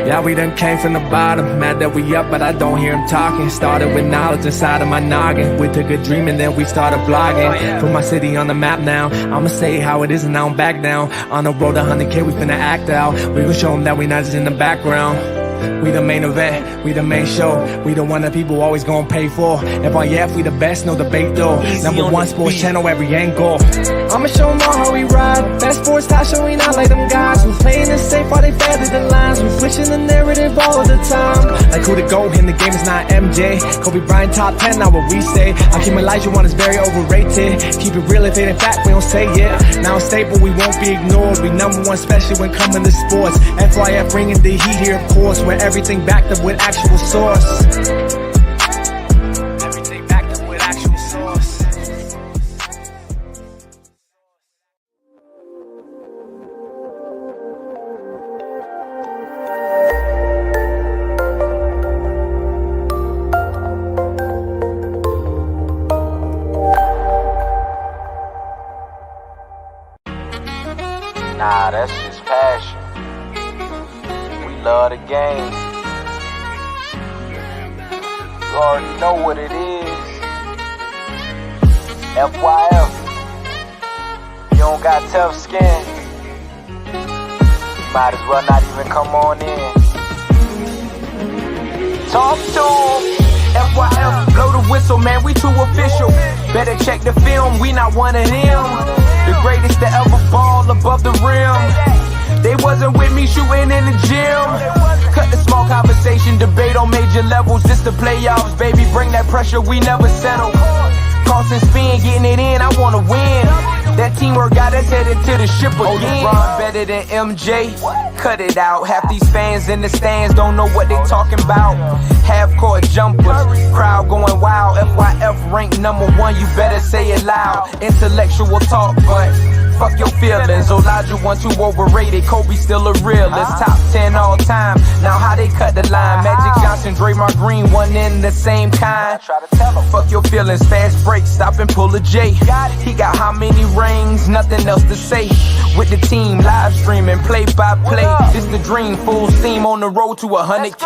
Yeah, we done came from the bottom, mad that we up, but I don't hear him talking. Started with knowledge inside of my noggin. We took a dream and then we started blogging. Put my city on the map now. I'ma say how it is and I don't back down. On the road to 100K, we finna act out. We gon' show them that we not just in the background. We the main event, we the main show. We the one that people always gon' pay for. FYF, we the best, no debate though. #1 sports channel, every angle. I'ma show them all how we ride. Best sports talk show, we not like them guys. We playing it safe while they feather the lines. We switching the narrative all the time. Like who to go in the game is not MJ. Kobe Bryant top 10, not what we say. Hakeem Olajuwon is very overrated. Keep it real, if it ain't fact, we don't say it. Now it's stable, we won't be ignored. We #1 special when coming to sports. FYF bringing the heat here, of course. Where everything backed up with actual source. Everything backed up with actual source. Nah, that's just passion. Love the game. You already know what it is. FYF. You don't got tough skin. Might as well not even come on in. Talk to 'em. FYF, blow the whistle, man, we too official. Better check the film, we not one of them. The greatest to ever ball above the rim. They wasn't with me shooting in the gym. Cut the small conversation, debate on major levels. This the playoffs, baby, bring that pressure, we never settle. Cross and spin, getting it in, I wanna win. That teamwork got us headed to the ship again. LeBron better than MJ, cut it out. Half these fans in the stands don't know what they talking about. Half-court jumpers, crowd going wild. FYF ranked #1, you better say it loud. Intellectual talk, but fuck your feelings. Olajuwon too overrated, Kobe still a realist. Top 10 all time, now how they cut the line. Magic Johnson, Draymond Green, one in the same kind. Fuck your feelings, fast break, stop and pull a J. He got how many rings, nothing else to say. With the team, live streaming, play by play. This the dream, full steam on the road to 100K.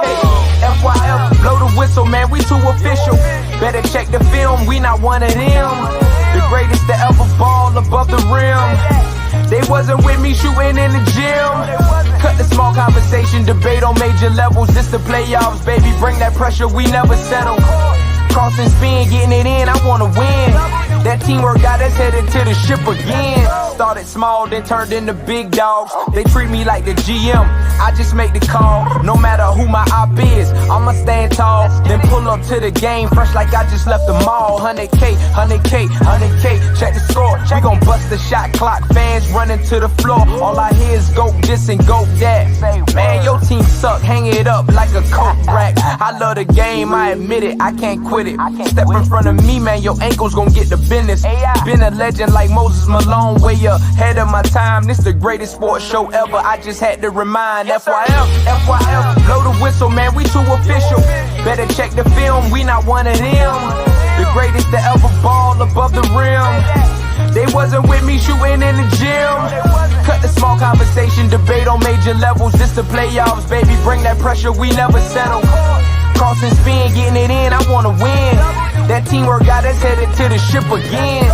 FYF, blow the whistle, man, we too official. Better check the film, we not one of them. The greatest to ever ball above the rim. They wasn't with me shooting in the gym. Cut the small conversation, debate on major levels. This the playoffs, baby, bring that pressure, we never settle. Cross and spin, getting it in, I wanna win. That teamwork got us headed to the ship again. Started small, then turned into big dogs. They treat me like the GM, I just make the call. No matter who my op is, I'ma stand tall. Then pull up to the game, fresh like I just left the mall. 100K, 100K, 100K, check the score. We gon' bust the shot clock, fans running to the floor. All I hear is go this and go that. Man, your team suck, hang it up like a coat rack. I love the game, I admit it, I can't quit it. Step in front of me, man, your ankles gon' get the business. Been a legend like Moses Malone, way ahead of my time. This the greatest sports show ever, I just had to remind. FYF, FYF, blow the whistle, man, we too official. Better check the film, we not one of them. The greatest to ever ball above the rim. They wasn't with me shooting in the gym. Cut the small conversation, debate on major levels. This the playoffs, baby, bring that pressure, we never settle. Cross and spin, getting it in, I wanna win. That teamwork got us headed to the ship again.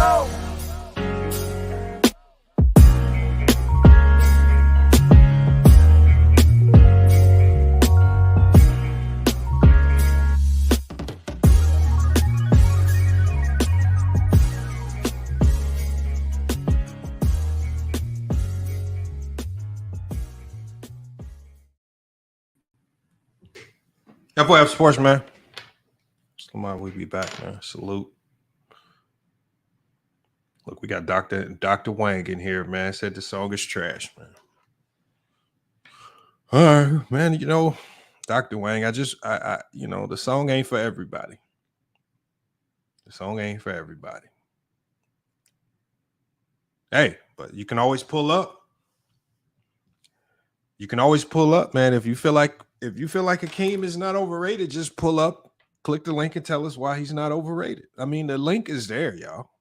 FYF Sports, man. Lamar, we be back, man. Salute. Look, we got Dr. Wang in here, man. Said the song is trash, man. All right, man. You know, Dr. Wang, I you know, the song ain't for everybody. The song ain't for everybody. Hey, but you can always pull up. You can always pull up, man. If you feel like Hakeem is not overrated, just pull up, click the link, and tell us why he's not overrated. I mean, the link is there, y'all.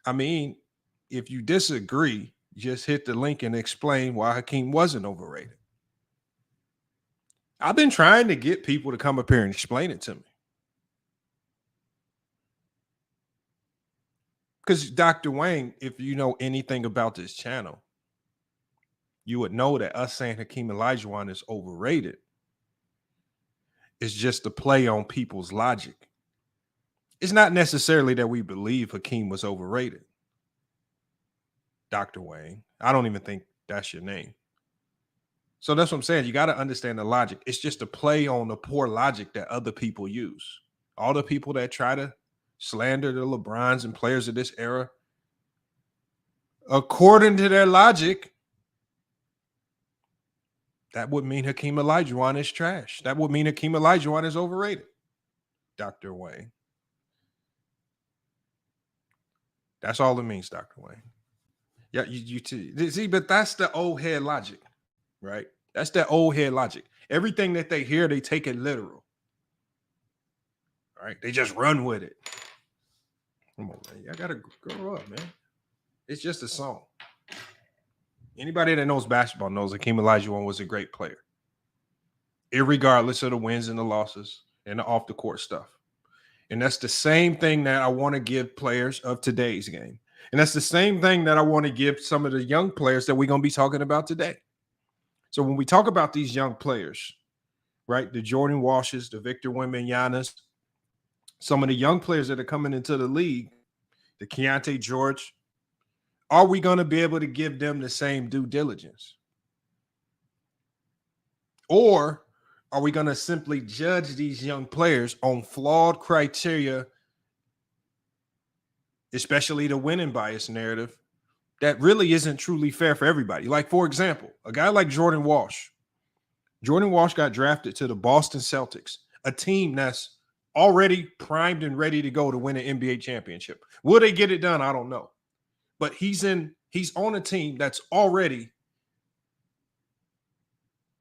I mean, if you disagree, just hit the link and explain why Hakeem wasn't overrated. I've been trying to get people to come up here and explain it to me. Because Dr. Wayne, if you know anything about this channel, you would know that us saying Hakeem Olajuwon is overrated is just a play on people's logic. It's not necessarily that we believe Hakeem was overrated. Dr. Wayne, I don't even think that's your name. So that's what I'm saying. You got to understand the logic. It's just a play on the poor logic that other people use. All the people that try to slander the LeBrons and players of this era, according to their logic, that would mean Hakeem Olajuwon is trash. That would mean Hakeem Olajuwon is overrated. Dr. Wayne. That's all it means, Dr. Wayne. Yeah, you see, but that's the old head logic, right? That's that old head logic. Everything that they hear, they take it literal. Right? They just run with it. Come on, man. I gotta grow up, man. It's just a song. Anybody that knows basketball knows Hakeem Olajuwon was a great player, irregardless of the wins and the losses and the off the court stuff. And that's the same thing that I want to give players of today's game. And that's the same thing that I want to give some of the young players that we're going to be talking about today. So when we talk about these young players, right, the Jordan Walshes, the Victor Wembanyama's, some of the young players that are coming into the league, the Keontae George, are we going to be able to give them the same due diligence? Or are we going to simply judge these young players on flawed criteria, especially the winning bias narrative, that really isn't truly fair for everybody? Like, for example, a guy like Jordan Walsh. Jordan Walsh got drafted to the Boston Celtics, a team that's already primed and ready to go to win an NBA championship. Will they get it done? I don't know. But he's on a team that's already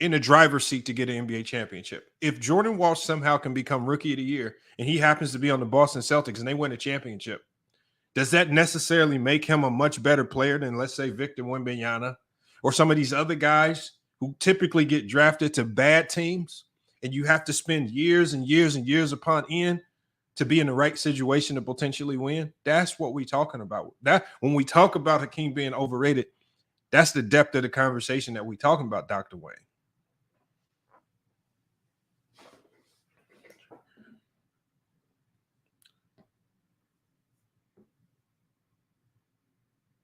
in the driver's seat to get an NBA championship. If Jordan Walsh somehow can become rookie of the year and he happens to be on the Boston Celtics and they win a championship, does that necessarily make him a much better player than, let's say, Victor Wembanyama or some of these other guys who typically get drafted to bad teams and you have to spend years and years and years upon end to be in the right situation to potentially win? That's what we're talking about. That when we talk about Hakeem being overrated, that's the depth of the conversation that we're talking about, Dr. Wayne.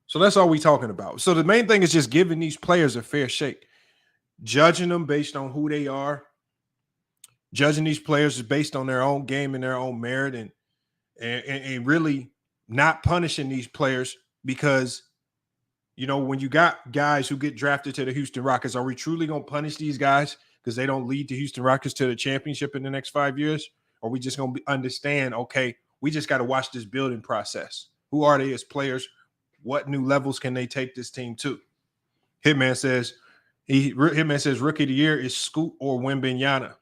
So that's all we're talking about. So the main thing is just giving these players a fair shake, judging them based on who they are, judging these players based on their own game and their own merit, and really not punishing these players because, you know, when you got guys who get drafted to the Houston Rockets, are we truly going to punish these guys because they don't lead the Houston Rockets to the championship in the next 5 years? Or are we just going to understand, okay, we just got to watch this building process. Who are they as players? What new levels can they take this team to? Hitman says rookie of the year is Scoot or Wembanyama.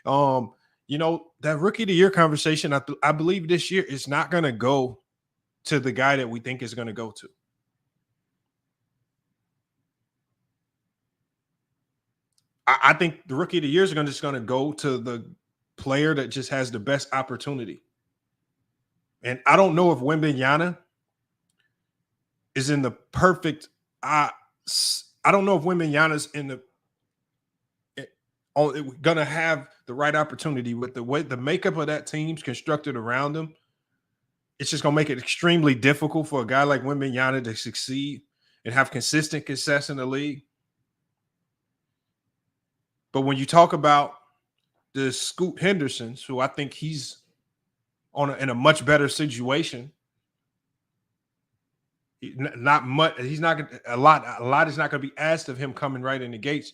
You know, that rookie of the year conversation, I believe this year is not going to go to the guy that we think is going to go to. I think the rookie of the year is just going to go to the player that just has the best opportunity. And I don't know if Wembanyama is in the perfect. I don't know if Wembanyama's in the going to have the right opportunity with the way the makeup of that team's constructed around him. It's just going to make it extremely difficult for a guy like Wembanyama to succeed and have consistent success in the league. But when you talk about the Scoot Hendersons, who I think he's in a much better situation. Not much. He's not a lot is not going to be asked of him coming right in the gates.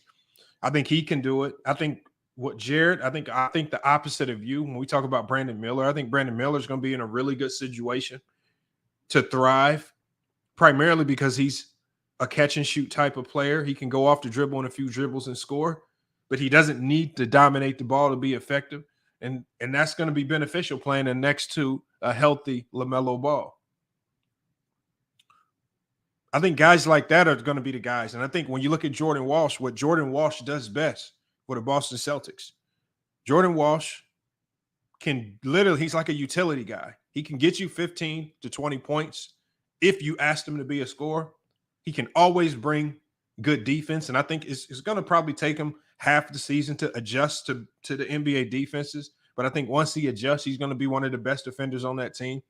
I think he can do it. I think I think the opposite of you when we talk about Brandon Miller. I think Brandon Miller is going to be in a really good situation to thrive, primarily because he's a catch and shoot type of player. He can go off the dribble in a few dribbles and score, but he doesn't need to dominate the ball to be effective. And that's going to be beneficial playing next to a healthy LaMelo Ball. I think guys like that are going to be the guys. And I think when you look at Jordan Walsh, what Jordan Walsh does best for the Boston Celtics. Jordan Walsh can literally, he's like a utility guy. He can get you 15 to 20 points if you ask him to be a scorer. He can always bring good defense. And I think it's going to probably take him half the season to adjust to the NBA defenses. But I think once he adjusts, he's going to be one of the best defenders on that team.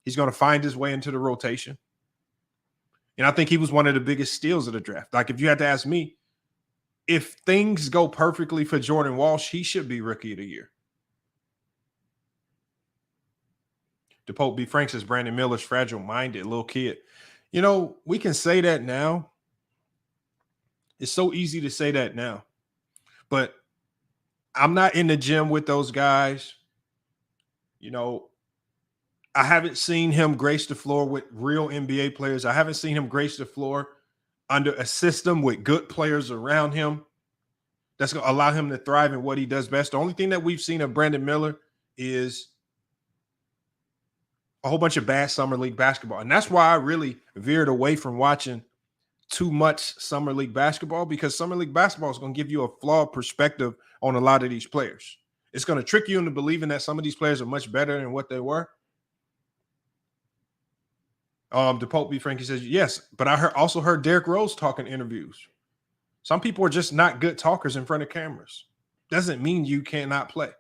He's going to find his way into the rotation. And I think he was one of the biggest steals of the draft. Like, if you had to ask me, if things go perfectly for Jordan Walsh, he should be Rookie of the Year. DePope B. Frank says Brandon Miller's fragile-minded little kid. You know, we can say that now. It's so easy to say that now. But I'm not in the gym with those guys. You know, I haven't seen him grace the floor with real NBA players. I haven't seen him grace the floor under a system with good players around him that's going to allow him to thrive in what he does best. The only thing that we've seen of Brandon Miller is a whole bunch of bad summer league basketball. And that's why I really veered away from watching too much summer league basketball, because summer league basketball is going to give you a flawed perspective on a lot of these players. It's going to trick you into believing that some of these players are much better than what they were. DePope B. Frankie says, yes, but I also heard Derrick Rose talk in interviews. Some people are just not good talkers in front of cameras. Doesn't mean you cannot play.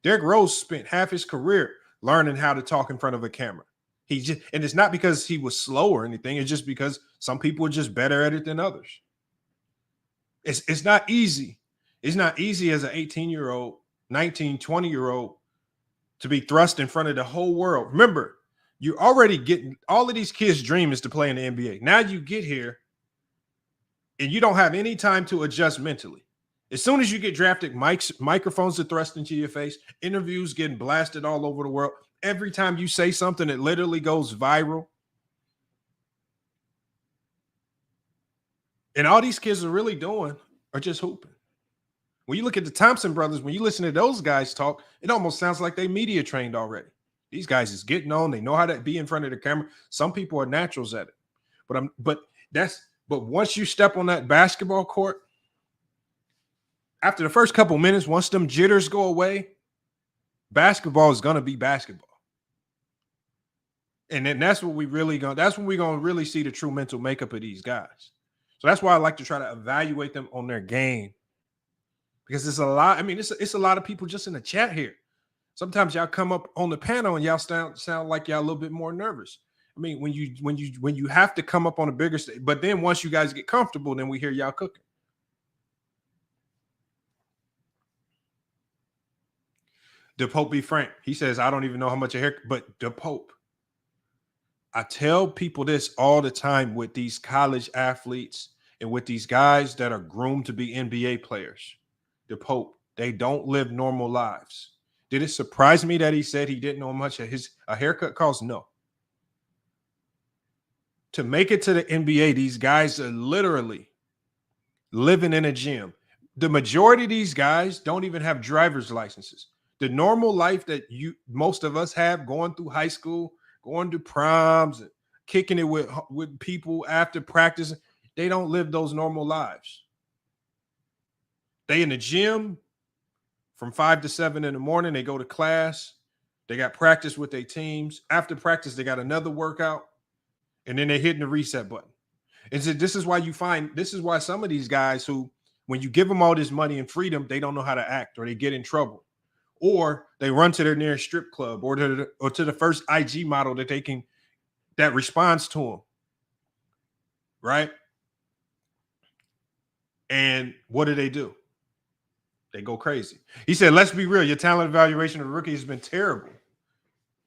Derrick Rose spent half his career learning how to talk in front of a camera. And it's not because he was slow or anything. It's just because some people are just better at it than others. It's not easy. It's not easy as an 18-year-old, 19, 20-year-old to be thrust in front of the whole world. Remember, you're already getting, all of these kids' dream is to play in the NBA. Now you get here and you don't have any time to adjust mentally. As soon as you get drafted, microphones are thrust into your face, interviews getting blasted all over the world. Every time you say something, it literally goes viral. And all these kids are really doing are just hooping. When you look at the Thompson brothers, when you listen to those guys talk, it almost sounds like they media trained already. These guys is getting on. They know how to be in front of the camera. Some people are naturals at it. But once you step on that basketball court, after the first couple minutes, once them jitters go away, basketball is going to be basketball. And then that's when we're going to really see the true mental makeup of these guys. So that's why I like to try to evaluate them on their game. Because it's a lot. I mean, it's a lot of people just in the chat here. Sometimes y'all come up on the panel and y'all sound like y'all a little bit more nervous. I mean, when you have to come up on a bigger stage, but then once you guys get comfortable, then we hear y'all cooking. DePope B. Frank, he says, I don't even know how much a haircut, but DePope, I tell people this all the time with these college athletes and with these guys that are groomed to be NBA players. DePope, they don't live normal lives. Did it surprise me that he said he didn't know how much a haircut costs? No. To make it to the NBA, these guys are literally living in a gym. The majority of these guys don't even have driver's licenses. The normal life that most of us have, going through high school, going to proms, and kicking it with people after practice, they don't live those normal lives. They in the gym from 5 to 7 in the morning. They go to class. They got practice with their teams. After practice, they got another workout. And then they're hitting the reset button. And so this is why some of these guys who, when you give them all this money and freedom, they don't know how to act, or they get in trouble, or they run to their nearest strip club or to the first IG model that responds to them. Right? And what do? They go crazy. He said, let's be real. Your talent evaluation of the rookie has been terrible.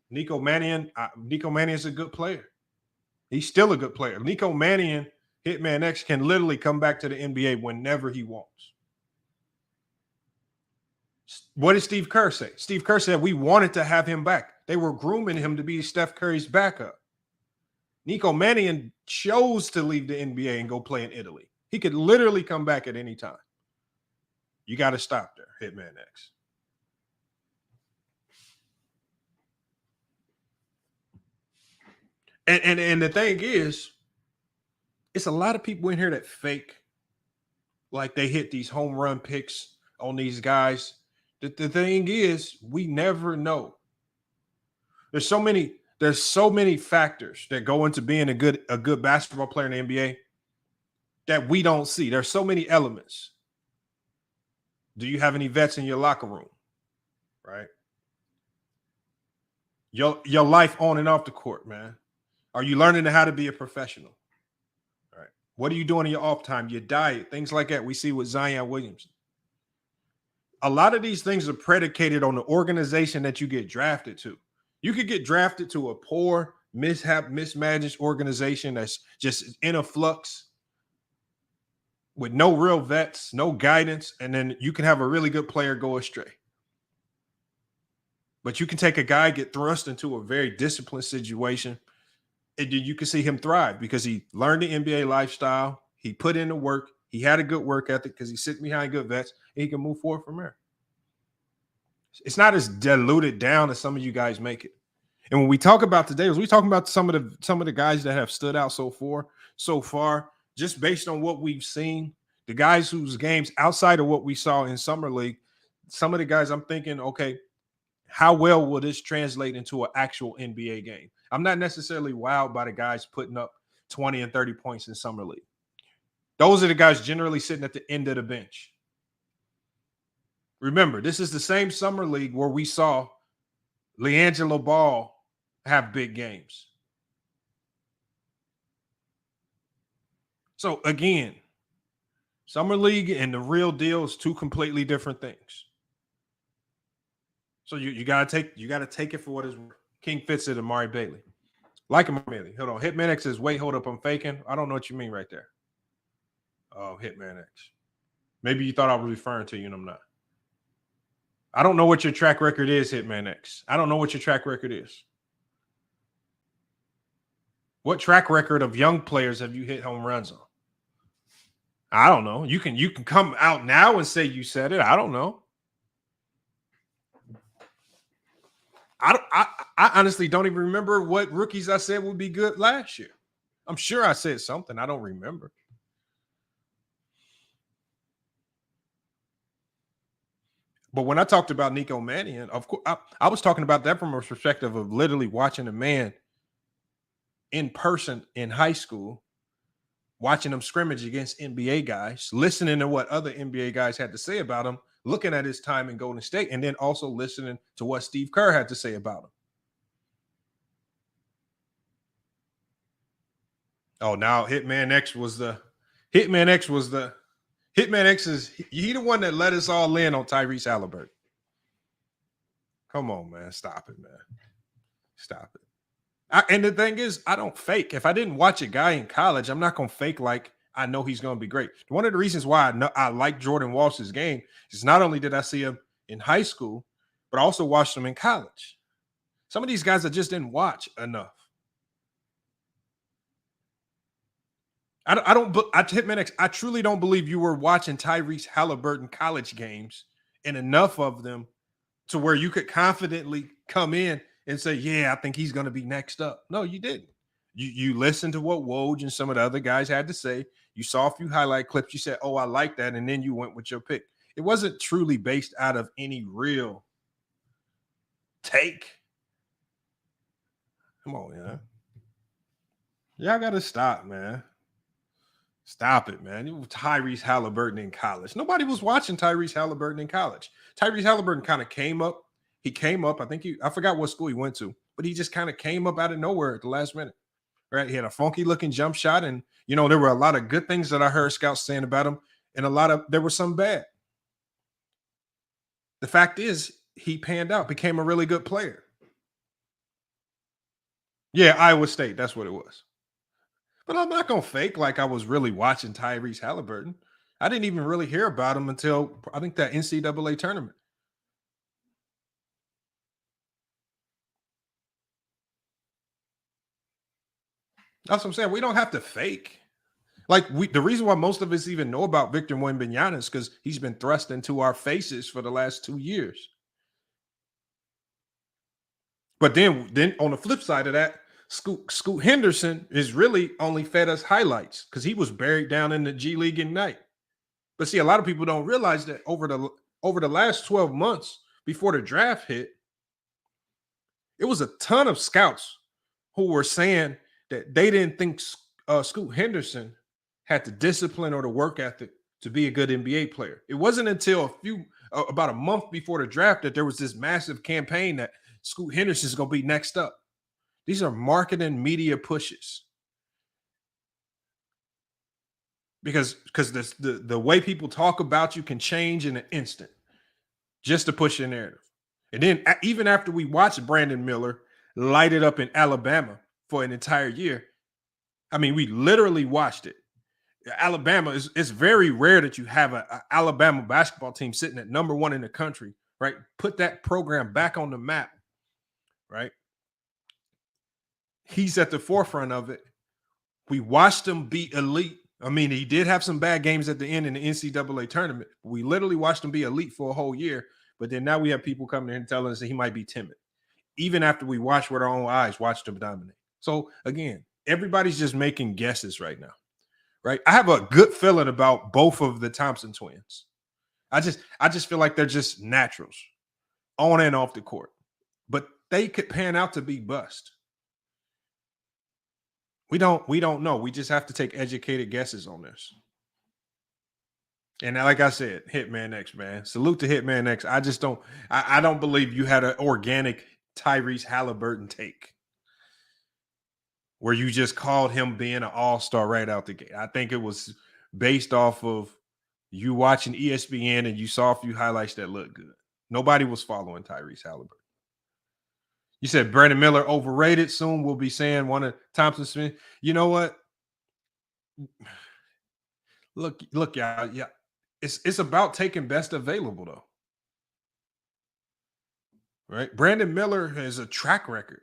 Nico Mannion is a good player. He's still a good player. Nico Mannion, Hitman X, can literally come back to the NBA whenever he wants. What did Steve Kerr say? Steve Kerr said we wanted to have him back. They were grooming him to be Steph Curry's backup. Nico Mannion chose to leave the NBA and go play in Italy. He could literally come back at any time. You got to stop there, Hitman X. And the thing is, it's a lot of people in here that fake like they hit these home run picks on these guys. The thing is, we never know. There's so many factors that go into being a good basketball player in the NBA that we don't see. There's so many elements. Do you have any vets in your locker room? Right? Your life on and off the court, man. Are you learning how to be a professional? All right. What are you doing in your off time? Your diet, things like that. We see with Zion Williamson. A lot of these things are predicated on the organization that you get drafted to. You could get drafted to a poor, mismanaged organization that's just in a flux with no real vets, no guidance, and then you can have a really good player go astray. But you can take a guy, get thrust into a very disciplined situation, and you can see him thrive because he learned the NBA lifestyle. He put in the work. He had a good work ethic because he's sitting behind good vets, and he can move forward from there. It's not as diluted down as some of you guys make it. And when we talk about today, we talking about some of the guys that have stood out so far, just based on what we've seen, the guys whose games outside of what we saw in Summer League, some of the guys I'm thinking, okay, how well will this translate into an actual NBA game? I'm not necessarily wowed by the guys putting up 20 and 30 points in Summer League. Those are the guys generally sitting at the end of the bench. Remember, this is the same Summer League where we saw LiAngelo Ball have big games. So again, Summer League and the real deal is two completely different things. So you gotta take it for what it's worth. King fits it, Amari Bailey. Like Amari Bailey. Hold on. Hitman X says, wait, hold up, I'm faking. I don't know what you mean right there. Oh, Hitman X. Maybe you thought I was referring to you and I'm not. I don't know what your track record is, Hitman X. I don't know what your track record is. What track record of young players have you hit home runs on? I don't know. You can come out now and say you said it. I don't know. I honestly don't even remember what rookies I said would be good last year. I'm sure I said something. I don't remember. But when I talked about Nico Mannion, of course, I was talking about that from a perspective of literally watching a man in person in high school, watching him scrimmage against NBA guys, listening to what other NBA guys had to say about him, looking at his time in Golden State, and then also listening to what Steve Kerr had to say about him. Oh, now Hitman X is he the one that let us all in on Tyrese Halliburton. Come on, man. Stop it, man. Stop it. And the thing is, I don't fake. If I didn't watch a guy in college, I'm not going to fake like I know he's going to be great. One of the reasons why I like Jordan Walsh's game is not only did I see him in high school, but I also watched him in college. Some of these guys I just didn't watch enough. I truly don't believe you were watching Tyrese Halliburton college games and enough of them to where you could confidently come in and say, yeah, I think he's going to be next up. No, you didn't. You listened to what Woj and some of the other guys had to say. You saw a few highlight clips. You said, oh, I like that. And then you went with your pick. It wasn't truly based out of any real take. Come on, yeah. Y'all got to stop, man. Stop it, man. It was Tyrese Halliburton in college. Nobody was watching Tyrese Halliburton in college. Tyrese Halliburton kind of came up. He came up. I forgot what school he went to, but he just kind of came up out of nowhere at the last minute. Right? He had a funky looking jump shot. And, there were a lot of good things that I heard scouts saying about him. And there was some bad. The fact is, he panned out, became a really good player. Yeah, Iowa State. That's what it was. But I'm not going to fake like I was really watching Tyrese Halliburton. I didn't even really hear about him until I think that NCAA tournament. That's what I'm saying. We don't have to fake. The reason why most of us even know about Victor Wembanyama is because he's been thrust into our faces for the last 2 years. But then on the flip side of that, Scoot Henderson is really only fed us highlights because he was buried down in the G League Ignite. But see, a lot of people don't realize that over the over the last 12 months before the draft hit, it was a ton of scouts who were saying that they didn't think Scoot Henderson had the discipline or the work ethic to be a good NBA player. It wasn't until about a month before the draft that there was this massive campaign that Scoot Henderson is going to be next up. These are marketing media pushes. Because the way people talk about you can change in an instant just to push your narrative. And then even after we watched Brandon Miller light it up in Alabama for an entire year, I mean, we literally watched it. Alabama it's very rare that you have an Alabama basketball team sitting at number 1 in the country, right? Put that program back on the map, right? He's at the forefront of it. We watched him be elite. I mean, he did have some bad games at the end in the NCAA tournament. We literally watched him be elite for a whole year. But then now we have people coming in and telling us that he might be timid, even after we watched with our own eyes, watched him dominate. So again, everybody's just making guesses right now, right? I have a good feeling about both of the Thompson twins. I just feel like they're just naturals on and off the court, but they could pan out to be bust. We don't know. We just have to take educated guesses on this. And like I said, Hitman X, man. Salute to Hitman X. I don't believe you had an organic Tyrese Halliburton take where you just called him being an all-star right out the gate. I think it was based off of you watching ESPN and you saw a few highlights that looked good. Nobody was following Tyrese Halliburton. You said Brandon Miller overrated. Soon we'll be saying one of Thompson Smith. You know what? Look, y'all. Yeah. It's about taking best available, though. Right? Brandon Miller has a track record.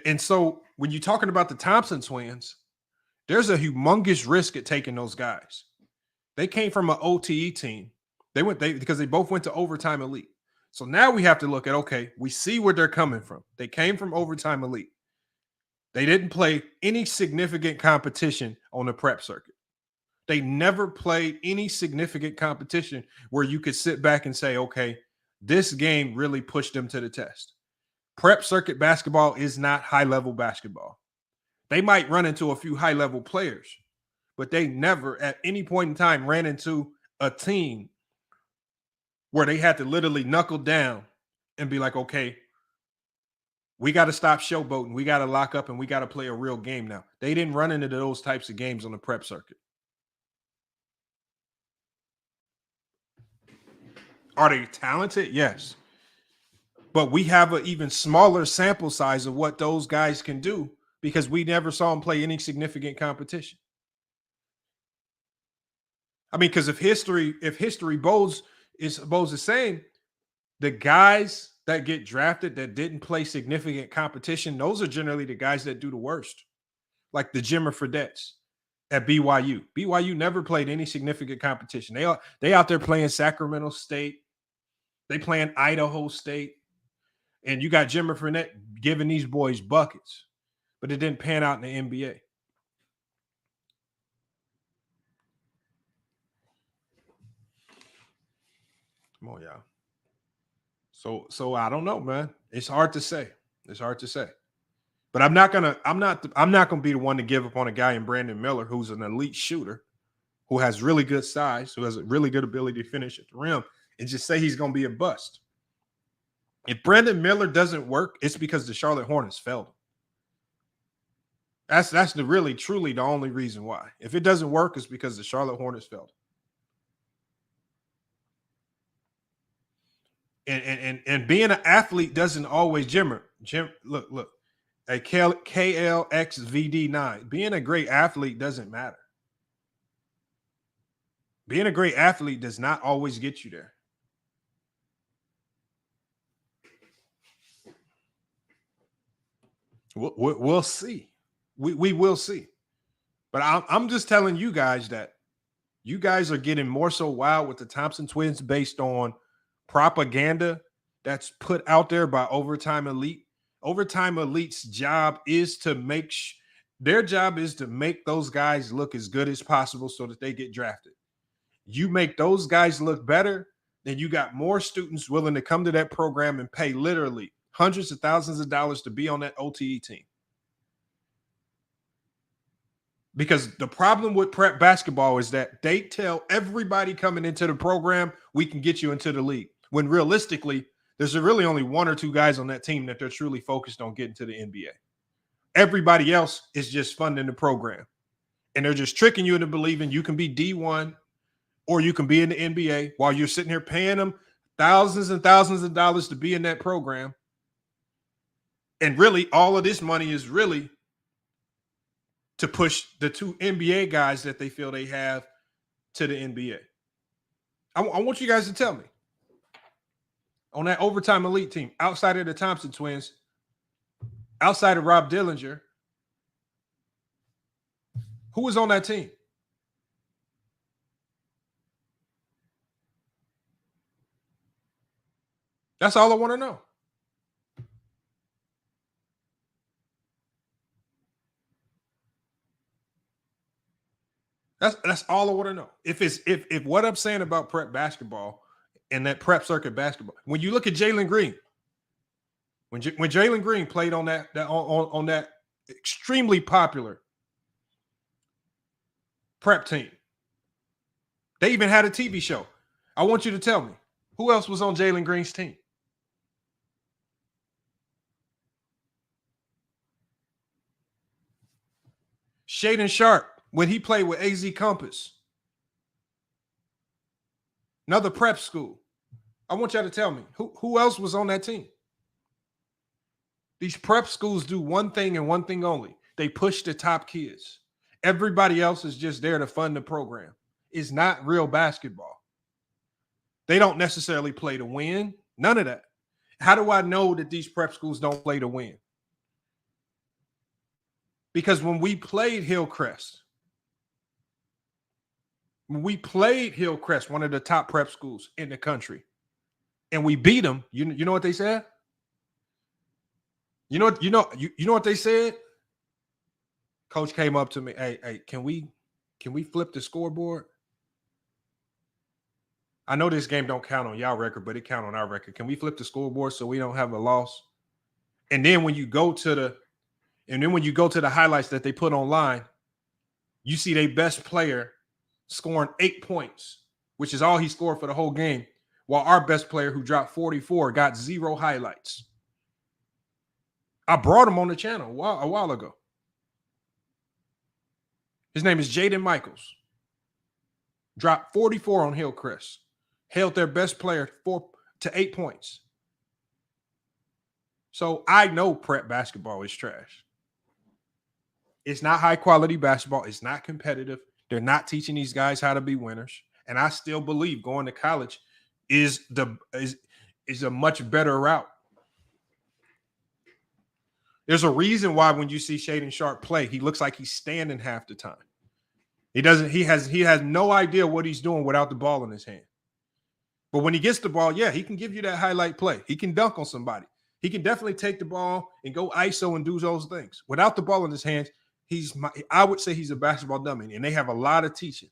And so when you're talking about the Thompson twins, there's a humongous risk at taking those guys. They came from an OTE team. Because they both went to overtime elite. So now we have to look at, okay, we see where they're coming from. They came from overtime elite. They didn't play any significant competition on the prep circuit. They never played any significant competition where you could sit back and say, okay, this game really pushed them to the test. Prep circuit basketball is not high-level basketball. They might run into a few high-level players, but they never at any point in time ran into a team where they had to literally knuckle down and be like, okay, we got to stop showboating. We got to lock up and we got to play a real game now. They didn't run into those types of games on the prep circuit. Are they talented? Yes. But we have an even smaller sample size of what those guys can do because we never saw them play any significant competition. I mean, because if history bows the same, the guys that get drafted that didn't play significant competition, those are generally the guys that do the worst. Like the Jimmer Fredettes at BYU. BYU never played any significant competition. They out there playing Sacramento State. They playing Idaho State. And you got Jimmer Fredette giving these boys buckets. But it didn't pan out in the NBA. Come on, y'all. So I don't know, man. It's hard to say. But I'm not gonna be the one to give up on a guy in Brandon Miller who's an elite shooter, who has really good size, who has a really good ability to finish at the rim, and just say he's gonna be a bust. If Brandon Miller doesn't work, it's because the Charlotte Hornets failed him. That's really truly the only reason why. If it doesn't work, it's because the Charlotte Hornets failed him. And being an athlete doesn't always Jim, look. A KLXVD9. Being a great athlete doesn't matter. Being a great athlete does not always get you there. We'll see. We will see. But I'm just telling you guys that you guys are getting more so wild with the Thompson twins based on propaganda that's put out there by Overtime Elite. Overtime Elite's job is to make those guys look as good as possible so that they get drafted. You make those guys look better, and you got more students willing to come to that program and pay literally hundreds of thousands of dollars to be on that OTE team. Because the problem with prep basketball is that they tell everybody coming into the program, we can get you into the league. When realistically, there's really only one or two guys on that team that they're truly focused on getting to the NBA. Everybody else is just funding the program. And they're just tricking you into believing you can be D1 or you can be in the NBA while you're sitting here paying them thousands and thousands of dollars to be in that program. And really, all of this money is really to push the two NBA guys that they feel they have to the NBA. I want you guys to tell me, on that overtime elite team, outside of the Thompson twins, outside of Rob Dillinger, who was on that team? That's all I want to know. That's all I want to know. If what I'm saying about prep basketball and that prep circuit basketball, when you look at Jalen Green, when Jalen Green played on that extremely popular prep team, they even had a TV show. I want you to tell me who else was on Jalen Green's team. Shaden Sharp, when he played with AZ Compass, another prep school. I want y'all to tell me who else was on that team. These prep schools do one thing and one thing only. They push the top kids. Everybody else is just there to fund the program. It's not real basketball. They don't necessarily play to win. None of that. How do I know that these prep schools don't play to win? Because when we played Hillcrest, one of the top prep schools in the country, and we beat them, you know what they said? You know what they said? Coach came up to me, hey, can we flip the scoreboard? I know this game don't count on y'all record, but it count on our record. Can we flip the scoreboard so we don't have a loss? And then when you go to the highlights that they put online, you see their best player scoring 8 points, which is all he scored for the whole game, while our best player, who dropped 44, got 0 highlights. I brought him on the channel a while ago. His name is Jaden Michaels. Dropped 44 on Hillcrest. Held their best player 4 to 8 points. So I know prep basketball is trash. It's not high quality basketball. It's not competitive. They're not teaching these guys how to be winners. And I still believe going to college is a much better route. There's a reason why when you see Shaden Sharp play, he looks like he's standing half the time. He has no idea what he's doing without the ball in his hand. But when he gets the ball, yeah, he can give you that highlight play. He can dunk on somebody. He can definitely take the ball and go ISO and do those things. Without the ball in his hands, I would say he's a basketball dummy, and they have a lot of teaching.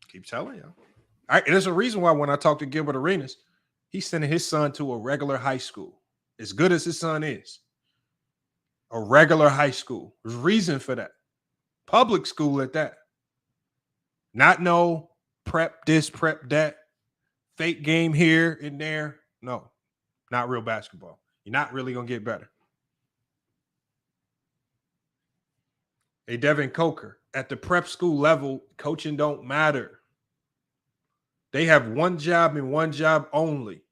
Keep telling you. There's a reason why when I talk to Gilbert Arenas, he's sending his son to a regular high school. As good as his son is, a regular high school. There's reason for that. Public school at that. Not no prep this, prep that, fake game here and there. No, not real basketball. You're not really going to get better. Hey, Devin Coker, at the prep school level, coaching don't matter. They have one job and one job only.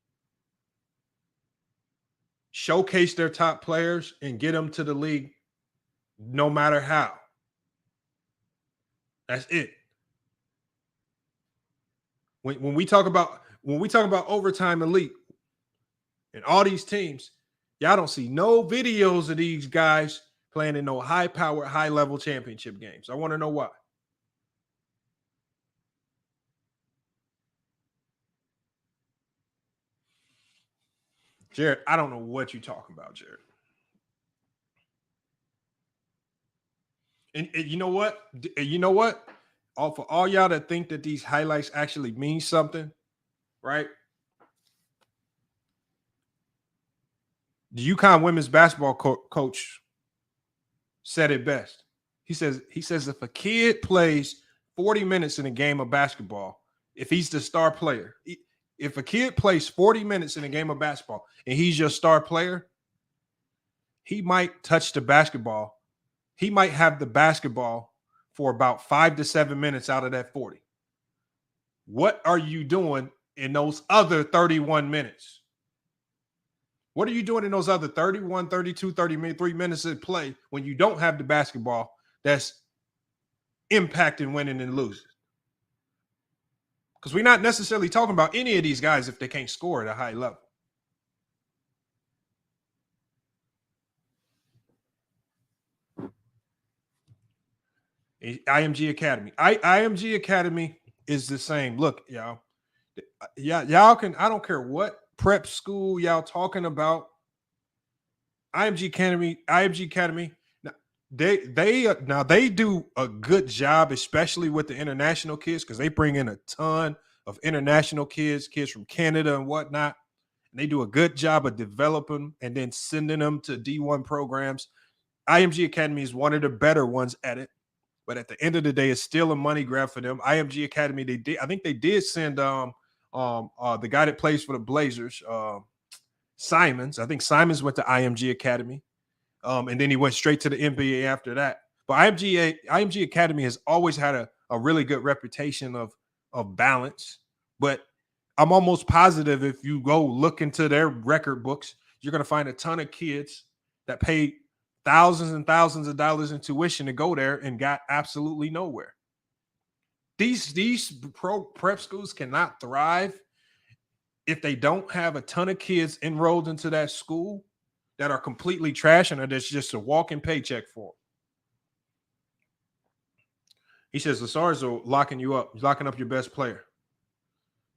Showcase their top players and get them to the league no matter how. That's it. When we talk about overtime elite and all these teams, y'all don't see no videos of these guys playing in no high-powered, high-level championship games. I want to know why. Jared, I don't know what you're talking about, Jared. And you know what? You know what? For all y'all that think that these highlights actually mean something, right? The UConn women's basketball coach said it best. He says if a kid plays 40 minutes in a game of basketball, if he's the star player, if a kid plays 40 minutes in a game of basketball and he's your star player, he might touch the basketball. He might have the basketball for about 5 to 7 minutes out of that 40. What are you doing in those other 31 minutes? What are you doing in those other 31, 32, 33 minutes of play when you don't have the basketball that's impacting winning and losing? Because we're not necessarily talking about any of these guys if they can't score at a high level. IMG Academy. IMG Academy is the same. Look, y'all. Y'all can, I don't care what prep school y'all talking about. IMG Academy. Now they do a good job, especially with the international kids, because they bring in a ton of international kids from Canada and whatnot. And they do a good job of developing and then sending them to D1 programs. IMG Academy is one of the better ones at it. But at the end of the day, it's still a money grab for them. IMG Academy, I think they did send the guy that plays for the Blazers, Simons. I think Simons went to IMG Academy. And then he went straight to the NBA after that. But IMG Academy has always had a really good reputation of balance. But I'm almost positive if you go look into their record books, you're going to find a ton of kids that paid thousands and thousands of dollars in tuition to go there and got absolutely nowhere. These prep schools cannot thrive if they don't have a ton of kids enrolled into that school that are completely trash and that's just a walking paycheck for them. He says Asar's locking up your best player.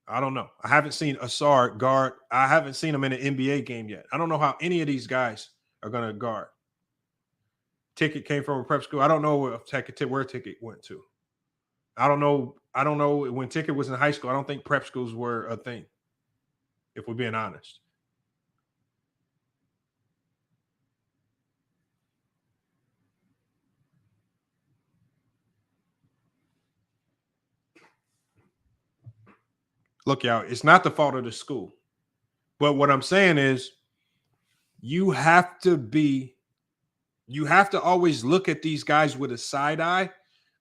I don't know. I haven't seen Asar guard. I haven't seen him in an NBA game yet. I don't know how any of these guys are going to guard. Ticket came from a prep school. I don't know where Ticket went to. I don't know. When Ticket was in high school, I don't think prep schools were a thing, if we're being honest. Look, y'all, it's not the fault of the school. But what I'm saying is you have to always look at these guys with a side eye,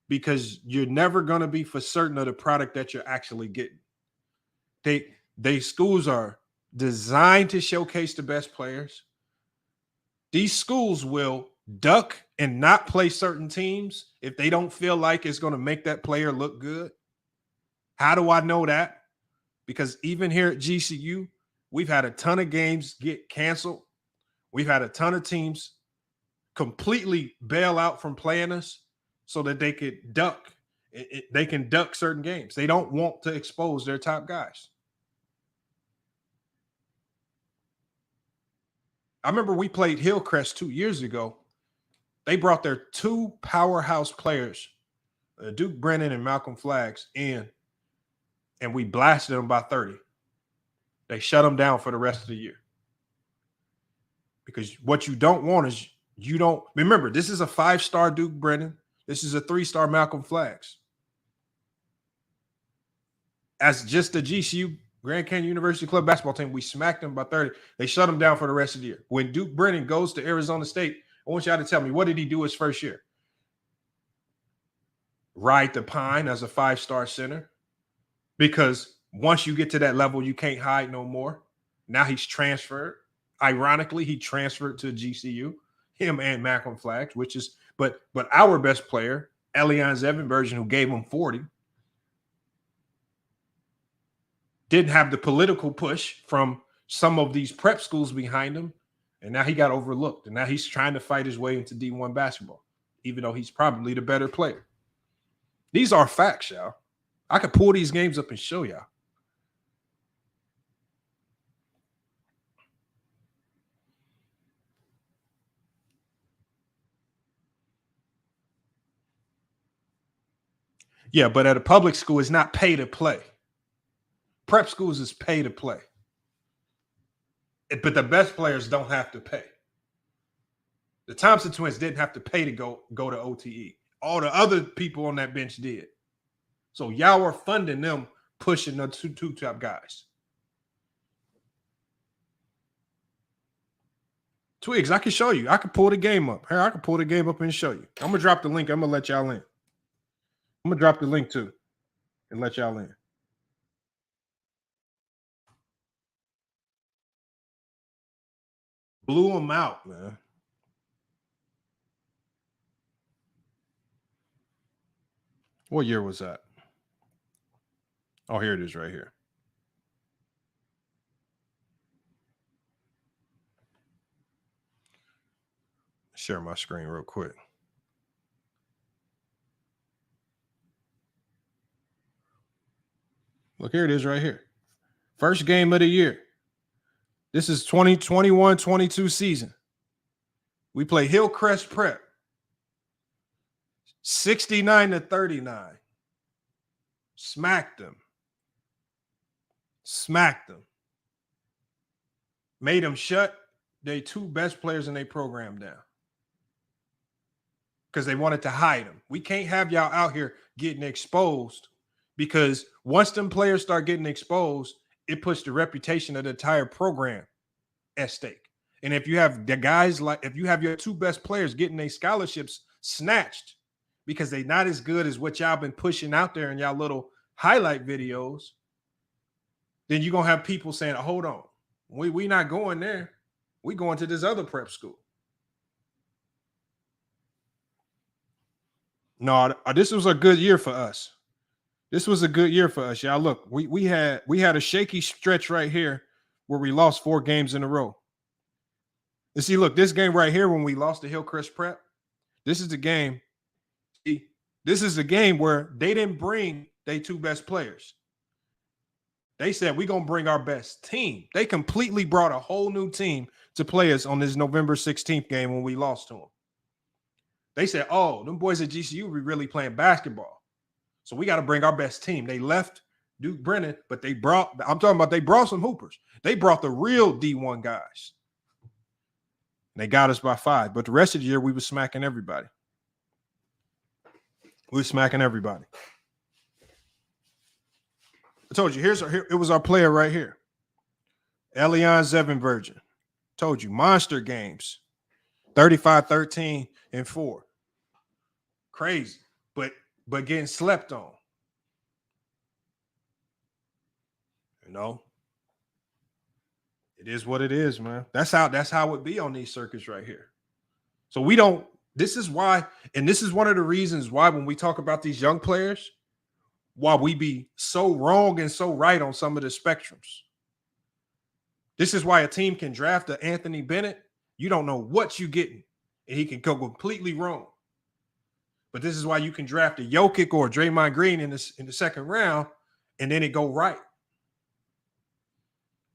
because you're never going to be for certain of the product that you're actually getting. They schools are designed to showcase the best players. These schools will duck and not play certain teams if they don't feel like it's going to make that player look good. How do I know that? Because even here at GCU, we've had a ton of games get canceled. We've had a ton of teams completely bail out from playing us so that they could duck. They can duck certain games. They don't want to expose their top guys. I remember we played Hillcrest 2 years ago. They brought their two powerhouse players, Duke Brennan and Malcolm Flaggs, in, and we blasted them by 30. They shut them down for the rest of the year. Because what you don't want is remember, this is a 5-star Duke Brennan. This is a 3-star Malcolm Flaggs. As just the GCU Grand Canyon University Club basketball team, we smacked them by 30. They shut them down for the rest of the year. When Duke Brennan goes to Arizona State, I want y'all to tell me, what did he do his first year? Ride the pine as a 5-star center. Because once you get to that level, you can't hide no more. Now he's transferred. Ironically, he transferred to GCU, him and Malcolm Flaggs, which is, but our best player, Elion Zevenbergen, who gave him 40, didn't have the political push from some of these prep schools behind him, and now he got overlooked, and now he's trying to fight his way into D1 basketball, even though he's probably the better player. These are facts, y'all. I could pull these games up and show y'all. Yeah, but at a public school, it's not pay to play. Prep schools is pay to play. But the best players don't have to pay. The Thompson twins didn't have to pay to go to OTE. All the other people on that bench did. So y'all were funding them, pushing the two top guys. Twigs, I can show you. I can pull the game up. Here, I can pull the game up and show you. I'm going to drop the link. I'm going to let y'all in. I'm going to drop the link too and let y'all in. Blew them out, man. What year was that? Oh, here it is right here. Share my screen real quick. Look, here it is right here. First game of the year. This is 2021-22 season. We play Hillcrest Prep. 69-39. Smacked them. Made them shut their two best players in their program down. Because they wanted to hide them. We can't have y'all out here getting exposed, because once them players start getting exposed, it puts the reputation of the entire program at stake. And if you have the guys, like if you have your two best players getting their scholarships snatched because they're not as good as what y'all been pushing out there in y'all little highlight videos, then you're going to have people saying, hold on, we not going there. We going to this other prep school. No, this was a good year for us. This was a good year for us, y'all. Look, we had a shaky stretch right here where we lost 4 games in a row. And see, look, this game right here when we lost to Hillcrest Prep, this is the game. See, this is the game where they didn't bring their two best players. They said, we're going to bring our best team. They completely brought a whole new team to play us on this November 16th game when we lost to them. They said, oh, them boys at GCU be really playing basketball. So we got to bring our best team. They left Duke Brennan, but they brought some hoopers. They brought the real D1 guys. And they got us by 5. But the rest of the year, we were smacking everybody. I told you, it was our player right here. Elion Zevenbergen. Told you, monster games. 35, 13, and 4. Crazy, but getting slept on. You know, it is what it is, man. That's how it be on these circuits right here. So we don't. This is why, and this is one of the reasons why when we talk about these young players, why we be so wrong and so right on some of the spectrums. This is why a team can draft an Anthony Bennett. You don't know what you're getting, and he can go completely wrong. But this is why you can draft a Jokic or a Draymond Green in the second round, and then it go right.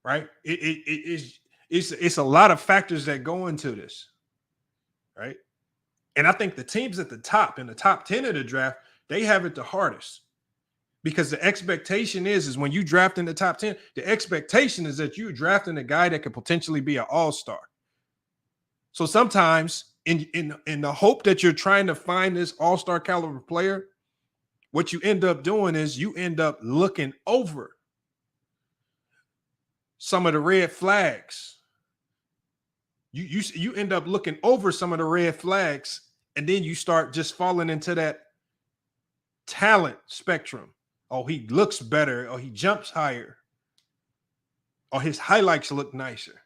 Right? It's a lot of factors that go into this, right? And I think the teams at the top, in the top 10 of the draft, they have it the hardest. Because the expectation is when you draft in the top 10, the expectation is that you're drafting a guy that could potentially be an all-star. So sometimes in the hope that you're trying to find this all-star caliber player, what you end up doing is you end up looking over some of the red flags. You end up looking over some of the red flags, and then you start just falling into that talent spectrum. Oh, he looks better, or he jumps higher, or his highlights look nicer.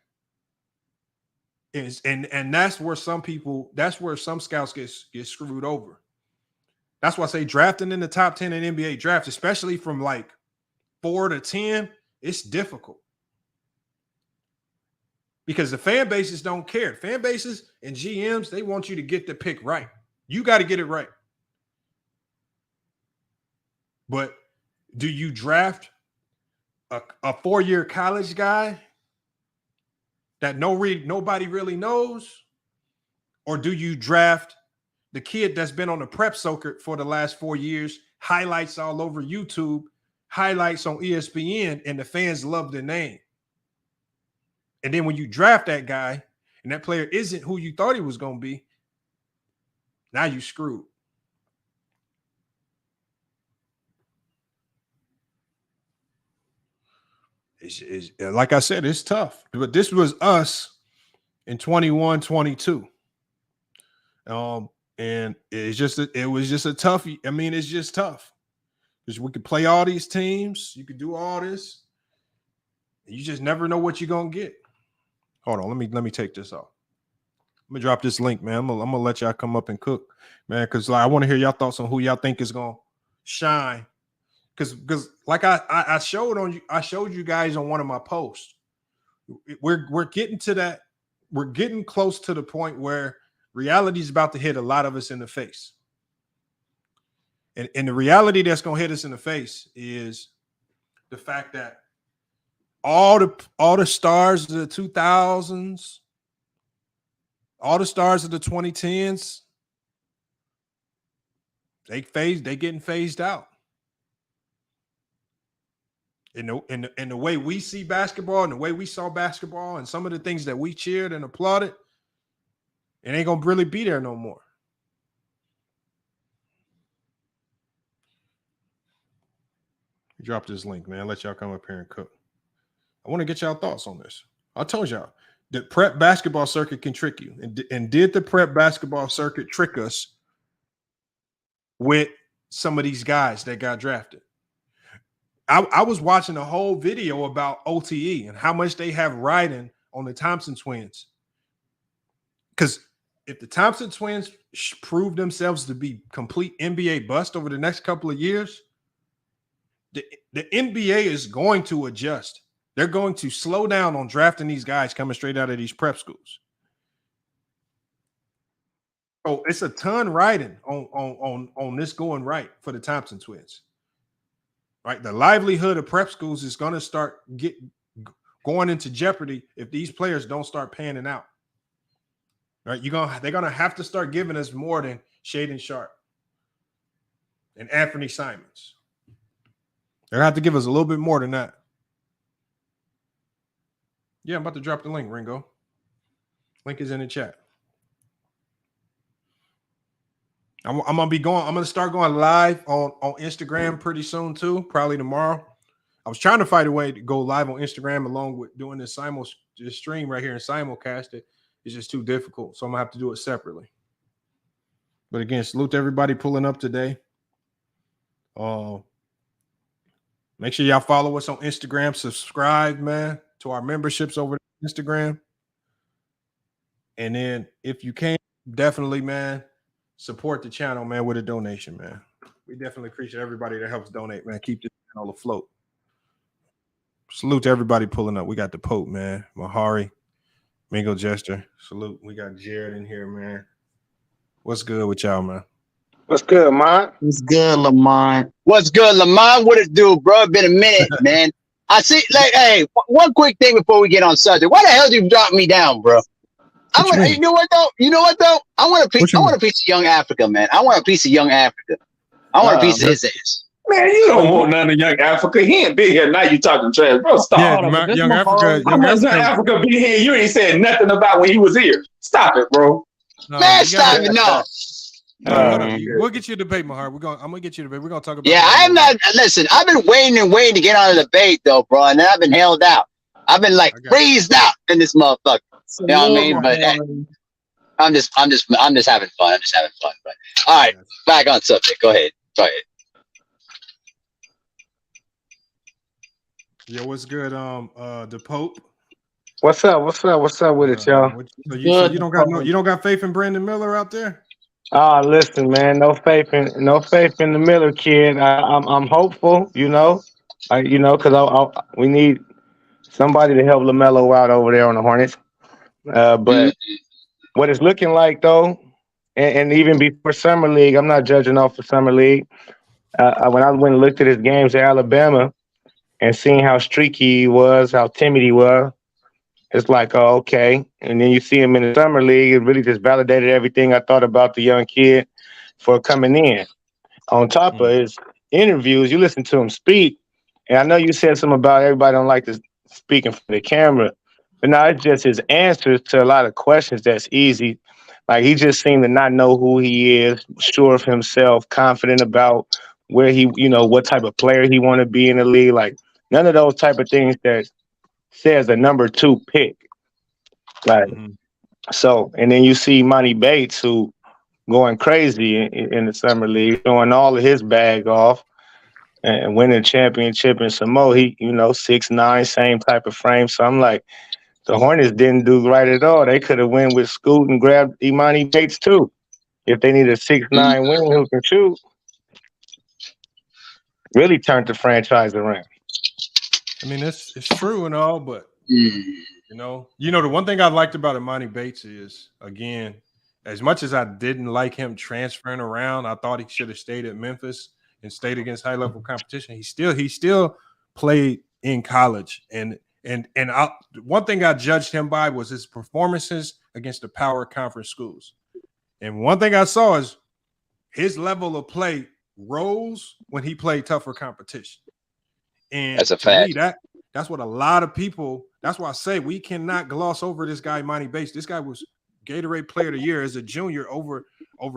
And that's where some scouts get screwed over. That's why I say drafting in the top 10 in NBA drafts, especially from like 4 to 10, it's difficult. Because the fan bases don't care. Fan bases and GMs, they want you to get the pick right. You got to get it right. But do you draft a 4-year college guy that nobody really knows? Or do you draft the kid that's been on the prep circuit for the last 4 years, highlights all over YouTube, highlights on ESPN, and the fans love the name. And then when you draft that guy and that player isn't who you thought he was going to be, now you screwed. It's, like I said, it's tough. But this was us in 21, 22. And it was just a tough. I mean, it's just tough because we could play all these teams. You could do all this. You just never know what you're gonna get. Hold on, let me take this off. I'm gonna drop this link, man. I'm gonna let y'all come up and cook, man, because I want to hear y'all thoughts on who y'all think is gonna shine. Because like I showed you guys on one of my posts. We're getting to that. We're getting close to the point where reality is about to hit a lot of us in the face. And the reality that's going to hit us in the face is the fact that all the stars of the 2000s, all the stars of the 2010s, they getting phased out. In the way we see basketball and the way we saw basketball and some of the things that we cheered and applauded, it ain't gonna really be there no more. Drop this link, man. Let y'all come up here and cook. I want to get y'all thoughts on this. I told y'all the prep basketball circuit can trick you. And did the prep basketball circuit trick us with some of these guys that got drafted? I was watching a whole video about OTE and how much they have riding on the Thompson twins. Because if the Thompson twins prove themselves to be complete NBA bust over the next couple of years, the NBA is going to adjust. They're going to slow down on drafting these guys coming straight out of these prep schools. So it's a ton riding on this going right for the Thompson twins. Right, the livelihood of prep schools is going to start going into jeopardy if these players don't start panning out. Right, they're gonna have to start giving us more than Shaedon Sharpe and Anthony Simons. They're gonna have to give us a little bit more than that. Yeah, I'm about to drop the link, Ringo. Link is in the chat. I'm gonna start going live on Instagram pretty soon too, probably tomorrow. I was trying to find a way to go live on Instagram along with doing this stream right here and simulcast it. It's just too difficult, so I'm gonna have to do it separately. But again, salute to everybody pulling up today. Make sure y'all follow us on Instagram, subscribe, man, to our memberships over Instagram. And then if you can, definitely, man, support the channel, man, with a donation, man. We definitely appreciate everybody that helps donate, man. Keep this channel afloat. Salute to everybody pulling up. We got the Pope, man. Mahari, Mingo Jester. Salute. We got Jared in here, man. What's good with y'all, man? What's good, man? What's good, Lamont? What's good, Lamont? What it do, bro? Been a minute, man. I see. Like, hey, one quick thing before we get on subject. Why the hell did you drop me down, bro? You know what though? I want a piece of young Africa, man. I want a piece of young Africa. I want a piece of his ass. Man, you don't want none of young Africa. He ain't been here. Now you talking trash, bro. Stop. Yeah, young Africa. Young Africa be here. You ain't said nothing about when he was here. Stop it, bro. No, man, stop it. No. We'll get you a debate, Mahar. I'm gonna get you a debate. We're gonna talk about. Yeah, I'm not. Listen, I've been waiting to get on a debate though, bro, and I've been held out. I've been like freezed out in this motherfucker. You know what I mean? But I'm just having fun. I'm just having fun. But all right, back on subject. Go ahead. Yo, what's good? The Pope. What's up with it, y'all? So you don't got faith in Brandon Miller out there? Listen, man, no faith in the Miller kid. I'm hopeful, because we need somebody to help LaMelo out over there on the Hornets. But what it's looking like though, and even before Summer League, I'm not judging off the Summer League. When I went and looked at his games at Alabama and seeing how streaky he was, how timid he was, it's like, oh, okay. And then you see him in the Summer League, it really just validated everything I thought about the young kid for coming in. On top of interviews, you listen to him speak, and I know you said something about everybody don't like to speak in front of the camera, but now it's just his answers to a lot of questions that's easy. Like he just seemed to not know who he is, sure of himself, confident about where he, what type of player he want to be in the league. Like none of those type of things that says a number 2 pick. Like so, and then you see Monty Bates who going crazy in the summer league, showing all of his bag off and winning a championship in Samoa. He, 6'9", same type of frame. So I'm like, the Hornets didn't do right at all. They could have went with Scoot and grabbed Imani Bates too. If they need a 6'9" wing who can shoot, really turned the franchise around. I mean, it's true and all, but the one thing I liked about Imani Bates is, again, as much as I didn't like him transferring around, I thought he should have stayed at Memphis and stayed against high level competition. He still played in college, and one thing I judged him by was his performances against the power conference schools. And one thing I saw is his level of play rose when he played tougher competition. And that's a fact. Me, that's what a lot of people. That's why I say we cannot gloss over this guy, Imani Bates. This guy was Gatorade Player of the Year as a junior over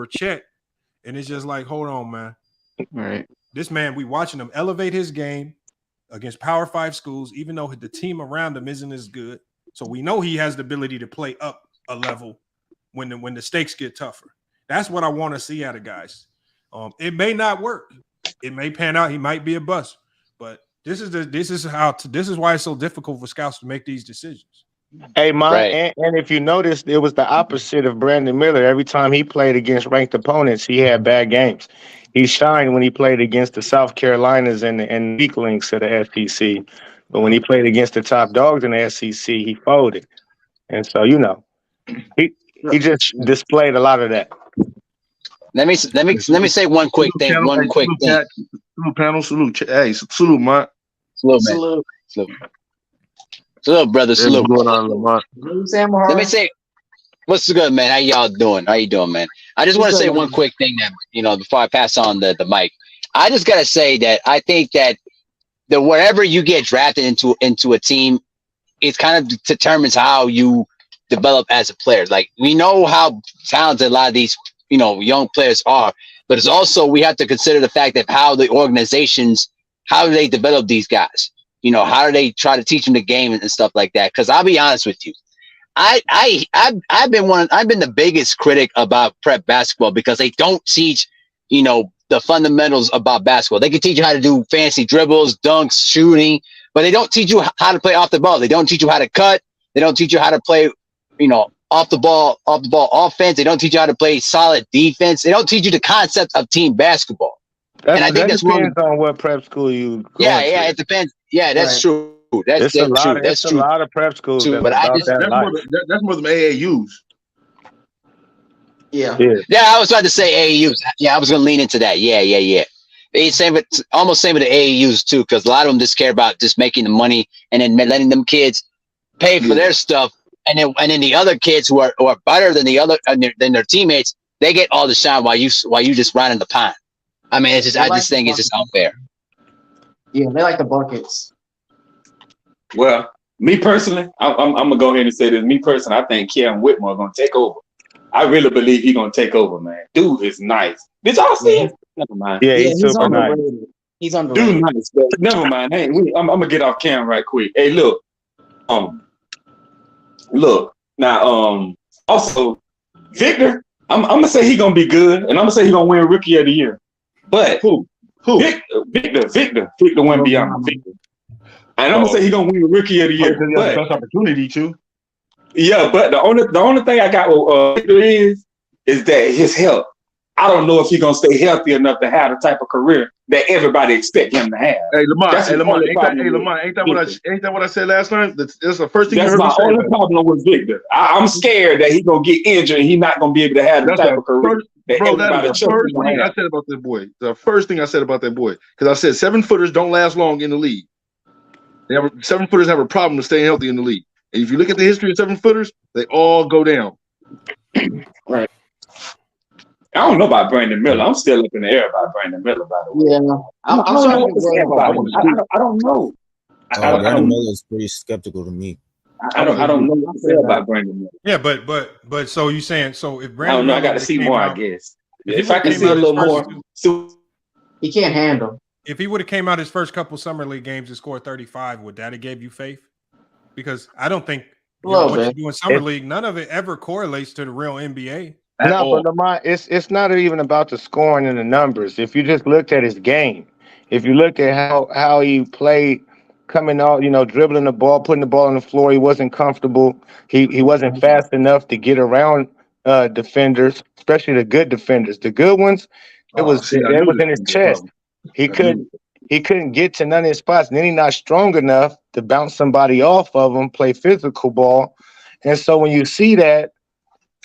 Chet, and it's just like, hold on, man. All right. This man, we watching him elevate his game against Power 5 schools, even though the team around him isn't as good. So we know he has the ability to play up a level when the stakes get tougher. That's what I want to see out of guys. It may not work. It may pan out. He might be a bust. But this is why it's so difficult for scouts to make these decisions. Hey, and if you noticed, it was the opposite of Brandon Miller. Every time he played against ranked opponents, he had bad games. He shined when he played against the South Carolinas and weaklings of the SEC. But when he played against the top dogs in the SEC, he folded. And so, he just displayed a lot of that. Let me say one quick thing. Salute panel. Salute. Hey, salute, man. Salute, man. Salute, brother. Salute. What's going on, Lamont? Let me say, what's good, man? How y'all doing? How you doing, man? I just want to say one quick thing that, before I pass on the mic. I just got to say that I think that wherever you get drafted into a team, it kind of determines how you develop as a player. Like, we know how talented a lot of these, young players are, but it's also, we have to consider the fact that how the organizations, how do they develop these guys? How do they try to teach them the game and stuff like that? Because I'll be honest with you, I've been the biggest critic about prep basketball because they don't teach, the fundamentals about basketball. They can teach you how to do fancy dribbles, dunks, shooting, but they don't teach you how to play off the ball. They don't teach you how to cut. They don't teach you how to play, off the ball offense. They don't teach you how to play solid defense. They don't teach you the concept of team basketball. And I think that depends on what prep school you. It depends. Yeah, that's true. That's true. That's true. A lot of prep schools. But that's more than AAUs. Yeah, I was about to say AAUs. Yeah, I was going to lean into that. Yeah. It's almost same with the AAUs too, because a lot of them just care about just making the money and then letting them kids pay for their stuff, and then the other kids who are better than than their teammates, they get all the shine while you just run in the pond. I mean, it's just I just think it's just unfair. Yeah, they like the buckets. Well, me personally, I'm gonna go ahead and say this. Me personally, I think Kevin Whitmore gonna take over. I really believe he's gonna take over, man. Dude is nice. Did y'all see him? Never mind. Yeah, he's super nice. He's underrated. Dude nice, but never mind. Hey, I'm gonna get off camera right quick. Hey, look. Now, also Victor, I'm gonna say he's gonna be good, and I'm gonna say he's gonna win Rookie of the Year. But who? Victor Wembanyama. Victor. And I'm gonna say he's gonna win Rookie of the Year. Because he has the best opportunity to. Yeah, but the only thing I got with Victor is that his health. I don't know if he's gonna stay healthy enough to have the type of career that everybody expect him to have. Hey Lamont, ain't that what I said last time? That's the first thing. That's my only problem with Victor. I'm scared that he's gonna get injured and he's not gonna be able to have the type of career. That is the first thing I said about that boy. The first thing I said about that boy, because I said 7-footers don't last long in the league. 7-footers have a problem with staying healthy in the league. And if you look at the history of 7-footers, they all go down. Right. I don't know about Brandon Miller. I'm still up in the air about Brandon Miller, by the way. Yeah, I don't know what to say about him. I don't know. Brandon Miller is pretty skeptical to me. I don't know what to say about Brandon Miller. Yeah, but so you saying so if Brandon I don't know. Miller I got to see more. I guess if I can came see a out his little more. He can't handle. If he would have came out his first couple summer league games and scored 35, would that have gave you faith? Because I don't think what you do in summer league, none of it ever correlates to the real NBA. No, but Lamont, it's not even about the scoring and the numbers. If you just looked at his game, if you looked at how he played, coming out, dribbling the ball, putting the ball on the floor, he wasn't comfortable. He wasn't fast enough to get around defenders, especially the good defenders. The good ones, it was in his chest. He couldn't get to none of his spots. And then he's not strong enough to bounce somebody off of him, play physical ball. And so when you see that,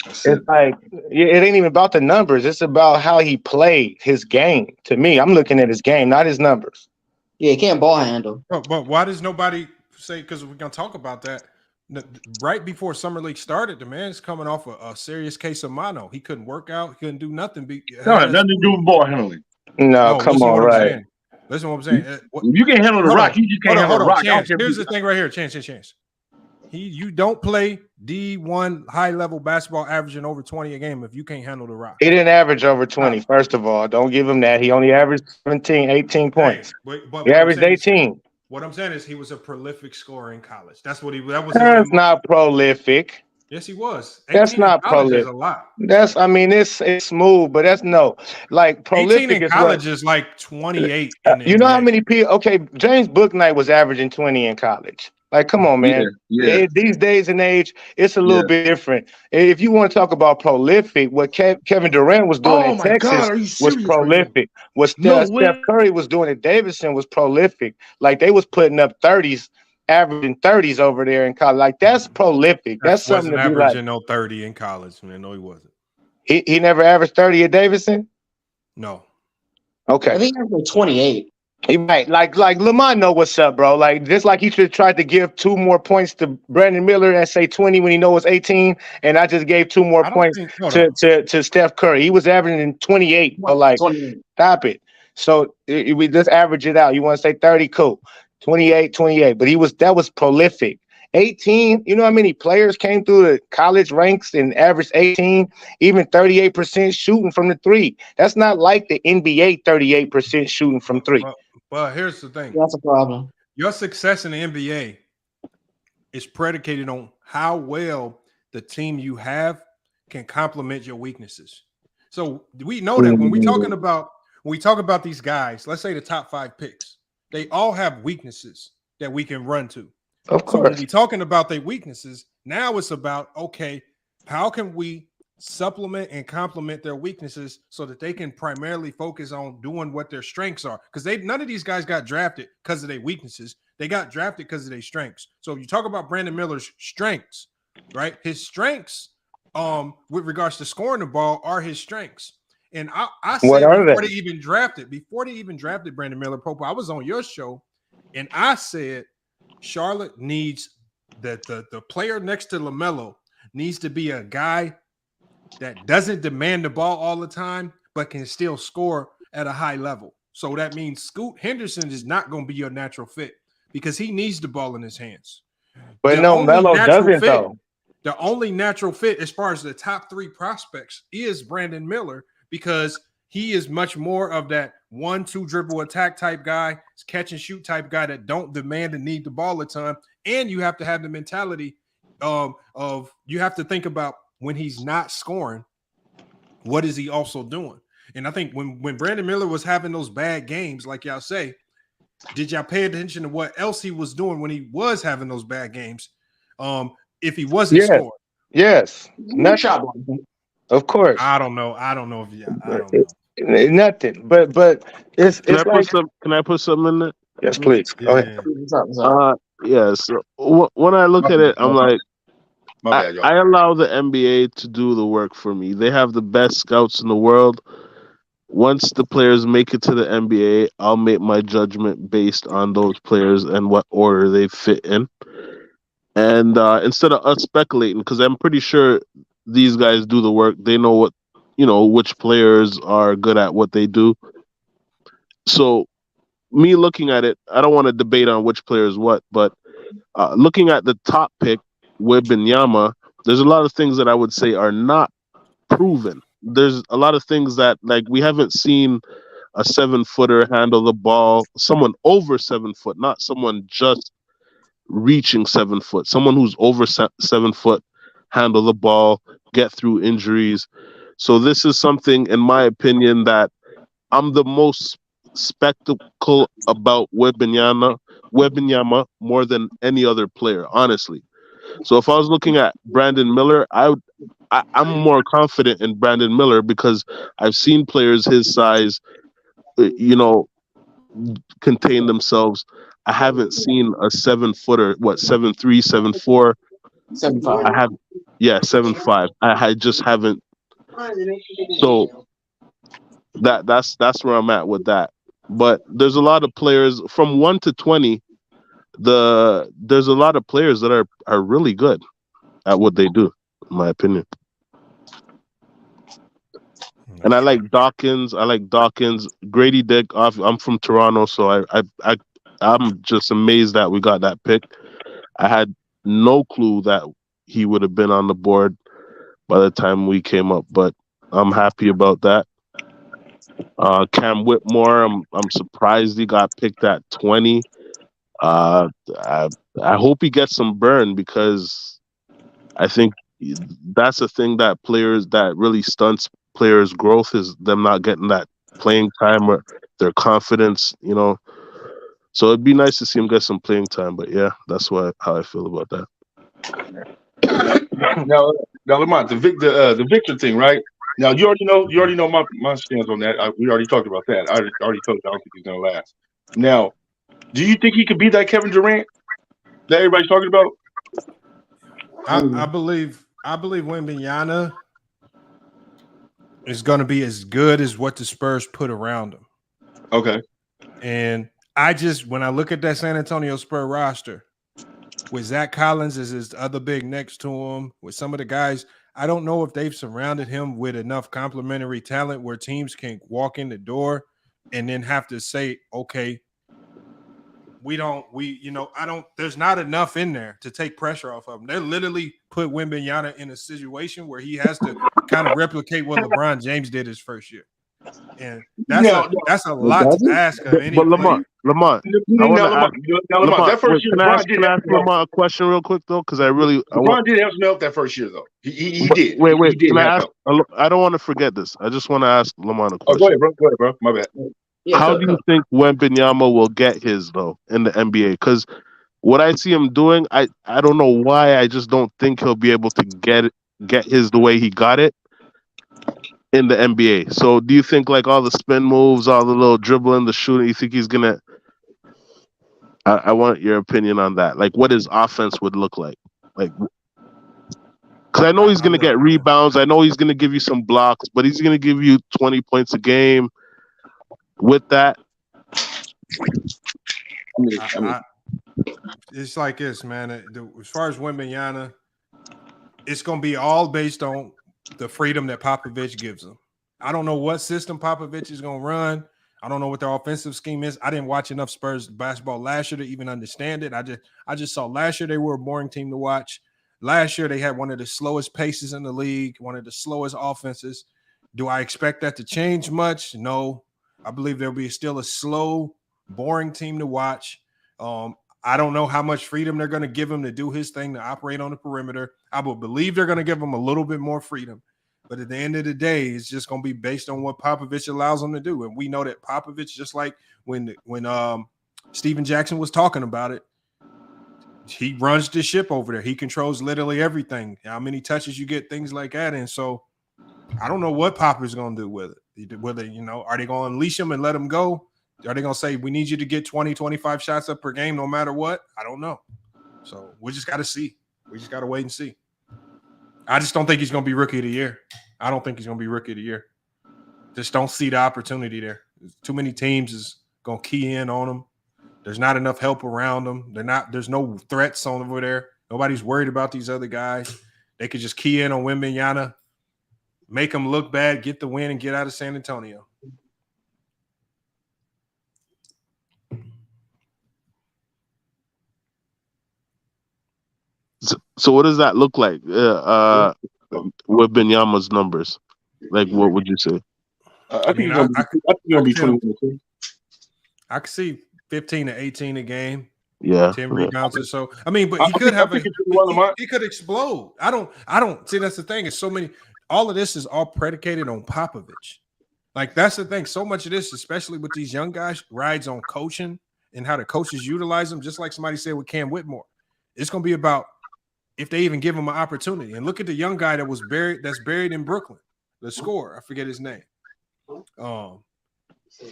it's like it ain't even about the numbers. It's about how he played his game. To me, I'm looking at his game, not his numbers. Yeah, he can't ball handle. But why does nobody say? Because we're gonna talk about that. Right before summer league started, the man's coming off a serious case of mono. He couldn't work out. He couldn't do nothing. Nothing to do with ball handling. No, come on, right? Listen to what I'm saying. You can't handle the rock. You just can't handle the rock. Here's the thing right here. Chance. You don't play D1 high level basketball averaging over 20 a game if you can't handle the rock. He didn't average over 20. First of all, don't give him that. He only averaged 17, 18 points. But he averaged 18. What I'm saying is he was a prolific scorer in college. That's what he. That's not prolific. Yes, he was. That's not prolific. A lot. It's smooth, but that's prolific. 18 in college is like 28. You know how many people? Okay, James Bouknight was averaging 20 in college. Like, come on, man. Yeah. These days and age, it's a little bit different. If you want to talk about prolific, what Kevin Durant was doing in Texas was prolific. What Steph Curry was doing at Davidson was prolific. Like, they was putting up 30s, averaging 30s over there in college. Like, that's prolific. That's something to be like. Averaging no 30 in college, man. No, he wasn't. He never averaged 30 at Davidson? No. Okay. I think he averaged 28. Right, like Lamont know what's up, bro. Like, just like he should have tried to give 2 more points to Brandon Miller and say 20 when he knows it's 18, and I just gave 2 more points to Steph Curry. He was averaging 28. But like, 28. Stop it. So we just average it out. You want to say 30, cool. 28. But that was prolific. 18, you know how many players came through the college ranks and averaged 18, even 38% shooting from the 3. That's not like the NBA 38% shooting from 3. Well, here's the thing. That's a problem. Your success in the NBA is predicated on how well the team you have can complement your weaknesses. So we know that when we talk about these guys, let's say the top 5 picks, they all have weaknesses that we can run to. Of course. So when we're talking about their weaknesses, now it's about, okay, how can we supplement and complement their weaknesses so that they can primarily focus on doing what their strengths are? Because none of these guys got drafted because of their weaknesses. They got drafted because of their strengths. So if you talk about Brandon Miller's strengths, right? His strengths, with regards to scoring the ball, are his strengths. And I said before they even drafted Brandon Miller, Popo, I was on your show, and I said Charlotte needs the player next to LaMelo needs to be a guy that doesn't demand the ball all the time, but can still score at a high level. So that means Scoot Henderson is not going to be your natural fit because he needs the ball in his hands. But Melo doesn't though. The only natural fit as far as the top 3 prospects is Brandon Miller because he is much more of that 1-2 dribble attack type guy, catch and shoot type guy that don't demand and need the ball a ton. And you have to have the mentality of you have to think about when he's not scoring, what is he also doing? And I think when Brandon Miller was having those bad games, like y'all say, did y'all pay attention to what else he was doing when he was having those bad games? If he wasn't scoring. Yes. Of course. I don't know if I don't know. Nothing, but it's. Can I put something in there? Yes, please. Go ahead. Yes. When I look at it, I'm like, I allow the NBA to do the work for me. They have the best scouts in the world. Once the players make it to the NBA, I'll make my judgment based on those players and what order they fit in. And instead of us speculating, because I'm pretty sure these guys do the work, they know what which players are good at what they do. So me looking at it, I don't want to debate on which player is what, but looking at the top pick, Wembanyama, there's a lot of things that I would say are not proven. There's a lot of things that, like, we haven't seen a 7-footer handle the ball, someone over 7 foot, not someone just reaching 7 foot, someone who's over 7 foot, handle the ball, get through injuries. So this is something, in my opinion, that I'm the most spectacle about Wembanyama more than any other player, honestly. So if I was looking at Brandon Miller, I'm more confident in Brandon Miller because I've seen players his size, contain themselves. I haven't seen a 7-footer, 7'3", 7'4". 7'5". I have, 7'5". I just haven't. So that's where I'm at with that. But there's a lot of players from 1 to 20. There's a lot of players that are really good at what they do, in my opinion. And I like Dawkins. Grady Dick. I'm from Toronto, so I'm just amazed that we got that pick. I had no clue that he would have been on the board by the time we came up, but I'm happy about that. Cam Whitmore, I'm surprised he got picked at 20. I hope he gets some burn because I think that's the thing that really stunts players' growth is them not getting that playing time or their confidence, So it'd be nice to see him get some playing time. But yeah, that's how I feel about that. Now, Lamont, the Victor thing, right? Now you already know my stance on that. We already talked about that. I already told you I don't think he's gonna last. Now, do you think he could be that Kevin Durant that everybody's talking about? I believe Wembanyama is going to be as good as what the Spurs put around him. Okay. And when I look at that San Antonio Spurs roster, with Zach Collins as his other big next to him, with some of the guys, I don't know if they've surrounded him with enough complementary talent where teams can walk in the door and then have to say, okay, there's not enough in there to take pressure off of him. They literally put Wembanyama in a situation where he has to kind of replicate what LeBron James did his first year. And that's a lot to ask of any player. Lamont, that first year, can I ask Lamont a question real quick though? Because LeBron did help me out that first year though. He did. Wait. He did can I ask? help. I don't want to forget this. I just want to ask Lamont a question. Go ahead, bro. My bad. How do you think Wembanyama will get his though in the NBA? Because what I see him doing, I don't know why. I just don't think he'll be able to get his the way he got it in the NBA. So do you think like all the spin moves, all the little dribbling, the shooting, you think he's gonna? I want your opinion on that. Like what his offense would look like. Like, because I know he's gonna get rebounds. I know he's gonna give you some blocks, but he's gonna give you 20 points a game. With that, it's like this, man. As far as Wembanyama, it's going to be all based on the freedom that Popovich gives him. I don't know what system Popovich is going to run. I don't know what their offensive scheme is. I didn't watch enough Spurs basketball last year to even understand it. I just saw last year they were a boring team to watch. Last year they had one of the slowest paces in the league, one of the slowest offenses. Do I expect that to change much? No. I believe there'll be still a slow, boring team to watch. I don't know how much freedom they're going to give him to do his thing, to operate on the perimeter. I would believe they're going to give him a little bit more freedom. But at the end of the day, it's just going to be based on what Popovich allows him to do. And we know that Popovich, just like when Steven Jackson was talking about it, he runs the ship over there. He controls literally everything. How many touches you get, things like that. And so I don't know what Popovich is going to do with it. Whether, are they going to unleash him and let him go? Are they going to say, we need you to get 20, 25 shots up per game no matter what? I don't know. So we just got to see. We just got to wait and see. I just don't think he's going to be rookie of the year. I don't think he's going to be rookie of the year. Just don't see the opportunity there. Too many teams is going to key in on him. There's not enough help around him. There's no threats on over there. Nobody's worried about these other guys. They could just key in on Wembanyama. make them look bad, get the win, and get out of San Antonio. So what does that look like with Wembanyama's numbers? Like, what would you say? I think he'll be 21. I could see 15 to 18 a game. Yeah, 10 rebounds or so. I mean, but he could have he could explode. I don't see, that's the thing. It's so many. All of this is all predicated on Popovich. Like, that's the thing. So much of this, especially with these young guys, rides on coaching and how the coaches utilize them. Just like somebody said with Cam Whitmore, it's going to be about if they even give him an opportunity. And look at the young guy that's buried in Brooklyn, the scorer. I forget his name.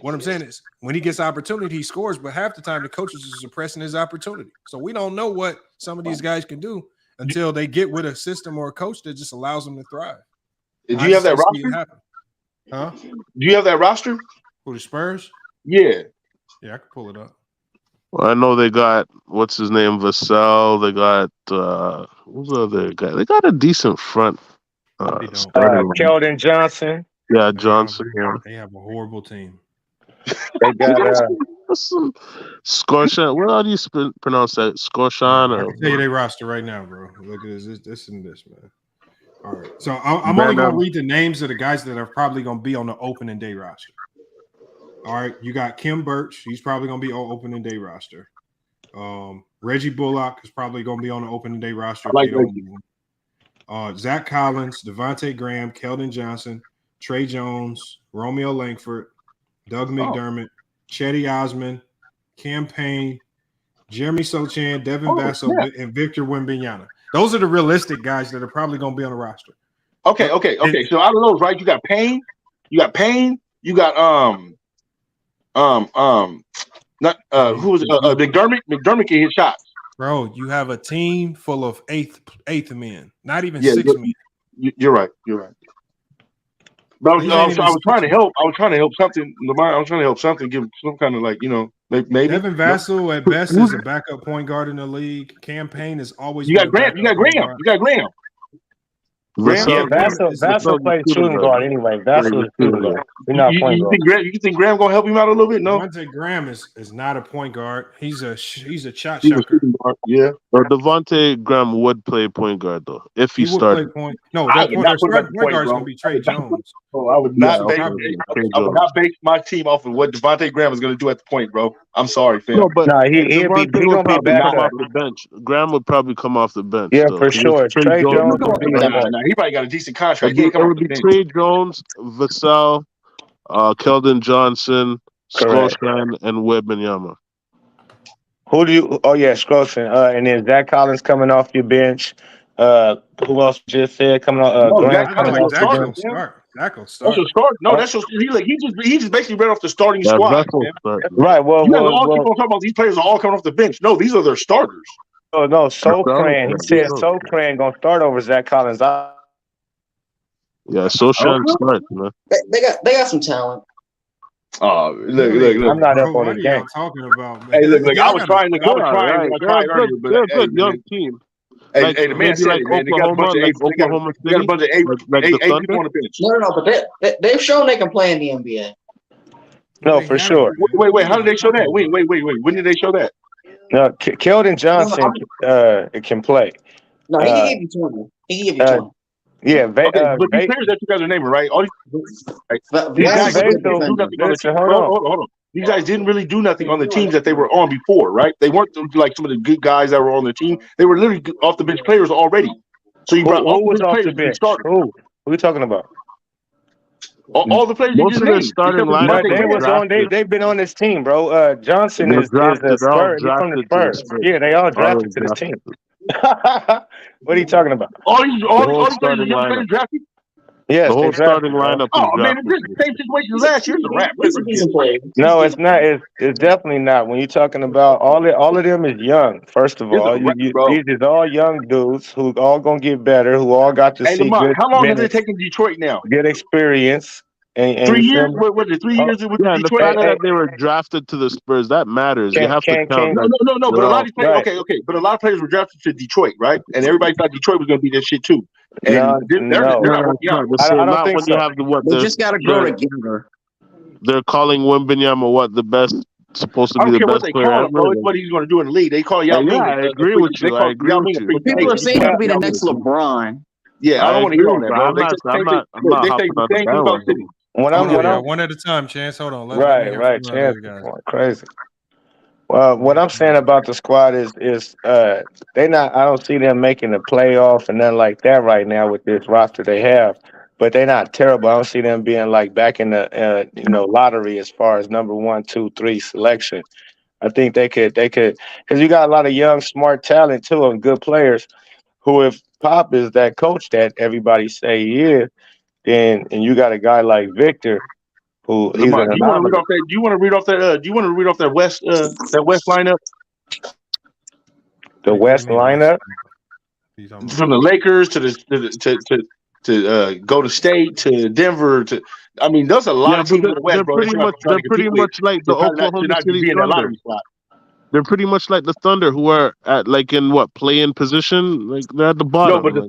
What I'm saying is, when he gets opportunity, he scores, but half the time the coaches are suppressing his opportunity. So we don't know what some of these guys can do until they get with a system or a coach that just allows them to thrive. Do you have that roster? Huh? Do you have that roster? For the Spurs? Yeah. Yeah, I can pull it up. Well, I know they got what's his name, Vassell. They got who's the other guy? They got a decent front. Keldon Johnson. Yeah, Johnson. They have a horrible team. They got some Scorshan. What do you pronounce that? Scorshan? I can tell you their roster right now, bro. Look at this and this, man. All right. So I'm only going to read the names of the guys that are probably going to be on the opening day roster. All right. You got Kim Birch. He's probably going to be on opening day roster. Reggie Bullock is probably going to be on the opening day roster. Zach Collins, Devontae Graham, Keldon Johnson, Trey Jones, Romeo Langford, Doug McDermott, Chetty Osman, Cam Payne, Jeremy Sochan, Devin Vassell, and Victor Wembanyama. Those are the realistic guys that are probably going to be on the roster. Okay. So out of those, right? You got Payne. You got who was McDermott? McDermott can hit shots. Bro, you have a team full of eighth men, not even six men. You're right. But I was trying to help. I was trying to help something. Lamar, I was trying to help something. Give some kind of maybe. Devin Vassell at best is a backup point guard in the league. Cam Payne is always. You got Graham. Vassell plays shooting guard anyway. Vassell is shooting guard. He's not point guard. You think Graham gonna help him out a little bit? No. Devontae Graham is not a point guard. He's a shot He's shocker. Yeah. Or Devontae Graham would play point guard though if he started. No, that point guard is gonna be Trey Jones. I would not base my team off of what Devontae Graham is gonna do at the point, bro. I'm sorry, fam. No, but he'll be back off the bench. Graham would probably come off the bench. Yeah, for sure. Trey Jones. He probably got a decent contract. It would be Trey Jones, Vassell, Keldon Johnson, Scorshan, and Wembanyama. Who do you? Oh yeah, Scorshan. And then Zach Collins coming off your bench. Who else just said coming off? Zach will start. No, that's just he just basically read off the starting squad. Right. Well, you guys all keep on talking about these players are all coming off the bench. No, these are their starters. Oh no, Sochan. He said Sochan gonna start over Zach Collins. Yeah, Sochan starts, man. They got some talent. Oh, look! I'm not up on the game. Talking about, man. Hey, look! I was trying. They're a good young team. Hey, the man said, man, they got a bunch of eight people on the bench. No, but they've shown they can play in the NBA. No, for sure. Wait! How did they show that? Wait! When did they show that? No, Keldon Johnson can play. No, he can give you 20. He can give you 20. Yeah, but these players that you guys are naming, right? All these guys didn't do nothing on the team. Hold on. These guys didn't really do nothing on the teams that they were on before, right? They weren't like some of the good guys that were on the team. They were literally off the bench players already. So you brought all the players to start. Who are we talking about? All the players you just named. Starting lineup. They've been on this team, bro. Johnson is the Spurs. He's from the Spurs. Yeah, they all drafted to this team. What are you talking about? All these players are drafted? Yes, the whole starting lineup. Oh man, it's the same situation as last year. It's a wrap. No, it's not. It's definitely not. When you're talking about all of them is young. First of all, these is all young dudes who all gonna get better. Who all got to see. Lamar, how long has it taken Detroit now? Good experience. And 3 you feel years? me? What was it? 3 years with Yeah, and the Detroit? fact that they were drafted to the Spurs, that matters. You have to count that. No. But a lot of players, okay. But a lot of players were drafted to Detroit, right? And everybody thought Detroit was going to be that shit too. And they're not working out. I don't think when so. you have the what? They just got to grow together. They're calling Wembanyama what the best, supposed to I be don't the care what best they player call him, ever. bro. It's what he's going to do in the league. They call Yao Ming. Yeah, I agree with you. I agree with you. But people are saying he could be the next LeBron. Yeah, I don't want to hear all that, bro. I'm not hopping on the bandwagon. One at a time, Chance. Hold on. Let me hear Right. from Chance other guys. going crazy. Well, what I'm saying about the squad is they not. I don't see them making the playoff and nothing like that right now with this roster they have. But they're not terrible. I don't see them being like back in the lottery as far as number 1, 2, 3 selection. I think they could because you got a lot of young, smart talent too, and good players. Who, if Pop is that coach that everybody say he is, then and you got a guy like Victor, who he's Lamont, an do you want to read anomaly. off that? Do you want to read off that? Do you want to read off that West lineup? The West lineup From the Lakers to Golden State to Denver to, I mean, there's a lot of teams in the West, bro. They're pretty much like the Oklahoma City Thunder. They're pretty much like the Thunder, who are at play-in position, like they're at the bottom. No, but the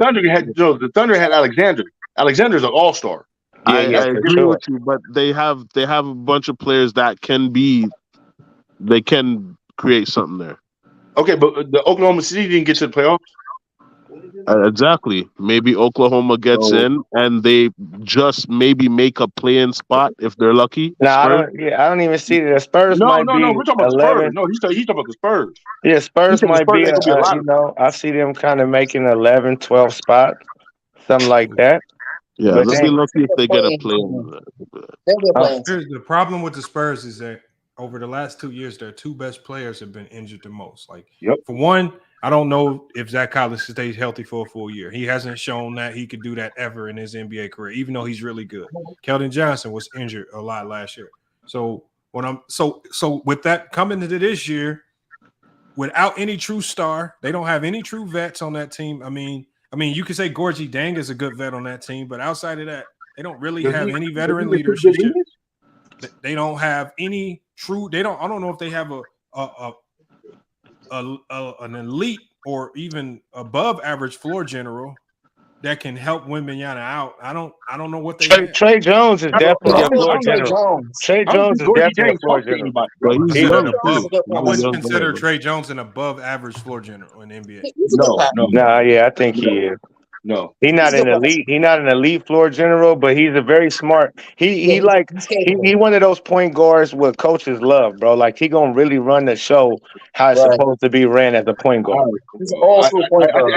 Thunder had Alexander. Alexander's an all-star. I agree with you, but they have a bunch of players that can create something there. Okay, but the Oklahoma City didn't get to the playoffs. Exactly. Maybe Oklahoma gets in, and they just maybe make a play-in spot if they're lucky. No, I don't even see that. The Spurs might be. No, we're talking about 11. The Spurs. No, he's talking about the Spurs. Yeah, Spurs might be. I see them kind of making 11, 12 spot, something like that. Yeah, let's be lucky if they get a play-in. The problem with the Spurs is that over the last 2 years, their 2 best players have been injured the most. For one, I don't know if Zach Collins stays healthy for a full year. He hasn't shown that he could do that ever in his NBA career, even though he's really good. Keldon Johnson was injured a lot last year. So with that coming into this year, without any true star, they don't have any true vets on that team. I mean, you could say Gorgie Dang is a good vet on that team, but outside of that, they don't really have any veteran leadership. They don't have any true. I don't know if they have an elite or even above average floor general that can help Wembanyama out. I don't know what they have. Trey Jones is definitely a floor general. Trey Jones is definitely a floor general. I wouldn't consider Trey Jones an above average floor general in the NBA. Yeah, I think he is. No, he's not an elite. He's not an elite floor general, but he's a very smart. He one of those point guards what coaches love, bro. Like he gonna really run the show how it's supposed to be ran as a point guard. He's an all-school point guard.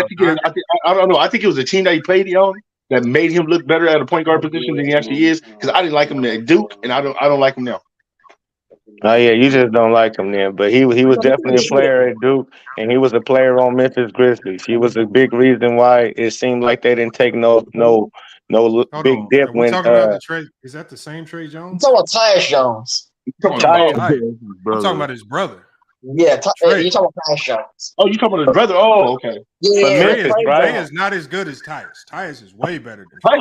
I don't know. I think it was a team that he played on that made him look better at a point guard position than he actually is. Because I didn't like him at Duke, and I don't like him now. Oh yeah, you just don't like him then. But he was definitely a player at Duke, and he was a player on Memphis Grizzlies. He was a big reason why it seemed like they didn't take no big dip when. Talking about the Trey, is that the same Trey Jones? I'm talking about Tyus Jones. I'm talking about his brother. Yeah, you're talking about Tyus Jones. Oh, you talking about his brother? Oh, okay. Yeah, Trey is not as good as Tyus. Tyus is way better than Trey.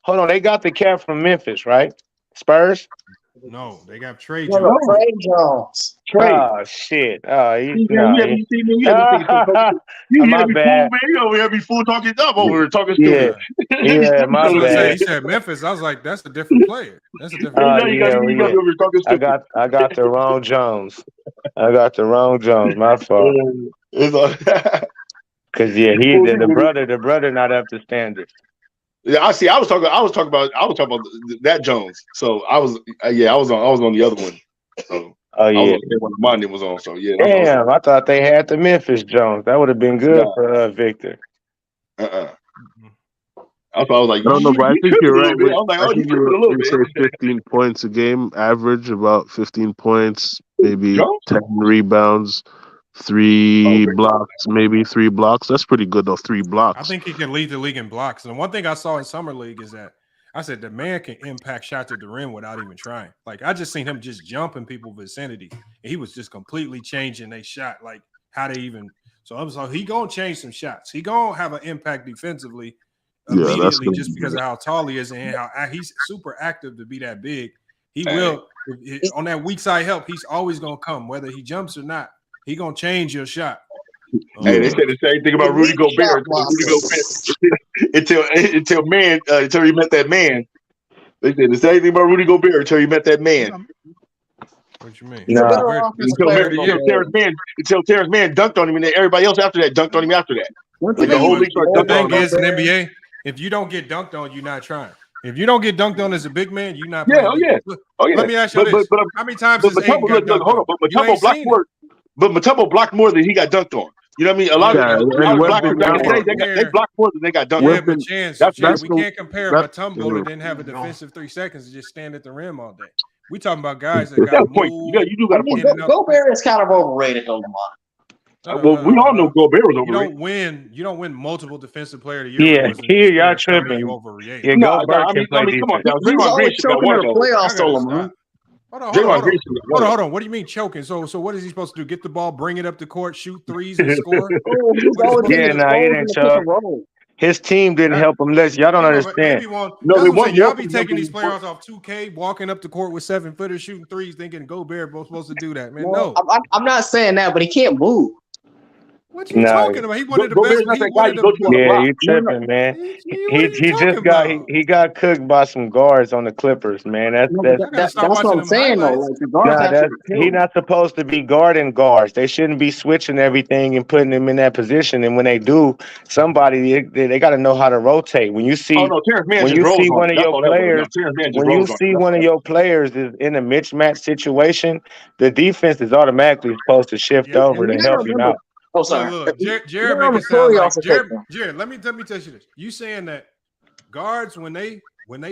Hold on. They got the cat from Memphis, right? Spurs. No, they got Trey Jones. Trey Jones. Oh shit! Oh, you had me fool, man. You had me fool talking up over talking stupid. Yeah, my bad. He said Memphis. I was like, that's a different player. That's a different. I got the wrong Jones. My fault. Because the brother not up to standard. Yeah, I see. I was talking about that Jones. So I was on the other one. So I was when mine was on. So yeah. Damn, I thought they had the Memphis Jones. That would have been good for Victor. I was like, I don't know, but I think you're right. I think you say 15 points a game, average about 15 points, maybe 10 rebounds. 3 blocks, maybe 3 blocks. That's pretty good, though. 3 blocks. I think he can lead the league in blocks. And one thing I saw in summer league is that I said the man can impact shots at the rim without even trying. Like I just seen him just jump in people's vicinity, and he was just completely changing their shot, like how they even. So I was like, he gonna change some shots. He gonna have an impact defensively, immediately just because of how tall he is and how he's super active to be that big. He will on that weak side help. He's always gonna come whether he jumps or not. He gonna change your shot. Hey, they said the same thing about Rudy Gobert. Until he met that man. They said the same thing about Rudy Gobert until he met that man. What you mean? Until Terrence Mann dunked on him, and then everybody else after that dunked on him after that. Like the whole league started dunking on him. The thing is, in NBA, if you don't get dunked on, you're not trying. If you don't get dunked on as a big man, you're not playing. Let me ask you this: how many times has Aiden got dunked on? Mutombo blocked more. But Mutombo blocked more than he got dunked on. You know what I mean? A lot of blockers back in the day, they blocked more than they got dunked on. Yeah, but Chance, we can't compare Mutombo that didn't have a defensive 3 seconds to just stand at the rim all day. We talking about guys that got moved. You do got a point. Gobert is kind of overrated on the line. Well, we all know Gobert was overrated. You don't win multiple defensive player of the year. Yeah, here y'all tripping. Yeah, Gobert can play come on, defense. Draymond Green should choking in the playoffs, Solomon. Hold on. What do you mean choking? So what is he supposed to do? Get the ball, bring it up the court, shoot threes, and score? He didn't choke. His team didn't help him. Y'all don't understand. Y'all be taking these players off 2K, walking up the court with 7-footers, shooting threes, thinking Gobert was supposed to do that. Man, no. I'm not saying that, but he can't move. What you talking about? He wanted the best. You tripping, man. He got cooked by some guards on the Clippers, man. That's what I'm saying though. Like the guards he's not supposed to be guarding guards. They shouldn't be switching everything and putting them in that position. And when they do, somebody they got to know how to rotate. When you see one of your players is in a mismatch situation, the defense is automatically supposed to shift over to help him out. Oh, sorry. Look, Jared make it sound like Jared. Let me tell you this. You saying that guards when they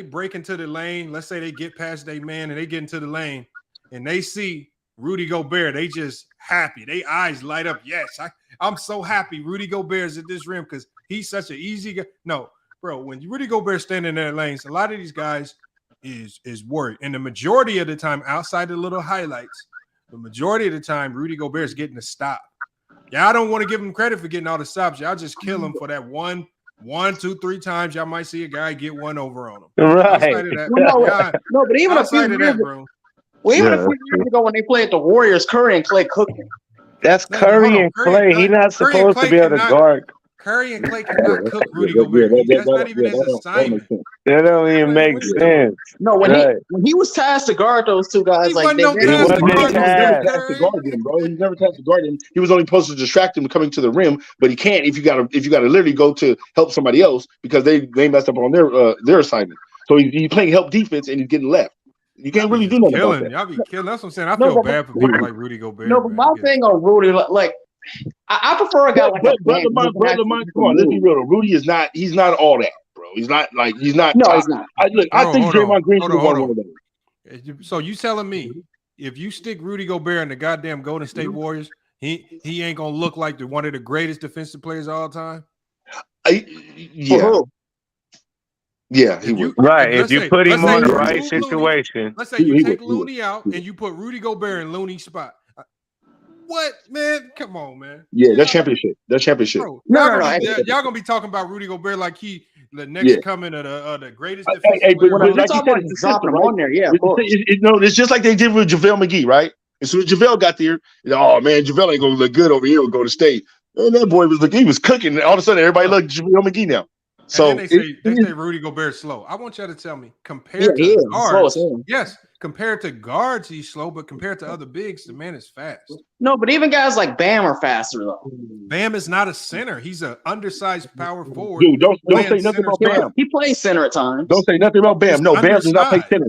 break into the lane, let's say they get past their man and they get into the lane and they see Rudy Gobert, they just happy. They eyes light up. Yes, I'm so happy Rudy Gobert's at this rim because he's such an easy guy. No, bro, when Rudy Gobert standing in their lanes, a lot of these guys is worried. And the majority of the time, outside the little highlights, the majority of the time, Rudy Gobert's getting a stop. Y'all don't want to give him credit for getting all the stops. Y'all just kill him for that one, 2, 3 times. Y'all might see a guy get one over on him. Right. No, but even a few years ago, even a few years ago when they played the Warriors, Curry and Clay cooking. That's Curry and Clay. He's not supposed to be able to guard. Curry and Clay cannot cook Rudy Gobert. That's not even his assignment. That don't even make sense. No, when he was tasked to guard those two guys, He never tasked to guard him, bro. He never tasked to guard him. He was only supposed to distract him coming to the rim, but he can't if you gotta literally go to help somebody else because they messed up on their assignment. So he's playing help defense and he's getting left. You can't really do nothing about that. Y'all be killing. That's what I'm saying. I feel bad for people like Rudy Gobert. No, but my thing on Rudy, like I prefer a guy like brother Mike, come on, let's be real. Rudy is not. He's not all that, bro. He's not. No, he's not. I think Draymond Green should have won one of them. So you telling me if you stick Rudy Gobert in the goddamn Golden State Warriors, he ain't gonna look like one of the greatest defensive players of all time? Yeah, he would. Right, if you put him on the right situation. Let's say you take Looney out and you put Rudy Gobert in Looney's spot. What, man? Come on, man. Yeah, that championship. Bro, y'all gonna be talking about Rudy Gobert like he the next coming of the greatest defensive player. But like you said, dropping him on there, yeah, of course. It's just like they did with JaVale McGee, right? As soon as JaVale got there, oh man, JaVale ain't gonna look good over here with Golden State. And that boy he was cooking. And all of a sudden, everybody look JaVale McGee now. So they say Rudy Gobert slow. I want y'all to tell me compared to guards. Yes, compared to guards, he's slow, but compared to other bigs, the man is fast. No, but even guys like Bam are faster though. Bam is not a center. He's an undersized power forward. Dude, don't say nothing about Bam. He plays center at times. Don't say nothing about Bam. No, Bam does not play center.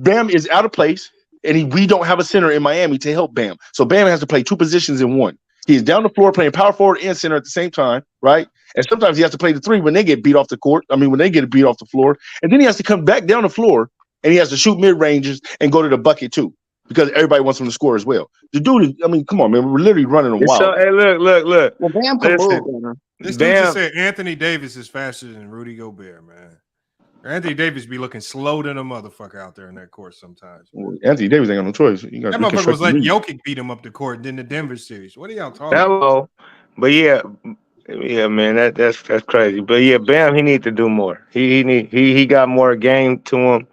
Bam is out of place, and we don't have a center in Miami to help Bam. So Bam has to play 2 positions in one. He's down the floor playing power forward and center at the same time, right? And sometimes he has to play the 3 when they get beat off the court. I mean, when they get beat off the floor. And then he has to come back down the floor and he has to shoot mid-ranges and go to the bucket too because everybody wants him to score as well. The dude is, I mean, come on, man. We're literally running a wild. So, hey, look. Well, Bam can move. This dude just said Anthony Davis is faster than Rudy Gobert, man. Anthony Davis be looking slow than a motherfucker out there in that court sometimes. Well, Anthony Davis ain't got no choice. That motherfucker was letting Jokic beat him up the court in the Denver series. What are y'all talking about? But yeah, Yeah, man, that's crazy. But yeah, Bam, he need to do more. He got more game to him.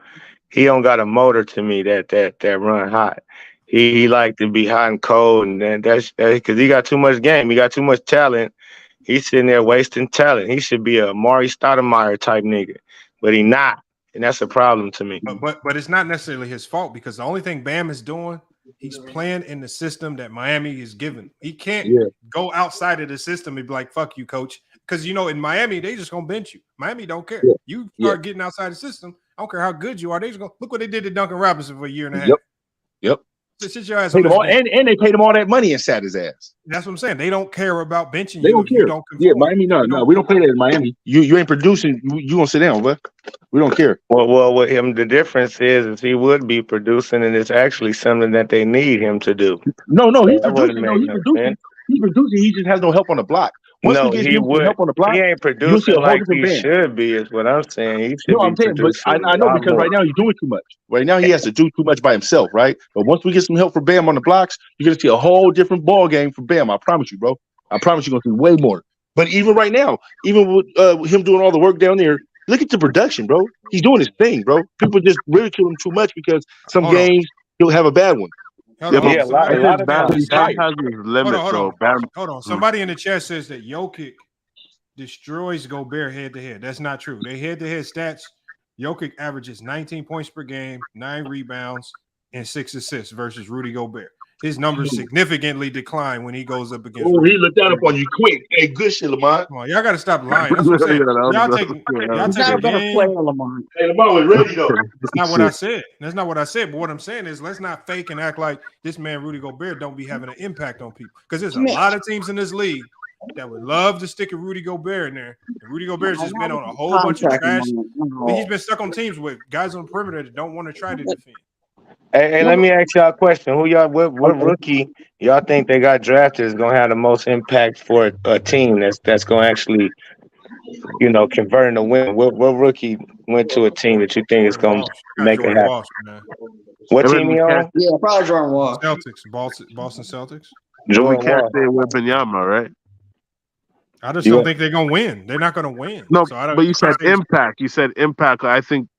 He don't got a motor to me that run hot. He like to be hot and cold, and then that's because he got too much game. He got too much talent. He's sitting there wasting talent. He should be a Maury Stoudemire type nigga, but he not, and that's a problem to me. But it's not necessarily his fault because the only thing Bam is doing, he's playing in the system that Miami is given. He can't go outside of the system and be like, "Fuck you, coach," because in Miami they just gonna bench you. Miami don't care. You start getting outside the system. I don't care how good you are. They just gonna look what they did to Duncan Robinson for a year and a half. Yep. Sit your ass on and they paid him all that money and sat his ass. That's what I'm saying. They don't care about benching they you. Don't care. You don't Miami, no, we don't play that in Miami. You ain't producing. You gonna sit down, but we don't care. Well, with him, the difference is he would be producing, and it's actually something that they need him to do. No, he's producing. No, he's producing. He's producing. He just has no help on the block. Once we get him help on the block, he ain't producing like he should be. Is what I'm saying. He should I'm saying, but I know because right now he's doing too much. Right now he has to do too much by himself, right? But once we get some help for Bam on the blocks, you're gonna see a whole different ball game for Bam. I promise you, bro. I promise you're gonna see way more. But even right now, even with him doing all the work down there, look at the production, bro. He's doing his thing, bro. People just ridicule him too much because some games he'll have a bad one. A lot of Bam has his limit, though. Hold on. Somebody in the chat says that Jokic destroys Gobert head-to-head. That's not true. They head-to-head stats, Jokic averages 19 points per game, 9 rebounds, and 6 assists versus Rudy Gobert. His numbers significantly decline when he goes up against. Oh, he looked that up on you quick. Hey, good shit, Lamont. Come on, y'all got to stop lying. That's what I'm saying. Y'all take a game. Lamont. Hey, Lamont was ready though. That's not what I said. That's not what I said. But what I'm saying is, let's not fake and act like this man Rudy Gobert don't be having an impact on people. Because there's a lot of teams in this league that would love to stick a Rudy Gobert in there. And Rudy Gobert's just been on a whole bunch of trash. He's been stuck on teams with guys on the perimeter that don't want to try to defend. Hey, let me ask y'all a question. What rookie y'all think they got drafted is gonna have the most impact for a team that's gonna actually, convert into win? What rookie went to a team that you think is gonna make it happen? Walsh, man. What team you on? Yeah, probably Jordan Walsh. Celtics, Boston Celtics. We can't say Wembanyama, right? I just don't think they're gonna win. They're not gonna win. No, but you said impact. You said impact. I think.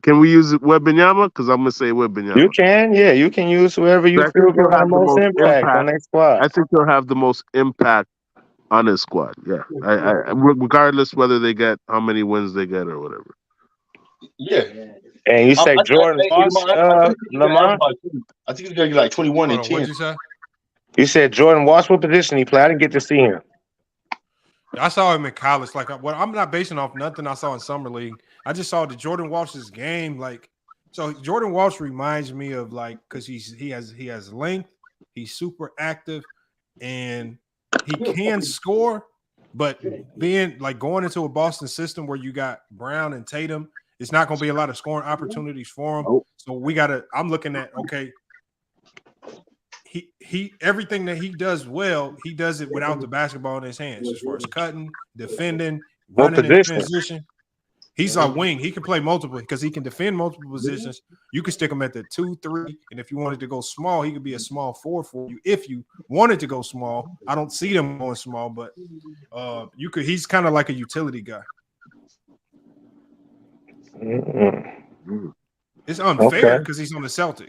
Can we use Wembanyama? Because I'm gonna say Wembanyama. You can, you can use whoever you feel will have the most impact on their squad. I think they'll have the most impact on his squad. Yeah, I regardless whether they get how many wins they get or whatever. Yeah, and you say Jordan Walsh, Lamont? I think he's gonna get like 21 and 10. What'd you say? You said Jordan Walsh. What position he played? I didn't get to see him. I saw him in college. I'm not basing off nothing I saw in summer league. I just saw the Jordan Walsh's game. So Jordan Walsh reminds me of because he has length, he's super active, and he can score. But being going into a Boston system where you got Brown and Tatum, it's not going to be a lot of scoring opportunities for him. So I'm looking at He everything that he does well, he does it without the basketball in his hands, as far as cutting, defending, running in transition. He's a wing. He can play multiple because he can defend multiple positions. You can stick him at the 2-3, and if you wanted to go small, he could be a small 4 for you. If you wanted to go small, I don't see them going small, but you could. He's kind of like a utility guy. It's unfair because he's on the Celtics.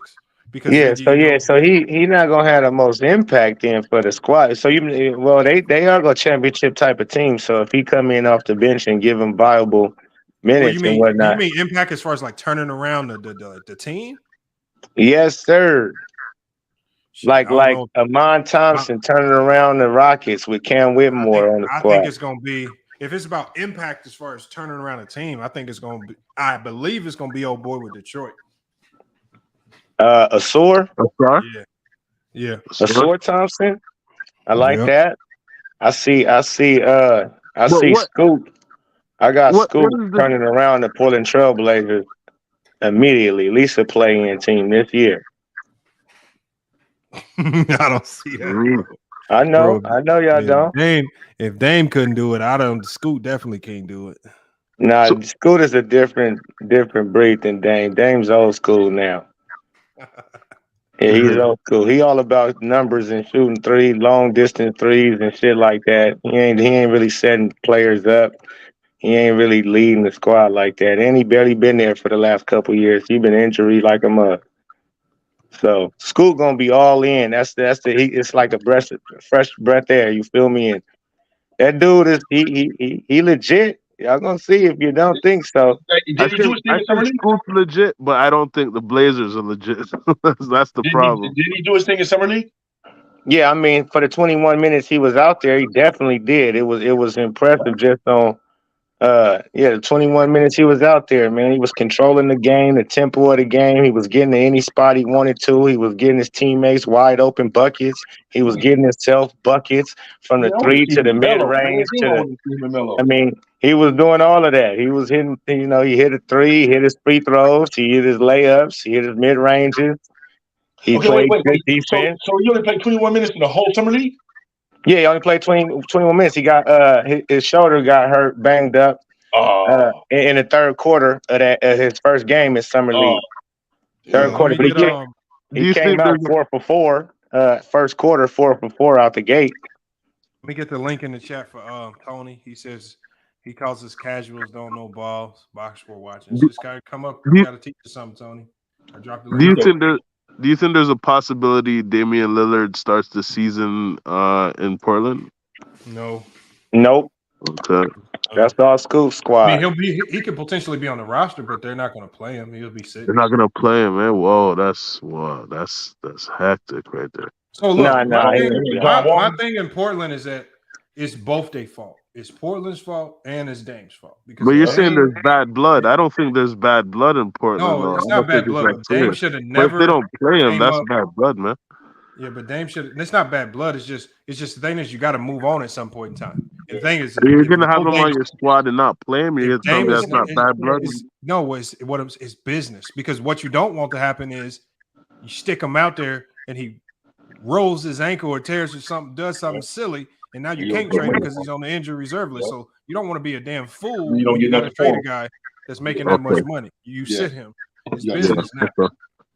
So he not gonna have the most impact then for the squad. So they are a championship type of team. So if he come in off the bench and give him viable minutes and whatnot, you mean impact as far as turning around the team? Yes, sir. Like Amon Thompson turning around the Rockets with Cam Whitmore on the squad. I think it's gonna be, if it's about impact as far as turning around a team, I believe it's gonna be old boy with Detroit. Asor? Yeah. Asor Thompson. I like that. I see Scoot. I got Scoot turning around the Portland Trailblazers immediately. At least a play-in team this year. I don't see that. Bro. I know y'all don't. If Dame couldn't do it, Scoot definitely can't do it. Nah, Scoot is a different breed than Dame. Dame's old school now. Yeah, he's old school. He all about numbers and shooting threes, long distance threes and shit like that. He ain't really setting players up. He ain't really leading the squad like that. And he barely been there for the last couple of years. He been injured like a mug. So school gonna be all in. It's like a fresh breath air. You feel me? And that dude is he legit. Y'all gonna see if you don't think so. I think Scoot's legit, but I don't think the Blazers are legit. that's the problem. Did he do his thing in summer league? Yeah, I mean, for the 21 minutes he was out there, he definitely did. It was impressive just on the 21 minutes he was out there, man. He was controlling the game, the tempo of the game. He was getting to any spot he wanted to. He was getting his teammates wide open buckets. He was getting himself buckets from the three to the mid range he was doing all of that. He was hitting, he hit a three, he hit his free throws, he hit his layups, he hit his mid ranges. He played good defense. So he only played 21 minutes in the whole summer league? Yeah, he only played 21 minutes. He got his shoulder got hurt, banged up in the third quarter of his first game in summer league. Third quarter, but he came out 4 for 4. First quarter, 4 for 4 out the gate. Let me get the link in the chat for Tony. He says he calls us casuals, don't know balls, box score watching. So this guy come up, we got to teach you something, Tony. I dropped the link. Do you think there's a possibility Damian Lillard starts the season in Portland? No. Nope. Okay. That's all Scoop squad. I mean, he could potentially be on the roster, but they're not going to play him. He'll be sick. They're not going to play him, man. Whoa, that's hectic right there. So look, my thing in Portland is that it's both their fault. It's Portland's fault and it's Dame's fault. But you're saying there's bad blood. I don't think there's bad blood in Portland. No, it's not bad blood. Dame should have never. But if they don't play him, that's bad blood, man. Yeah, but Dame should. It's not bad blood. It's just the thing is you got to move on at some point in time. And the thing is, you're gonna have him on your squad and not play him. You're gonna tell me that's not bad blood. It's business, because what you don't want to happen is you stick him out there and he rolls his ankle or tears or something, does something silly, and now you can't trade him because he's on the injury reserve list. So you don't want to be a damn fool. You got to trade a guy that's making that much money. You sit him. It's business now.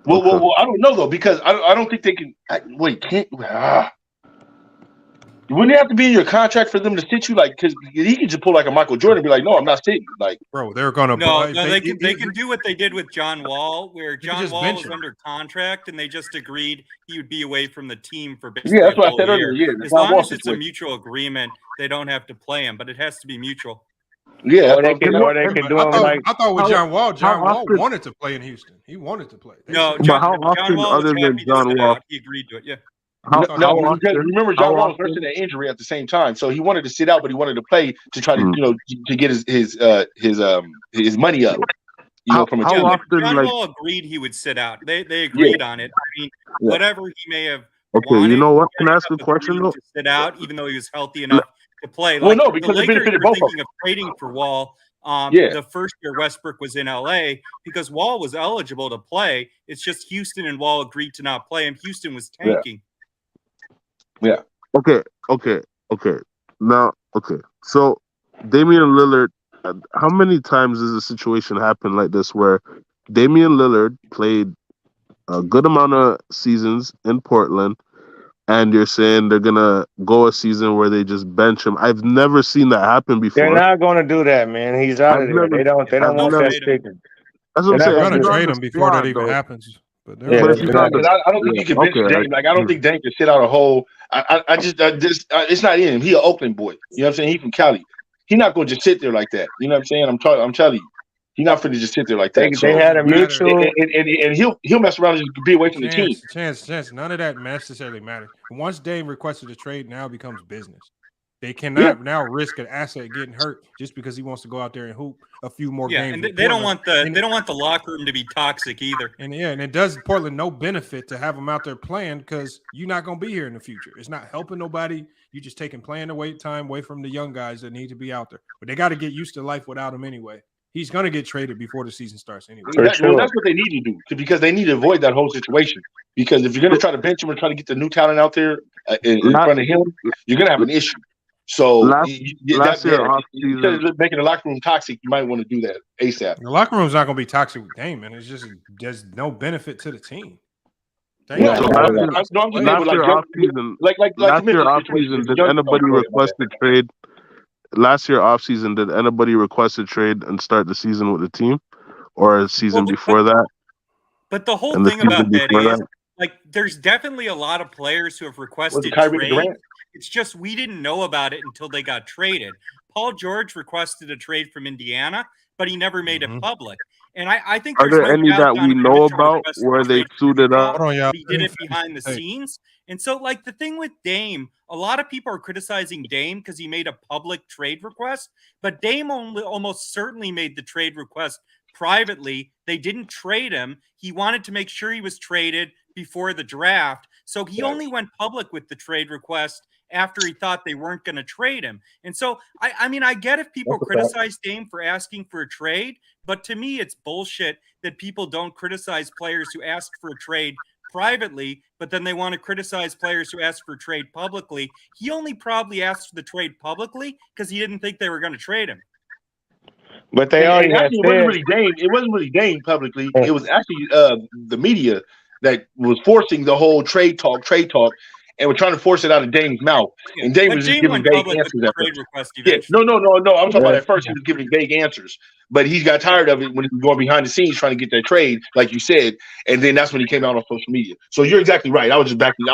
Well, I don't know though, because I don't think they can. Wouldn't it have to be in your contract for them to sit you? Like, because he could just pull like a Michael Jordan and be like, "No, I'm not sitting." Like, bro, they're gonna. No, they can do what they did with John Wall, where John Wall was under contract and they just agreed he would be away from the team for basically that's what I said earlier. Yeah, as long as it's a mutual agreement, they don't have to play him, but it has to be mutual. Yeah, or they can do him like. I thought with John Wall wanted to play in Houston. He wanted to play. No, John Wall other than John Wall, he agreed to it. Yeah. Remember, John Wall was nursing an injury at the same time, so he wanted to sit out, but he wanted to play to try to, to get his money up. From John Wall agreed he would sit out. They agreed on it. I mean, whatever he may have. Okay, you know what? Can I ask a question though? To sit out, even though he was healthy enough to play. Well, no, because the Lakers benefited were both thinking of trading for Wall. The first year Westbrook was in LA, because Wall was eligible to play. It's just Houston and Wall agreed to not play him. Houston was tanking. Yeah. Okay. Now, so Damian Lillard, how many times does a situation happen like this where Damian Lillard played a good amount of seasons in Portland, and you're saying they're gonna go a season where they just bench him? I've never seen that happen before. They're not gonna do that, man. He's out of there. They don't want that sticker. That's what I'm saying. They're gonna trade him before that even happens. But I don't think you can bench Dame. Like, I don't think Dame can sit out a whole. I just it's not in him. He an Oakland boy. You know what I'm saying? He from Cali. He's not going to just sit there like that. You know what I'm saying? I'm telling you, he's not going to just sit there like that. They had a mutual, and he'll mess around and just be away from the team. Chance. None of that necessarily matters. Once Dame requested a trade, now it becomes business. They cannot now risk an asset getting hurt just because he wants to go out there and hoop a few more games. And they don't want the locker room to be toxic either. And it does Portland no benefit to have him out there playing, because you're not going to be here in the future. It's not helping nobody. You just taking playing time away from the young guys that need to be out there. But they got to get used to life without him anyway. He's going to get traded before the season starts anyway. That's what they need to do, because they need to avoid that whole situation. Because if you're going to try to bench him or try to get the new talent out there in front of him, you're going to have an issue. So instead of making the locker room toxic, you might want to do that ASAP. The locker room's not going to be toxic with Dame, man. It's just there's no benefit to the team. Yeah, So last year off season, did anybody request a trade? Last year off season, did anybody request a trade and start the season with the team, or a season before that? But the whole thing about that is, like, there's definitely a lot of players who have requested trades. It's just we didn't know about it until they got traded. Paul George requested a trade from Indiana, but he never made it public. And I think are there any that we know about where they suited up? He did it behind the scenes. And so, like, the thing with Dame, a lot of people are criticizing Dame because he made a public trade request, but Dame almost certainly made the trade request privately. They didn't trade him. He wanted to make sure he was traded before the draft. So he only went public with the trade request after he thought they weren't going to trade him. And so, I mean, I get if people criticize Dame for asking for a trade, but to me, it's bullshit that people don't criticize players who ask for a trade privately, but then they want to criticize players who ask for a trade publicly. He only probably asked for the trade publicly because he didn't think they were going to trade him. But they already had it wasn't really Dame publicly. It was actually the media that was forcing the whole trade talk, and we're trying to force it out of Dame's mouth. And Dame was just giving vague answers at first. No. I'm talking about at first he was giving vague answers, but he got tired of it when he was going behind the scenes trying to get that trade, like you said, and then that's when he came out on social media. So you're exactly right. I was just backing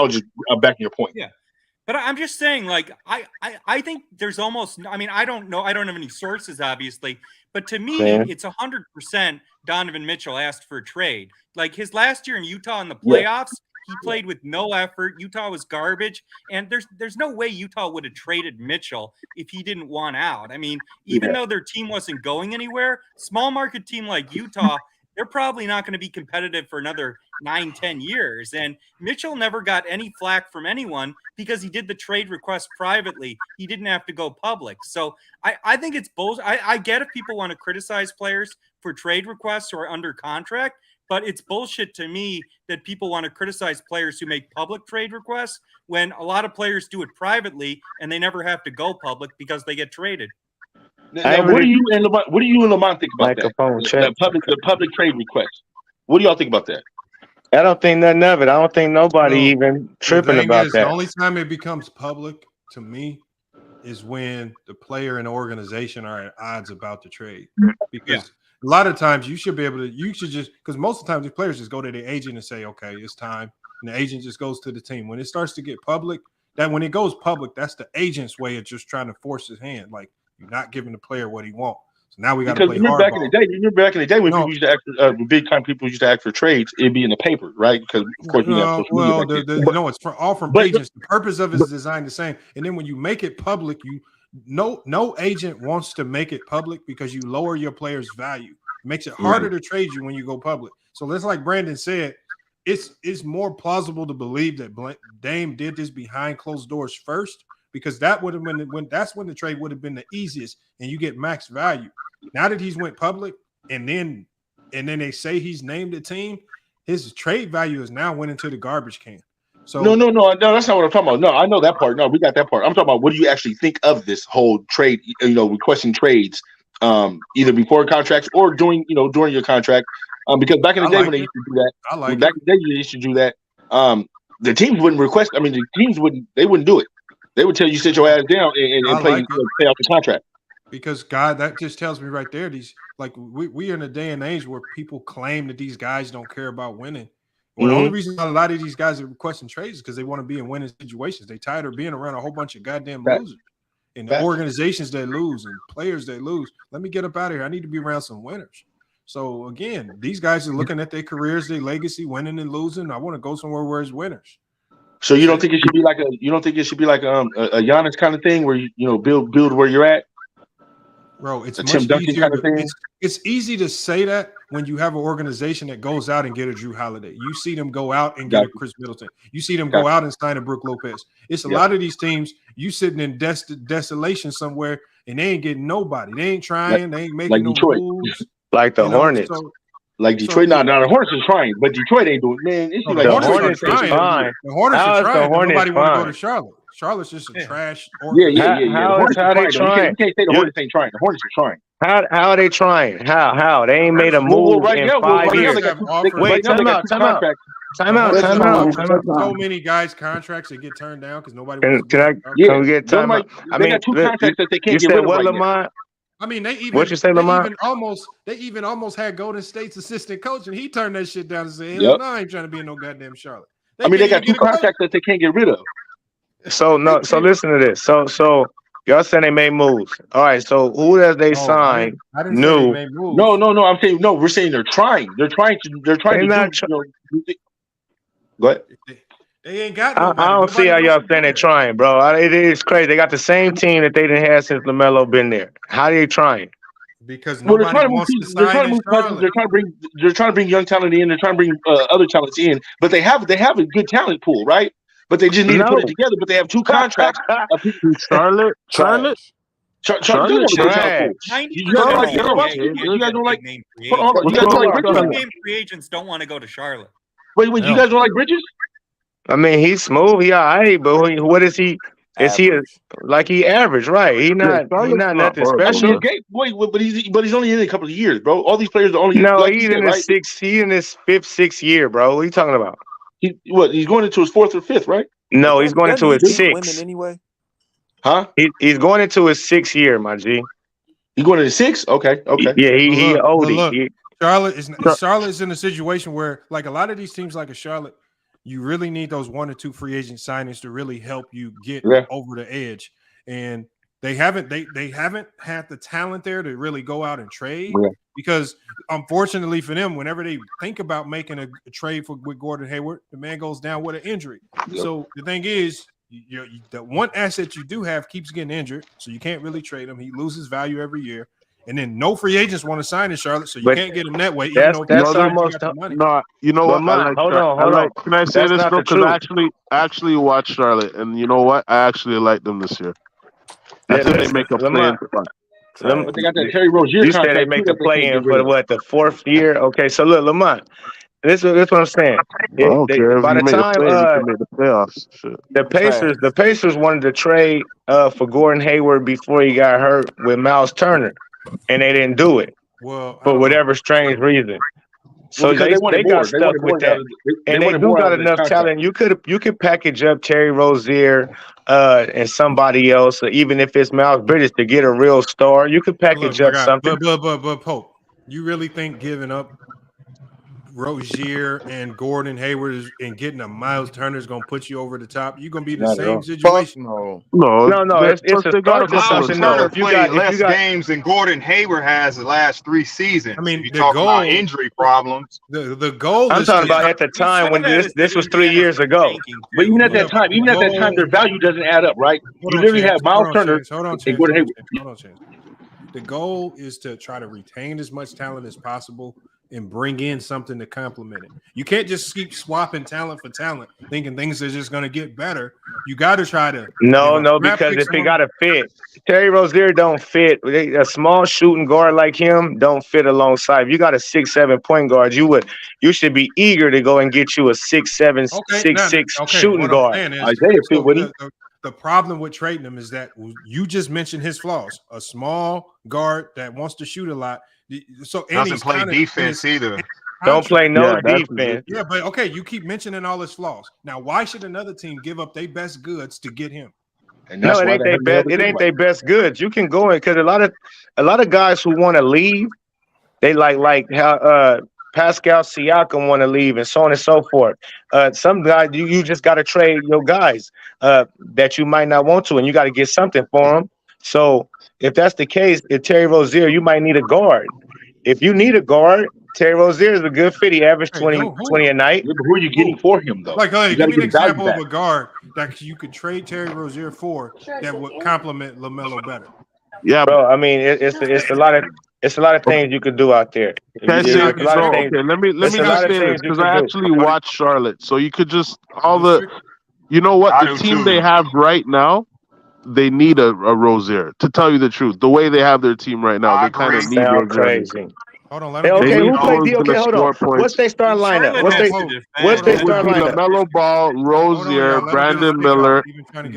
your point. Yeah. But I'm just saying, like, I think there's almost, I mean, I don't know. I don't have any sources, obviously. But to me, it's 100% Donovan Mitchell asked for a trade. Like, his last year in Utah in the playoffs, he played with no effort. Utah was garbage. And there's no way Utah would have traded Mitchell if he didn't want out. I mean, even though their team wasn't going anywhere, small market team like Utah, they're probably not going to be competitive for another 9-10 years. And Mitchell never got any flack from anyone because he did the trade request privately. He didn't have to go public. So I think it's both. I get if people want to criticize players for trade requests or under contract, but it's bullshit to me that people want to criticize players who make public trade requests when a lot of players do it privately and they never have to go public because they get traded. Now, what do you and Lamont think about that? The public trade request. What do y'all think about that? I don't think nothing of it. I don't think nobody even tripping about that. The only time it becomes public to me is when the player and the organization are at odds about the trade. Because a lot of times you should just, because most of the time the players just go to the agent and say, okay, it's time. And the agent just goes to the team. When it starts to get public, when it goes public, that's the agent's way of just trying to force his hand. Like, you're not giving the player what he wants. So now we got to play hardball. Back in the day when people used to ask, big time people used to ask for trades, it'd be in the paper, right? Because of course it's all from agents. The purpose of it is designed the same. And then when you make it public, no agent wants to make it public because you lower your player's value. It makes it harder to trade you when you go public. So that's like Brandon said. It's more plausible to believe that Dame did this behind closed doors first. Because that would have been that's when the trade would have been the easiest, and you get max value. Now that he's went public, and then they say he's named a team, his trade value is now went into the garbage can. So no, that's not what I'm talking about. No, I know that part. No, we got that part. I'm talking about what do you actually think of this whole trade? Requesting trades, either before contracts or during your contract. Because back in the day when they used to do that, back in the day they used to do that. The teams wouldn't request. I mean, the teams wouldn't do it. They would tell you sit your ass down and pay out the contract. Because God, that just tells me right there. We are in a day and age where people claim that these guys don't care about winning. Well, the only reason a lot of these guys are requesting trades is because they want to be in winning situations. They tired of being around a whole bunch of goddamn losers and the organizations that lose and players that lose. Let me get up out of here. I need to be around some winners. So again, these guys are looking at their careers, their legacy, winning and losing. I want to go somewhere where it's winners. So you don't think it should be like a Giannis kind of thing where you build where you're at? Bro, it's much easier kind of thing. It's easy to say that when you have an organization that goes out and get a Drew Holiday. You see them go out and get a Chris Middleton. You see them go out and sign a Brook Lopez. It's a lot of these teams, you sitting in desolation somewhere and they ain't getting nobody. They ain't trying. They ain't making no moves. Like the Hornets. Like Detroit, the Hornets are trying, but Detroit ain't doing. Man, it's like the Hornets are trying. The Hornets are trying. Nobody want to go to Charlotte. Charlotte's just a trash. Yeah. How are they trying? You can't say the Hornets ain't trying. The Hornets are trying. How are they trying? How? They ain't made a move in 5 years. Wait, time out. Time out. So many guys' contracts that get turned down because nobody Can wants to I? get Can we get time out? I mean, got 2 contracts that they can't you get said rid of what, right Lamont? I mean, they What you say, Lamont? even almost had Golden State's assistant coach, and he turned that shit down and said, "Hell no, I ain't trying to be in no goddamn Charlotte." They got 2 contracts that they can't get rid of. So listen to this. So y'all saying they made moves. All right. So who does they sign? I didn't say they made moves. No. I'm saying no. We're saying they're trying. They're trying to do. Go ahead. They ain't got nobody. I don't see how y'all saying they're trying, bro. It is crazy. They got the same team that they didn't have since LaMelo been there. How are they trying? Because nobody wants to sign in Charlotte. They're trying to bring young talent in. They're trying to bring other talents in. But they have a good talent pool, right? But they just need to put it together. But they have 2 contracts. Charlotte. Charlotte trash. You guys don't like You guys don't like name free agents don't want to go to Charlotte. Wait, you guys don't like Bridges? I mean, he's smooth. He all right, but what is he? Is he he average, right? He not nothing special. But he's only in a couple of years, bro. All these players are only he's in his fifth, 6th year, bro. What are you talking about? He's going into his 4th or 5th, right? No, he's going into his 6th. Anyway. Huh? He's going into his 6th year, my G. He's going into 6? Okay. Yeah, he old. Charlotte is in a situation where, like a lot of these teams, like a Charlotte, you really need those 1 or 2 free agent signings to really help you get over the edge. And they haven't had the talent there to really go out and trade because, unfortunately for them, whenever they think about making a trade with Gordon Hayward, the man goes down with an injury. So the thing is, the one asset you do have keeps getting injured, so you can't really trade him. He loses value every year. And then no free agents want to sign in Charlotte, so you can't get him that way. That's almost no. You know what? Hold on. Can I say this, bro? Because I actually watched Charlotte, and you know what? I actually like them this year. I think they make a play-in spot. But they got that Terry Rozier. You said they make the play-in for the 4th year. Okay, so look, Lamont. This is what I'm saying. By the time make the playoffs, the Pacers wanted to trade for Gordon Hayward before he got hurt with Miles Turner, and they didn't do it for whatever strange reason. So they got stuck with that, and they do got enough talent. You could package up Terry Rozier and somebody else, even if it's Miles Bridges, to get a real star. You could package up something. But Pope, you really think giving up Rozier and Gordon Hayward and getting a Miles Turner is going to put you over the top? You're going to be in the same situation. No. It's a start discussion. If you got less games than Gordon Hayward has the last 3 seasons. I mean, you talk about injury problems. The goal. I'm talking about at the time when this was 3 years ago. But even at that time, their value doesn't add up, right? You literally have Miles Turner and Gordon Hayward. Hold on, Chance. The goal is to try to retain as much talent as possible and bring in something to complement it. You can't just keep swapping talent for talent, thinking things are just going to get better. You got to try to. No, because if he got to fit, Terry Rozier don't fit. A small shooting guard like him don't fit alongside. If you got a 6'7" point guard, you should be eager to go and get you a 6'7", 6'6" shooting guard. Isaiah fit with him. The problem with trading him is that you just mentioned his flaws. A small guard that wants to shoot a lot. So doesn't play defense either. Don't play defense. Yeah, but okay, you keep mentioning all his flaws. Now, why should another team give up their best goods to get him? And it ain't their best. It ain't their best goods. You can go in because a lot of guys who want to leave, they like how Pascal Siakam want to leave and so on and so forth. Some guys you just got to trade your guys that you might not want to, and you got to get something for them. So if that's the case, if Terry Rozier, you might need a guard. If you need a guard, Terry Rozier is a good fit. He averaged 20 a night. Yeah, but who are you getting for him, though? Like, give me an example of a guard that you could trade Terry Rozier for that would complement LaMelo better. Yeah, bro. I mean, it's a lot of things you could do out there. Let me just say this because I actually watched Charlotte, so you could just you know what the team they have right now. They need a Rozier. To tell you the truth, the way they have their team right now, they kind of need Rozier. Crazy. Hold on, Okay, who played D? Okay, hold on. What's their starting lineup? What's their starting lineup? LaMelo Ball, Rozier, Brandon Miller,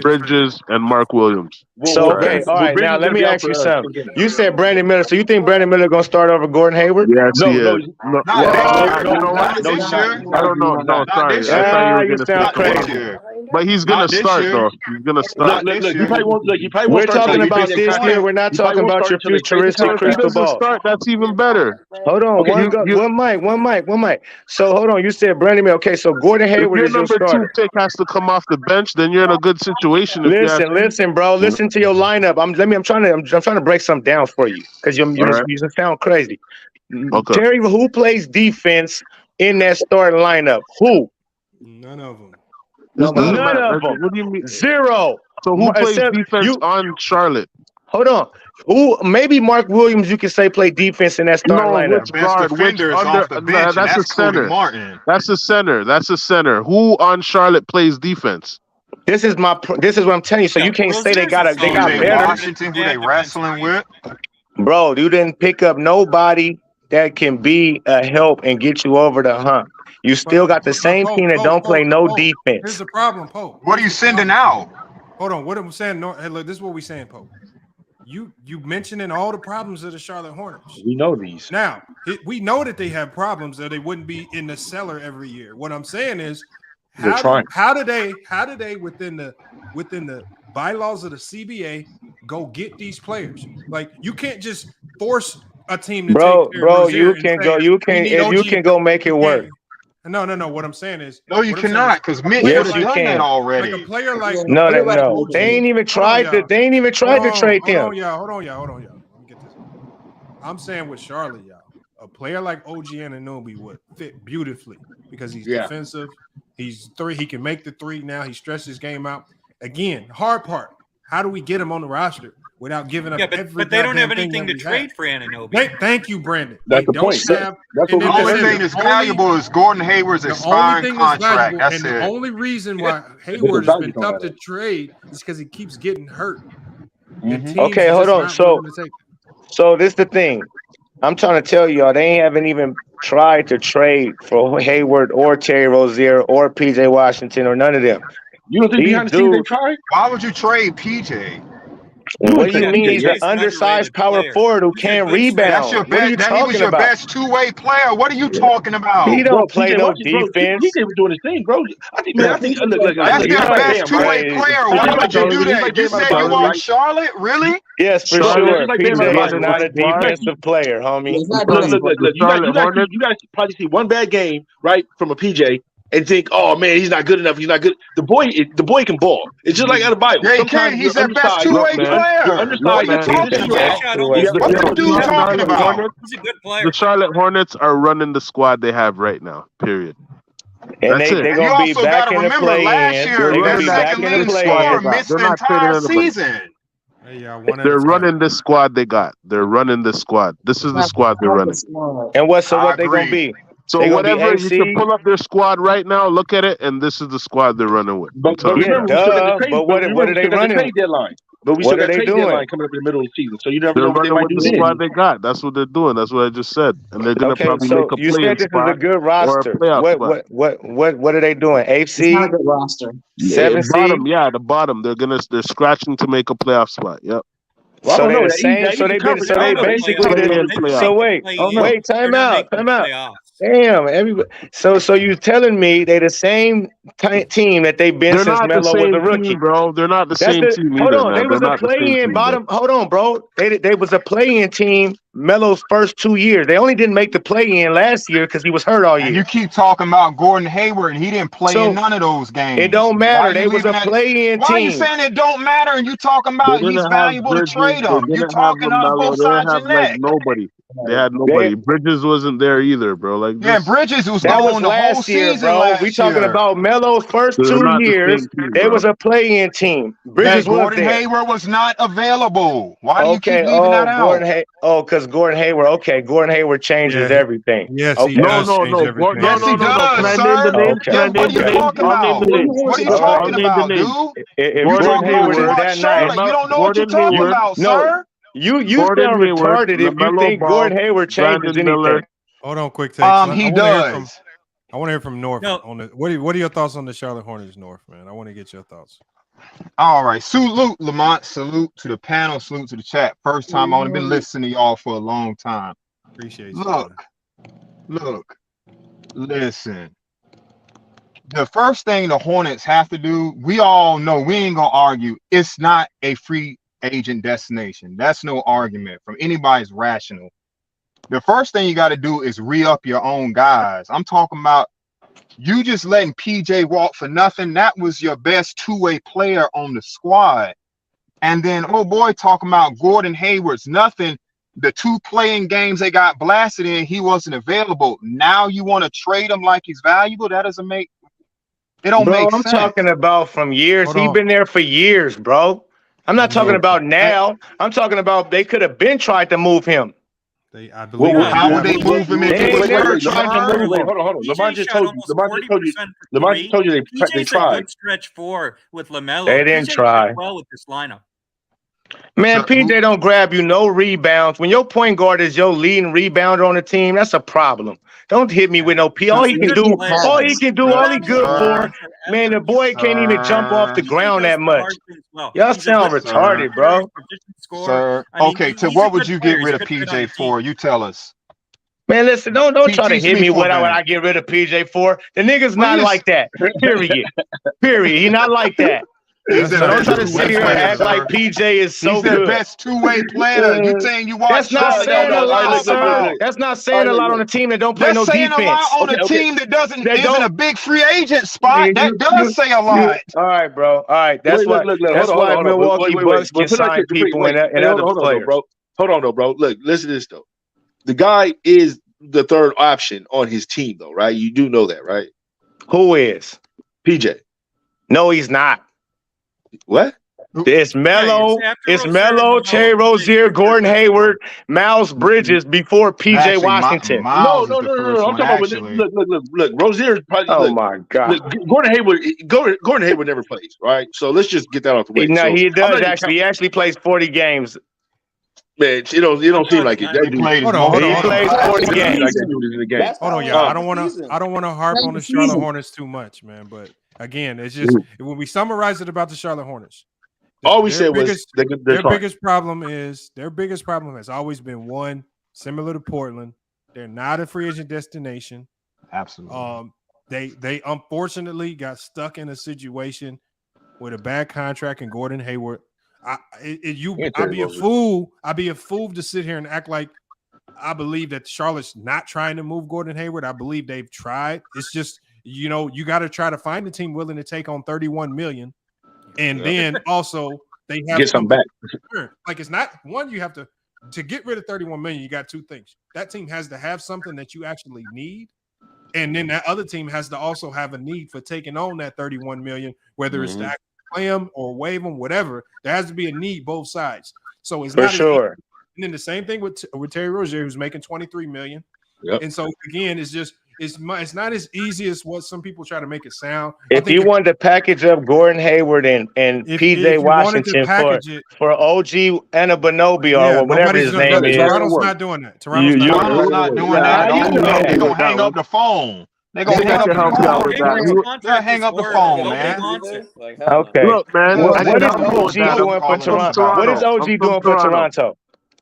Bridges, and Mark Williams. So okay, all right. Now let me ask you something. You said Brandon Miller, so you think Brandon Miller gonna start over Gordon Hayward? Yes, he is. No, you know what? not this year. I don't know. No, sorry. I thought you were gonna sound say crazy. But he's gonna start though. He's gonna start. Look, you probably won't. Look, you probably We're won't start talking till about you this year. We're not talking about your futuristic crystal ball. Start. That's even better. Hold on, one mic. So hold on. You said Brandon Miller. Okay, so Gordon Hayward is your number starter. 2 pick has to come off the bench. Then you're in a good situation. Listen, bro. Listen to your lineup. I'm trying to break something down for you because you sound crazy. Okay. Terry, who plays defense in that starting lineup? Who? None of them. None of them. What do you mean? Zero. So who plays defense on Charlotte? Hold on. Who? Maybe Mark Williams. You can say play defense in that starting lineup. Best defender is off the bench. That's a center. Martin. That's a center. Who on Charlotte plays defense? This is what I'm telling you. So you can't say they got better. Washington, who they wrestling with? Bro, you didn't pick up nobody that can be a help and get you over the hump. You still got the same team that don't play no defense. Here's the problem, Pope. What are you sending out? Hold on. What I'm saying, hey, look, this is what we're saying, Pope. You mentioning all the problems of the Charlotte Hornets. We know these. Now, we know that they have problems, or they wouldn't be in the cellar every year. What I'm saying is, how do they within the bylaws of the CBA go get these players? Like, you can't just force a team to take care of Rozier you can go make it work. No. What I'm saying is, no, you cannot, because Mitch would have done that already. Like a player like no, they ain't even tried to. They ain't even tried to trade them. Hold on, y'all. Let me get this. I'm saying with Charlotte, y'all, a player like OG Anunoby would fit beautifully because he's defensive. He's three. He can make the three now. He stretched his game out. Again, hard part. How do we get him on the roster without giving up every but they don't have anything to trade for Anunoby. Thank you, Brandon. That's the point. The only thing that's valuable is Gordon Hayward's expiring contract. That's the only reason why Hayward has been tough to trade is because he keeps getting hurt. Okay, hold on. So this is the thing. I'm trying to tell y'all, they haven't even tried to trade for Hayward or Terry Rozier or PJ Washington or none of them. You don't think behind the scenes they tried? Why would you trade PJ? What do you mean? He's an undersized power forward who can't rebound. That's your best. He was your best two-way player. What are you talking about? He don't play no defense. He was doing his thing, bro. I think that's their best two-way player. Why would you do that? You said you want Charlotte? Really? Yes, for sure. PJ is not a defensive player, homie. Look, you guys probably see one bad game, right, from a PJ. And think, oh man, he's not good enough. He's not good. The boy can ball. It's just like Adebayo. Yeah, he can. He's their best two-way player. What are you talking about? What's the dude talking about? He's a good player. The Charlotte Hornets are running the squad they have right now. Period. And they're going to be back in the play-in. Last year, their second leading scorer missed the entire season. They're running the squad they got. They're running the squad. This is the squad they're running. And what they going to be? So whatever, you can pull up their squad right now, look at it, and this is the squad they're running with. But what are they running? But we still got trade deadline coming up in the middle of the season, so you never know what they might do. The squad they got. That's what they're doing. That's what I just said, and they're gonna probably make a play. You said this is a good roster. What are they doing? 8th seed? It's not a good roster. 7th seed? Yeah, the bottom. They're scratching to make a playoff spot. Yep. Well, so they're the same. So they basically. So wait, time out. Damn, everybody. So you telling me they the same team that they've been since Melo was a rookie, bro? They're not the same team. Hold on, they was a play-in bottom. Hold on, bro. They was a play-in team. Melo's first 2 years. They only didn't make the play-in last year because he was hurt all year. And you keep talking about Gordon Hayward, and he didn't play in none of those games. It don't matter. They was a play-in team. Why are you saying it don't matter? And you talking about he's valuable to trade him? You're talking out of both sides of your neck. Nobody. They had nobody. Bridges wasn't there either, bro. Like Bridges was going the whole season last year. We talking about Melo's first 2 years. They was a play-in team. Bridges Gordon Hayward was not available. Why do you keep leaving that out? Because Gordon Hayward. Okay, Gordon Hayward changes everything. Yes, he does. No. Yes, he does, sir. What are you talking about? What are you talking about, dude? If Gordon Hayward is that nice, you don't know what you're talking about, sir. You Gordon sound Hayward, retarded if you LaMelo think Ball, Gordon Hayward changes Brandon Miller. anything. Hold on, quick takes. I He want to hear from. does. I want to hear from North No. on the. What are your thoughts on the Charlotte Hornets, North, man? I want to get your thoughts. All right. Salute, Lamont. Salute to the panel. Salute to the chat. First time I've only been listening to y'all for a long time. Appreciate you. Look. Listen. The first thing the Hornets have to do, we all know, we ain't gonna argue. It's not a free agent destination. That's no argument from anybody's rational. The first thing you got to do is re-up your own guys. I'm talking about you just letting PJ walk for nothing. That was your best two-way player on the squad. And then, oh boy, talking about Gordon Hayward's nothing. The 2 playing games they got blasted in, he wasn't available. Now you want to trade him like he's valuable? That doesn't make it don't make I'm sense. talking about from years. He's been there for years, bro. I'm not talking about now. I'm talking about they could have been tried to move him. I believe. How would they move him if he was hurt? Hold on. Lamont just told you. Lamont just told you they PJ's a tried. good stretch 4 with LaMelo. They didn't PJ try. did well with this lineup. Man, PJ don't grab you no rebounds. When your point guard is your leading rebounder on the team, that's a problem. Don't hit me with no P. All he can do, all he good for, man, the boy can't even jump off the ground that much. Y'all sound retarded, bro. Sir, okay, to what would you get rid of PJ for? You tell us. Man, listen, don't try to hit me what I get rid of PJ for. The nigga's not like that. Period. He not like that. So don't try to sit here and act like PJ is so good. He's the best two-way player. You saying you watch? That's not saying a lot, sir. That's not saying a lot on a team that don't play no defense. That's saying a lot on a team that isn't a big free agent spot. That does say a lot. All right, bro. All right. That's why Milwaukee Bucks can sign people and other players. Hold on, bro. Look, listen to this, though. The guy is the third option on his team, though, right? You do know that, right? Who is? PJ. No, he's not. What? It's Melo, Terry Rozier, Gordon Hayward, Miles Bridges before PJ Washington. No. I'm talking about look. Rozier is probably. Oh my God. Look, Gordon Hayward never plays, right? So let's just get that out the way. No, he does actually. He actually plays 40 games. Man, it don't seem like it. He plays 40 games. Hold on, y'all. I don't want to harp on the Charlotte Hornets too much, man. But again, it's just when we summarize it about the Charlotte Hornets, all we said was their biggest problem has always been one, similar to Portland. They're not a free agent destination. Absolutely. They unfortunately got stuck in a situation with a bad contract in Gordon Hayward. I'd be a fool to sit here and act like I believe that Charlotte's not trying to move Gordon Hayward. I believe they've tried. It's just, you got to try to find a team willing to take on $31 million, and then also they have get some back. Like, it's not one, you have to get rid of $31 million. You got two things. That team has to have something that you actually need, and then that other team has to also have a need for taking on that $31 million, whether it's to actually play them or waive them, whatever. There has to be a need both sides. So it's not sure. And then the same thing with Terry Rozier, who's making $23 million. Yep. And so again, it's not as easy as what some people try to make it sound. If you wanted to package up Gordon Hayward and PJ Washington for OG Anunoby or whatever his name is, Toronto's not doing that. Toronto's not doing that. They're gonna hang up the phone. They're gonna hang up the phone, man. Okay. Look, man. What is OG doing for Toronto? What is OG doing for Toronto?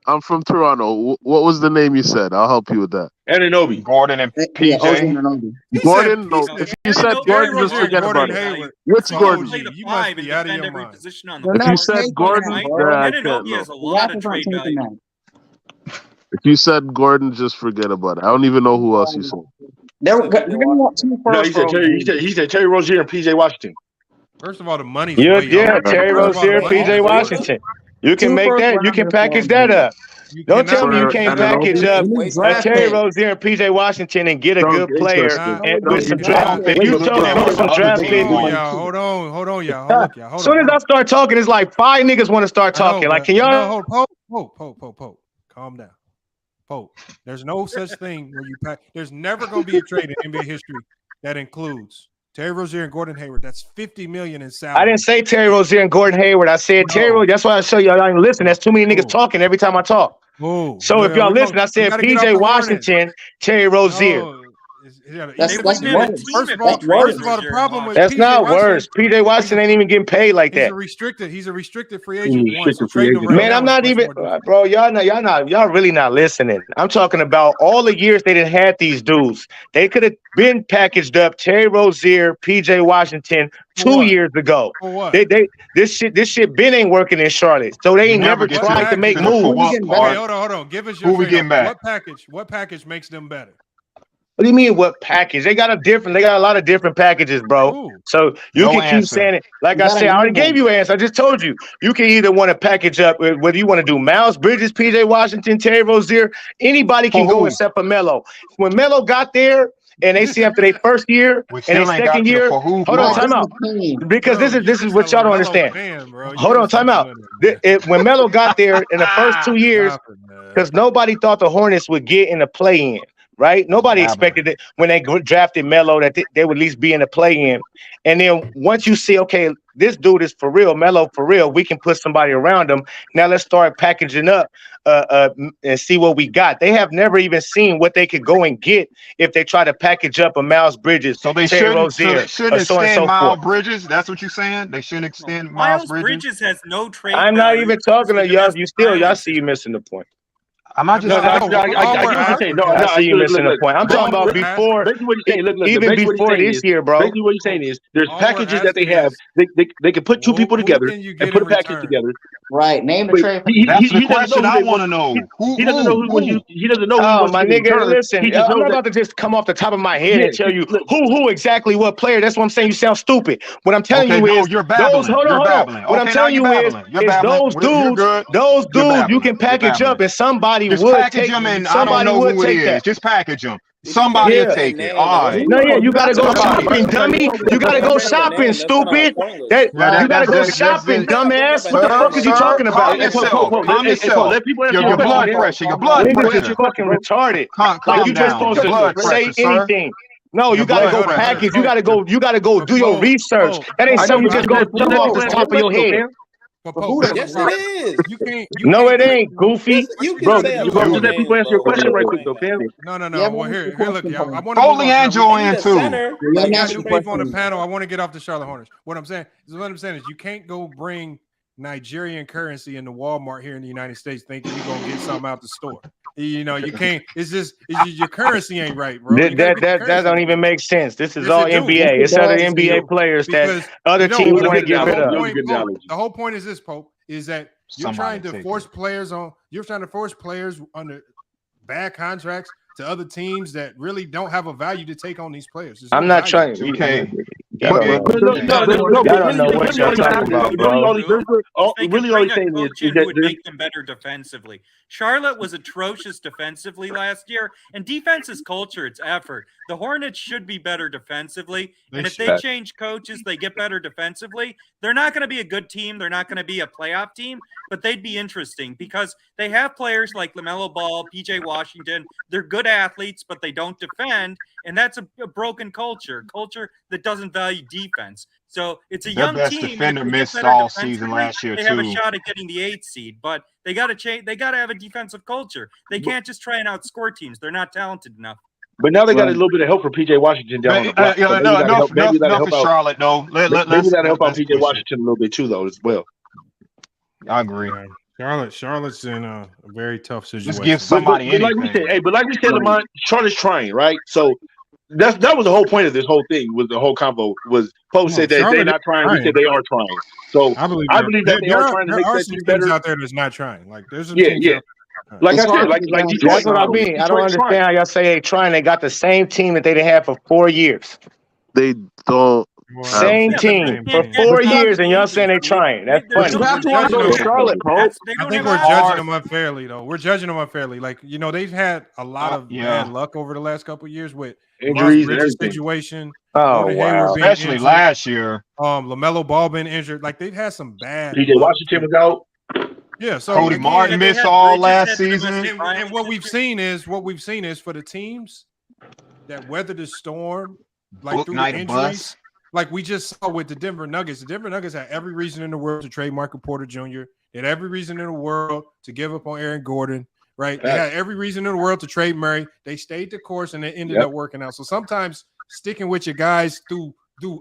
I'm from Toronto. What was the name you said? I'll help you with that. Anunoby. Gordon and PJ. Gordon? No. If you said Gordon, just forget about it. Which Gordon? You must be out of your mind. If you said Gordon, Anunoby has a lot of trade value. If you said Gordon, just forget about it. I don't even know who else you said. No, he said Terry Rozier and PJ Washington. First of all, the money. Terry Rozier, PJ Washington. You can make that. You can package that up. Don't tell me you can't package up Terry Rozier and PJ Washington and get a good player and with some draft. If you told me with some draft pick, hold on, y'all. As soon as I start talking, it's like 5 niggas want to start talking. Like, can y'all? Pope, calm down. Pope, there's no such thing where you pack. There's never going to be a trade in NBA history that includes Terry Rozier and Gordon Hayward. That's $50 million in salary. I didn't say Terry Rozier and Gordon Hayward. I said Terry Rozier. That's why I show y'all ain't listen. That's too many niggas talking every time I talk. So if y'all listen, I said PJ Washington, Terry Rozier. That's worse. First of all, the problem with that's PJ not Washington, worse. PJ Washington ain't even getting paid like that. He's a restricted free agent. Man, I'm not even, bro. Y'all really not listening. I'm talking about all the years they didn't have these dudes. They could have been packaged up. Terry Rozier, PJ Washington, 2 years ago. For what? This shit been ain't working in Charlotte. So they ain't never tried to make moves. Okay, hold on. Give us your who we getting back? What package makes them better? What do you mean? What package? They got a lot of different packages, bro. Ooh. So you can keep saying it. Like I said, I already gave you an answer. I just told you. You can either want to package up whether you want to do Miles Bridges, PJ Washington, Terry Rozier. Anybody can go except for Melo. When Melo got there, and they see after their first year and their second year. Hold on, time out. Because this is what y'all don't understand. Hold on, time out. When Melo got there in the first 2 years, because nobody thought the Hornets would get in the play-in. Right? Nobody expected it when they drafted Melo that they would at least be in the play-in. And then once you see, okay, this dude is for real, Melo for real, we can put somebody around him. Now let's start packaging up and see what we got. They have never even seen what they could go and get if they try to package up a Miles Bridges. So they shouldn't extend Miles Bridges. That's what you're saying? They shouldn't extend Miles Bridges has no trade. I'm not even talking to y'all. Y'all see you missing the point. I'm not just I get what you're saying. No, I see you missing the point. I'm talking about before, even before this year, bro. Basically, what you're saying is there's packages that they have. They can put two people together and put a package together. Right. Name the trade. That's the question I want to know. He doesn't know who. He doesn't know. Oh, my nigga, listen. I'm not about to just come off the top of my head and tell you who exactly what player. That's what I'm saying. You sound stupid. What I'm telling you is you're babbling. Hold on. What I'm telling you is those dudes you can package up and somebody just would package take them and I don't know who it is. That. Just package them. Somebody will take it. All right. No, you gotta go shopping, dummy. You gotta go shopping, stupid. You gotta go shopping, dumbass. What the fuck are you talking about? Calm yourself. Your blood pressure. Your blood pressure. You're fucking retarded. Like you just supposed to say anything. No, you gotta go package. You gotta go do your research. That ain't something you just go jump off the top of your head. Yes, it is. No, it ain't, goofy. Bro, you go to let people answer your question right quick, though, Cam. No. Well, here, look, y'all. I want Foley and Joanne too. We got two people on the panel. I want to get off the Charlotte Hornets. What I'm saying is you can't go bring Nigerian currency into Walmart here in the United States thinking you're gonna get something out the store. You can't. It's just your currency ain't right, bro. That don't even make sense. This is all NBA. It's other NBA players that other teams want to get rid of. The whole point is this, Pope, is that you're trying to force players under bad contracts to other teams that really don't have a value to take on these players. I'm not trying. You can't. I don't know what you're talking about, bro. Really, all he's saying is that would make them better defensively. Charlotte was atrocious defensively last year, and defense is culture; it's effort. The Hornets should be better defensively, and if they change coaches, they get better defensively. They're not going to be a good team. They're not going to be a playoff team, but they'd be interesting because they have players like LaMelo Ball, PJ Washington. They're good athletes, but they don't defend, and that's a broken culture that doesn't value defense. So it's a young best team. Defender missed all season last year they too. Have a shot at getting the 8th seed, but they got to change. They got to have a defensive culture. They can't just try and outscore teams. They're not talented enough. But now they got a little bit of help from PJ Washington down on the block. Enough for Charlotte though. Maybe that'll help out PJ Washington a little bit too, though, as well. I agree. Charlotte's in a very tough situation. Just give somebody anything. Like we said, Lamont, Charlotte's trying, right? So that was the whole point of this whole thing. Was the whole convo was Poe said that they're not trying. We said they are trying. So I believe that they are trying to make that team better. Out there that's not trying. Like there's some yeah. Like I said, like Detroit. That's what I mean. I don't understand how y'all say they trying. They got the same team that they didn't have for 4 years. They don't. Same team for 4 years, and y'all saying they trying. That's funny. You have to want to go to Charlotte, bro. I think we're judging them unfairly, though. We're judging them unfairly. Like, they've had a lot of bad luck over the last couple of years with injuries and everything. Situation. Oh, wow. Especially last year. LaMelo Ball been injured. Like, they've had some bad. PJ Washington was out. Yeah, so Cody Martin missed all last season. And what we've seen is for the teams that weather the storm, like through the injuries, like we just saw with the Denver Nuggets. The Denver Nuggets had every reason in the world to trade Michael Porter Jr. They had every reason in the world to give up on Aaron Gordon, right? They had every reason in the world to trade Murray. They stayed the course and they ended up working out. So sometimes sticking with your guys through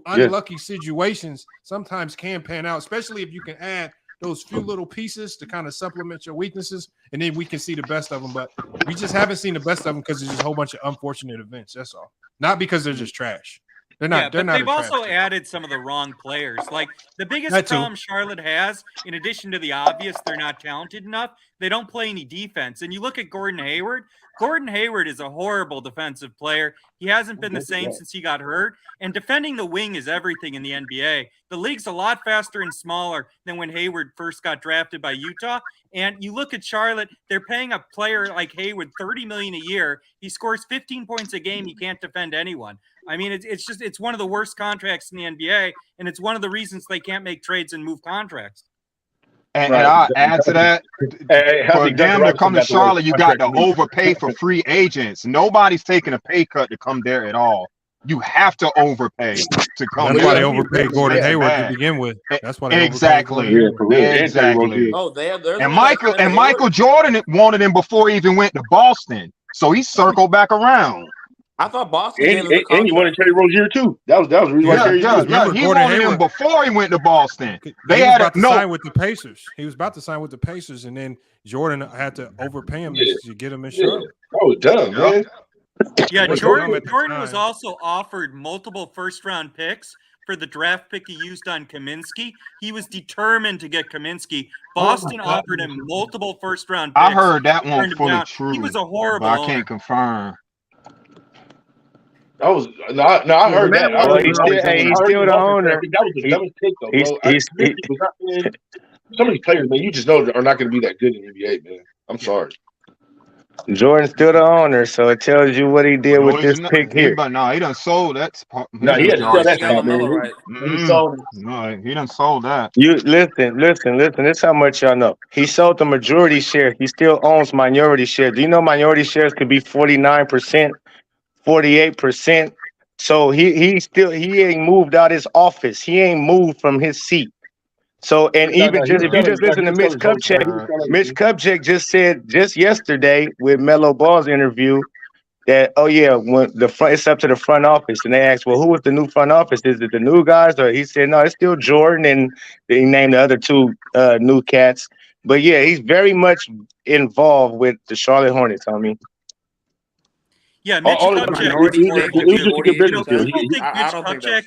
unlucky situations sometimes can pan out, especially if you can add those few little pieces to kind of supplement your weaknesses, and then we can see the best of them. But we just haven't seen the best of them because there's just a whole bunch of unfortunate events. That's all. Not because they're just trash. They're not. Yeah, they're but not. they've also added some of the wrong players. Like the biggest problem Charlotte has, in addition to the obvious, they're not talented enough. They don't play any defense. And you look at Gordon Hayward. Gordon Hayward is a horrible defensive player. He hasn't been the same since he got hurt. And defending the wing is everything in the NBA. The league's a lot faster and smaller than when Hayward first got drafted by Utah. And you look at Charlotte, they're paying a player like Hayward $30 million a year. He scores 15 points a game. He can't defend anyone. I mean, it's one of the worst contracts in the NBA, and it's one of the reasons they can't make trades and move contracts. And I'll add to that, for them to come to Charlotte, you got to overpay for free agents. Nobody's taking a pay cut to come there at all. You have to overpay to come. That's why they overpaid Gordon Hayward to begin with. That's why they exactly. Oh, and Michael Jordan wanted him before he even went to Boston, so he circled back around. I thought Boston and you wanted Terry Rozier too. That was the reason why Terry. He wanted him before he went to Boston. They had about to sign with the Pacers. He was about to sign with the Pacers, and then Jordan had to overpay him to get him in Charlotte. Oh, dumb, man. Yeah, Jordan was also offered multiple first-round picks for the draft pick he used on Kaminsky. He was determined to get Kaminsky. Boston offered him multiple first-round picks. I heard that one fully true. He was a horrible but I can't confirm. I heard that. He's still the owner. That was the dumbest pick, though, bro. Some of these players, man, you just know are not going to be that good in the NBA, man. I'm sorry. Jordan's still the owner, so it tells you what he did with this pick here. But no, he done sold that. No, he had to sell that spot, man. He sold it. No, he done sold that. You listen. This is how much y'all know. He sold the majority share. He still owns minority share. Do you know minority shares could be 49%, 48%? So he ain't moved out his office. He ain't moved from his seat. So, and if you just listen to Mitch Kupchak just said just yesterday with Melo Ball's interview that, when it's up to the front office. And they asked, well, who was the new front office? Is it the new guys? Or he said, no, it's still Jordan. And he named the other two new cats. But yeah, he's very much involved with the Charlotte Hornets, I mean. Yeah, Mitch Kupchak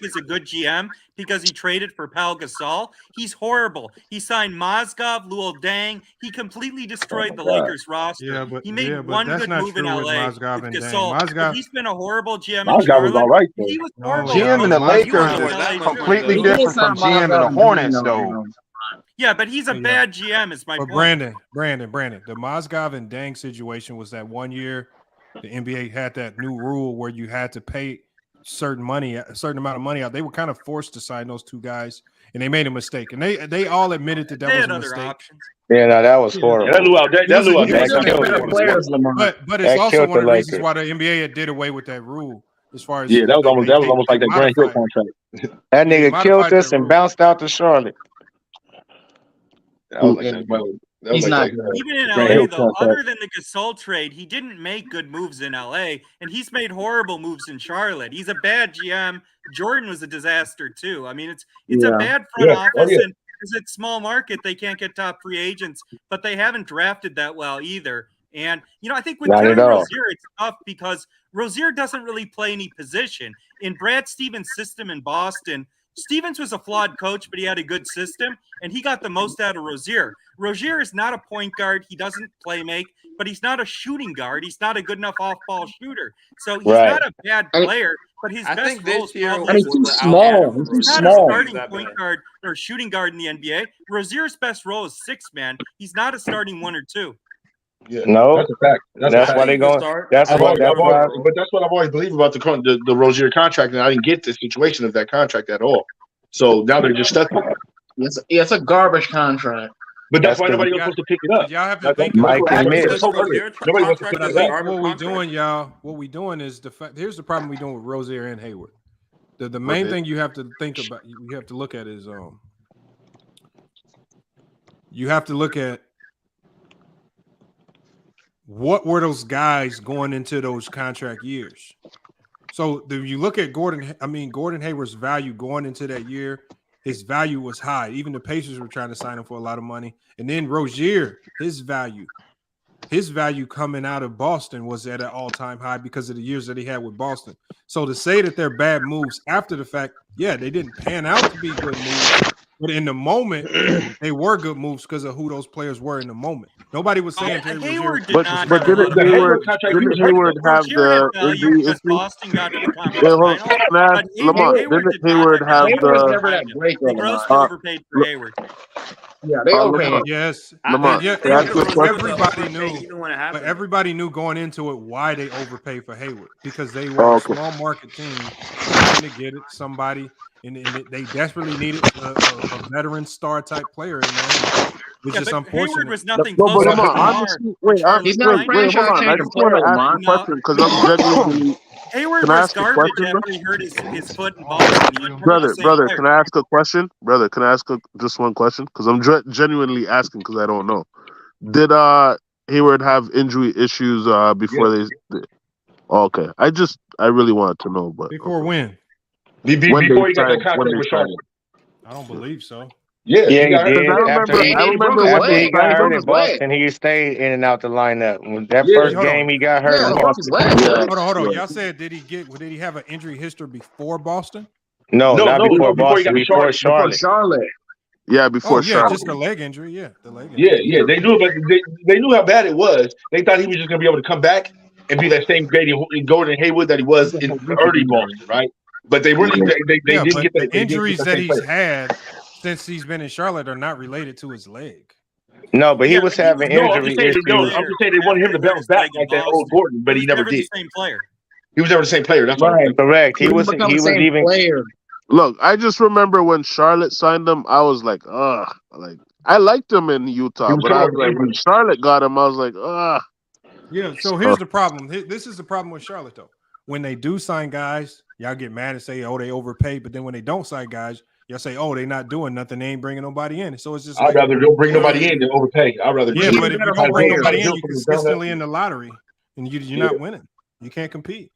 is a good GM because he traded for Pau Gasol. He's horrible. He signed Mozgov, Luol Deng. He completely destroyed the Lakers roster. He made one good move in LA with Gasol. He's been a horrible GM in Charlotte. All right, he was horrible. GM in the Lakers is completely different from GM in the Hornets, though. Yeah, but he's a bad GM, is my point. Brandon, the Mozgov and Deng situation was that 1 year. The NBA had that new rule where you had to pay a certain amount of money out. They were kind of forced to sign those two guys, and they made a mistake. And they all admitted that was a mistake. Options. Yeah, no, that was horrible. But it's also one of the reasons why the NBA did away with that rule. As far as that was almost like that Grant Hill contract. That nigga killed us and bounced out to Charlotte. He's not even in LA though. Other than the Gasol trade, he didn't make good moves in LA, and he's made horrible moves in Charlotte. He's a bad GM. Jordan was a disaster too. I mean, it's a bad front office, and because it's small market, they can't get top free agents, but they haven't drafted that well either. And I think with Terry Rozier, it's tough because Rozier doesn't really play any position in Brad Stevens' system in Boston. Stevens was a flawed coach, but he had a good system, and he got the most out of Rozier. Rozier is not a point guard. He doesn't play make, but he's not a shooting guard. He's not a good enough off-ball shooter. So he's not a bad player, but his best role is probably he's too small. He's not a starting point guard or shooting guard in the NBA. Rozier's best role is sixth man. He's not a starting 1 or 2. Yeah, no, that's a fact. That's why they going. But that's what I've always believed about the Rozier contract, and I didn't get the situation of that contract at all. So now they're just stuck with it. It's a garbage contract. But that's why nobody else wants to pick it up. Y'all have to think Mike and Mitch. Nobody wants to pick it up. What we doing, y'all? What we doing is here's the problem we doing with Rozier and Hayward. The main thing you have to think about, you have to look at is you have to look at what were those guys going into those contract years. So if you look at Gordon Hayward's value going into that year, his value was high. Even the Pacers were trying to sign him for a lot of money. And then Rozier, his value coming out of Boston was at an all-time high because of the years that he had with Boston. So to say that they're bad moves after the fact, yeah, they didn't pan out to be good moves. But in the moment, they were good moves because of who those players were in the moment. Nobody was saying Hayward did but not but have didn't Hayward have the injury because issue? Boston got to the conference Yeah, hold on. final. Can I ask, But Lamont, Hayward didn't did not Hayward have Hayward was the never that great, though, They grossly Lamont. overpaid for Hayward. Yeah, they overpaid. Lamont, yes, Lamont, yeah, can I ask you a question? everybody knew. Even when it But happened. everybody knew going into it why they overpaid for Hayward because they were a small market team trying to get it somebody, and they desperately needed a veteran star type player in there. Which is unfortunate. Hayward was nothing No, close but to Lamont, Lamar. honestly, wait, He's not a hold franchise on. I changing just want player, to ask Lamont. a question because I'm genuinely. Hayward Can I was ask a garbage question, after he hurt his foot in Boston. He was never brother? the same Brother, player. can I ask a question? Brother, can I ask just one question? Because I'm genuinely asking because I don't know. Did Hayward have injury issues before they? Okay, I really wanted to know, but Before when? Before he got the contract with Charlotte. I don't believe so. Yeah, he did. I remember After he got hurt in his leg. Boston, he stayed in and out the lineup. When that Yeah. first game he got hurt in Boston. Hold on. Y'all said did he have an injury history before Boston? No, not before Boston. he got Before Charlotte. Yeah, before Charlotte. Just the leg injury. Yeah, the leg injury. Yeah. They knew, but they knew how bad it was. They thought he was just going to be able to come back and be that same Gordon Hayward that he was in early Boston, right? But they really they didn't get the injuries that he's had since he's been in Charlotte are not related to his leg. No, but he was having injury issues. I'm just saying they wanted him to bounce back like that old Gordon, but he never did. The same player. He was never the same player. That's right. Correct. He was even player. Look, I just remember when Charlotte signed him, I was like, ugh. Like I liked him in Utah, but I was like, when Charlotte got him, I was like, ugh. Yeah. So here's the problem. This is the problem with Charlotte, though. When they do sign guys, y'all get mad and say, "Oh, they overpaid," but then when they don't sign guys, y'all say, "Oh, they not doing nothing. They ain't bringing nobody in." So it's just. I'd rather don't bring nobody in than overpay. I'd rather. Yeah, but if you don't bring nobody in, you're consistently in the lottery, and you're not winning. You can't compete.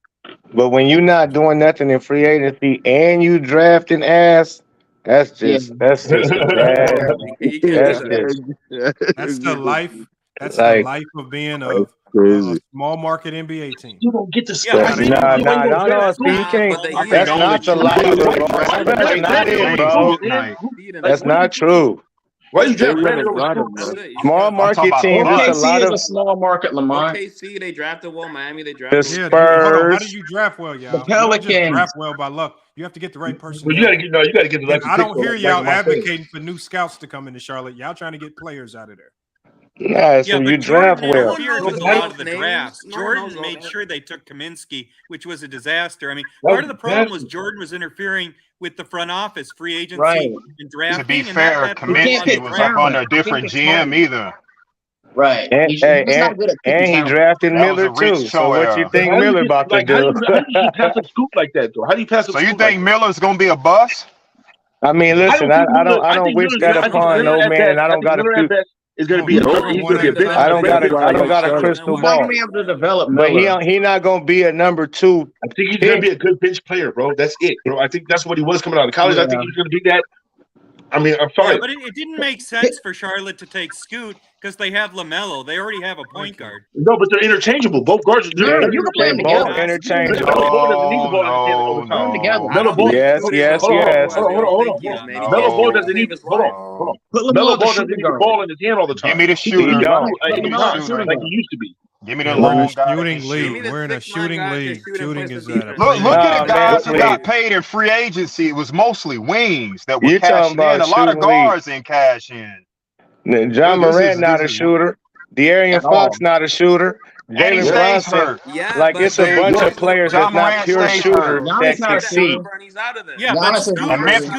But when you're not doing nothing in free agency and you drafting ass, that's just that's the life. That's the life of being a small market NBA team. You don't get to no. You can't. That's not the life, bro. That's not it, bro. That's not true. Why you draft small market teams? There's a lot of small market, Lamont. OKC, they drafted well. Miami, they drafted well. Hold on. How do you draft well, y'all? The Pelicans. You don't just draft well by luck. You have to get the right person. Well, you gotta get the right. I don't hear y'all advocating for new scouts to come into Charlotte. Y'all trying to get players out of there. Yeah, so you draft well. The drafts. Jordan made sure they took Kaminsky, which was a disaster. I mean, part of the problem was Jordan was interfering with the front office, free agency, and drafting. To be fair, Kaminsky was up on a different GM either. Right. And he drafted Miller too. So what you think Miller about to do? How do you pass a scoop like that, though? How do you pass a scoop? So you think Miller's gonna be a bust? I mean, listen, I don't wish that upon no man, and I don't got to. It's gonna be. I don't got a crystal ball. But he not gonna be a number 2. I think he's gonna be a good bench player, bro. That's it, bro. I think that's what he was coming out of college. I think he's gonna be that. I mean, I'm sorry, but it didn't make sense for Charlotte to take Scoot because they have LaMelo. They already have a point guard. No, but they're interchangeable. Both guards. You can play them together. Interchangeable. Melo Ball. Yes. Hold on. Melo Ball doesn't need. Hold on. Melo Ball doesn't need the ball in his hand all the time. Give me the shooter. Like he used to be. Give me the long shooting league. We're in a shooting league. Shooting is at a look at the guys who got paid in free agency. It was mostly wings that were cashing in. A lot of guards in cash in. John Morant not a shooter. De'Aaron Fox not a shooter. Jalen Brunson, like it's a bunch of players that's not pure shooters that succeed. Yeah,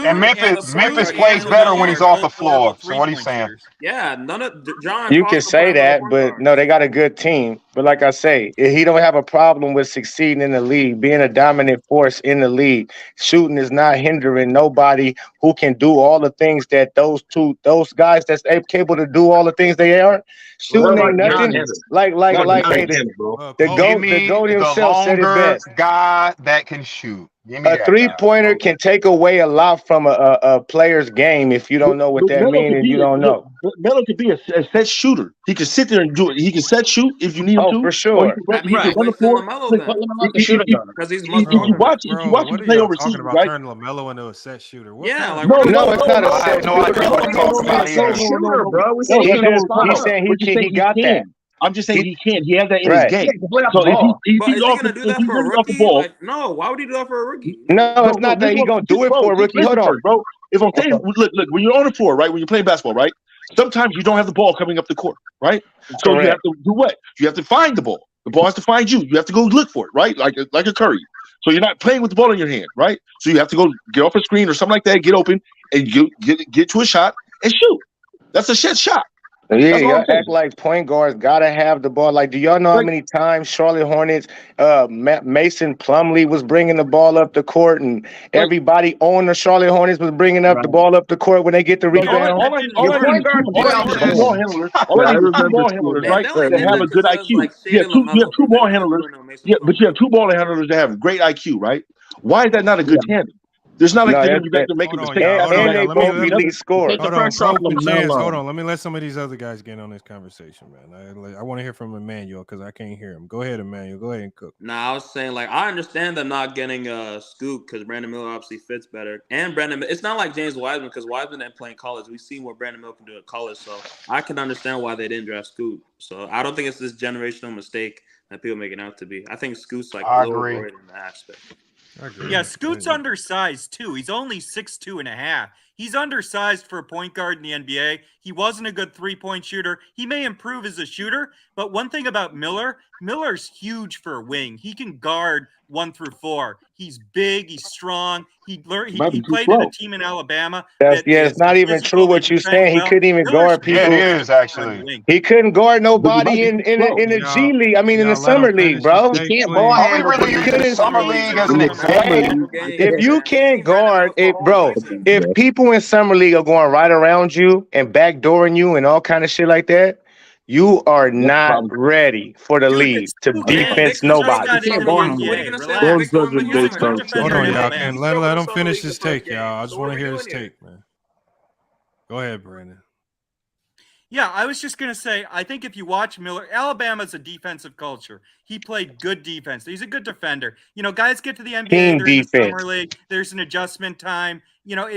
and Memphis plays better when he's off the floor. So what are you saying? Yeah, none of John. You can say that, but no, they got a good team. But like I say, he don't have a problem with succeeding in the league, being a dominant force in the league. Shooting is not hindering nobody who can do all the things that those guys that's capable to do all the things they are. Shooting ain't nothing. Like the GOAT himself said it best. Guy that can shoot. Give me A that three-pointer can take away a lot from a player's game if you don't know what that means and you don't know. Melo could be a set shooter. He can sit there and do it. He can set shoot if you need him to. For sure. That means he's wasting LaMelo then. Because he's much Bro, older. If you watch him play overseas, talking about right? turning LaMelo into a set shooter. What Yeah, kind like of- No, it's not a I have no idea what he's talking about here. Shooter, bro. We He's saying he got that. I'm just saying he can. He has that in Right. his game. can play off So the ball. if But he's is he off gonna do that for a really off the rookie? ball, Like, no, why would he do that for a rookie? No, it's not that he gonna do it for a rookie. Hold on, bro. If I'm saying, look, when you're on the floor, right, when you're playing basketball, right, sometimes you don't have the ball coming up the court, right? So you have to do what? You have to find the ball. The ball has to find you. You have to go look for it, right? Like a Curry. So you're not playing with the ball in your hand, right? So you have to go get off a screen or something like that, get open, and get to a shot and shoot. That's a shot. Yeah, y'all act like point guards gotta have the ball. Like, do y'all know how many times Charlotte Hornets, Mason Plumlee was bringing the ball up the court, and everybody on the Charlotte Hornets was bringing up the ball up the court when they get the rebound? All I need is ball handlers. All I need is two ball handlers, right? That have a good IQ. You have two ball handlers. Yeah, but you have two ball handlers that have great IQ, right? Why is that not a good tandem? There's not like you guys are making mistakes. And they both elite scorers. Hold on. Let me let some of these other guys get on this conversation, man. I want to hear from Emmanuel because I can't hear him. Go ahead, Emmanuel. Go ahead and cook. Nah, I was saying, like, I understand them not getting Scoot because Brandon Miller obviously fits better. And it's not like James Wiseman because Wiseman didn't play in college. We've seen what Brandon Miller can do at college, so I can understand why they didn't draft Scoot. So I don't think it's this generational mistake that people make it out to be. I think Scoot's like a little overrated in that aspect. Yeah, Scoot's undersized too. He's only 6'2.5". He's undersized for a point guard in the NBA. He wasn't a good three-point shooter. He may improve as a shooter, but one thing about Miller's huge for a wing. He can guard 1 through 4. He's big. He's strong. He played in a team in Alabama. It's not even true what you're saying. He couldn't even guard people. Yeah, it is actually. He couldn't guard nobody in the G League. I mean, in the summer league, bro. He can't ball handle. Are we really using summer league as an example? If you can't guard it, bro, if people in summer league are going right around you and backdooring you and all kind of shit like that, you are not ready for the league to defense nobody. Hold on, y'all. And let him finish his take, y'all. I just want to hear his take, man. Go ahead, Brandon. Yeah, I was just going to say, I think if you watch Miller, Alabama's a defensive culture. He played good defense. He's a good defender. You know, guys get to the NBA, they're in the summer league. There's an adjustment time. You know,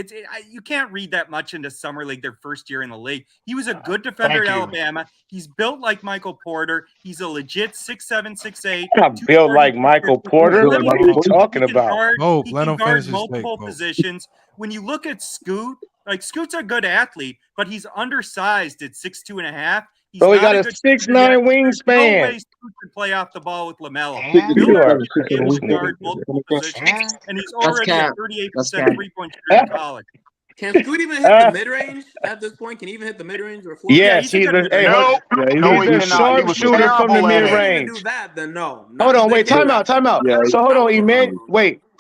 you can't read that much into summer league, their first year in the league. He was a good defender at Alabama. He's built like Michael Porter. He's a legit 6'7", 6'8". Not built like Michael Porter. What are you talking about? Hope, let him finish his multiple positions. When you look at Scoot, like Scoot's a good athlete, but he's undersized at 6'2.5". He got a 6'9" wingspan. No way Scoot could play off the ball with LaMelo. Miller can guard multiple positions, and he's already a 38% three-point shooter in college. Can Scoot even hit the mid-range at this point? Can he even hit the mid-range? Yes, he's a sharpshooter from the mid-range. Do that, then no. Hold on, wait, time out. So hold on,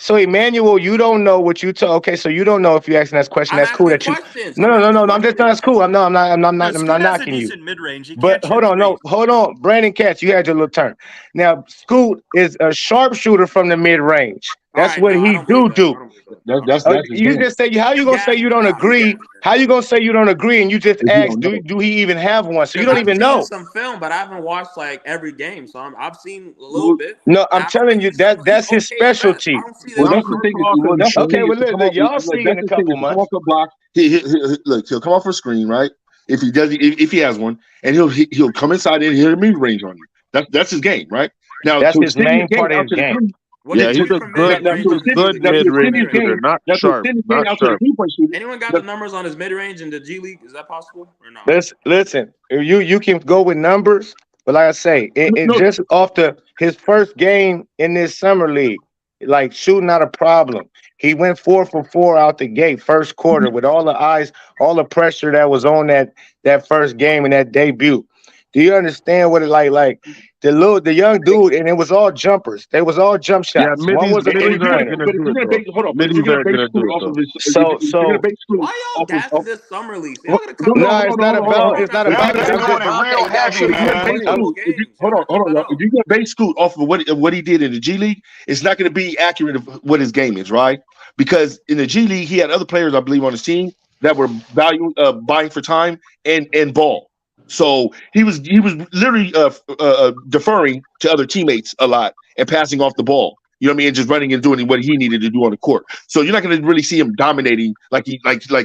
Emmanuel, you don't know what you told. Okay, so you don't know if you asking that question. That's cool that you. No. I'm just that's cool. I'm not knocking you. But hold on. Brandon Katz, you had your little turn. Now, Scoot is a sharpshooter from the mid-range. That's what he do. You just say how you gonna say you don't agree? How you gonna say you don't agree? And you just ask, do he even have one? So you don't even know. I've seen some film, but I haven't watched like every game. So I've seen a little bit. No, I'm telling you that's his specialty. Well, that's the thing. Okay, well, look, y'all see in a couple months. He'll come off a screen, right? If he does, if he has one, and he'll come inside and hit a mid range on you. That's his game, right? Now that's his main part of his game. Yeah, he's a good mid-range shooter, not sharp. Anyone got the numbers on his mid-range in the G League? Is that possible or not? Listen, you can go with numbers, but like I say, just off his first game in this summer league, like shooting not a problem. He went 4 for 4 out the gate, first quarter, with all the eyes, all the pressure that was on that first game and that debut. Do you understand what it like the young dude, and it was all jumpers. They was all jump Yeah, shots. One was a And if you're gonna, gonna but if do you're it gonna though. base, hold on, but if you're Middies gonna aren't base gonna do Scoot it off though. of his, So if you're gonna base Scoot Why y'all off gassing this summer league? Y'all gotta no, come no, on. no, it's not about it's not If about They're that. I'm doing just it real heavy, you're gonna man. base Scoot, hold on. If you're gonna base Scoot off of what he did in the G League, it's not gonna be accurate of what his game is, right? Because in the G League, he had other players, I believe, on his team that were buying for time and ball. So he was literally deferring to other teammates a lot and passing off the ball. You know what I mean? And just running and doing what he needed to do on the court. So you're not going to really see him dominating like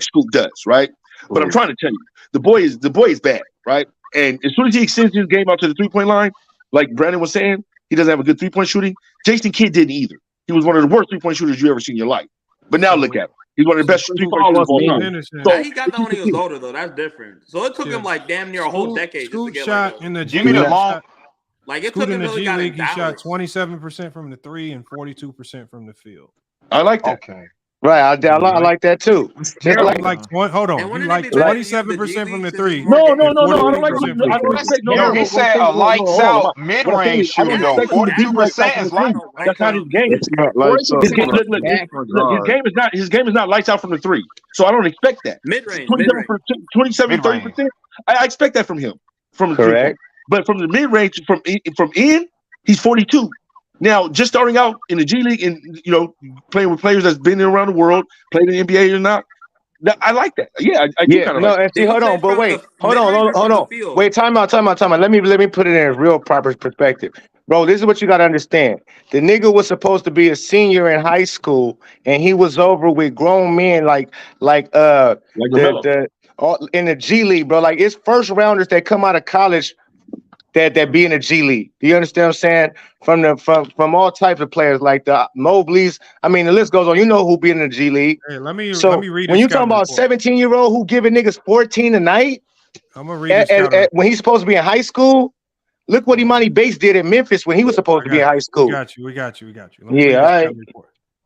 Scoop does, right? But I'm trying to tell you, the boy is bad, right? And as soon as he extends his game out to the 3-point line, like Brandon was saying, he doesn't have a good 3-point shooting. Jason Kidd didn't either. He was one of the worst 3-point shooters you ever seen in your life. But now look at him. He's one of the best 3-point shooters of all time. So he got that when he was older, though. That's different. So it took him like damn near a whole decade just to get shot like in the Give me the long. Like it Scoot took him in the until he G got League. in He shot Dallas. 27% from the 3 and 42% from the field. I like that. Okay. Right, I like that too. Just Hold on. He like 27% from the 3. No. I don't expect no. Yo, he said a lights out mid range shooter though. 42% is light. That's not his game. It's not lights out. His game is not lights out from the 3. So I don't expect that. Mid range, 27, 30%. I expect that from him. From correct. But from the mid range, from in, he's 42. Now, just starting out in the G League and playing with players that's been around the world, played in the NBA or not, I like that. Yeah, I do kind of like that. See, hold on, but wait, hold on. Wait, time out. Let me put it in a real proper perspective. Bro, this is what you gotta understand. The nigga was supposed to be a senior in high school, and he was over with grown men like in the G League, bro. Like it's first rounders that come out of college that be in the G League. Do you understand what I'm saying? From all types of players like the Mobleys. I mean, the list goes on. You know who be in the G League. Hey, let me read. When you talking about 17-year-old who giving niggas 14 a night, I'm gonna read when he's supposed to be in high school. Look what Imani Bates did in Memphis when he was supposed to be in high school. We got you. Yeah, all right.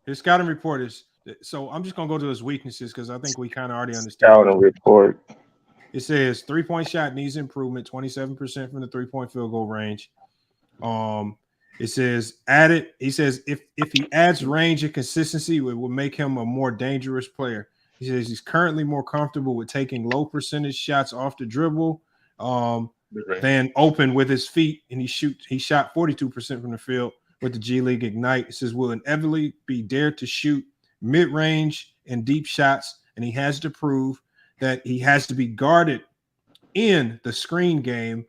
His scouting report is. So I'm just gonna go to his weaknesses because I think we kind of already understand. Scouting report. It says 3-point shot needs improvement, 27% from the 3-point field goal range. It says he says if he adds range and consistency, it will make him a more dangerous player. He says he's currently more comfortable with taking low percentage shots off the dribble than open with his feet, and he shot 42% from the field with the G League Ignite. It says will inevitably be dared to shoot mid-range and deep shots, and he has to prove that he has to be guarded in the screen game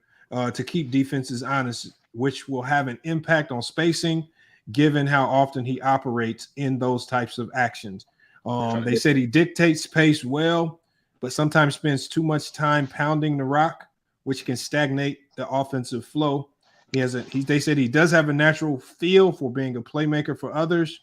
to keep defenses honest, which will have an impact on spacing, given how often he operates in those types of actions. They said he dictates pace well, but sometimes spends too much time pounding the rock, which can stagnate the offensive flow. They said he does have a natural feel for being a playmaker for others,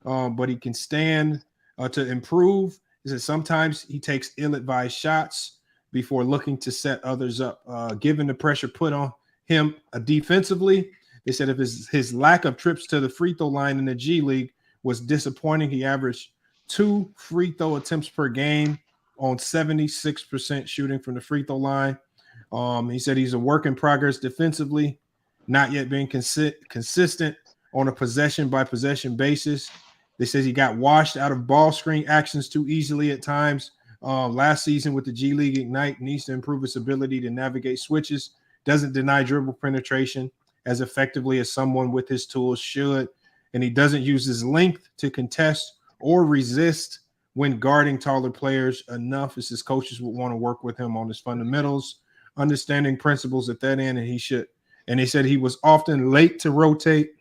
but he can stand to improve. He said sometimes he takes ill-advised shots before looking to set others up. Given the pressure put on him defensively, they said if his lack of trips to the free throw line in the G League was disappointing. He averaged 2 free throw attempts per game on 76% shooting from the free throw line. He said he's a work in progress defensively, not yet being consistent on a possession-by-possession basis. They said he got washed out of ball screen actions too easily at times. Last season with the G League Ignite, needs to improve his ability to navigate switches, doesn't deny dribble penetration as effectively as someone with his tools should, and he doesn't use his length to contest or resist when guarding taller players enough, as his coaches would want to work with him on his fundamentals, understanding principles at that end, and they said he was often late to rotate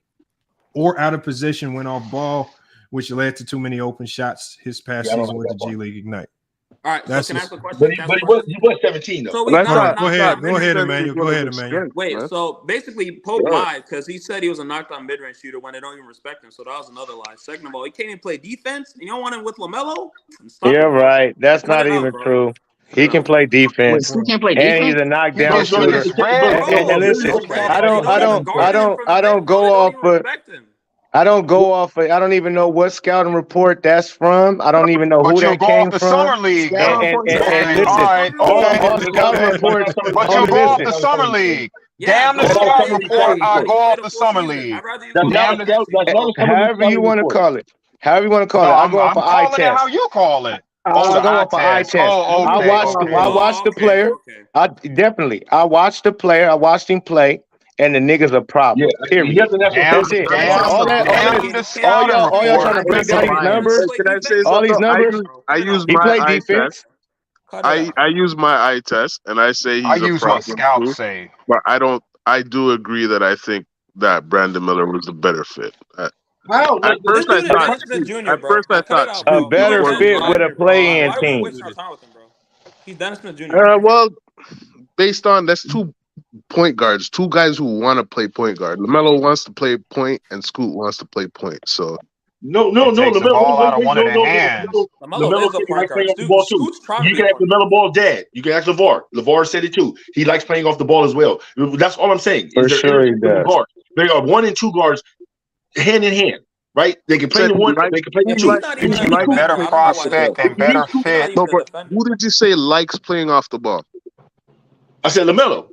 or out of position when off ball, which led to too many open shots his past season with the G League Ignite. All right, that's so can I ask a question? But he was 17 though. So go ahead, Emmanuel. Wait, so basically Pope lied because he said he was a knockdown mid-range shooter when they don't even respect him. So that was another lie. Second of all, he can't even play defense. And you don't want him with LaMelo? Yeah, right. That's not even true. He can play defense. He can play and defense. he's a knockdown He's shooter. And listen, I don't go off, but I don't go off. I don't even know what scouting report that's from. I don't even know But who you that go off came the from. summer league, though. And Okay, listen, all right, all okay. scouting reports. But Hold you on, go off listen. the summer league. Yeah, Damn the go off scouting the report. I exactly. go He off played a the full summer season. league. I'd rather you That's go not off a the scout. That's not a summer league However you scouting want to report. call it. However you want to call No, it. I go off I'm an eye calling it test. how you call it. I The go eye off an eye test. test. Oh, I okay, watched okay. I watched the player. I watched the player. I watched him play, and the nigga's a problem. Yeah, Period. he has a national That's championship. it. Damn the scouting All y'all report. trying to break down these numbers. Can I say All these something? numbers. I use He my played eye defense. test. I use my eye test, and I say I he's a use what problem scouts too. say. But I don't. I do agree that I think that Brandon Miller was the better fit. How? At first, I Dude is thought. Dennis Smith Jr., At bro. first, I Like, cut it thought out, A bro. Scoot You better and was Dennis fit more. with a Smith, bro. play-in Why do we team. waste our time with him, bro? He's Dennis Smith Jr. Well, based on that's 2 point guards, 2 guys who want to play point guard. LaMelo wants to play point, and Scoot wants to play point. So No. It takes the ball out of one of their hands. LaMelo is a Kid point likes playing guard. off the ball too. Scoot's trying to You be can a ask point guard. LaMelo Ball's dad. You can ask LeVar. LeVar said it too. He likes playing off the ball as well. That's all I'm saying. For Is there sure he interchangeable does. guards? They are 1 and 2 guards, hand in hand. Right? They can play said the he 1. likes. They can play the And 2. he's not even a He's a better defender. I don't know why he prospect said and better He's not fit. even No, a but defender. who did you say likes playing off the ball? I said LaMelo.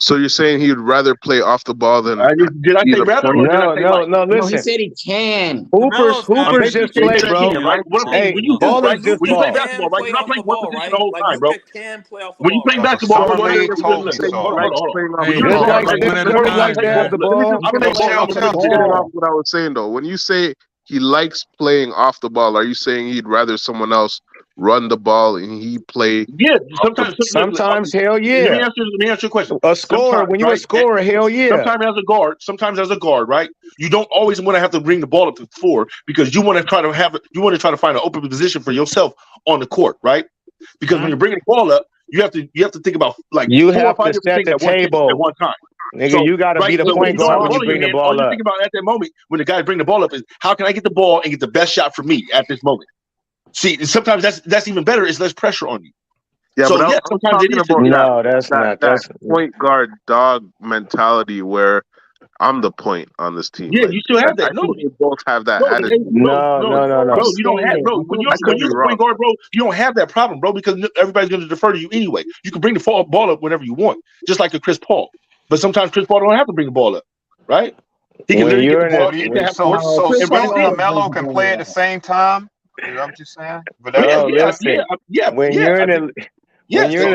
So you're saying he'd rather play off the ball than Did I say either rather point? or did I say like? No. No, he Listen, said he can. Hoopers I'm basically just saying play, that bro. he can, right? What I'm saying, Hey, when you hoop, right? ballers just When you play ball. basketball, right? You're not playing one position the whole time, bro. Luka can play off the When you ball, play right? The basketball, summer bro, league Did told you me say he so. likes playing off Hey, the man, ball? Just like like Steph when a Curry guy, likes to have the Let me ball. I'm gonna Hold chill on, too. finish off what I was saying though. When you say he likes playing off the ball, are you saying he'd rather someone else run the ball and he play Yeah, off the ball? Sometimes, hell let yeah. me answer your question. A scorer, Sometimes, when you a right? scorer, hell yeah. Sometimes as a guard, right? You don't always want to have to bring the ball up to the floor because you want to try to find an open position for yourself on the court, right? Because when you're bringing the ball up, you have to think about like You 4 or have 5 to different set things the at one table. time. Nigga, So, you got to right, be the so when point you don't have guard the when ball you in your bring the hand, all ball you up. think about at that moment when the guy bring the ball up is how can I get the ball and get the best shot for me at this moment. See, sometimes that's even better. It's less pressure on you. Yeah, So but yeah, I'm sometimes it talking is. about No, that's not. that That's point guard dog mentality where I'm the point on this team. Yeah, Like you still have I that. No, think they both have that no, attitude. bro, you don't have, bro. When I could you're be the point wrong. guard, bro, you don't have that problem, bro, because everybody's going to defer to you anyway. You can bring the ball up whenever you want, just like a Chris Paul. But sometimes Chris Paul don't have to bring the ball up, right? He can when literally get you're the ball. in He it. can have So court and run Scoot it and in. LaMelo can play at the same time. Is that what you're saying? But Bro, listen. When you're in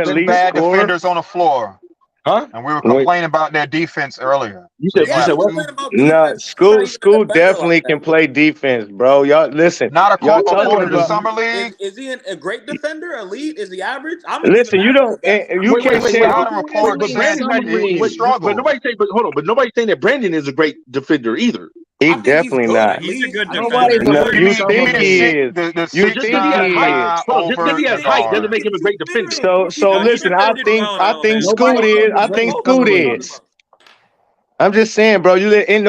two elite bad score, defenders on the floor. Huh? And we were complaining about their defense earlier. You So said what? No, Scoot definitely can play defense, bro. Y'all listen. Not Y'all according talking to the about. summer league. Is he a great defender? Elite? Is he average? I'm gonna give him Listen, you average don't. at best. You can't say. Scouting report But saying Brandon's not he even. But struggled. nobody's saying. But hold on. But nobody's saying that Brandon is a great defender either. He I think he's definitely good. not. At He's a least. good I don't defender. know. No, you Give me think he is. the You Just 6'9" because he has think he height, is. bro, just because over he has the height doesn't guard. make him a great defender. So No, he listen. I defended well in think Alabama. Scoot is. I think Scoot is. I'm just saying, bro.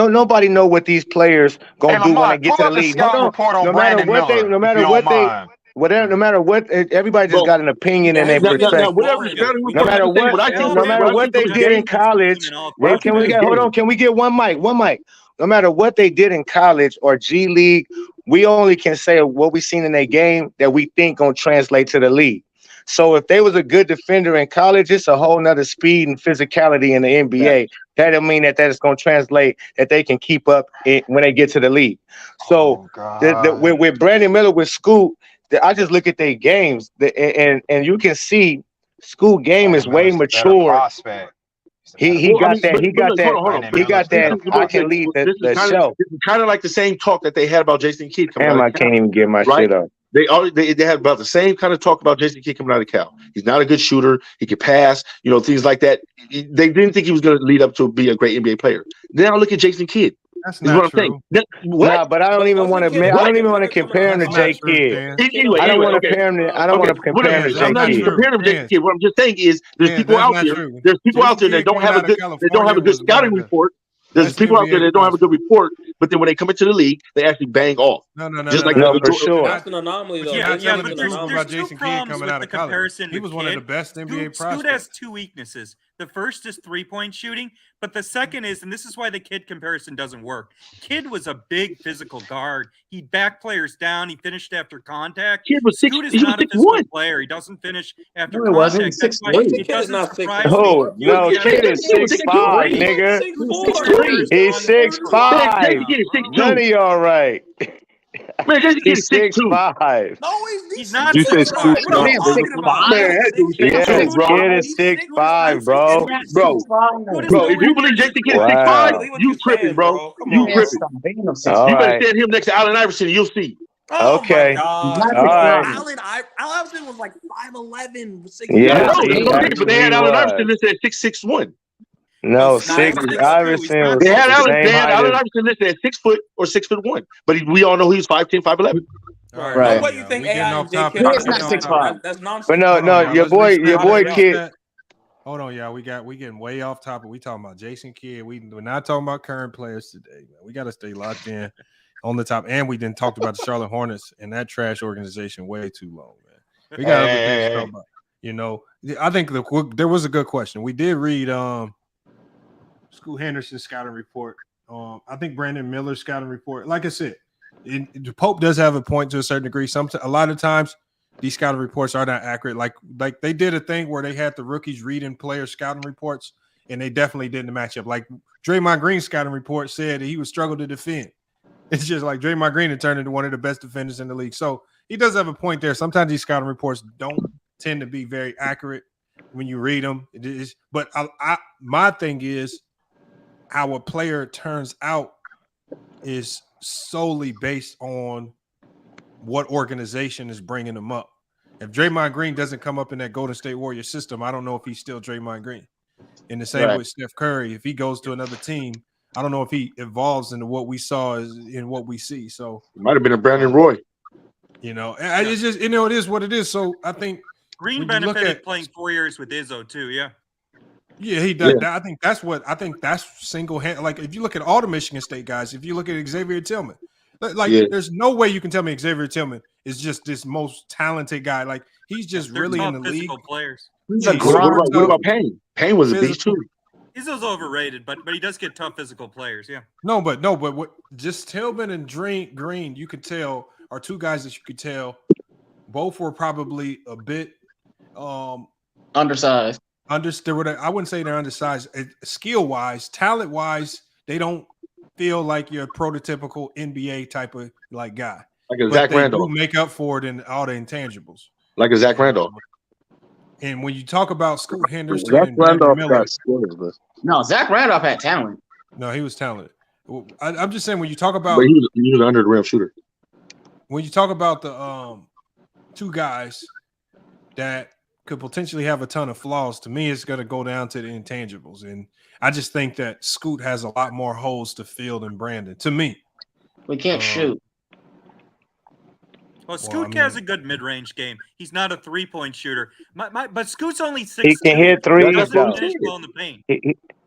Nobody know what these players gonna Hey, do when they Lamont, get pull to the up the league. Hold scouting on. report on No matter Brandon what they. Miller, No if you matter don't what they. mind. Whatever. No matter what. Everybody just got an opinion and they Now, perspective. whatever the scouting No report, matter I'm just saying what. what I think. No matter what they from the did in game. college. What I see Can from we this get? Hold game. on. Can we get one mic? One mic. No matter what they did in college or G League, we only can say what we seen in their game that we think gonna translate to the league. So if they was a good defender in college, it's a whole nother speed and physicality in the NBA. That don't mean that is gonna translate that they can keep up when they get to the league. So with Brandon Miller, with Scoot, I just look at their games, and you can see Scoot game is way mature. Prospect. He got that. He got that. Hold on. He got that. I can lead the show. This is kind of like the same talk that they had about Jason Kidd coming Damn, out I of Cal. can't even get my Right? shit up. They had about the same kind of talk about Jason Kidd coming out of Cal. He's not a good shooter. He could pass, things like that. They didn't think he was going to lead up to be a great NBA player. Now look at Jason Kidd. That's what I'm saying. Nah, but I don't even want to. I don't even want to compare him to J Kidd. Anyway, I don't want to okay. compare him. I don't want to compare him to J I'm not Kidd. comparing him to J Kidd. What I'm just saying is there's people out there. There's people out there that don't have a good. They don't have a good scouting report. There's people out there that don't have a good report but then when they come into the league, they actually bang off. No, for sure. That's an anomaly, though. Yeah, telling but the truth about there's two Jason Kidd problems coming with out the of college. comparison. He was one of the best NBA prospects. Scoot has two weaknesses. The first is 3-point shooting, but the second is, and this is why the Kidd comparison doesn't work. Kidd was a big physical guard. He'd back players down. He finished after contact. Scoot is not a physical player. He doesn't finish after No, he wasn't. contact. He's That's why 6'3". it doesn't not surprise 6'3". me. Oh no, Kid is 6'5", nigga. He's 6'5". None of y'all right. Man, Jason Kidd He's is 6'5". No, He's not You say 6'5". Scoot's What are not you big. talking about? Man, that's what Yes, saying, bro. Kid is 6'5", bro. Bro, if you believe Jason Kidd is 6'5", Wow. you tripping, bro. Come You on. tripping. All You better right. stand him next to Allen Iverson, and you'll see. Oh Okay. my God. All right. Allen Iverson was like 5'11", 6'5". Yes, No, he but they had actually Allen Iverson was. listed at 6'1". No, Scoot is 6'2". Iverson was They had the Allen, same they had height Allen as. Iverson listed at 6 foot or 6'1", but we all know he's 5'10", 5'11". All Right. No, what you think we getting AI off and J topic. Kidd It's are not doing? 6'5". That's nonsense. But no, Hold no, on, y'all. your Let's boy finish Kid. that. Hold on, y'all. We getting way off topic. We talking about Jason Kidd. We're not talking about current players today, man. We got to stay locked in on the top. And we didn't talk about the Charlotte Hornets and that trash organization way too long, man. We got other things to talk about. You know, I think there was a good question. We did read Scoot Henderson's scouting report. I think Brandon Miller's scouting report. Like I said, Pope does have a point to a certain degree. A lot of times these scouting reports are not accurate. Like they did a thing where they had the rookies reading player scouting reports, and they definitely didn't match up. Like Draymond Green's scouting report said that he would struggle to defend. It's just like Draymond Green had turned into one of the best defenders in the league. So he does have a point there. Sometimes these scouting reports don't tend to be very accurate when you read them. It is, but my thing is how a player turns out is solely based on what organization is bringing them up. If Draymond Green doesn't come up in that Golden State Warriors system, I don't know if he's still Draymond Green. In the same with Steph Curry, if he goes to another team, I don't know if he evolves into what we saw in what we see. So it might have been a Brandon Roy. You know, it's just it is what it is. So I think Green benefited playing 4 years with Izzo too. Yeah. Yeah, he does. Yeah. I think that's single hand. Like if you look at all the Michigan State guys, if you look at Xavier Tillman, there's no way you can tell me Xavier Tillman is just this most talented guy. Like he's just really in the league. Players. What about Payne? Payne was a beast too. Izzo's overrated, but he does get tough physical players. Yeah. No, but what just Tillman and Green, you could tell are two guys that you could tell both were probably a bit undersized. I wouldn't say they're undersized. Skill wise, talent wise, they don't feel like you're a prototypical NBA type of like guy. Like a Zach Randolph. Make up for it in all the intangibles. Like a Zach Randolph. And when you talk about Scoot Henderson Zach and Randolph Miller, got skills, no, Zach Randolph had talent. No, he was talented. I'm just saying when you talk about, but he was an under the rim shooter. When you talk about the two guys that could potentially have a ton of flaws, to me, it's going to go down to the intangibles, and I just think that Scoot has a lot more holes to fill than Brandon. To me, we can't shoot. Well, Scoot has a good mid-range game. He's not a three-point shooter. But Scoot's only 6'2". He can hit threes. Doesn't finish well in the paint.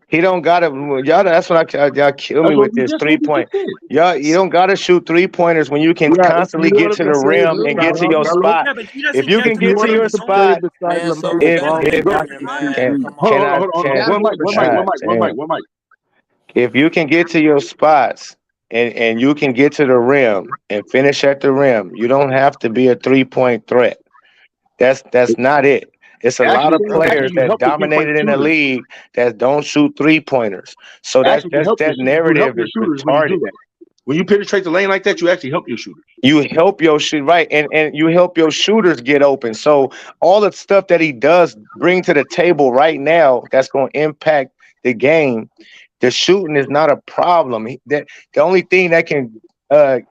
He don't gotta, y'all. That's what y'all kill me with this 3-point. Y'all, you don't gotta shoot 3-pointers when you can constantly get to the rim and get to your spot. If you can get to your spot, if you can get to your spots and you can get to the rim and finish at the rim, you don't have to be a 3-point threat. That's not it. It's a lot of players that dominated in the league that don't shoot 3-pointers. So that narrative is retarded. When you penetrate the lane like that, you actually help your shooters. You help your shoot right, and you help your shooters get open. So all the stuff that he does bring to the table right now, that's going to impact the game. The shooting is not a problem. The only thing that can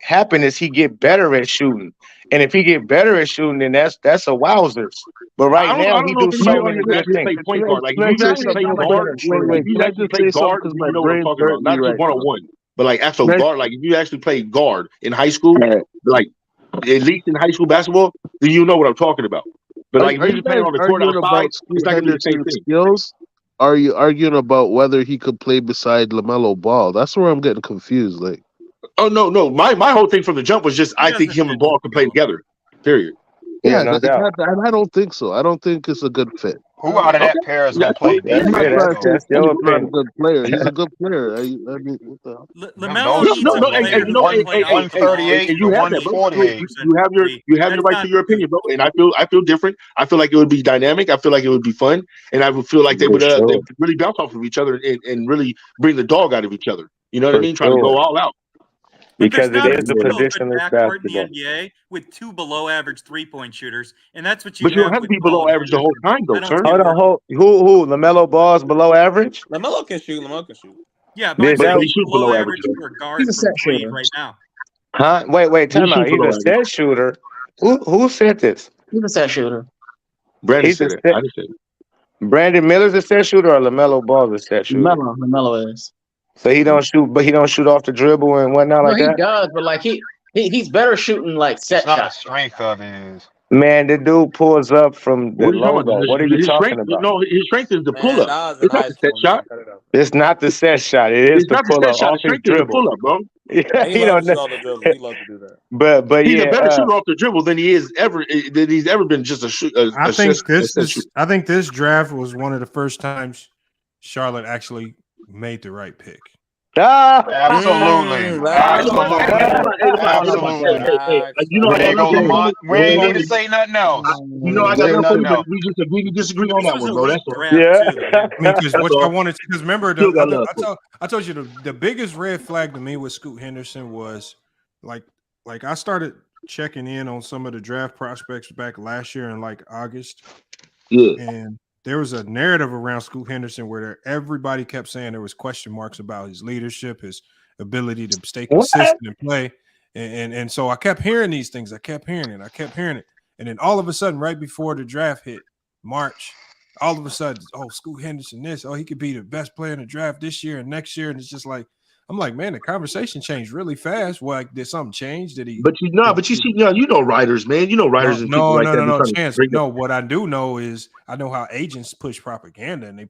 happen is he get better at shooting. And if he get better at shooting, then that's a wowzers. But right now he do so many good things. Point guard. Like if you actually play guard, you know what I'm talking about. Not just one-on-one, but like actual guard. Like if you actually play guard in high school, like at least in high school basketball, then you know what I'm talking about. But like if you're just playing on the court outside, it's not gonna be the same thing. Skills? Are you arguing about whether he could play beside LaMelo Ball? That's where I'm getting confused. Like Oh no. My whole thing from the jump was just I think him and Ball can play together. Period. Yeah, no doubt. I don't think so. I don't think it's a good fit. Who out of that pair is gonna play That's defense? your opinion. He's not a good player. He's a good player. I mean, what the hell? LaMelo needs to play who can play off the ball. 138 you to have that, bro. 148. You have your right to your opinion, bro. And I feel different. I feel like it would be dynamic. I feel like it would be fun, and I would feel like they would really bounce off of each other and really bring the dog out of each other. You know what I mean? Trying to go all out. Because it is the positionless backcourt in basketball. the NBA with 2 below-average three-point shooters, and that's what you. But you don't have to be below average the whole time, though, sir. Hold on, who? LaMelo Ball's below average? LaMelo can shoot. Yeah, but he shoots below average for a guard from three right now. Huh? Wait, time out. He's a set shooter. Who said this? He's a set shooter. Brandon said it. I just said it. Brandon Miller's a set shooter, or LaMelo Ball's a set shooter? LaMelo is. So he don't shoot, but he don't shoot off the dribble and whatnot like that. He does, but like he's better shooting like set shots. The strength of his. Man, the dude pulls up from the logo. What are you talking about? No, his strength is the pull up. It's not the set shot. It's not the set shot. It is the pull up off his dribble. Pull up, bro. Yeah, he loves to dribble. He loves to do that. But he's yeah, a better shooter off the dribble than he's ever been. Just I think this draft was one of the first times Charlotte actually made the right pick. Absolutely. You know, there go Lamont. We ain't need to say nothing else. You know, I got nothing else. We just agree to disagree on that one, bro. That's all. Yeah. Because what I wanted to, because remember, I told you the biggest red flag to me with Scoot Henderson was like I started checking in on some of the draft prospects back last year in like August. Yeah. And there was a narrative around Scoot Henderson where everybody kept saying there was question marks about his leadership, his ability to stay consistent and play. And so I kept hearing these things. I kept hearing it. And then all of a sudden, right before the draft hit, March, all of a sudden, Scoot Henderson he could be the best player in the draft this year and next year. And it's just like, I'm like, man, the conversation changed really fast. Well, did something change? Did he? But you see, you know writers, man. You know writers and people like that. No, Chance. No, what I do know is I know how agents push propaganda and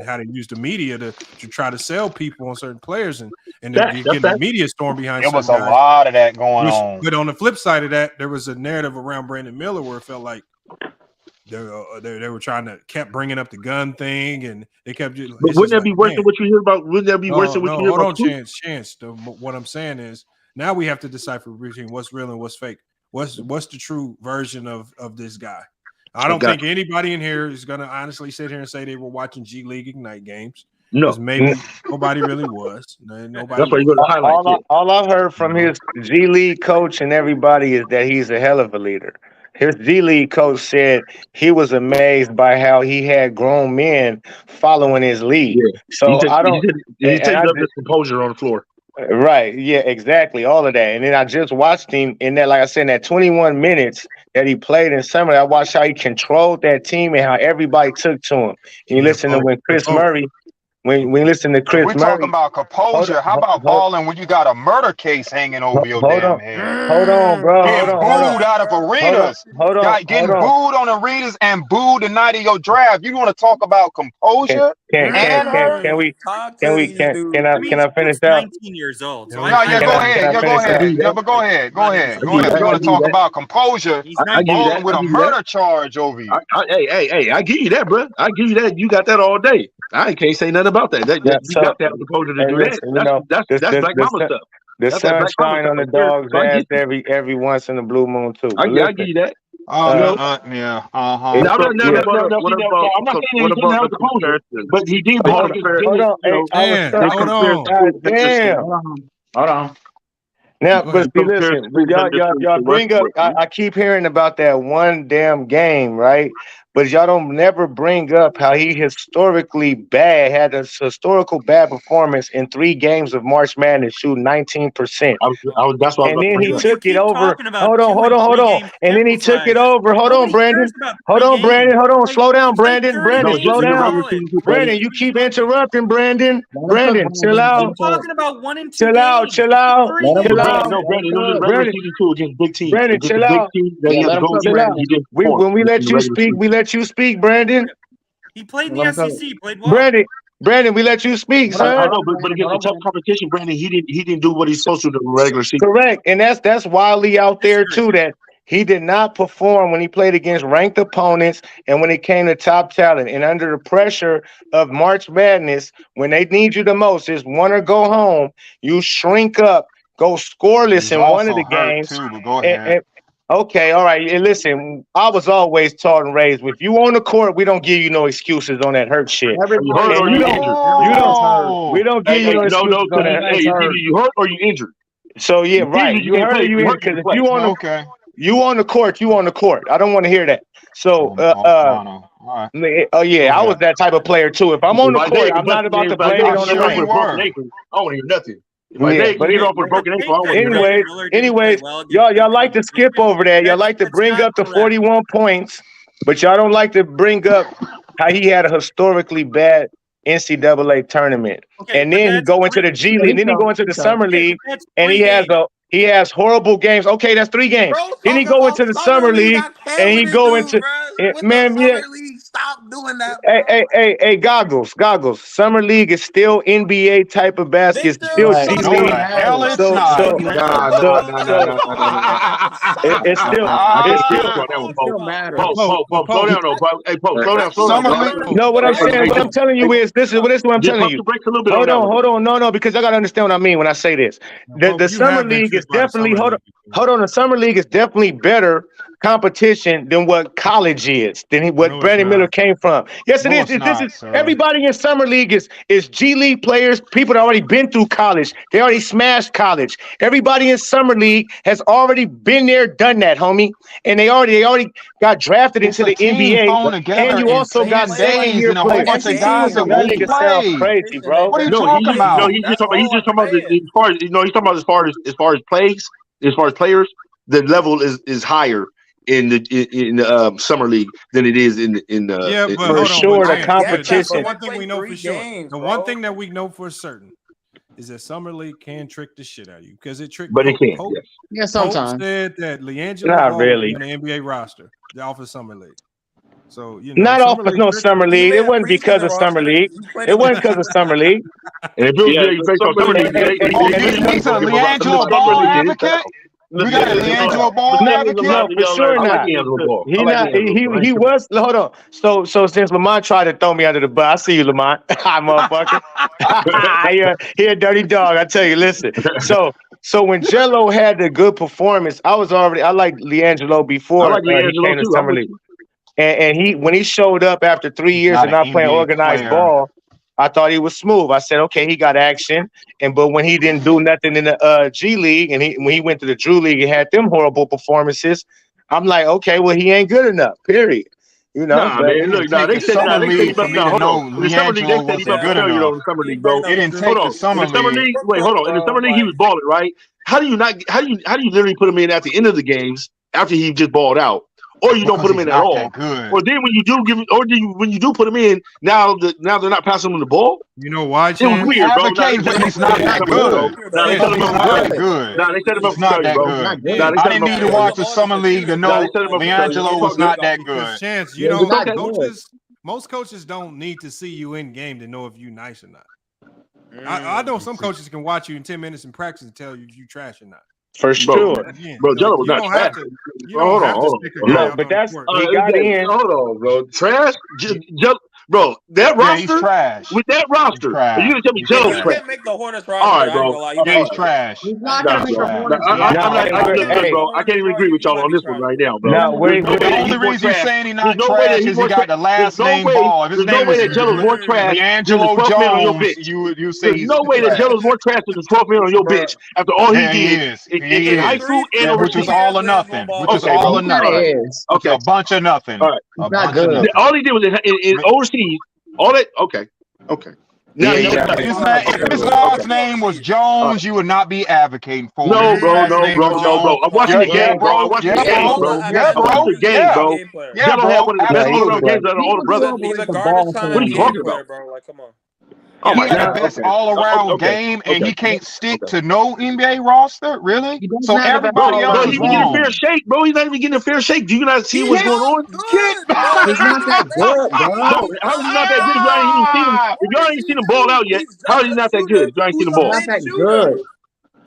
how they use the media to try to sell people on certain players and they get the media storm behind. There was a lot of that going on. But on the flip side of that, there was a narrative around Brandon Miller where it felt like they were trying to kept bringing up the gun thing, and they kept. But wouldn't that be worse than what you hear about? Wouldn't that be worse than what you hear about? Hold on, Chance. What I'm saying is now we have to decipher between what's real and what's fake. What's the true version of this guy? I don't think anybody in here is gonna honestly sit here and say they were watching G League Ignite games. No, maybe nobody really was. Nobody. That's why you go to highlight. All I've heard from his G League coach and everybody is that he's a hell of a leader. His G League coach said he was amazed by how he had grown men following his lead. Yeah. So he takes up his composure on the floor. Right. Yeah, exactly. All of that. And then I just watched him in that, like I said, in that 21 minutes that he played in summer. I watched how he controlled that team and how everybody took to him. And you listen to when Chris Murray. When we listen to Chris We're Murray, talking about composure. How about balling when you got a murder case hanging over your damn head? Hold on, bro. Getting booed out of arenas. Getting booed on arenas and booed the night of your draft. You want to talk about composure? Can I finish out? 19 years old. So go ahead. Go ahead. You want to talk about composure? Balling with a murder charge over you. Hey, I give you that, bro. I give you that. You got that all day. I can't say nothing about that. You got that composure to do that. That's Black Mama stuff. The sun shine on the dog's ass every once in a blue moon too. I give you that. Yeah. I'm not saying he didn't have composure, but he did. Hold on. Now, but see, listen, y'all bring up. I keep hearing about that one damn game, right? But y'all don't never bring up how he historically had a historical bad performance in 3 games of March Madness, shooting 19%. That's why. And then he took it over. Hold on. And then he took it over. Hold on, Brandon. Hold on. Slow down, Brandon. Slow down. Brandon, you keep interrupting, Brandon. Brandon, chill out. Talking about 1 and 2. Chill out. No, Brandon, against big teams. Brandon, chill out. When we let you speak, Brandon. He played in the SEC. Played well. Brandon, Brandon, we let you speak, I son. know, but against the tough competition, Brandon, he didn't do what he's supposed to do in the regular season. Correct, and that's Wiley out there too. That he did not perform when he played against ranked opponents and when it came to top talent. And under the pressure of March Madness, when they need you the most, is win or go home. You shrink up, go scoreless in one of the games. Too, but go ahead. Okay, all right. And listen, I was always taught and raised, if you on the court, we don't give you no excuses on that hurt shit. You hurt or you injured. We don't give you no excuses on that. Hey, either you hurt or you injured. So yeah, right. You hurt or you injured. Because if you on the you on the court, you on the court. I don't want to hear that. So oh yeah, I was that type of player too. If I'm on the court, I'm not about to blame it on the rain. I don't want to hear nothing. Anyways, y'all like to skip over that. Y'all like to bring up the 41 points, but y'all don't like to bring up how he had a historically bad NCAA tournament. And then he go into the G League, and then he go into the Summer League, and he has horrible games. Okay, that's 3 games. Then he go into the Summer League, and he go into Stop doing that. Hey, goggles. Summer League is still NBA type of basket. Still G League. It's still matters. Slow down, though. Hey, slow down. No, what I'm saying, what I'm telling you is this is what I'm telling you. Hold on. No, because I gotta understand what I mean when I say this. The Summer League is definitely hold on. The Summer League is definitely better competition than what college is, than what Brandon Miller came from. Yes, it is. This is everybody in Summer League is G League players, people that already been through college. They already smashed college. Everybody in Summer League has already been there, done that, homie. And they already got drafted into the NBA. And you also got second-year players. Bunch of guys that won't play. Crazy, bro. What are you talking about? No, he's just talking about as far as plays, as far as players, the level is higher in the summer league than it is in the for sure the competition. One thing we know for sure. The one thing that we know for certain is that summer league can trick the shit out of you because it tricked. But it can. Yeah, sometimes. Pope said that LeAngelo not really on the NBA roster, the off of summer league. So not off of no summer league. It wasn't because of summer league. It wasn't because of summer league. And if you based on summer league, he's a LeAngelo ball advocate. We got a LeAngelo ball advocate. No, for sure not. He was. Hold on. So since Lamont tried to throw me under the bus, I see you, Lamont. Hi, motherfucker. He a dirty dog. I tell you. Listen. So when Jello had the good performance, I liked LeAngelo before he came to Summer League. And when he showed up after 3 years of not playing organized ball, I thought he was smooth. I said, okay, he got action. But when he didn't do nothing in the G League, and when he went to the Drew League and had them horrible performances, I'm like, okay, well, he ain't good enough. Period. You know, they said Summer League for me to know LeAngelo wasn't good enough. It didn't take the Summer League. Wait, hold on. In the Summer League, he was balling, right? How do you literally put him in at the end of the games after he just balled out? Or you don't put him in at all. Or then when you do when you do put him in, now they're not passing him the ball. You know why? It was weird, bro. He's not that good. They set him up not that good. I didn't need to watch the Summer League to know LeAngelo was not that good. Chance, most coaches don't need to see you in game to know if you nice or not. I know some coaches can watch you in 10 minutes in practice and tell you if you trash or not. For sure, bro. Jello was not trash. Hold on. No, but that's he got in. Hold on, bro. Trash, bro. That roster, trash. With that roster, you gonna tell me Jello's trash? Can't make the Hornets roster. All right, bro. He's trash. He's not gonna make the Hornets. Bro, I can't even agree with y'all on this one right now, bro. The only reason you're saying he's not trash is he got the last name ball. There's no way that Jello's more trash than the 12th man on your bench. You say there's no way that Jello's more trash than the 12th man on your bench after all he did in high school and which was all or nothing. Okay, a bunch of nothing. All right, all he did was in overseas. All that. Okay. If his last name was Jones, you would not be advocating for him. No, bro. I'm watching the game, bro. I'm watching the game, bro. Jello had one of the best all-around games out of all the brothers. He's a garbage time. What are you talking about, bro? Like, come on. He had the best all-around game, and he can't stick to no NBA roster. Really? So everybody else Bro, is he's getting a fair wrong. shake, bro. He's not even getting a fair shake. Do you not see what's going on? He's not that good, bro. Bro, how is he not that good if y'all ain't even seen him? If y'all ain't seen him ball out yet, how is he not that good if y'all ain't seen him He's ball? not that good.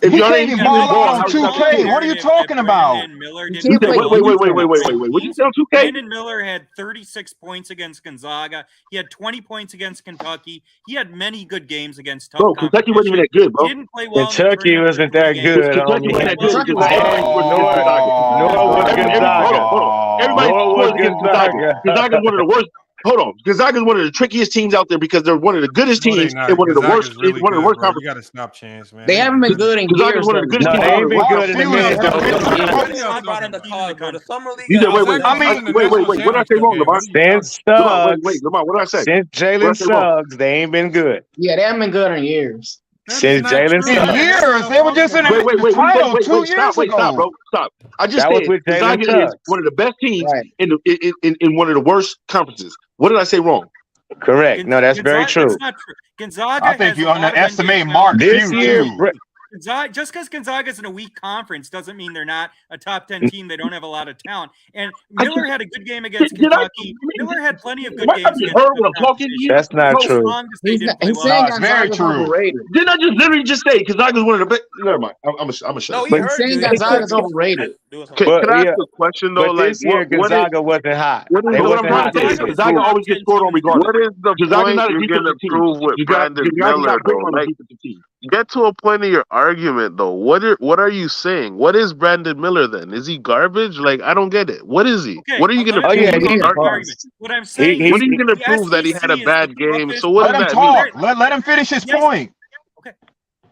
If He y'all can't ain't even seen him ball out ball, on how is he not that 2K. good? What are you talking about? He You can't said, play wait. defense. What you say on 2K? Brandon Miller had 36 points against Gonzaga. He had 20 points against Kentucky. He had many good games against tough Bro, Kentucky wasn't even that good, bro. He didn't play well Kentucky in the wasn't tournament that good, Kentucky homie. wasn't that good Kentucky because everybody scores against Gonzaga. Nor was Gonzaga. Hold on. Everybody Nor was scores against Gonzaga. Gonzaga. Gonzaga's one of the worst. Hold on. Gonzaga's one of the trickiest teams out there because they're one of the goodest No, they teams and not. one of the worst. Gonzaga's really One of the good, worst bro. You conferences. got to stop Chance, man. They haven't been good in Gonzaga's years. one of the goodest No, teams. they ain't been good in a few minute, years. though. I brought in the college, bro. The summer league. You said, wait. I mean, Wait. What did I say wrong, Lamont? Since Lamont, wait. Suggs, Lamont, what did I say? since What did I Jalen say wrong? Suggs, they ain't been good. Yeah, they haven't been good in years. Since Jalen in Suggs. years, they were just in Wait. the title 2 years Stop, bro. ago. Stop. I just That was said with Jalen Gonzaga is Suggs. one of the best teams Right. in one of the worst conferences. What did I say wrong? Correct. No, that's very true. That's not true. Gonzaga I think has you a lot of underestimate NBA Mark This Few year, too. Gonzaga, just because Gonzaga's in a weak conference doesn't mean they're not a top 10 team. They don't have a lot of talent. And Miller had a good game against Kentucky. Miller had plenty of good Am I games just against heard what I'm talking to you? That's not so true. strong to say didn't play He's well. saying No, it's very Gonzaga's true. overrated. Didn't I just literally just say Gonzaga's one of the best? Never mind. I'm a shut No, up. he He's heard saying you. Gonzaga's overrated. Can But I ask yeah, a question though? but Like, this year what is Gonzaga wasn't hot. what They is what I'm wasn't trying hot to say? this Is year. Gonzaga always gets scored on regardless. What is the Gonzaga's point not a you're gonna defensive team. prove with Brandon Gonzaga's Miller not built though? on a Like, defensive team. get to a point of your argument though. What are you saying? What is Brandon Miller then? Is he garbage? Like, I don't get it. What is he? Okay, What are you let gonna me Oh prove yeah, with he those is arguments? bust. What I'm saying He What are is you gonna the prove that he had a SEC is bad the game? toughest. So what Let does him that mean? talk. Let him finish his point. Okay.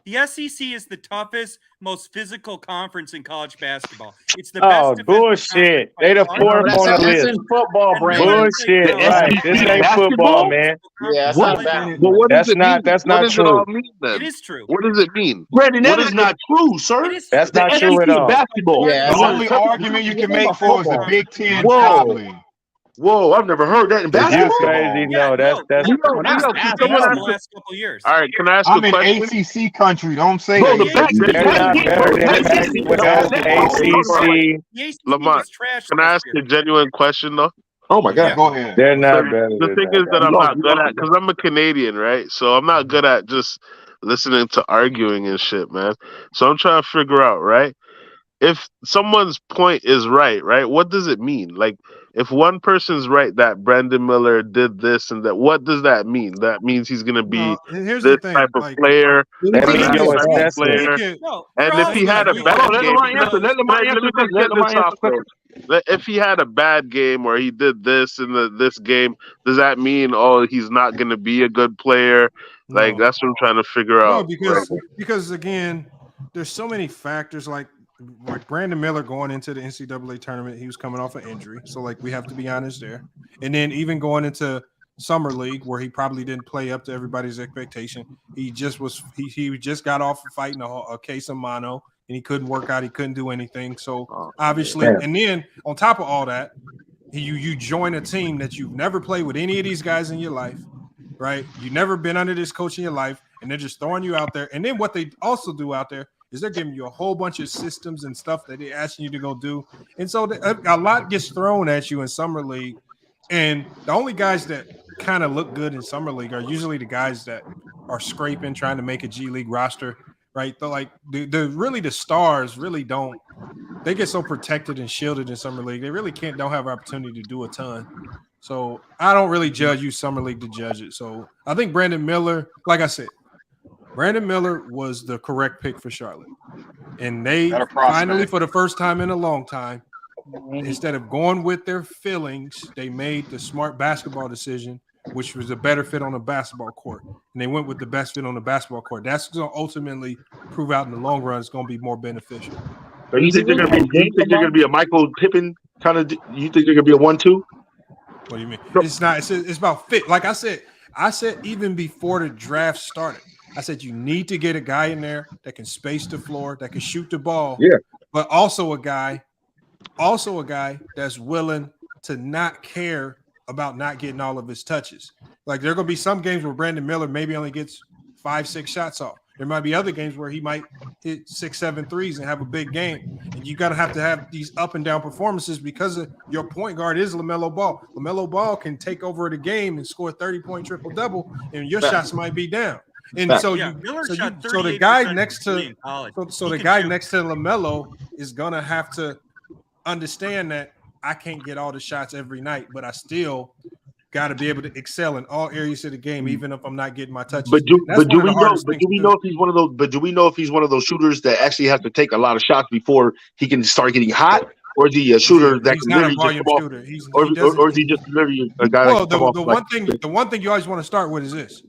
The SEC is the toughest, most physical conference in college basketball. It's the best Oh, defensive bullshit. conference They the by far. No, fourth on the that's list. in football, And Miller Brandon. played Bullshit. well. Right. This SEC ain't football, basketball? man. Yeah, that's What? not bad. But what does That's it not mean? What not does it all true. mean then? It is true. What does it mean? Brandon, What that is is it? not true, It sir. is That's true. The not true SEC at is all. basketball. Yeah, The that's not only bad. argument you can Give him a make for is the football. Big Ten, Whoa. probably. Whoa, I've never heard that in Is basketball. you crazy? Yeah, No, that's no, No, that's Leo, the can case someone in ask the last couple of years. All right, can I ask a I'm in question? ACC country. Don't say Bro, that. the back, they're not better bro, than the Pac SEC, the basketball. ACC. The ACC Lamont, was trash can I last ask year. a genuine question though? Oh my Yeah, God. go ahead. They're not The, better the than thing is that that. I'm not You good lost at, because I'm a Canadian, right? So I'm not good at just listening to arguing and shit, man. So I'm trying to figure out, right? If someone's point is right, what does it mean? Like, if one person's right that Brandon Miller did this and that, what does that mean? That means he's gonna be No, here's the this thing. type of Like, player, That or means that your type of assessment. player. No, we're And if all he had a speaking. bad Let game, Lamar answer. Let Lamar let answer me quick. just Let get Lamar this off answer quick. though. If he had a bad game or he did this in this game, does that mean he's not gonna be a good player? Like, no, that's what I'm trying to figure no, out right because again, there's so many factors. Like Brandon Miller going into the NCAA tournament, he was coming off an injury, so like we have to be honest there. And then even going into summer league, where he probably didn't play up to everybody's expectation, he just got off of fighting a case of mono, and he couldn't work out, he couldn't do anything. So obviously, and then on top of all that, you join a team that you've never played with any of these guys in your life, right? You've never been under this coach in your life, and they're just throwing you out there. And then what they also do out there is they're giving you a whole bunch of systems and stuff that they're asking you to go do. And so a lot gets thrown at you in summer league. And the only guys that kind of look good in summer league are usually the guys that are scraping, trying to make a G League roster, right? The stars really don't. They get so protected and shielded in summer league. They really don't have an opportunity to do a ton. So I don't really use summer league to judge it. So I think Brandon Miller, like I said, Brandon Miller was the correct pick for Charlotte. And they finally, for the first time in a long time, instead of going with their feelings, they made the smart basketball decision, which was a better fit on the basketball court. And they went with the best fit on the basketball court. That's going to ultimately prove out in the long run. It's going to be more beneficial. So you think they're gonna be a Michael Pippen kind of? You think they're gonna be a 1-2? What do you mean? It's not. It's about fit. Like I said even before the draft started, I said you need to get a guy in there that can space the floor, that can shoot the ball. Yeah. But also a guy that's willing to not care about not getting all of his touches. Like there are going to be some games where Brandon Miller maybe only gets 5-6 shots off. There might be other games where he might hit 6-7 threes and have a big game. And you got to have these up and down performances because of your point guard is LaMelo Ball. LaMelo Ball can take over the game and score 30-point triple-double, and your shots might be down. And so the guy next to the guy next to LaMelo is gonna have to understand that I can't get all the shots every night, but I still got to be able to excel in all areas of the game, even if I'm not getting my touches. But do we know if he's one of those? But do we know if he's one of those shooters that actually has to take a lot of shots before he can start getting hot? Or is he a shooter that can literally just come off? Or is he just literally a guy? Well, the one thing you always want to start with is this: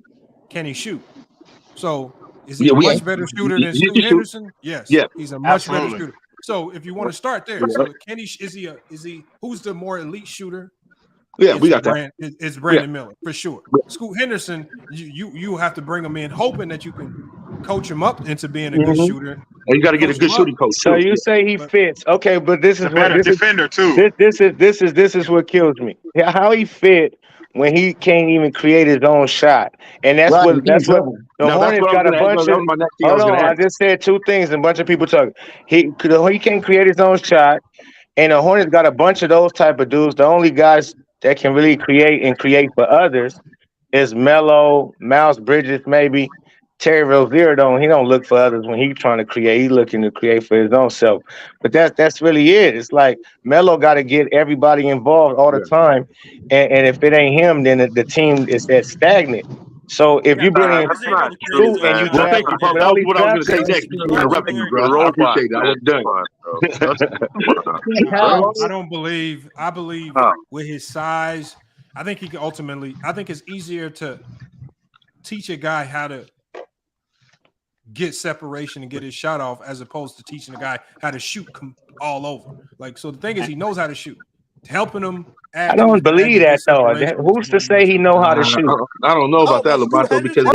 can he shoot? So is he a much better shooter than Scoot Henderson? Yes. Yeah. He's a much better shooter. So if you want to start there, so can he? Is he? Who's the more elite shooter? Yeah, we got that. It's Brandon Miller for sure. Scoot Henderson, you have to bring him in, hoping that you can coach him up into being a good shooter. And you got to get a good shooting coach. So you say he fits, okay? But this is better defender too. This is what kills me. How he fit when he can't even create his own shot, and that's what the Hornets got a bunch of. Hold on, I just said two things, and a bunch of people talking. He can't create his own shot, and the Hornets got a bunch of those type of dudes. The only guys that can really create for others is Melo, Miles Bridges, maybe. Terry Rozier he don't look for others when he's trying to create. He's looking to create for his own self. But that's really it. It's like Melo got to get everybody involved all the time, and if it ain't him, then the team is stagnant. So if you bring in Scoot and you thank you, Pop. That was what I was going to say next. You interrupted me, bro. I appreciate that. I was done. I believe with his size, I think he can ultimately. I think it's easier to teach a guy how to get separation and get his shot off as opposed to teaching a guy how to shoot all over. Like, so the thing is, he knows how to shoot. Helping him. I don't believe that though. Who's to say he know how to shoot? I don't know about that, Lamato, because I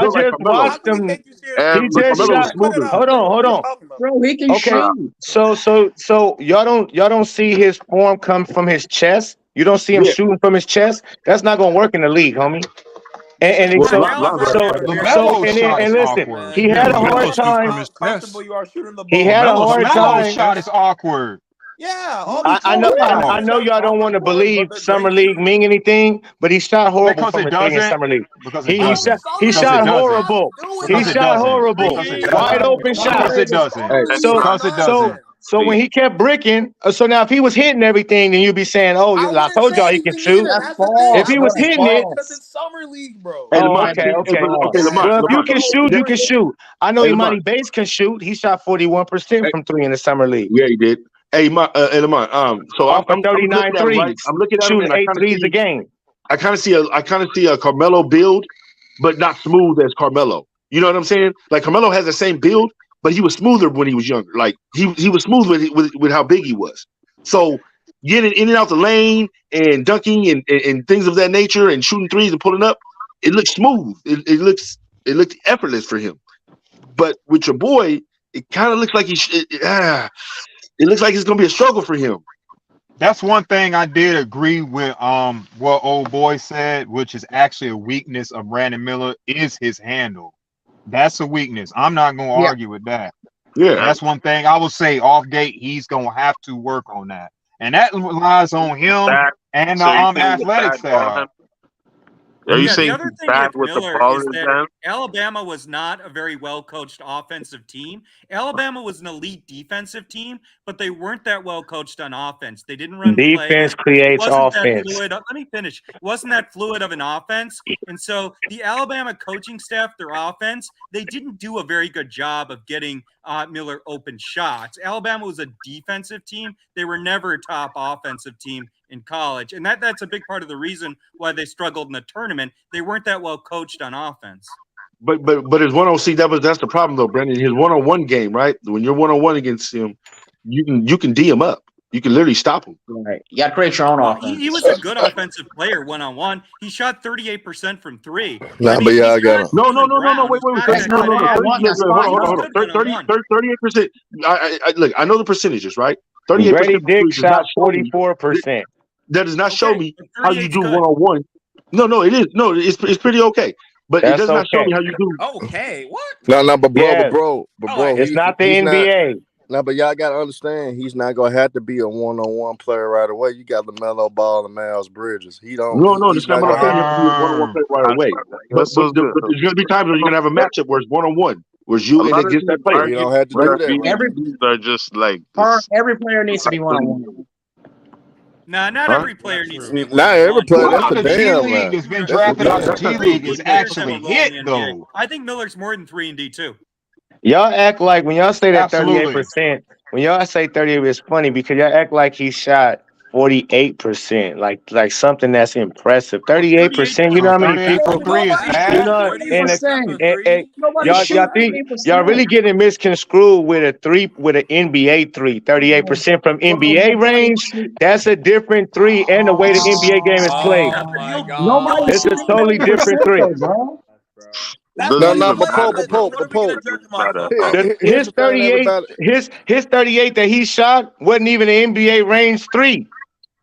just watched him. He just shot. Hold on. Bro, he can shoot. So y'all don't see his form come from his chest. You don't see him shooting from his chest. That's not gonna work in the league, homie. And listen, he had a hard time. He had a hard time. Shot is awkward. Yeah, I know y'all don't want to believe Summer League mean anything, but he shot horrible from in Summer League. He shot horrible. He shot horrible. Wide open shot. It doesn't. So when he kept bricking, so now if he was hitting everything, then you'd be saying, "Oh, I told y'all he can shoot." If he was hitting it, because it's summer league, bro. Okay. Well, if you can shoot, you can shoot. I know Imani Bates can shoot. He shot 41% from three in the summer league. Yeah, he did. Hey, Lamont. So I'm 39 threes. I'm looking at shooting 8 threes a game. I kind of see a Carmelo build, but not smooth as Carmelo. You know what I'm saying? Like Carmelo has the same build, but he was smoother when he was younger. Like he was smooth with how big he was. So getting in and out the lane and dunking and things of that nature and shooting threes and pulling up, it looks smooth. It looks effortless for him. But with your boy, it kind of looks like it looks like it's gonna be a struggle for him. That's one thing I did agree with what old boy said, which is actually a weakness of Brandon Miller is his handle. That's a weakness. I'm not going to argue with that. Yeah, that's one thing I will say off gate. He's going to have to work on that, and that relies on him and athletic style. Are you saying the other thing bad with with Miller the ball is in his that hand? Alabama was not a very well-coached offensive team. Alabama was an elite defensive team, but they weren't that well-coached on offense. They didn't run defense play. Creates offense. Let me finish. It wasn't that fluid of an offense. And so the Alabama coaching staff, their offense, they didn't do a very good job of getting Miller open shots. Alabama was a defensive team. They were never a top offensive team in college. And that's a big part of the reason why they struggled in the tournament. They weren't that well coached on offense. But his 1-on-1, that's the problem though, Brandon. His 1-on-1 game, right? When you're 1-on-1 against him, you can D him up. You can literally stop him. Right. You got to create your own offense. He was a good offensive player one-on-one. He shot 38% from three. Nah, but y'all got him. No, wait. That's not one-on-one. That's fine. Hold on. 38%. Look, I know the percentages, right? 38%. Grady Dick shot 44%. That does not show me how you do one-on-one. No, it is. No, it's pretty okay. But it does not show me how you do. Okay, what? No, but bro, it's not the NBA. No, but y'all gotta understand, he's not gonna have to be a one-on-one player right away. You got LaMelo Ball and Miles Bridges. He don't. No, it's not gonna have to be a one-on-one player right away. But there's gonna be times where you're gonna have a matchup where it's one-on-one, where it's you and against that player. You don't have to do that. They're just like every player needs to be one-on-one. Nah, not every player needs to be one. Not every player. That's That's the the G damn League man. that's been drafted out the G League is actually hit though. I think Miller's more than 3 and D too. Y'all act like when y'all say that Absolutely. 38%, when y'all say 38%, it's funny because y'all act like he shot 48%, like something that's impressive. 38%, you know how many 38 people? from three is bad. You know, and Nobody y'all shoots think 38%. y'all really getting misconstrued with an NBA three. 38% from NBA range. That's a different three, and the way the NBA game is played. Oh my God. Nobody It's a shoots totally 38%, different three. though, bro. No, but Pope. His 38 that he shot wasn't even an NBA range three.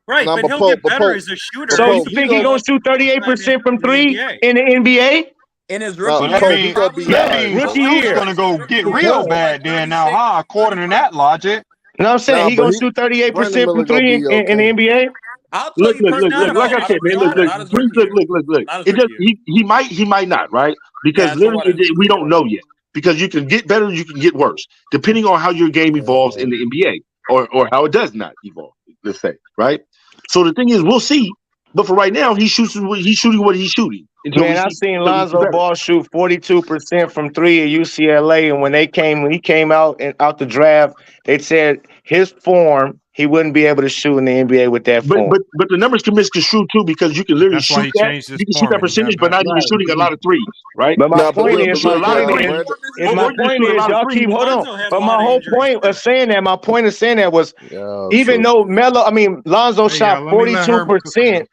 Right, Nah, but but he'll Pope, get better as a shooter. So you as he think he gonna develops shoot 38% from three NBA. in the NBA? In his No, rookie That Pope, year, he means gonna be that alright. means Rookie Scoot's year. gonna go get real bad then now, huh? According to that logic. You know what I'm saying? Nah, He but gonna he- shoot Brandon 38% Miller from gonna three be in the okay. NBA? I'll tell you personally, Look. Like I said, man. Look. not his rookie year. Look. Not his It just rookie year. he might not, right? Because Yeah, so literally what? we don't know yet. Because you can get better, you can get worse, depending on how your game evolves in the NBA or how it does not evolve. Let's say, right? So the thing is, we'll see. But for right now, he's shooting what he's shooting. Man, I've seen Lonzo Ball shoot 42% from three at UCLA, and when he came out the draft, they said his form he wouldn't be able to shoot in the NBA with that form. But the numbers can misconstrue too because you can literally That's why shoot he that. changed his You can shoot form that and he got percentage, but not better. even shooting a lot of threes, right? But my Nah, but point look, is, but look, Brandon, my point is, y'all keep hold on. But my whole point of saying that was even though Lonzo shot 42%.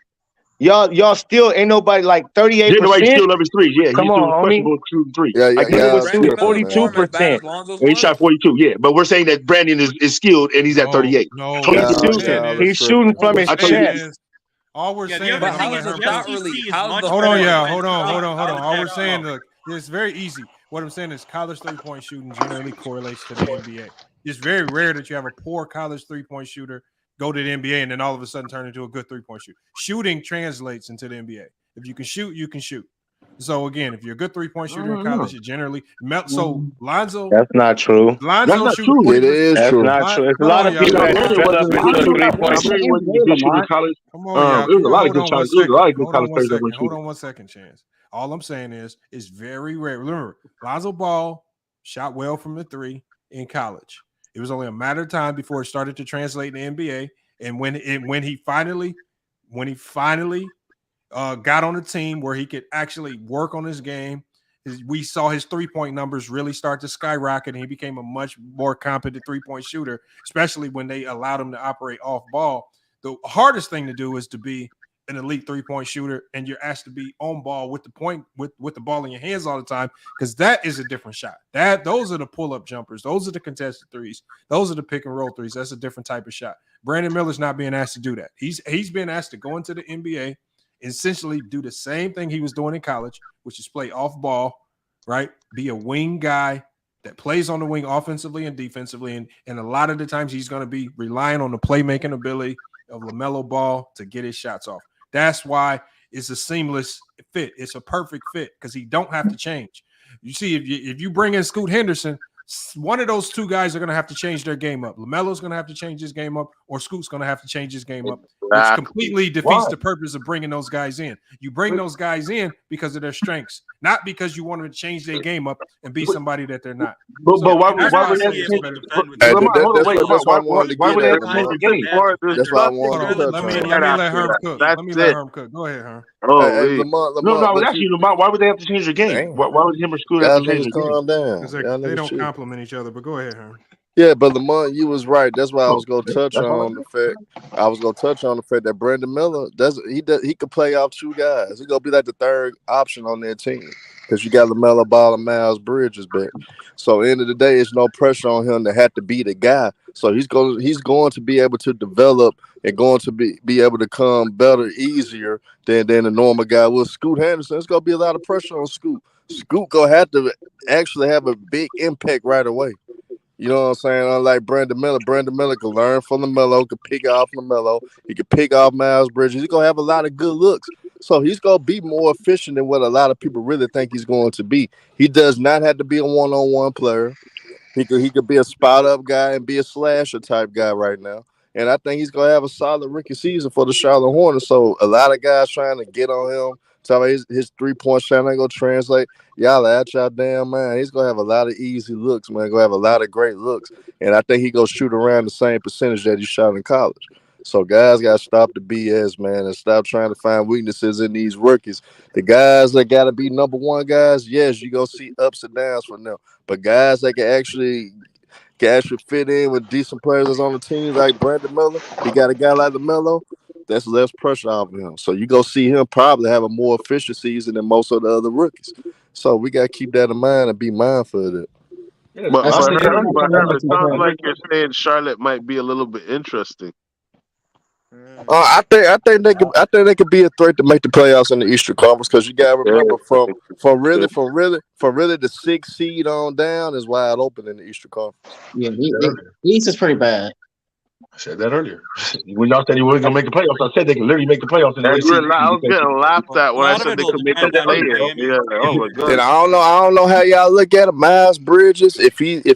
Y'all still ain't nobody like 38%. Didn't nobody steal of his threes. Yeah, Come he's still on, homie. questionable shooting three. Yeah, I get it. yeah. Shoot 42%. He shot 42. Yeah, but we're saying that Brandon is skilled and he's at 38. No, He's shooting from his chest. All we're saying But is how's the shot release? How's the hold on. How All we're does that saying, go? look, it's very easy. What I'm saying is college 3-point shooting generally correlates to the NBA. It's very rare that you have a poor college 3-point shooter go to the NBA and then all of a sudden turn into a good 3-point shooter. Shooting translates into the NBA. If you can shoot, you can shoot. So again, if you're a good 3-point shooter in college, it generally Lonzo. That's not true. Lonzo shoots 40%. It is That's true. not true. It's a lot of people that develop into a 3-point shooter. Come on, y'all. There's a lot of good college. There's a lot of good college players that were Hold on shooting. 1 second, Chance. All I'm saying is it's very rare. Remember, Lonzo Ball shot well from the three in college. It was only a matter of time before it started to translate in the NBA. And when he finally got on a team where he could actually work on his game, we saw his 3-point numbers really start to skyrocket, and he became a much more competent 3-point shooter, especially when they allowed him to operate off ball. The hardest thing to do is to be an elite 3-point shooter, and you're asked to be on ball with the ball in your hands all the time, because that is a different shot. Those are the pull-up jumpers, those are the contested threes, those are the pick and roll threes. That's a different type of shot. Brandon Miller's not being asked to do that. He's been asked to go into the NBA, essentially do the same thing he was doing in college, which is play off ball, right? Be a wing guy that plays on the wing offensively and defensively, and a lot of the times he's going to be relying on the playmaking ability of LaMelo Ball to get his shots off. That's why it's a seamless fit. It's a perfect fit because he don't have to change. You see, if you bring in Scoot Henderson, one of those two guys are going to have to change their game up. LaMelo's going to have to change his game up, or Scoot's going to have to change his game up, which completely defeats the purpose of bringing those guys in. You bring those guys in because of their strengths, not because you want them to change their game up and be somebody that they're not. But why would they have to change? That's why I wanted to Why would they have get to change the game? That's why I wanted to Let touch me on let Herm cook. Let me let Herm cook. Go ahead, Herm. No, actually, why would they have to change their game? Why would him or Scoot have to change their game? calm down. Because they don't compliment each other. But go ahead, Herm. Yeah, but Lamont, you was right. That's why I was gonna touch That's all I on the fact. I was gonna touch on the fact that Brandon Miller he could play off two guys. He gonna be like the third option on their team because you got LaMelo Ball and Miles Bridges back. So end of the day, it's no pressure on him to have to be the guy. So he's going to be able to develop and going to be able to come better, easier than a normal guy with Scoot Henderson. It's gonna be a lot of pressure on Scoot. Scoot gonna have to actually have a big impact right away. You know what I'm saying? Unlike Brandon Miller can learn from LaMelo, can pick off LaMelo. He can pick off Miles Bridges. He's going to have a lot of good looks. So he's going to be more efficient than what a lot of people really think he's going to be. He does not have to be a one-on-one player. He could be a spot-up guy and be a slasher type guy right now. And I think he's going to have a solid rookie season for the Charlotte Hornets. So a lot of guys trying to get on him, telling his three-point shot ain't going to translate. Y'all out y'all damn man. He's going to have a lot of easy looks, man. Going to have a lot of great looks. And I think he going to shoot around the same percentage that he shot in college. So guys got to stop the BS, man, and stop trying to find weaknesses in these rookies. The guys that got to be number one guys, yes, you going to see ups and downs from them. But guys that can actually fit in with decent players that's on the team like Brandon Miller, he got a guy like LaMelo, that's less pressure off of him. So you go see him probably have a more efficient season than most of the other rookies. So we got to keep that in mind and be mindful of that. But it sounds like you're saying Charlotte might be a little bit interesting. I think they could be a threat to make the playoffs in the Eastern Conference because you got to remember from really the 6th seed on down is wide open in the Eastern Conference. Yeah, the East is pretty bad. I said that earlier. When y'all said he wasn't gonna make the playoffs, I said they can literally make the playoffs in the ACC. I was getting laughed at when I said they could make the playoffs. Yeah, oh my god. And I don't know how y'all look at him. Miles Bridges, if he end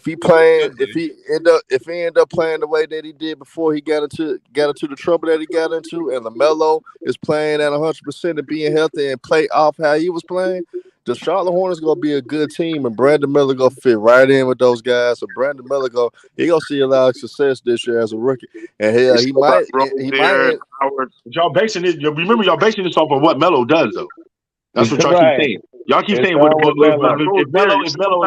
up playing the way that he did before he got into the trouble that he got into, and LaMelo is playing at 100% and being healthy and play off how he was playing, the Charlotte Hornets gonna be a good team, and Brandon Miller gonna fit right in with those guys. So Brandon Miller gonna see a lot of success this year as a rookie, and hell, he might. Y'all basing it. Remember, y'all basing this off of what Melo does, though. That's what y'all keep saying. Y'all keep saying if Melo is Melo,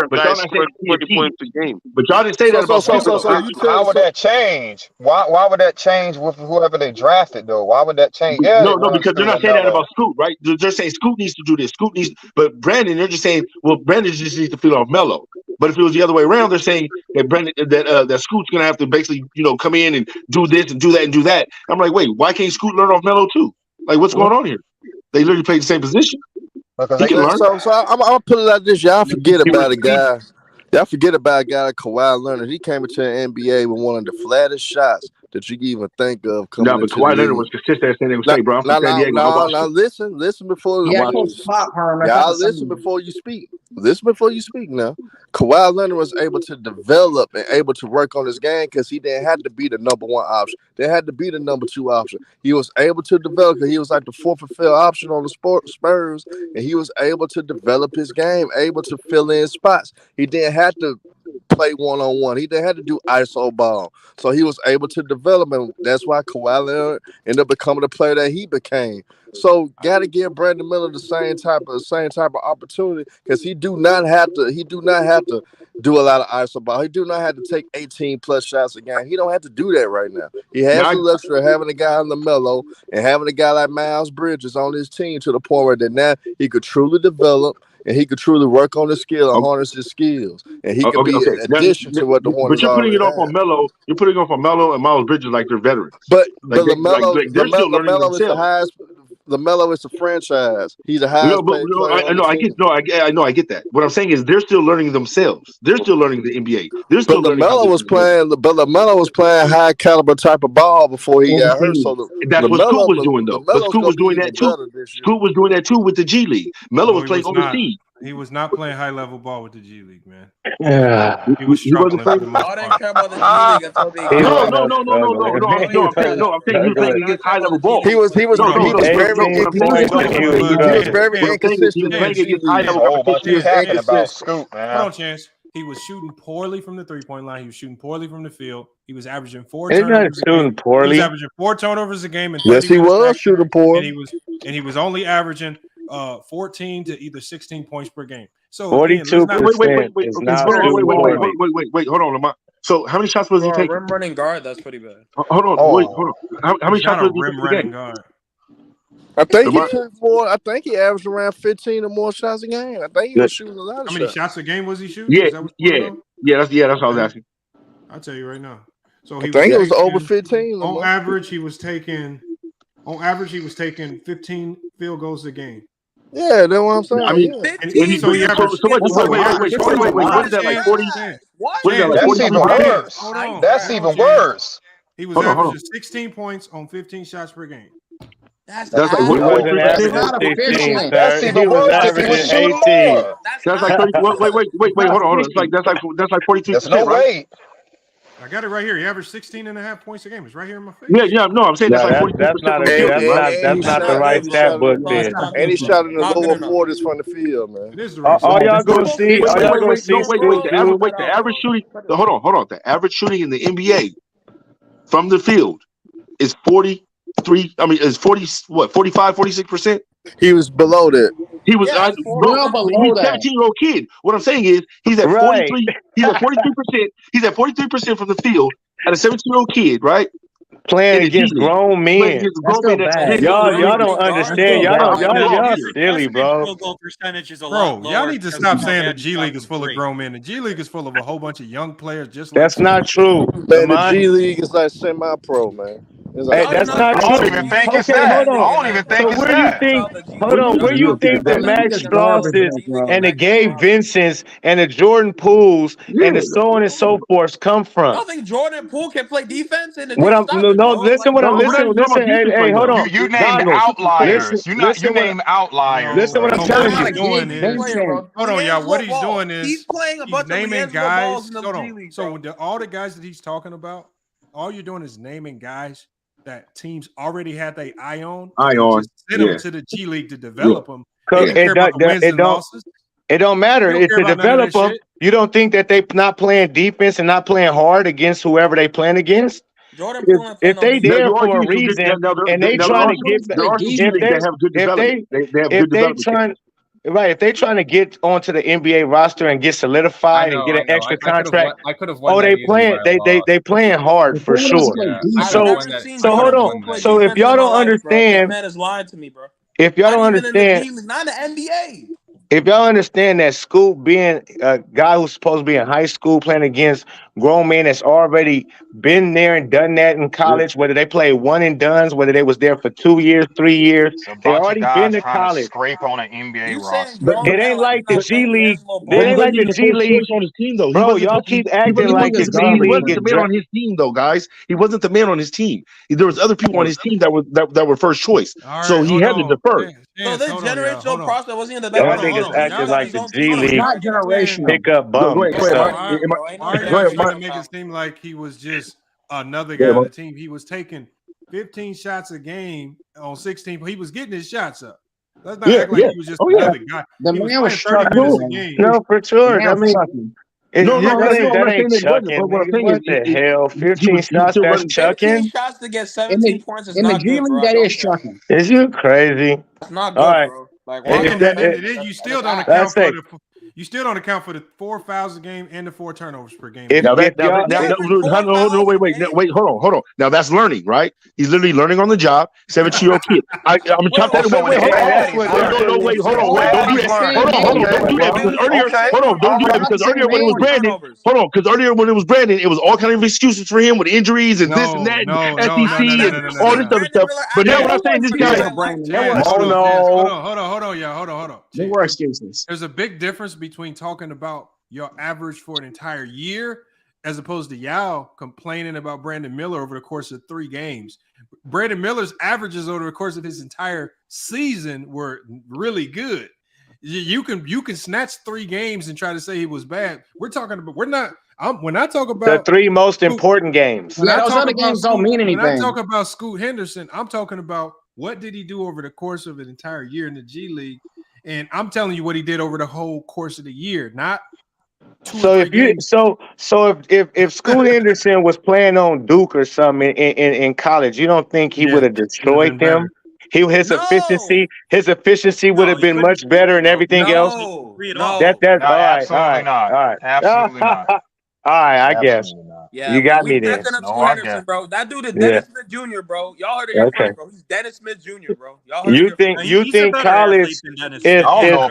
but y'all not saying 20 points a game. But y'all didn't say that about how would that change? Why would that change with whoever they drafted though? Why would that change? Yeah, no, because they're not saying that about Scoot, right? They're saying Scoot needs to do this. Scoot needs, but Brandon, they're just saying, well, Brandon just needs to feel off Melo. But if it was the other way around, they're saying that Brandon, that Scoot's gonna have to basically, come in and do this and do that and do that. I'm like, wait, why can't Scoot learn off Melo too? Like, what's going on here? They literally play the same position. He can learn. So I'm gonna put it like this: y'all forget about a guy. Y'all forget about a guy like Kawhi Leonard. He came into the NBA with one of the flattest shots that you can even think of. Coming but Kawhi Leonard was consistent at San Diego. Now listen before y'all listen before you speak. Listen before you speak now. Kawhi Leonard was able to develop and able to work on his game because he didn't have to be the number one option. They had to be the number two option. He was able to develop because he was like the fourth or fifth option on the Spurs, and he was able to develop his game, able to fill in spots. He didn't have to play one-on-one. He didn't have to do ISO ball. So he was able to develop, and that's why Kawhi Leonard ended up becoming the player that he became. So gotta give Brandon Miller the same type of opportunity because he do not have to do a lot of ISO ball. He do not have to take 18 plus shots a game. He don't have to do that right now. He has the luxury of having a guy on LaMelo and having a guy like Miles Bridges on his team to the point where that now he could truly develop and he could truly work on his skill and harness his skills. And he could be an addition to what the Hornets But you're putting it off have. on Melo. You're putting it off on Melo and Miles Bridges like they're veterans. But LaMelo is the highest. LaMelo is a franchise. He's the highest paid player. I get that. What I'm saying is they're still learning themselves. They're still learning the NBA. They're still learning. LaMelo was playing high caliber type of ball before he got hurt. So that's what Scoot was doing, though. But Scoot was doing that too. Scoot was doing that too with the G League. Melo was playing overseas. He was not playing high level ball with the G League, man. Yeah, he was struggling. I didn't care about the G League until they. No. I'm saying he was playing against high level ball. He was very inconsistent. Hold on, Chance. He was shooting poorly from the 3-point line. He was shooting poorly from the field. He was averaging 4 turnovers a game. He was averaging 4 turnovers a game. Yes, he was shooting poor. And he was only averaging 14 to either 16 points per game. So 42% is not wait. Hold on, Lamont. So how many shots was he For a taking? rim running guard, that's pretty bad. Hold on. How many shots was he rim running guard? I think he took more. I think he averaged around 15 or more shots a game. I think he was shooting a lot of shots. How many shots a game was he shooting? Yeah, Is that what you wanna know? that's what I was asking. I'll tell you right now. So I think it was over 15. On average, he was taking 15 field goals a game. Yeah, that's what I'm saying. I mean, yeah. And wait. What is that, like 40? What is that, like That's even worse. That's even worse. He was averaging 16 points on 15 shots per game. That's like not efficient. That's even worse. He was shooting more. That's like 30. Wait, hold on. That's like 42%. There's no way. I got it right here. He averaged 16.5 points a game. It's right here in my face. Yeah. No, I'm saying that's like 42%. That's not the right stat book then. And he shot in the lower 40s from the field, man. It is the right All y'all gonna see. Wait. The average shooting. Hold on. The average shooting in the NBA from the field is 43. I mean, is 45, 46%. He was below that. He was below he's a 17-year-old kid. What I'm saying is he's at 43. He's at 43%. He's at 43% from the field at a 17-year-old kid, right? Playing against grown men. Y'all don't understand. Y'all silly, bro. Field goal percentage is a lot lower. Y'all need to stop saying the G League is full of grown men. The G League is full of a whole bunch of young players. Just like That's not true. Man, the G League is like semi-pro, man. Hey, that's not true. I don't even think it's that. I don't even think it's that. Where you think the Max Strasses and the Gabe Vincents and the Jordan Pooles and the so on and so forth come I from? don't think Jordan Poole can play defense in the Listen, hey, hold on. You named outliers. You named outliers. Listen what I'm telling you. Hold on, y'all. What he's doing is he's playing a bunch of naming guys. guys. In the Hold G on. League, So all the guys that he's talking about, all you're doing is naming guys that teams already had their eye on. Just send them to the G League to develop them. It don't matter. It's to develop them. You don't think that they not playing defense and not playing hard against whoever they playing against? If they there for a reason and they trying to get, if they trying to get onto the NBA roster and get solidified and get an extra contract, they playing hard for sure. So hold on. So if y'all don't understand, man has lied to me, bro. If y'all don't understand, not the NBA. If y'all understand that Scoop being a guy who's supposed to be in high school playing against grown men that's already been there and done that in college, whether they play one and dones, whether they was there for 2 years, 3 years, they already been to college. Scrape on an NBA roster. It ain't like the G League. It ain't like the G League on his team, though. Bro, y'all keep acting like the G League. He wasn't the man on his team, though, guys. He wasn't the man on his team. There was other people on his team that were first choice, so he had to defer. So this generational process wasn't in the back. Y'all niggas acting like the G League. Not generational. Pick up bums. Are you trying to make it seem like he was just another guy on the team? He was taking 15 shots a game on 16. He was getting his shots up. Let's not act like he was just another guy. The man was 30 minutes a game. No, for sure. I mean, that ain't chucking. What the hell? 15 shots, that's chucking? 15 shots to get 17 points is in not the G good, League, bro. that is chucking. Is you crazy? It's not good, All right. bro. Like, And then you still don't account for the 4 fouls a game and the 4 turnovers per game. Wait, hold on. Now that's learning, right? He's literally learning on the job. 17-year-old kid. I'm gonna chop that away. Don't do that because earlier when it was Brandon, it was all kind of excuses for him with injuries and this and that, SEC and all this other stuff. But now when I'm saying this guy, hold on, y'all. Hold on. There were excuses. There's a big difference between talking about your average for an entire year as opposed to y'all complaining about Brandon Miller over the course of 3 games. Brandon Miller's averages over the course of his entire season were really good. You can snatch 3 games and try to say he was bad. When I talk about the 3 most important games. Those other games don't mean anything. When I talk about Scoot Henderson, I'm talking about what did he do over the course of an entire year in the G League. And I'm telling you what he did over the whole course of the year, not 2 so or 3 if you games. if Scoot Henderson was playing on Duke or something in college, you don't think he would have destroyed them? his efficiency would have been much better and everything else. That's No, all right. absolutely not. All right. Absolutely not. All right, I guess. Absolutely not. Yeah, You got we me there. backing up No, Scoot I Henderson, guess. bro. That dude is Yeah. Dennis Smith Jr., bro. Y'all heard it here Okay. first, bro. He's Dennis Smith Jr., bro. Y'all heard it You here first. think college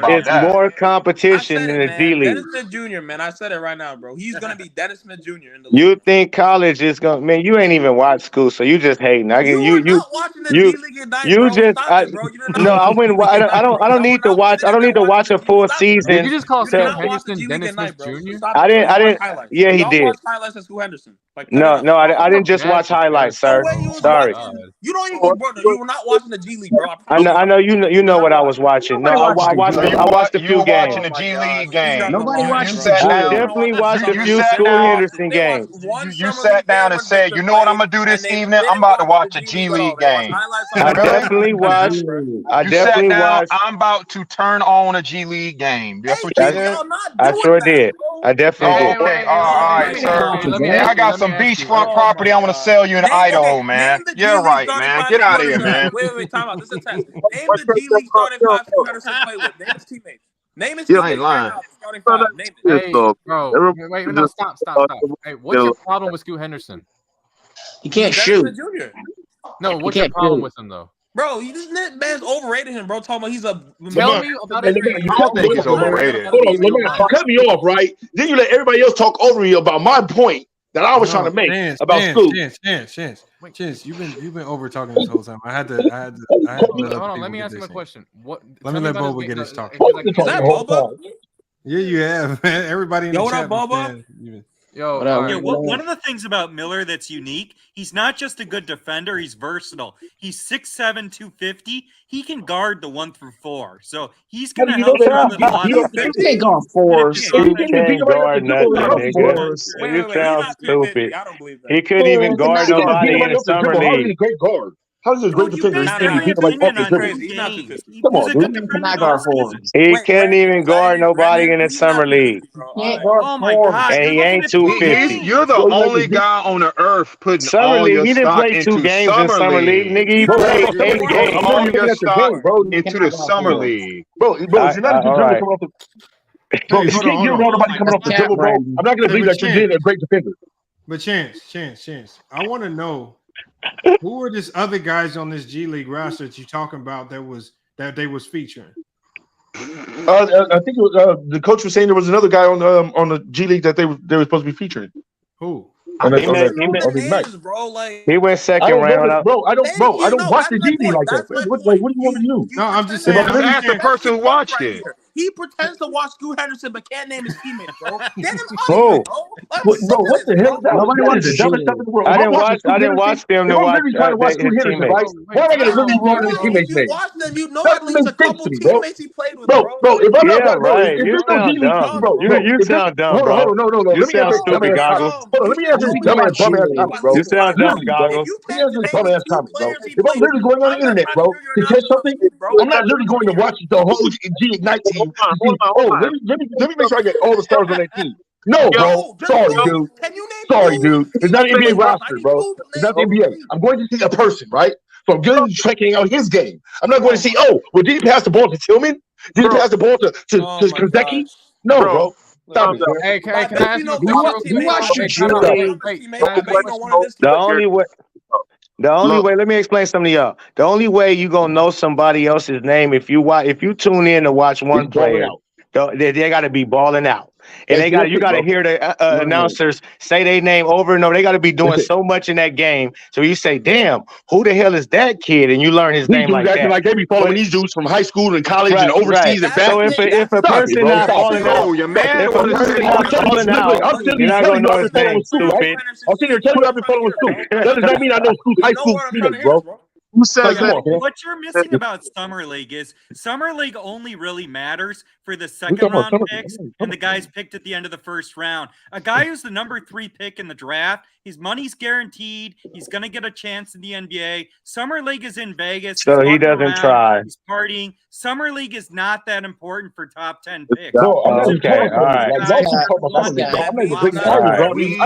is more competition than the G Man, Dennis League? Smith Jr., man. I said it right now, bro. He's gonna be Dennis Smith Jr. in the league. You think college is gonna man? You ain't even watch school, so you just hating. You not watching the G League at night, bro. Stop it, bro. You did not no. I watch wouldn't. I don't need to watch. I don't need to watch a full season. Did you just call Scoot watch the Henderson G League Dennis at night, Smith bro. So Jr.? stop I it, bro. didn't. You I watch didn't. highlights. Yeah, he Y'all did. watch highlights of Scoot Henderson. Like, No, I didn't just watch highlights, sir. No way you was Sorry. watching. You don't even, bro. You were not watching the G League, bro. I know. You know what I was watching. No, I watched. I watched a You few were games. watching the G League game. Nobody You watches sat the G I League. definitely watched a You few sat School down. Henderson games. You sat down and said, "You know what I'm gonna do this evening? I'm about to watch a G League game." I definitely watched. I You sat definitely down. watched. I'm about to turn on a G League game. That's what you did. I sure did. I definitely Oh, did. okay. All right, sir. Hey, I got some beachfront property I want to sell you in Idaho, man. Yeah, right, man. Get out of here, man. Wait, time out. This is a test. Name the G League starting five Scoot Henderson play with. Name his teammates. Name his teammates right now. Starting five. Name it. Hey, bro. Wait, no, stop. Hey, what's your problem with Scoot Henderson? He can't Dennis shoot. Smith Jr. No, what's your problem with him though? Bro, this man's overrated him, bro. Talking about he's a. Tell me about it. I don't think he's overrated. Hold on, Lamar, you cut me off, right? Then you let everybody else talk over me about my point that I was trying to make about school. Chance, you've been over talking this whole time. I had to Hold on, let me ask him a question. Let me let Boba get his talk. Is that Boba? Yeah, you have, man. Everybody in the Yo, what chat up, Boba? Yo, one of the things about Miller that's unique, he's not just a good defender, he's versatile. He's 6'7", 250. He can guard the 1 through 4. So he's going to help you out with a lot of You can't go on fours. He can't guard nothing, nigga. You sound stupid. He couldn't even guard nobody in the summer league. Great guard. How's he a great defender? Cannot guard fours. He couldn't even guard nobody in the summer league. Can't guard fours. And he ain't 250. You're the only guy on the earth putting Summer all league. your He didn't stock play 2 into games in summer league. Nigga, he played 8 games. All your stock into the summer league. Bro, you're not a good dribbler coming off the. Bro, you can't get around nobody coming off the dribble, bro. I'm not gonna believe that you're getting a great defender. But Chance. I want to know who are these other guys on this G League roster that you talking about that they was featuring? I think it was, the coach was saying there was another guy on the G League that they were supposed to be featuring. Who? He went second round. Bro, I don't watch the G League like that. What do you want me to do? No, I'm just saying. Ask the person who watched it. He pretends to watch Scoot Henderson but can't name his teammates, bro. Get him Bro, what the hell? Nobody watches the dumbest stuff in the world. I didn't watch them to watch Scoot his Henderson, teammates. right? Why am I gonna really wrong with his teammates' If you name? watch them, you know at least a couple teammates he played with, Bro, if I'm Yeah, not right. if You there's no sound G League dumb. team, bro. You sound dumb, bro. Hold on, no. You Let me sound answer stupid, Goggles. Hold on, let me answer this dumbass comment, bro. You sound dumb, Goggles. Let me answer this dumbass comment, bro. If I'm literally going on the internet, bro, to catch something, I'm not literally going to watch the whole G Ignite team. Let me make sure I get all the stars on that team. No, bro. Sorry, dude. It's not an NBA roster, bro. It's not the NBA. I'm going to see a person, right? So I'm going to checking out his game. I'm not going to see, did he pass the ball to Tillman? Did he pass the ball to Kanzeki? No, bro. Stop it. Hey, can I ask you a The only way, let me explain something to y'all. The only way you gonna know somebody else's name if you tune in to watch one player, they got to be balling out, and you got to hear the announcers say their name over and over. They got to be doing so much in that game, so you say, "Damn, who the hell is that kid?" And you learn his name like that. Like they be following these dudes from high school and college and overseas and back. So if a person not falling out, your man if a person not falling out, you're not gonna know his name. Stupid. I'm sitting here telling you I've been following school. That does not mean I know school high school teammates, bro. Who says that? What you're missing about Summer League is Summer League only really matters for the second round picks and the guys picked at the end of the first round. A guy who's the number 3 pick in the draft, his money's guaranteed. He's going to get a chance in the NBA. Summer League is in Vegas. So he doesn't try. He's partying. Summer League is not that important for top 10 picks. No, okay, all right. We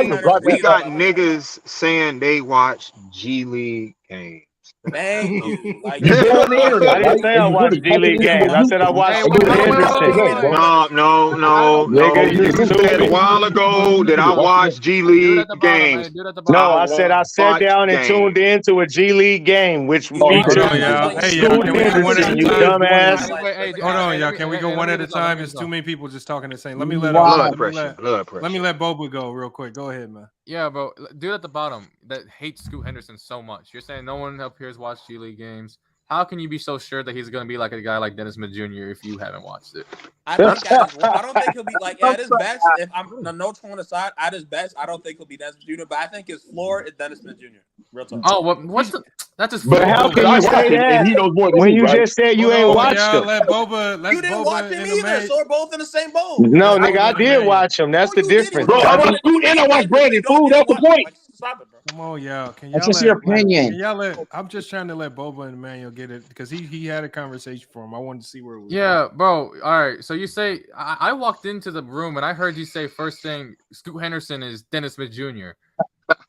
got niggas saying they watch G League games. Thank you. Like You go on the internet. I didn't right? say And I you watched really G type it League into games. what I you said I watched Hey, Scoot Henderson. No. Nigga, you You said a stupid. while ago that I watched G Dude at League the bottom. Hey, games. dude at the No, bottom. I said I sat Watch down and tuned games. into a G League game, which you Hold watch on, it. featured I'm y'all. telling you, Hey, you y'all. gotta Scoot Can do we it. go one at Henderson, a you time? dumbass. Hold on, y'all. Can we go one at a time? There's too many people just talking the same. Let me let Blood pressure. let me let Boba go real quick. Go ahead, man. Yeah, bro. Dude at the bottom that hates Scoot Henderson so much. You're saying no one up here has watched G League games. How can you be so sure that he's going to be like a guy like Dennis Smith Jr. if you haven't watched it? I think I don't think he'll be like at his best. If I'm no tone aside, at his best, I don't think he'll be Dennis Smith Jr. But I think his floor is Dennis Smith Jr. Real talk. Oh, what's the? That's his But floor. How can I you watch say him, and that he knows more than when me, you right? just said you Hold ain't on, watched y'all. him? Let Boba. You didn't watch him in the either, main. so we're both in the same boat. No, Let nigga, I Boba in the did main. watch him. That's the You didn't. difference. Bro, I Why watched you Scoot and I saying watched that if Brandon. you don't Fool, even that's the watch him? point. Like, stop it, bro. Come on, y'all. Can That's y'all just your let? opinion. Can y'all let? I'm just trying to let Boba and Emmanuel get it because he had a conversation for him. I wanted to see where it was. Yeah, bro. All right. So you say I walked into the room and I heard you say first thing Scoot Henderson is Dennis Smith Jr.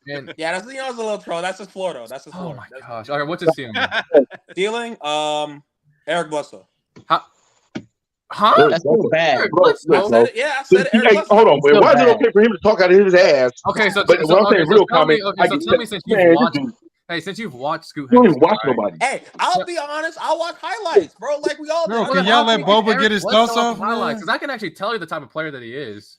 And Yeah, that's a little troll. That's his floor though. That's his floor. oh my gosh. All right, what's his ceiling? Stealing, Eric Bledsoe. Huh? That's still bad. Bro, I look, said it. Yeah, I said it. Eric hey, Bledsoe. hold on, It's man. still Why is it bad. okay for him to talk out of his ass? Okay, But when I'm saying real tell me, comment, I so get tell me since you've man, watched you since you've watched Scoot don't Henderson. even watch right? nobody. Hey, I'll be honest. I watch highlights, bro. Like we all do. Bro, Well, can then y'all how let can you Boba Eric get his Bledsoe thoughts off off, of highlights? man? Because I can actually tell you the type of player that he is.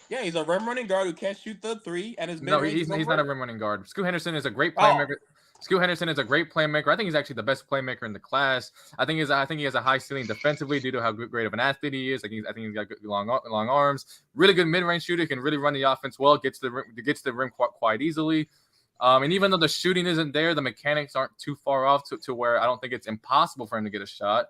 Yeah, he's a rim running guard who can't shoot the three, and his mid No, range he's is not a rim running guard. Scoot Henderson is a great Oh. playmaker. Scoot Henderson is a great playmaker. I think he's actually the best playmaker in the class. I think he has a high ceiling defensively due to how great of an athlete he is. I think he's got good, long arms, really good mid range shooter, can really run the offense well, gets the rim quite easily. And even though the shooting isn't there, the mechanics aren't too far off to where I don't think it's impossible for him to get a shot.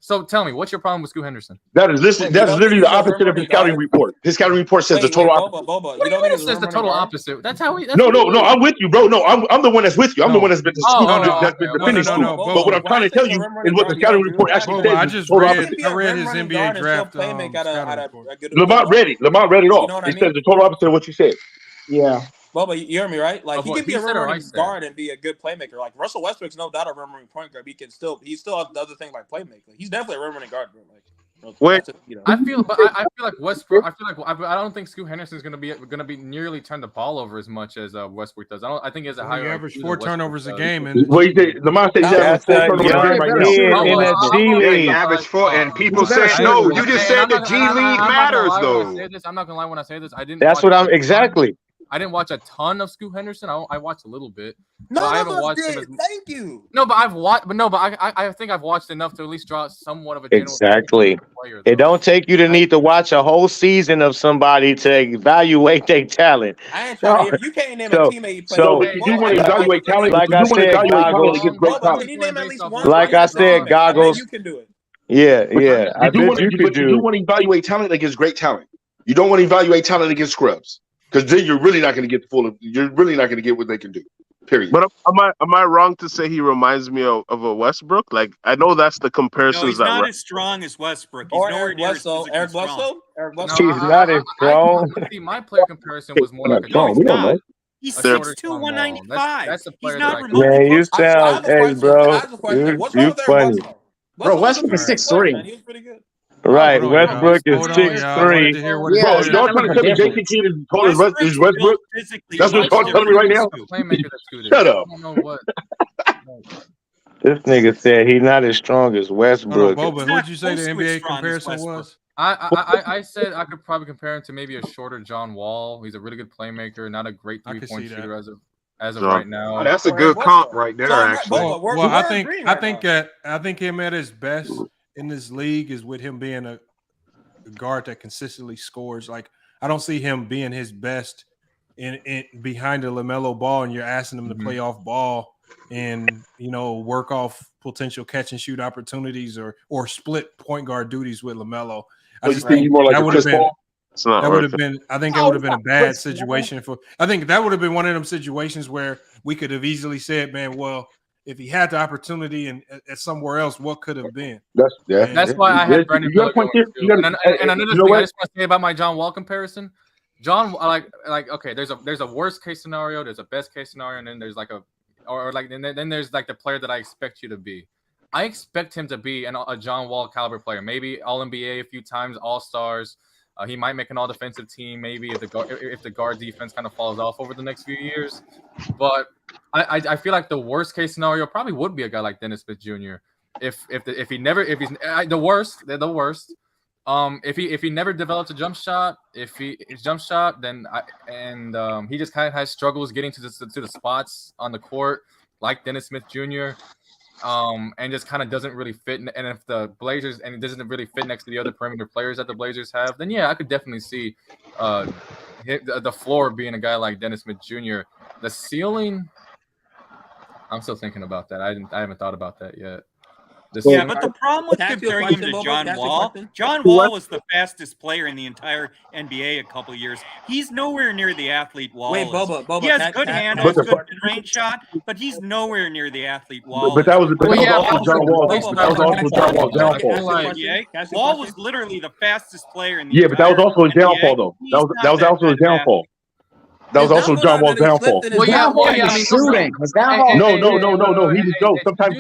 So tell me, what's your problem with Scoot Henderson? That is literally the opposite of his scouting report. His scouting report says the total opposite. Boba. What do you mean it says the total opposite? That's how he. No, I'm with you, bro. No, I'm the one that's with you. I'm the one that's been defending Scoot. No, But what I'm trying to tell you is what the scouting report actually says. I is just the total read. opposite. I read his NBA draft. Lamont read it. You know what I It mean? says the total opposite of what you said. Yeah. Boba, you hear me, right? Like Of he what can be he a said rim or I running said? guard and be a good playmaker. Like Russell Westbrook's no doubt a rim running point guard. But he still has the other thing like playmaker. He's definitely a rim running guard, bro. Like, Wait. I feel like Westbrook. I don't think Scoot Henderson is going to be nearly turn the ball over as much as Westbrook does. I think he has a higher. He averaged IQ 4 than turnovers a Westbrook game, does. and Well, Lamont said he's having 4 turnovers a game right now. Kid in a G Yeah, he League. averaged 4, and people What's that? said no. You just said the I'm G not League gonna matters, lie when I though. say this. I'm not gonna lie when I say this. I didn't. That's watch what I'm a ton. exactly. I didn't watch a ton of Scoot Henderson. I watched a little bit. None but I of haven't us watched did. him as, Thank you. No, but I've watched. But no, but I think I've watched enough to at least draw somewhat of a general Exactly. player. It don't take you to need to watch a whole season of somebody to evaluate their talent. I ain't trying to hear. You can't name a teammate you played. So if you want to evaluate talent, like I said, Goggles. against great Boba, talent. can you name at least one? Like I said, I bet Goggles. you can do it. Yeah. I You do bet want you could do. to evaluate talent against great talent. You don't want to evaluate talent against scrubs because then you're really not going to get the full. You're really not going to get what they can do. Period. But am I wrong to say he reminds me of a Westbrook? Like I know that's the No, comparisons he's that. not as strong as Westbrook. He's Or nowhere Eric near as Bledsoe. physically Eric strong. Bledsoe. Eric No, Bledsoe. He's not as strong. See, my player comparison was more like a. No, he's we don't not. know. He's A shorter 6'2", John Wall. 195. That's the player He's that not I remotely Man, you close. I sound, have a hey, question. bro. I have a question. What's wrong You with Eric funny. Bledsoe? Bro, Bledsoe was a Westbrook is pretty good player, 6'3". man. He was pretty good. Right, Hold on, y'all. Westbrook is Hold on, 6'3". y'all. I wanted to hear what Yeah, Bro, it's y'all not trying to much tell me difference. Jason Kidd is tall as Westbrook's built Westbrook? physically That's what much y'all telling me right now. Playmaker that's good. Shut up. I don't know what. This nigga said he's not as strong as Hold on, Westbrook. Boba. He's Who'd not you say the close to as NBA strong as comparison Westbrook. was? I said I could probably compare him to maybe a shorter John Wall. He's a really good playmaker, not a great I could 3-point see shooter that. as of right now. Oh, that's a Or Eric good comp Bledsoe. right there, So, actually. Boba, we're I agreeing right now. I think him at his best in this league is with him being a guard that consistently scores. Like I don't see him being his best in behind the LaMelo ball, and you're asking him to play off ball and work off potential catch and shoot opportunities or split point guard duties with LaMelo. I just think more like that a would have Chris been. Paul? That would have been. I think that would have been a bad situation for. I think that would have been one of them situations where we could have easily said, "Man, well, if he had the opportunity and at somewhere else, what could have been?" That's why I had Brandon Miller going too. And another thing I just want to say about my John Wall comparison. John, like okay, there's a worst case scenario, there's a best case scenario, and then there's like a or like then there's like the player that I expect you to be. I expect him to be a John Wall caliber player, maybe All NBA a few times, All Stars. He might make an All Defensive team, maybe if the guard defense kind of falls off over the next few years. But I feel like the worst case scenario probably would be a guy like Dennis Smith Jr. If he's the worst, they're the worst. If he never develops a jump shot, then he just kind of has struggles getting to the spots on the court like Dennis Smith Jr. And just kind of doesn't really fit. And if the Blazers and it doesn't really fit next to the other perimeter players that the Blazers have, then yeah, I could definitely see the floor being a guy like Dennis Smith Jr. The ceiling, I'm still thinking about that. I haven't thought about that yet. But the problem with comparing him to John Wall was the fastest player in the entire NBA a couple years. He's nowhere near the athlete Wall. Wait, Boba, he has good handles, good mid-range shot, but he's nowhere near the athlete Wall. But that was also John Wall's downfall. Wall was literally the fastest player in the Yeah, but that was also his downfall, though. That was also his downfall. That was also John Wall's downfall. Well, yeah, I mean, shooting. No. He was no. Sometimes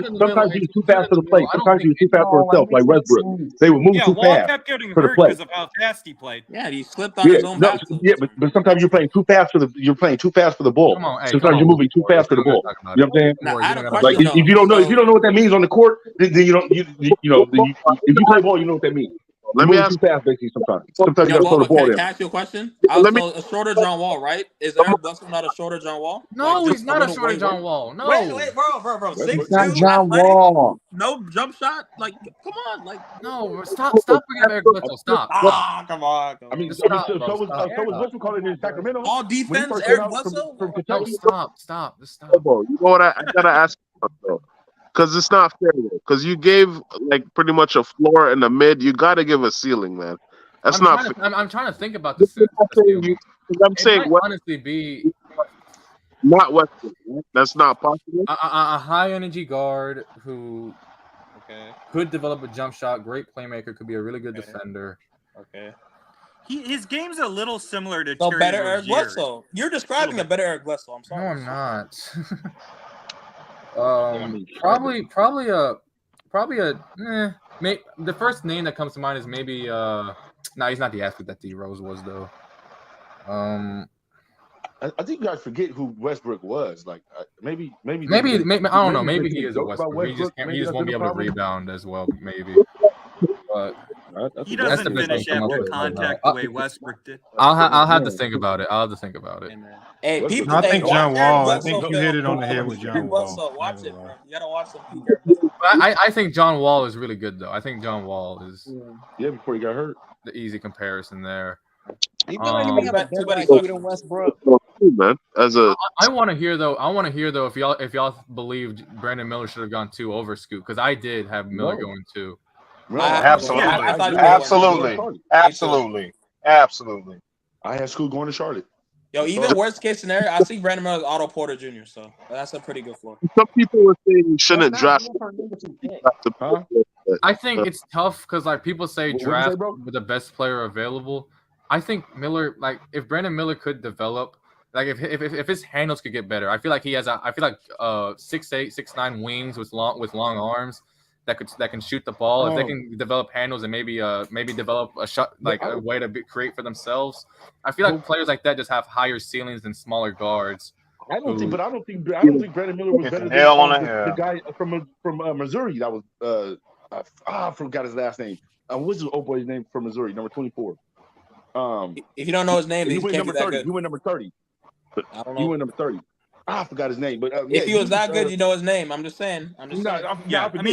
he was too fast for the play. Sometimes he was too fast for himself, like Westbrook. They would move too Wall fast kept getting for the hurt play. because of how fast he played. Yeah, he slipped on his own back. Yeah, but sometimes you're playing too fast for the ball. Sometimes you're moving too fast for the ball. You know what I'm saying? Like if you don't know what that means on the court, then you don't. You know if you play ball, you know what that means. Let me ask. Too fast, basically. Sometimes you got to throw the ball Can there. I ask you a question? A shorter John Wall, right? Is Eric Bledsoe not a shorter John Wall? No, he's not a shorter John Wall. No. Wait, bro. 6'2", John Wall. No jump shot. Like, come on. Like, no. Stop bringing up Eric Bledsoe. Stop. Come on. I mean, so was what's called it in Sacramento? All defense, Eric Bledsoe. No, stop. You know what? I gotta ask you though. Because it's not fair, because you gave like pretty much a floor and a mid. You got to give a ceiling, man. That's not fair. I'm trying to think about this. I'm saying what honestly be not Westbrook. That's not possible. A high energy guard who could develop a jump shot, great playmaker, could be a really good defender. Okay. His game's a little similar to Terry better Eric Bledsoe. You're describing a better Eric Bledsoe. I'm sorry. No, I'm not. Probably the first name that comes to mind is maybe he's not the athlete that D Rose was though. I think you guys forget who Westbrook was. Like maybe I don't know. Maybe he is a Westbrook. He just won't be able to rebound as well. Maybe. But he doesn't finish after contact the way Westbrook did. I'll have to think about it. Hey, people, I think John Wall. I think you hit it on the head with John Wall. Watch it, bro. You gotta watch some. I think John Wall is really good though. I think John Wall is before he got hurt. The easy comparison there. You feel like he got too many feet in Westbrook. Man, I want to hear though if y'all believed Brandon Miller should have gone 2 over Scoot, because I did have Miller going 2. Absolutely. I had Scoot going to Charlotte. Yo, even worst case scenario, I see Brandon Miller as Otto Porter Jr. So that's a pretty good floor. Some people were saying you shouldn't draft. I think it's tough because like people say draft with the best player available. I think Miller, like if Brandon Miller could develop, like if his handles could get better, I feel like 6'8", 6'9" wings with long arms that can shoot the ball. If they can develop handles and maybe develop a shot, like a way to create for themselves, I feel like players like that just have higher ceilings than smaller guards. I don't think Brandon Miller was better than the guy from Missouri. That was I forgot his last name. What's the old boy's name from Missouri? Number 24. If you don't know his name, he can't went number be that 30. good. He went number 30. I don't know. He went number 30. I forgot his name, but if he was that good, you know his name. I'm just saying. I mean,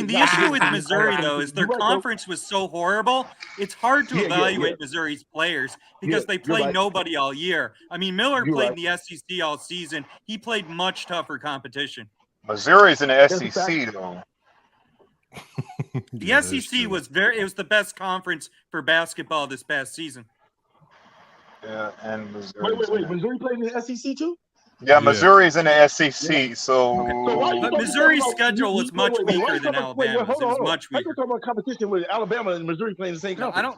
the issue with Missouri though is their conference was so horrible. It's hard to evaluate Missouri's players because they play nobody all year. I mean, Miller played in the SEC all season. He played much tougher competition. Missouri's in the SEC though. The SEC was it was the best conference for basketball this past season. Yeah, and Missouri. Wait. Missouri played in the SEC too? Yeah, Missouri's in the SEC, so. But Missouri's schedule was much weaker than Alabama's. It was much weaker. I talking about competition with Alabama and Missouri playing the same conference.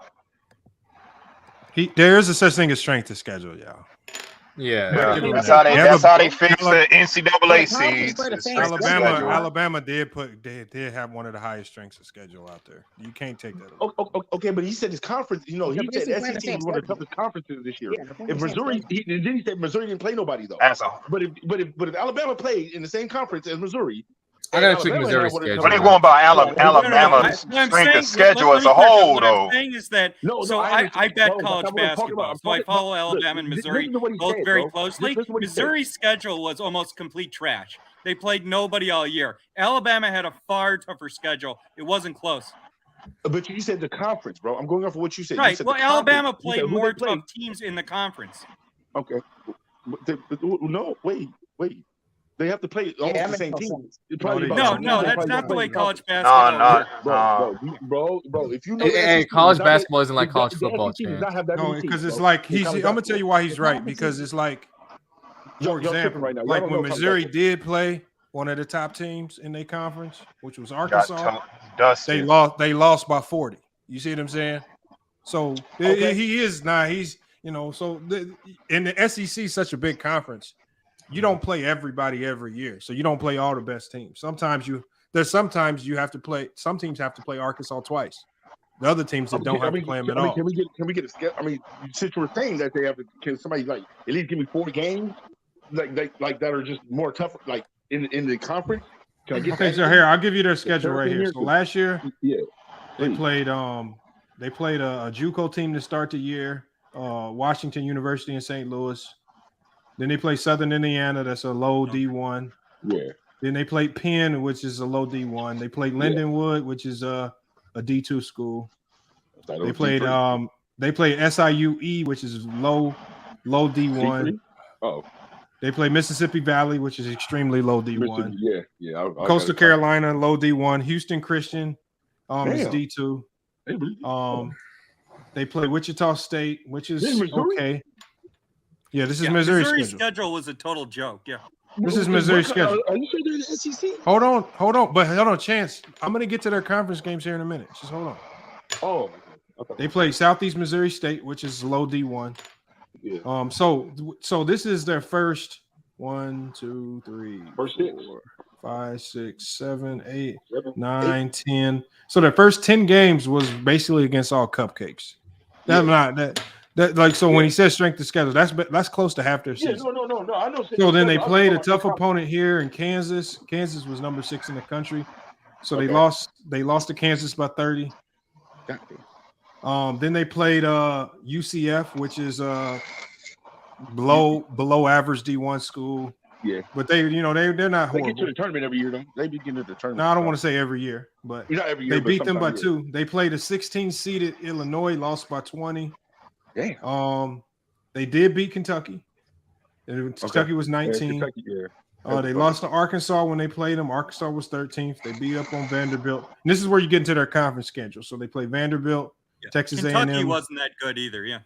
There is a such thing as strength of schedule, y'all. Yeah, Give them that's that. how they fix the NCAA seeds. Alabama did have one of the highest strengths of schedule out there. You can't take that away. Okay, but he said his conference. You know, he said SEC was one of the toughest conferences this year. If Missouri, he said Missouri didn't play nobody though. But if Alabama played in the same conference as Missouri, I gotta check Missouri's schedule. But they going by Alabama's strength of schedule as a whole, though. What I'm saying is that I bet college basketball. So I follow Alabama and Missouri both very closely. Missouri's schedule was almost complete trash. They played nobody all year. Alabama had a far tougher schedule. It wasn't close. But you said the conference, bro. I'm going off of what you said. Right. You said Well, Alabama played more tough teams in the conference. Okay. No, wait. They have to play almost the same team. No, that's not the way college basketball works. Bro. If you know, hey, college basketball isn't like college football. No, because it's like I'm gonna tell you why he's right. Because it's like, for example, like when Missouri did play one of the top teams in their conference, which was Arkansas, they lost by 40. You see what I'm saying? So he is now. He's so in the SEC is such a big conference. You don't play everybody every year, so you don't play all the best teams. Sometimes you have to play. Some teams have to play Arkansas twice. The other teams that don't have to play them at all. Can we get a schedule? I mean, since you were saying that they have to, can somebody like at least give me 40 games like that are just more tough, like in the conference? Can I get okay, so here I'll give you their schedule right here. So last year, they played a JUCO team to start the year, Washington University in St. Louis. Then they play Southern Indiana, that's a low D1. Yeah. Then they played Penn, which is a low D1. They played Lindenwood, which is a D2 school. They played SIUE, which is low D1. Oh. They play Mississippi Valley, which is extremely low D1. Yeah. Coastal Carolina, low D1. Houston Christian is D2. They play Wichita State, which is okay. Yeah, this is Missouri's schedule was a total joke. Yeah. This is Missouri's schedule. Are you sure they're in the SEC? Hold on, Chance. I'm going to get to their conference games here in a minute. Just hold on. Oh. Okay. They play Southeast Missouri State, which is low D1. Yeah. So this is their first 1, 2, 3, 4, 5, 6, 7, 8, 9, 10. So their first 10 games was basically against all cupcakes. When he says strength of schedule, that's close to half their season. No. I know. So then they played a tough opponent here in Kansas. Kansas was number 6 in the country, so they lost to Kansas by 30. Then they played UCF, which is below average D1 school. Yeah, but they're not horrible. They get to the tournament every year, though. They be getting to the tournament. No, I don't want to say every year, but not every year, they beat them by 2. They played a 16-seeded Illinois, lost by 20. Damn. They did beat Kentucky. Kentucky was 19. They lost to Arkansas when they played them. Arkansas was 13th. They beat up on Vanderbilt. And this is where you get into their conference schedule. So they play Vanderbilt, Texas A&M. Kentucky wasn't that good either. Yeah.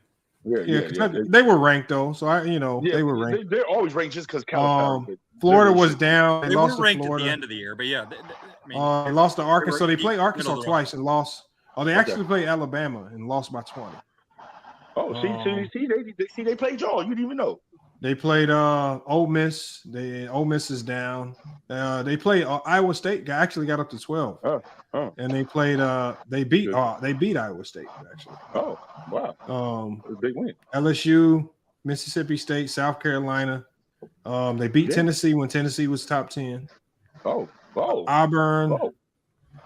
Kentucky, they were ranked though. So they were ranked. They're always ranked just because California. Florida was down. They were ranked at the end of the year, but yeah. They lost to Arkansas. They played Arkansas twice and lost. They actually played Alabama and lost by 20. Oh, they played y'all. You didn't even know. They played Ole Miss. Ole Miss is down. They played Iowa State. Actually got up to 12. And they played. They beat Iowa State actually. Oh, wow. Big win. LSU, Mississippi State, South Carolina. They beat Tennessee when Tennessee was top 10. Auburn.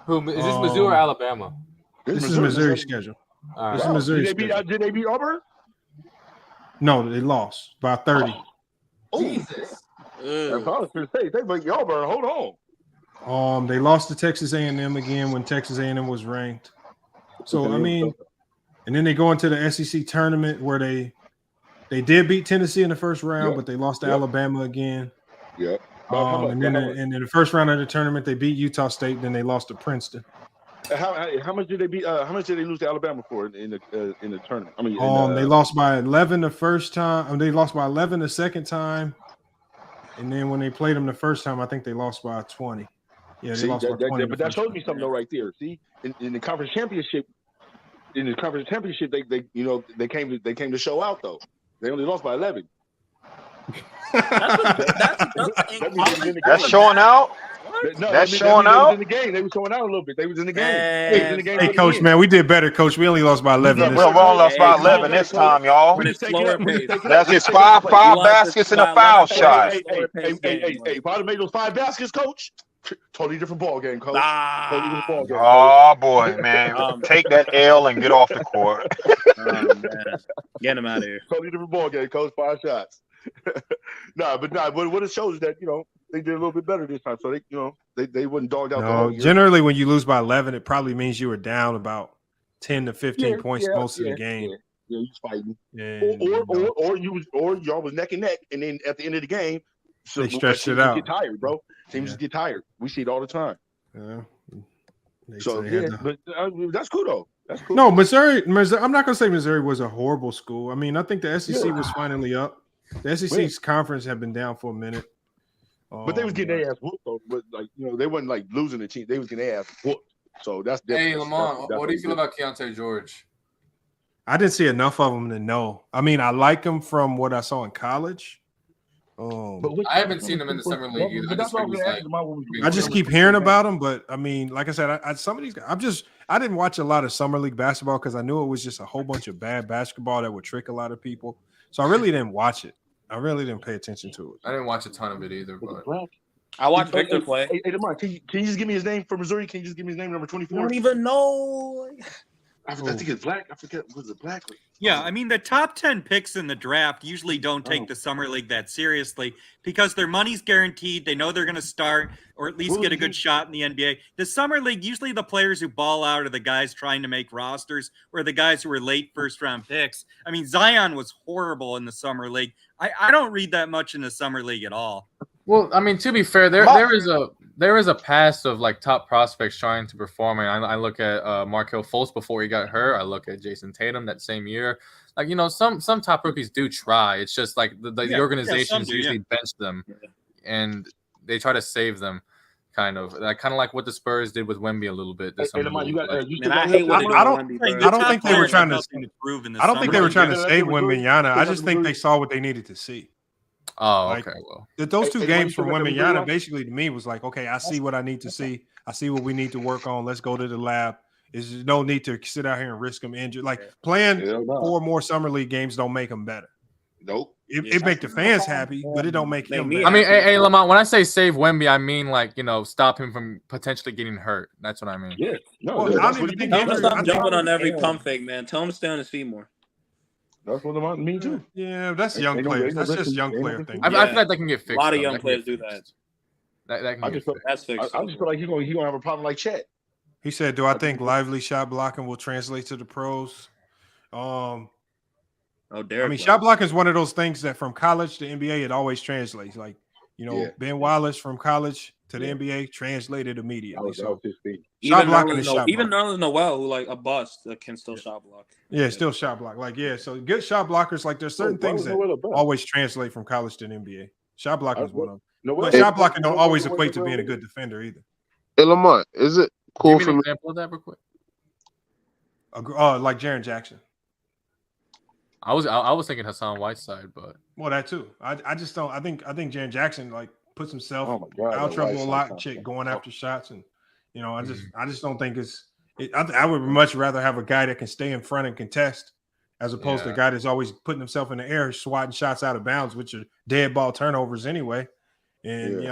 Who is this? Missouri or Alabama? This is Missouri's schedule. This is Missouri's schedule. Did they beat Auburn? No, they lost by 30. Jesus. That's all I was going to say. They beat Auburn. Hold on. They lost to Texas A&M again when Texas A&M was ranked. So and then they go into the SEC tournament where they did beat Tennessee in the first round, but they lost to Alabama again. Yeah. And then in the first round of the tournament, they beat Utah State. Then they lost to Princeton. How much did they beat? How much did they lose to Alabama for in the tournament? I mean, they lost by 11 the first time. They lost by 11 the second time, and then when they played them the first time, I think they lost by 20. Yeah, they lost by 20. But that shows me something though, right there. See, in the conference championship, they came to show out though. They only lost by 11. That's showing out. No, That's that showing means they was out. in the game. They was showing out a little bit. They was in the game. They was in the game. Hey, coach, man, we did better, coach. We only lost by 11. We only lost by 11 this time, y'all. That's just five baskets and a foul shot. Hey, if I'd have made those 5 baskets, coach, totally different ball game, coach. Totally different ball game. Oh boy, man, take that L and get off the court. Oh man, get him out of here. Totally different ball game, coach. 5 shots. But what it shows is that they did a little bit better this time. So they wouldn't dogged out the whole year. Generally, when you lose by 11, it probably means you were down about 10 to 15 points most of the game. Yeah, you was fighting. Or y'all was neck and neck, and then at the end of the game, they stretched it teams out. Get tired, bro. Teams just get tired. We see it all the time. Yeah. So but that's cool though. That's cool. No, Missouri. I'm not gonna say Missouri was a horrible school. I mean, I think the SEC was finally up. The SEC's conference had been down for a minute. But they was getting their ass whooped though. But they wasn't like losing the team. They was getting their ass whooped. So that's different. Hey, Lamont, what do you feel about Keontae George? I didn't see enough of him to know. I mean, I like him from what I saw in college. I haven't seen him in the summer league either. I just keep hearing about him, but I mean, like I said, some of these guys, I didn't watch a lot of summer league basketball because I knew it was just a whole bunch of bad basketball that would trick a lot of people. So I really didn't watch it. I really didn't pay attention to it. I didn't watch a ton of it either, but I watched Victor play. Hey, Lamar, can you just give me his name for Missouri? Can you just give me his name, number 24? I don't even know. I think it's black. I forget. Was it black? Yeah, I mean, the top 10 picks in the draft usually don't take the summer league that seriously because their money's guaranteed. They know they're going to start or at least get a good shot in the NBA. The summer league, usually the players who ball out are the guys trying to make rosters or the guys who are late first-round picks. I mean, Zion was horrible in the summer league. I don't read that much in the summer league at all. Well, I mean, to be fair, there is a past of like top prospects trying to perform. And I look at Markelle Fultz before he got hurt. I look at Jason Tatum that same year. Like, some top rookies do try. It's just like the organizations usually bench them and they try to save them. Kind of like what the Spurs did with Wemby a little bit. I don't think they were trying to save Wembanyama. I just think they saw what they needed to see. Oh, okay. Well, those 2 games from Wembanyama basically to me was like, okay, I see what I need to see. I see what we need to work on. Let's go to the lab. There's no need to sit out here and risk them injured. Like playing 4 more summer league games don't make them better. Nope. It make the fans happy, but it don't make him better. I mean, hey, Lamont, when I say save Wemby, I mean like stop him from potentially getting hurt. That's what I mean. Yeah. No, I don't even think stop jumping on every pump fake, man. Tell him to stay on his feet more. That's what I mean too. Yeah, that's young players. That's just young player thing. I feel like that can get fixed. A lot of young players do that. That's fixed. I just feel like he's gonna have a problem like Chet. He said, "Do I think lively shot blocking will translate to the pros?" Derek. I mean, shot blocking is one of those things that from college to NBA it always translates. Like Ben Wallace from college to the NBA translated immediately. So shot blocking is shot even Nerlens Noel, who like a bust, can still shot block. Yeah, still shot block. Like so good shot blockers. Like there's certain things that always translate from college to the NBA. Shot blocking is one of them. But shot blocking don't always equate to being a good defender either. Hey Lamont, is it cool for me? Example of that real quick. Like Jaren Jackson. I was thinking Hassan Whiteside, but that too. I just don't. I think Jaren Jackson like puts himself out trouble a lot, going after shots, and I just don't think I would much rather have a guy that can stay in front and contest, as opposed to a guy that's always putting himself in the air, swatting shots out of bounds, which are dead ball turnovers anyway. And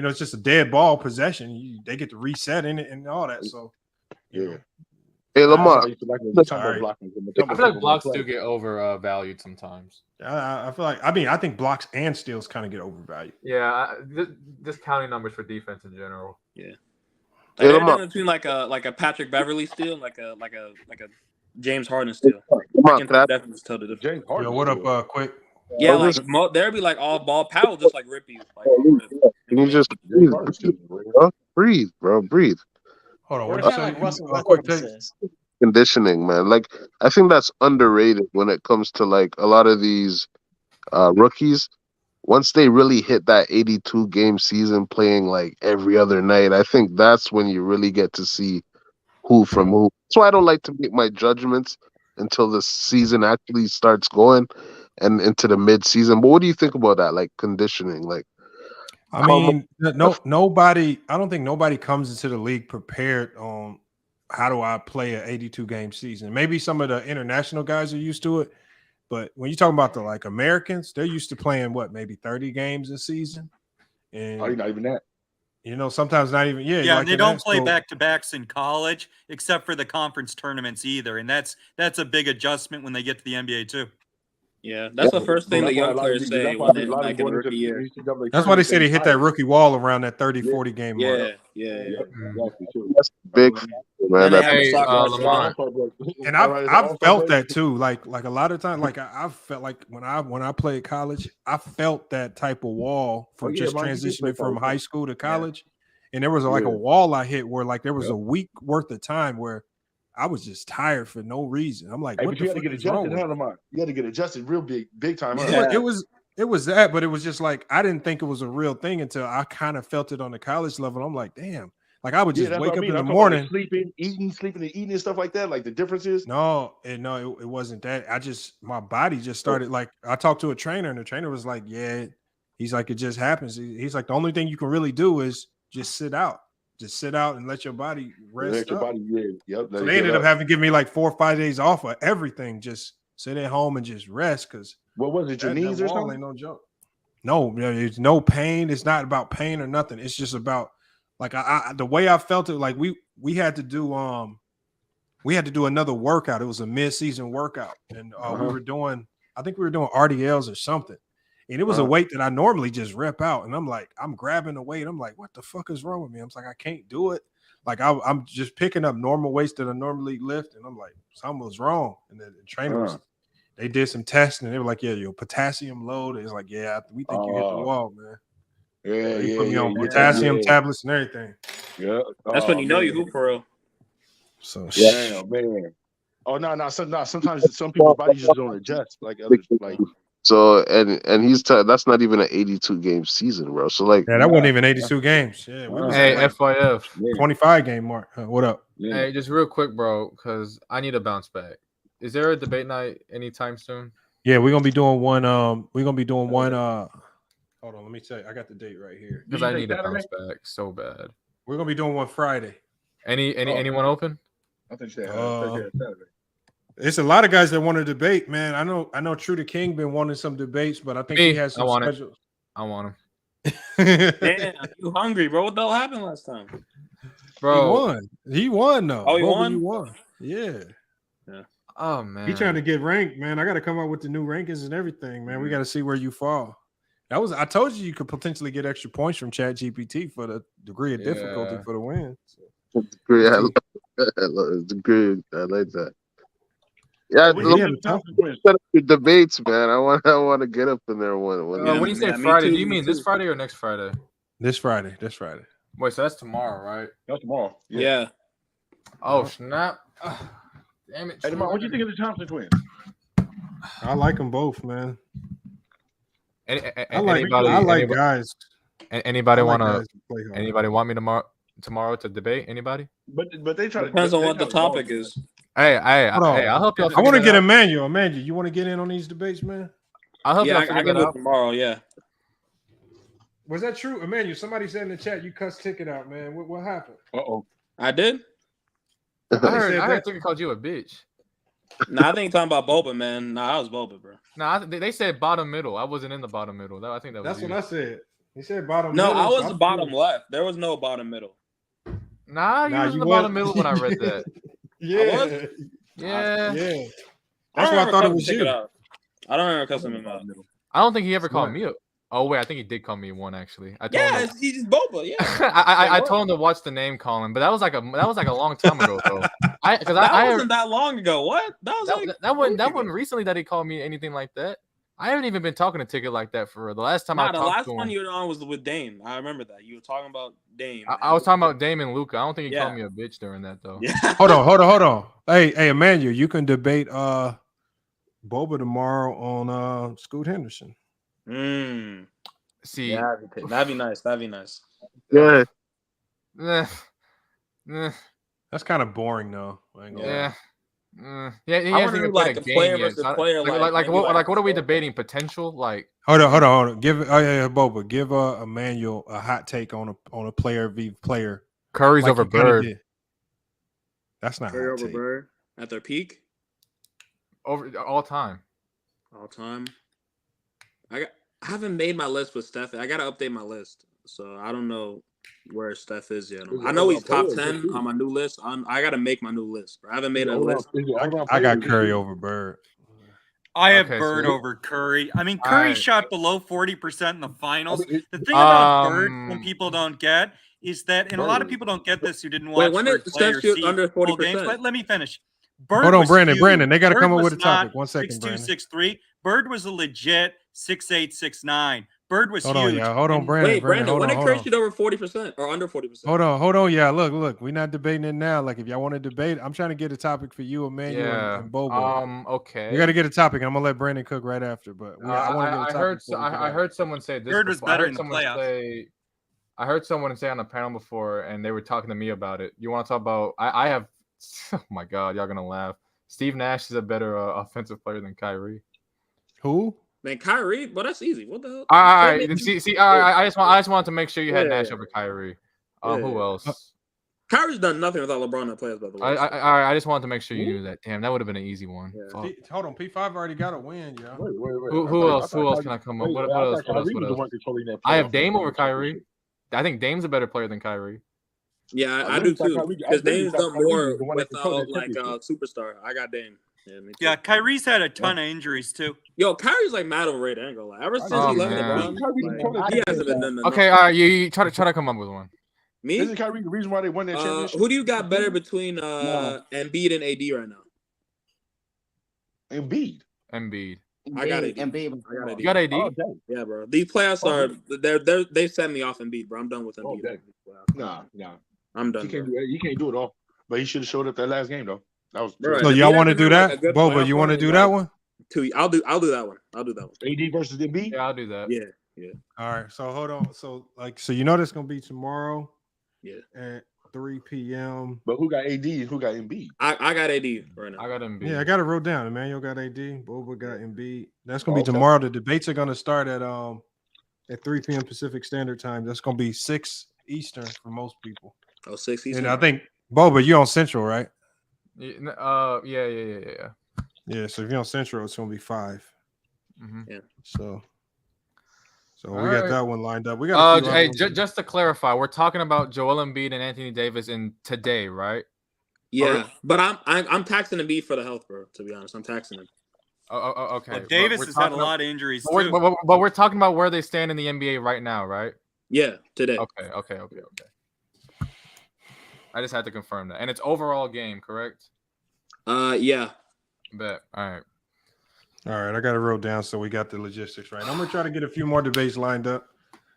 it's just a dead ball possession. They get to reset in it and all that. So Hey Lamont, I feel like blocks do get overvalued sometimes. I feel like I think blocks and steals kind of get overvalued. Yeah, just counting numbers for defense in general. Yeah, there's between like a Patrick Beverly steal, like a James Harden steal. Definitely tell the difference. James Harden. What up, quick? Yeah, there'd be like all ball. Powell just like rip you. Can you just breathe, bro? Breathe. Hold on. Conditioning, man. Like I think that's underrated when it comes to like a lot of these rookies. Once they really hit that 82 game season playing like every other night, I think that's when you really get to see who from who. That's why I don't like to make my judgments until the season actually starts going. and into the mid-season. But what do you think about that? Like conditioning, like. I mean, nobody. I don't think nobody comes into the league prepared on how do I play an 82 game season. Maybe some of the international guys are used to it, but when you're talking about the like Americans, they're used to playing maybe 30 games a season, and not even that. You know, sometimes not even. Yeah, Yeah, they don't play back-to-backs in college except for the conference tournaments either, and that's a big adjustment when they get to the NBA too. Yeah, that's the first thing the young players say when they're like in rookie year. That's why they say they hit that rookie wall around that 30, 40 game mark. Yeah. That's big, man. And I've felt that too. Like a lot of times, like I've felt like when I played college, I felt that type of wall from just transitioning from high school to college. And there was like a wall I hit where like there was a week worth of time where I was just tired for no reason. I'm like, hey, what but the you had to fuck get is wrong adjusted, with me? You had to get adjusted real big time. It was that, but it was just like I didn't think it was a real thing until I kind of felt it on the college level. I'm like, damn. Like I would just wake up in the morning, like sleeping and eating and stuff like that. Like the difference is it wasn't that. My body just started like I talked to a trainer, and the trainer was like, yeah, he's like, it just happens. He's like, the only thing you can really do is just sit out. Just sit out and let your body rest. Let your body, So they ended up having to give me like 4 or 5 days off of everything. Just sit at home and just rest. Because what was it, your knees or something? Ain't no joke. No, it's no pain. It's not about pain or nothing. It's just about like the way I felt it. Like we had to do another workout. It was a mid-season workout, and we were doing. I think we were doing RDLs or something. And it was a weight that I normally just rep out. And I'm like, I'm grabbing the weight. I'm like, what the fuck is wrong with me? I'm like, I can't do it. Like I'm just picking up normal weights that I normally lift. And I'm like, something was wrong. And then the trainers, they did some testing. And they were like, yeah, your potassium load. It's like, yeah, we think you hit the wall, man. They put me on potassium tablets and everything. Yeah. That's when you know you hoop for real. So damn, man. Oh no. Sometimes some people's bodies just don't adjust like others. Like so, and he's that's not even an 82 game season, bro. So like, that wasn't even 82 games. Yeah, we was Hey, like FYF. 25 game mark. What up? Hey, just real quick, bro, because I need to bounce back. Is there a debate night anytime soon? Yeah, we're gonna be doing one. We're gonna be doing one. Hold on, let me tell you. I got the date right here. Because I need to bounce back so bad. We're gonna be doing one Friday. Anyone open? I think Saturday. It's a lot of guys that want to debate, man. I know True the King been wanting some debates, but I think he has some schedules. I want him. Damn, you hungry, bro? What the hell happened last time? Bro, he won though. Oh, he won? Yeah. Oh man. He trying to get ranked, man. I got to come up with the new rankings and everything, man. We got to see where you fall. I told you could potentially get extra points from ChatGPT for the degree of difficulty for the win. So. Degree, I like that. Yeah, set up your debates, man. I want to get up in there one. When you say Friday, do you mean this Friday or next Friday? This Friday. Wait, so that's tomorrow, right? That's tomorrow. Yeah. Oh snap! Damn it! Hey, Demar, what do you think of the Thompson twins? I like them both, man. I like guys. Anybody want me tomorrow to debate? Anybody? But they try to depends on what the topic is. Hey, I'll help y'all. I want to get Emmanuel. Emmanuel, you want to get in on these debates, man? I'll help y'all. I can do it tomorrow. Yeah. Was that true, Emmanuel? Somebody said in the chat you cussed Ticket out, man. What happened? I did. I heard Ticket called you a bitch. Nah, I think you're talking about Boba, man. Nah, I was Boba, bro. Nah, they said bottom middle. I wasn't in the bottom middle. I think that's what I said. He said bottom. No, middle, I was the bottom left. There was no bottom middle. Nah, you was in the bottom middle when I read that. Yeah. Yeah. That's why I thought it was you. I don't remember cussing him out. I don't think he ever called me up. Oh wait, I think he did call me one actually. He's just Boba. Yeah. I told him to watch the name calling, but that was like a long time ago though. That wasn't that long ago. What? That wasn't recently that he called me anything like that. I haven't even been talking to Ticket like that for the last time. The last one you were on was with Dame. I remember that you were talking about Dame. I was talking about Dame and Luka. I don't think he called me a bitch during that though. Yeah. Hold on. Hey, Emmanuel, you can debate Boba tomorrow on Scoot Henderson. See, that'd be nice. Yeah. That's kind of boring though. Yeah. He hasn't even played a game yet. What are we debating? Potential? Like hold on. Give Boba. Give Emmanuel a hot take on a player v player. Curry's over Bird. That's not Curry hot over take. Bird at their peak. Over all time. All time. I haven't made my list with Steph. I gotta update my list, so I don't know where Steph is yet. I know he's top 10 on my new list. I gotta make my new list. Bro. I haven't made a list. I got Curry over Bird. I have Bird over Curry. I mean, Curry shot below 40% in the finals. The thing about Bird, when people don't get, is that, and a lot of people don't get this who didn't watch. Wait, when did Steph shoot under 40%? But let me finish. Bird Hold on, Brandon. huge. Brandon, they got to come up Bird with a was topic. not 1 second, 6'2", Brandon. 6'3". Bird was a legit 6'8", 6'9". Bird was Hold huge. on, y'all. Hold on, Brandon. Wait, Brandon, when did Curry on. shoot over 40% or under 40%? Hold on, yeah. Look. We're not debating it now. Like, if y'all want to debate, I'm trying to get a topic for you, Emmanuel and Bobo. Okay. We got to get a topic. I'm gonna let Brandon cook right after. But I heard someone say this. Bird was better in the playoffs. I heard someone say on the panel before, and they were talking to me about it. You want to talk about? I have. Oh my God, y'all gonna laugh. Steve Nash is a better offensive player than Kyrie. Who? Man, Kyrie, but that's easy. What the hell? All right. I just wanted to make sure you had Nash over Kyrie. Who else? Kyrie's done nothing without LeBron in the playoffs, by the way. I just wanted to make sure you knew that. Damn, that would have been an easy one. Hold on, P5 already got a win, y'all. Wait. Who else can I come up? What else? I have Dame over Kyrie. I think Dame's a better player than Kyrie. Yeah, I do too. Because Dame's done more without like a superstar. I got Dame. Yeah, Kyrie's had a ton of injuries too. Yo, Kyrie's like mad overrated. I ain't gonna lie. Ever since he left LeBron, he hasn't been done enough. Okay, all right. You try to come up with one. Me? Isn't Kyrie the reason why they won that championship? Who do you got better between Embiid and AD right now? Embiid. I got AD. Embiid. You got AD? Yeah, bro. These playoffs are they send me off Embiid, bro. I'm done with Embiid. Nah. I'm done. He can't do it all. But he should have showed up that last game though. That was so y'all want to do that, Boba? You want to do that one? I'll do that one. AD versus Embiid. Yeah, I'll do that. Yeah. All right. So hold on. So you know that's gonna be tomorrow. Yeah. At 3 p.m. But who got AD and who got Embiid? I got AD right now. I got Embiid. Yeah, I got it wrote down. Emmanuel got AD. Boba got Embiid. That's gonna be tomorrow. The debates are gonna start at 3 p.m. Pacific Standard Time. That's gonna be 6 Eastern for most people. 6 Eastern. And I think Boba, you on Central, right? Yeah. Yeah. So if you're on Central, it's gonna be 5. Mm-hmm. Yeah. So we got that one lined up. We got. Just to clarify, we're talking about Joel Embiid and Anthony Davis in today, right? Yeah, but I'm taxing Embiid for the health, bro. To be honest, I'm taxing him. Okay. But Davis has had a lot of injuries too. But we're talking about where they stand in the NBA right now, right? Yeah, today. Okay. I just had to confirm that, and it's overall game, correct? Yeah. Bet. All right. I got it wrote down, so we got the logistics right. I'm gonna try to get a few more debates lined up.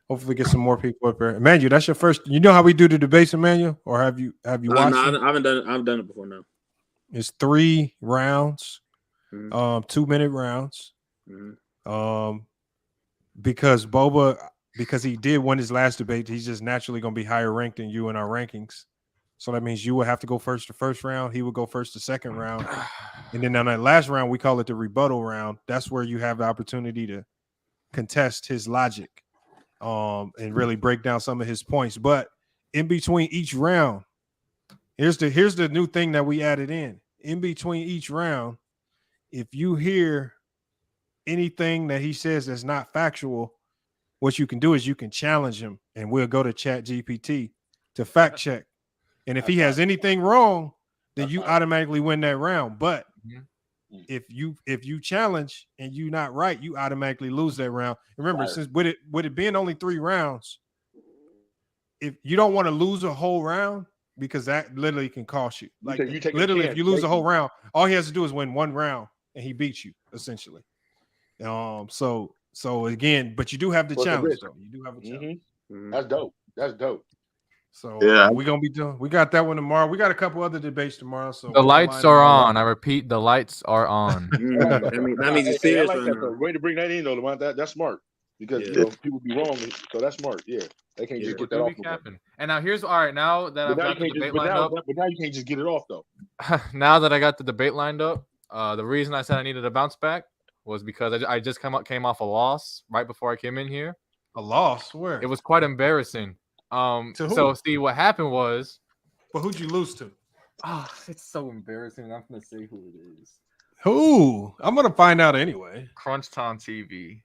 Hopefully, get some more people up there. Emmanuel, that's your first. You know how we do the debates, Emmanuel, or have you watched? No, I haven't done it. I've done it before now. It's 3 rounds, 2-minute rounds. Because Boba, because he did win his last debate, he's just naturally gonna be higher ranked than you in our rankings. So that means you would have to go first the first round. He would go first the second round. And then on that last round, we call it the rebuttal round. That's where you have the opportunity to contest his logic and really break down some of his points. But in between each round, here's the new thing that we added in. In between each round, if you hear anything that he says that's not factual, what you can do is you can challenge him, and we'll go to ChatGPT to fact check. And if he has anything wrong, then you automatically win that round. But if you challenge and you're not right, you automatically lose that round. Remember, since with it being only 3 rounds, if you don't want to lose a whole round, because that literally can cost you. Like you take literally, if you lose a whole round, all he has to do is win 1 round and he beats you essentially. So again, but you do have the challenge though. You do have a challenge. That's dope. So we're gonna be doing. We got that one tomorrow. We got a couple other debates tomorrow. So the lights are on. I repeat, the lights are on. That means it's serious right now. Way to bring that in though, Lamont. That's smart. because you know people be wrong, so that's smart. Yeah, they can't just get that off. And now here's all right. Now that I've got the debate lined up, but now you can't just get it off though. Now that I got the debate lined up, the reason I said I needed a bounce back was because I just came off a loss right before I came in here. A loss? Where? It was quite embarrassing. To who? So see what happened was. But who'd you lose to? Oh, it's so embarrassing. I'm gonna say who it is. Who? I'm gonna find out anyway. Crunch Time TV.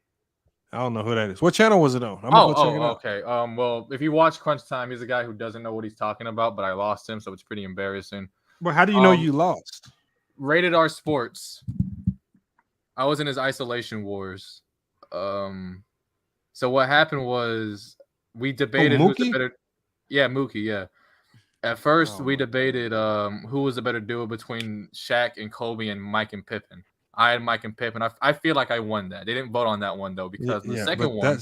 I don't know who that is. What channel was it on? I'm gonna go check it out. Okay. Well, if you watch Crunch Time, he's a guy who doesn't know what he's talking about, but I lost him, so it's pretty embarrassing. Well, how do you know you lost? Rated R Sports. I was in his isolation wars. So what happened was we debated who's the better. Yeah, Mookie. Yeah. At first, we debated who was the better duo between Shaq and Kobe and Mike and Pippen. I had Mike and Pippen. I feel like I won that. They didn't vote on that one though because the second one.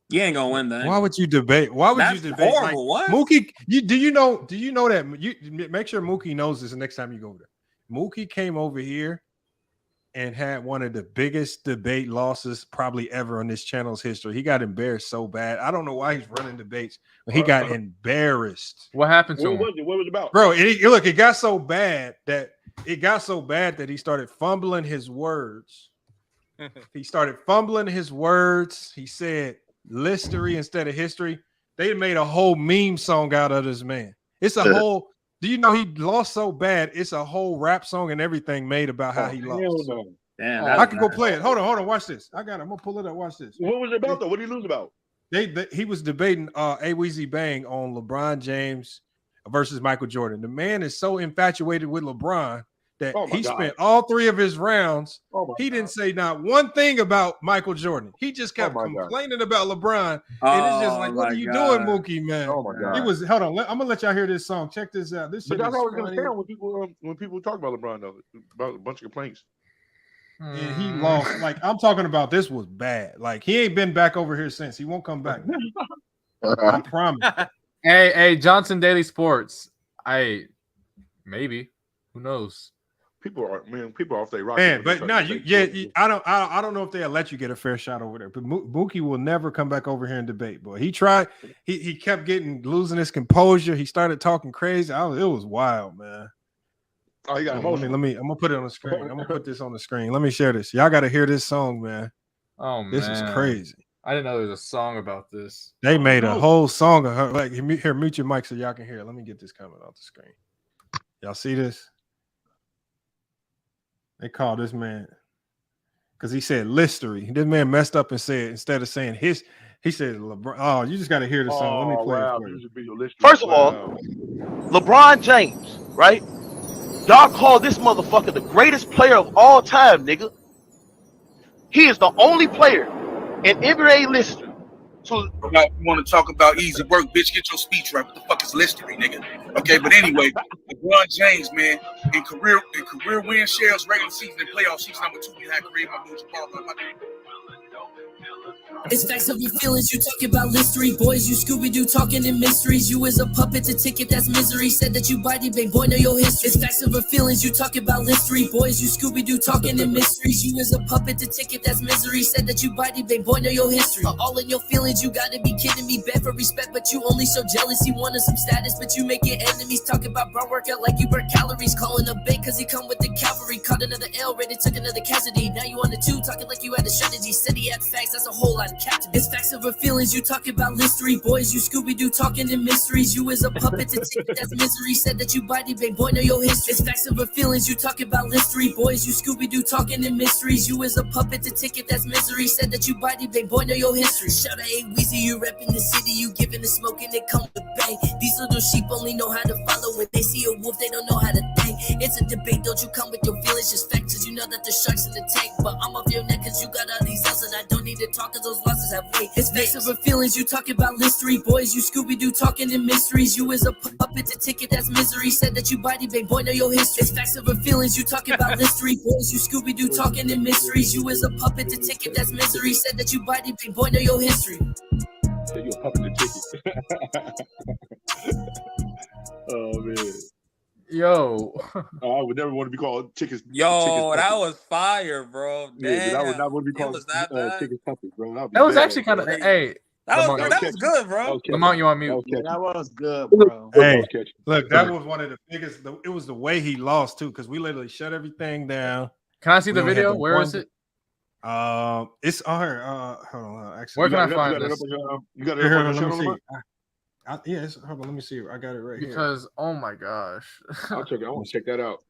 You ain't gonna win that. Why would you debate? Why would you debate? Horrible. What? Mookie? Do you know that? You make sure Mookie knows this the next time you go over there. Mookie came over here and had one of the biggest debate losses probably ever in this channel's history. He got embarrassed so bad. I don't know why he's running debates, but he got embarrassed. What happened to him? What was it about? Bro, it got so bad that he started fumbling his words. He started fumbling his words. He said listery instead of history. They made a whole meme song out of this man. It's a whole. Do you know he lost so bad? It's a whole rap song and everything made about how he lost. No. Damn, I can go play it. Hold on. Watch this. I got it. I'm gonna pull it up. Watch this. What was it about though? What did he lose about? He was debating Weezy Bang on LeBron James versus Michael Jordan. The man is so infatuated with LeBron that he spent all three of his rounds. He didn't say not one thing about Michael Jordan. He just kept complaining about LeBron. And it's just like, what are you doing, Mookie, man? Oh my God. He was, hold on. I'm gonna let y'all hear this song. Check this out. This shit But that's is how it's gonna funny. sound when people talk about LeBron though, about a bunch of complaints. And he lost. Like, I'm talking about, this was bad. Like, he ain't been back over here since. He won't come back. I promise. Hey, Johnson Daily Sports. Maybe. Who knows? People are off their rock. Man, but no, I don't know if they'll let you get a fair shot over there. But Mookie will never come back over here and debate, boy. He tried. He kept losing his composure. He started talking crazy. It was wild, man. Oh, you got emotional. I'm gonna put it on the screen. I'm gonna put this on the screen. Let me share this. Y'all got to hear this song, man. Oh man, this is crazy. I didn't know there was a song about this. They made a whole song of her. Like, here, mute your mic so y'all can hear it. Let me get this coming off the screen. Y'all see this? They call this man because he said listery. This man messed up and said, instead of saying he said LeBron. Oh, you just got to hear the song. Let me play it for you. First of all, LeBron James, right? Y'all call this motherfucker the greatest player of all time, nigga. He is the only player in NBA history. So you want to talk about easy work, bitch? Get your speech right. What the fuck is listery, nigga? Okay, but anyway, LeBron James, man, in career win shares, regular season and playoff, she's number 2 behind Kareem Abdul-Jabbar. It's facts of your feelings, you talk about listery. Boys, you Scooby-Doo talking in mysteries. You is a puppet to ticket, that's misery. Said that you body bang, boy, know your history. It's facts of your feelings, you talk about listery. Boys, you Scooby-Doo talking in mysteries. You is a puppet to ticket, that's misery. Said that you body bang, boy, know your history. All in your feelings, you gotta be kidding me. Bad for respect, but you only show jealousy. Wanted some status, but you make your enemies. Talk about bro workout like you burn calories. Calling a bait cause he come with the cavalry. Caught another L, ready took another Cassidy. Now you on the 2, talking like you had a strategy. Said he had facts, that's a whole lot of captain. It's facts of her feelings, you talk about listery. Boys, you Scooby-Doo talking in mysteries. You is a puppet to ticket, that's misery. Said that you body bang, boy, know your history. It's facts of her feelings, you talk about listery. Boys, you Scooby-Doo talking in mysteries. You is a puppet to ticket, that's misery. Said that you body bang, boy, know your history. Shout out Weezy, you repping the city. You giving the smoke and it come with bang. These little sheep only know how to follow. When they see a wolf, they don't know how to bang. It's a debate, don't you come with your feelings. Just facts, cause you know that the sharks in the tank. But I'm off your neck cause you got all these L's and I don't need to talk cause those losses have weight. It's facts of her feelings, you talk about listery. Boys, you Scooby-Doo talking in mysteries. You is a puppet to ticket, that's misery. Said that you body bang, boy, know your history. It's facts of her feelings, you talk about listery. Boys, you Scooby-Doo talking in mysteries. You is a puppet to ticket, that's misery. Said that you body bang, boy, know your history. Yeah, you a puppet to ticket. Oh man. Yo. I would never want to be called Chickens. Yo, that was fire, bro. Yeah, Damn. but I would not want to be It called was that bad. Chicken Tuppy, bro. That was actually kind of hey. That Lamont, was good, bro. Lamont, you on mute? Yeah, that was good, bro. Hey, look, that was one of the biggest. It was the way he lost too, because we literally shut everything down. Can I see the video? Where is it? It's on her. Hold on. Actually, where can I find this? You got it Here, up on let your me see. channel? Yes, hold on. Let me see. I got it right here. Because oh my gosh, I want to check that out.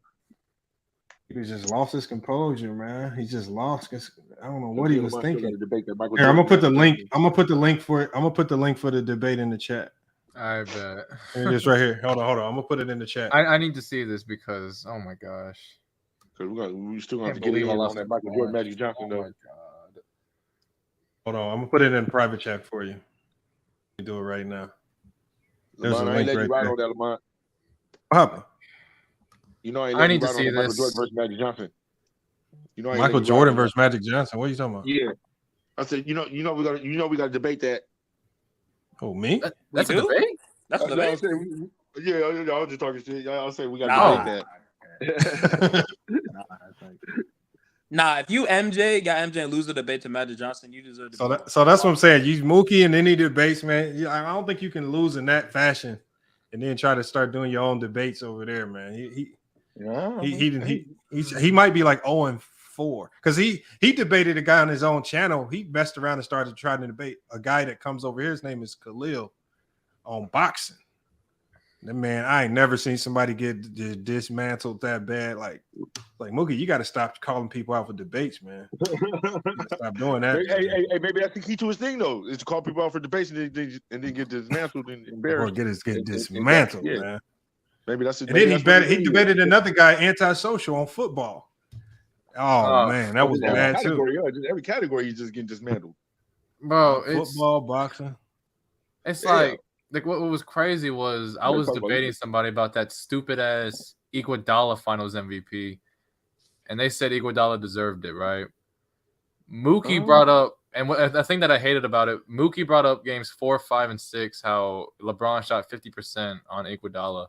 He just lost his composure, man. He just lost. I don't know what he was thinking. Here, I'm gonna put the link. I'm gonna put the link for it. I'm gonna put the link for the debate in the chat. I bet. It is right here. Hold on. I'm gonna put it in the chat. I need to see this because oh my gosh. Because we still have to get in on that Michael Jordan, Magic Johnson, though. Oh my god. Hold on. I'm gonna put it in private chat for you. You do it right now. There's Lamont, a I ain't link letting right you ride there. on that, Lamont. You know, I need to see Michael this. Jordan versus Magic Johnson. You know, Michael Jordan versus Magic Johnson. What are you talking about? Yeah, I said, we got to debate that. Oh, me? That's a debate. That's a debate. Yeah, I was just talking shit. I'll say we got to debate that. Nah, if you got MJ and lose the debate to Magic Johnson, you deserve to. So that's what I'm saying. You Mookie and any debates, man. I don't think you can lose in that fashion, and then try to start doing your own debates over there, man. He might be like 0-4 because he debated a guy on his own channel. He messed around and started trying to debate a guy that comes over here. His name is Khalil on boxing. The man, I ain't never seen somebody get dismantled that bad. Like Mookie, you got to stop calling people out for debates, man. Stop doing that. Hey, maybe that's the key to his thing, though, is to call people out for debates and then get dismantled and embarrassed. Or get dismantled, yeah. man. Maybe that's. And then he debated another guy antisocial on football. Oh man, that was bad too. Every category you just getting dismantled. Bro, football, boxing. It's like what was crazy was I was debating somebody about that stupid ass Iguodala Finals MVP, and they said Iguodala deserved it, right? Mookie brought up, and the thing that I hated about it, Mookie brought up games 4, 5, and 6, how LeBron shot 50% on Iguodala,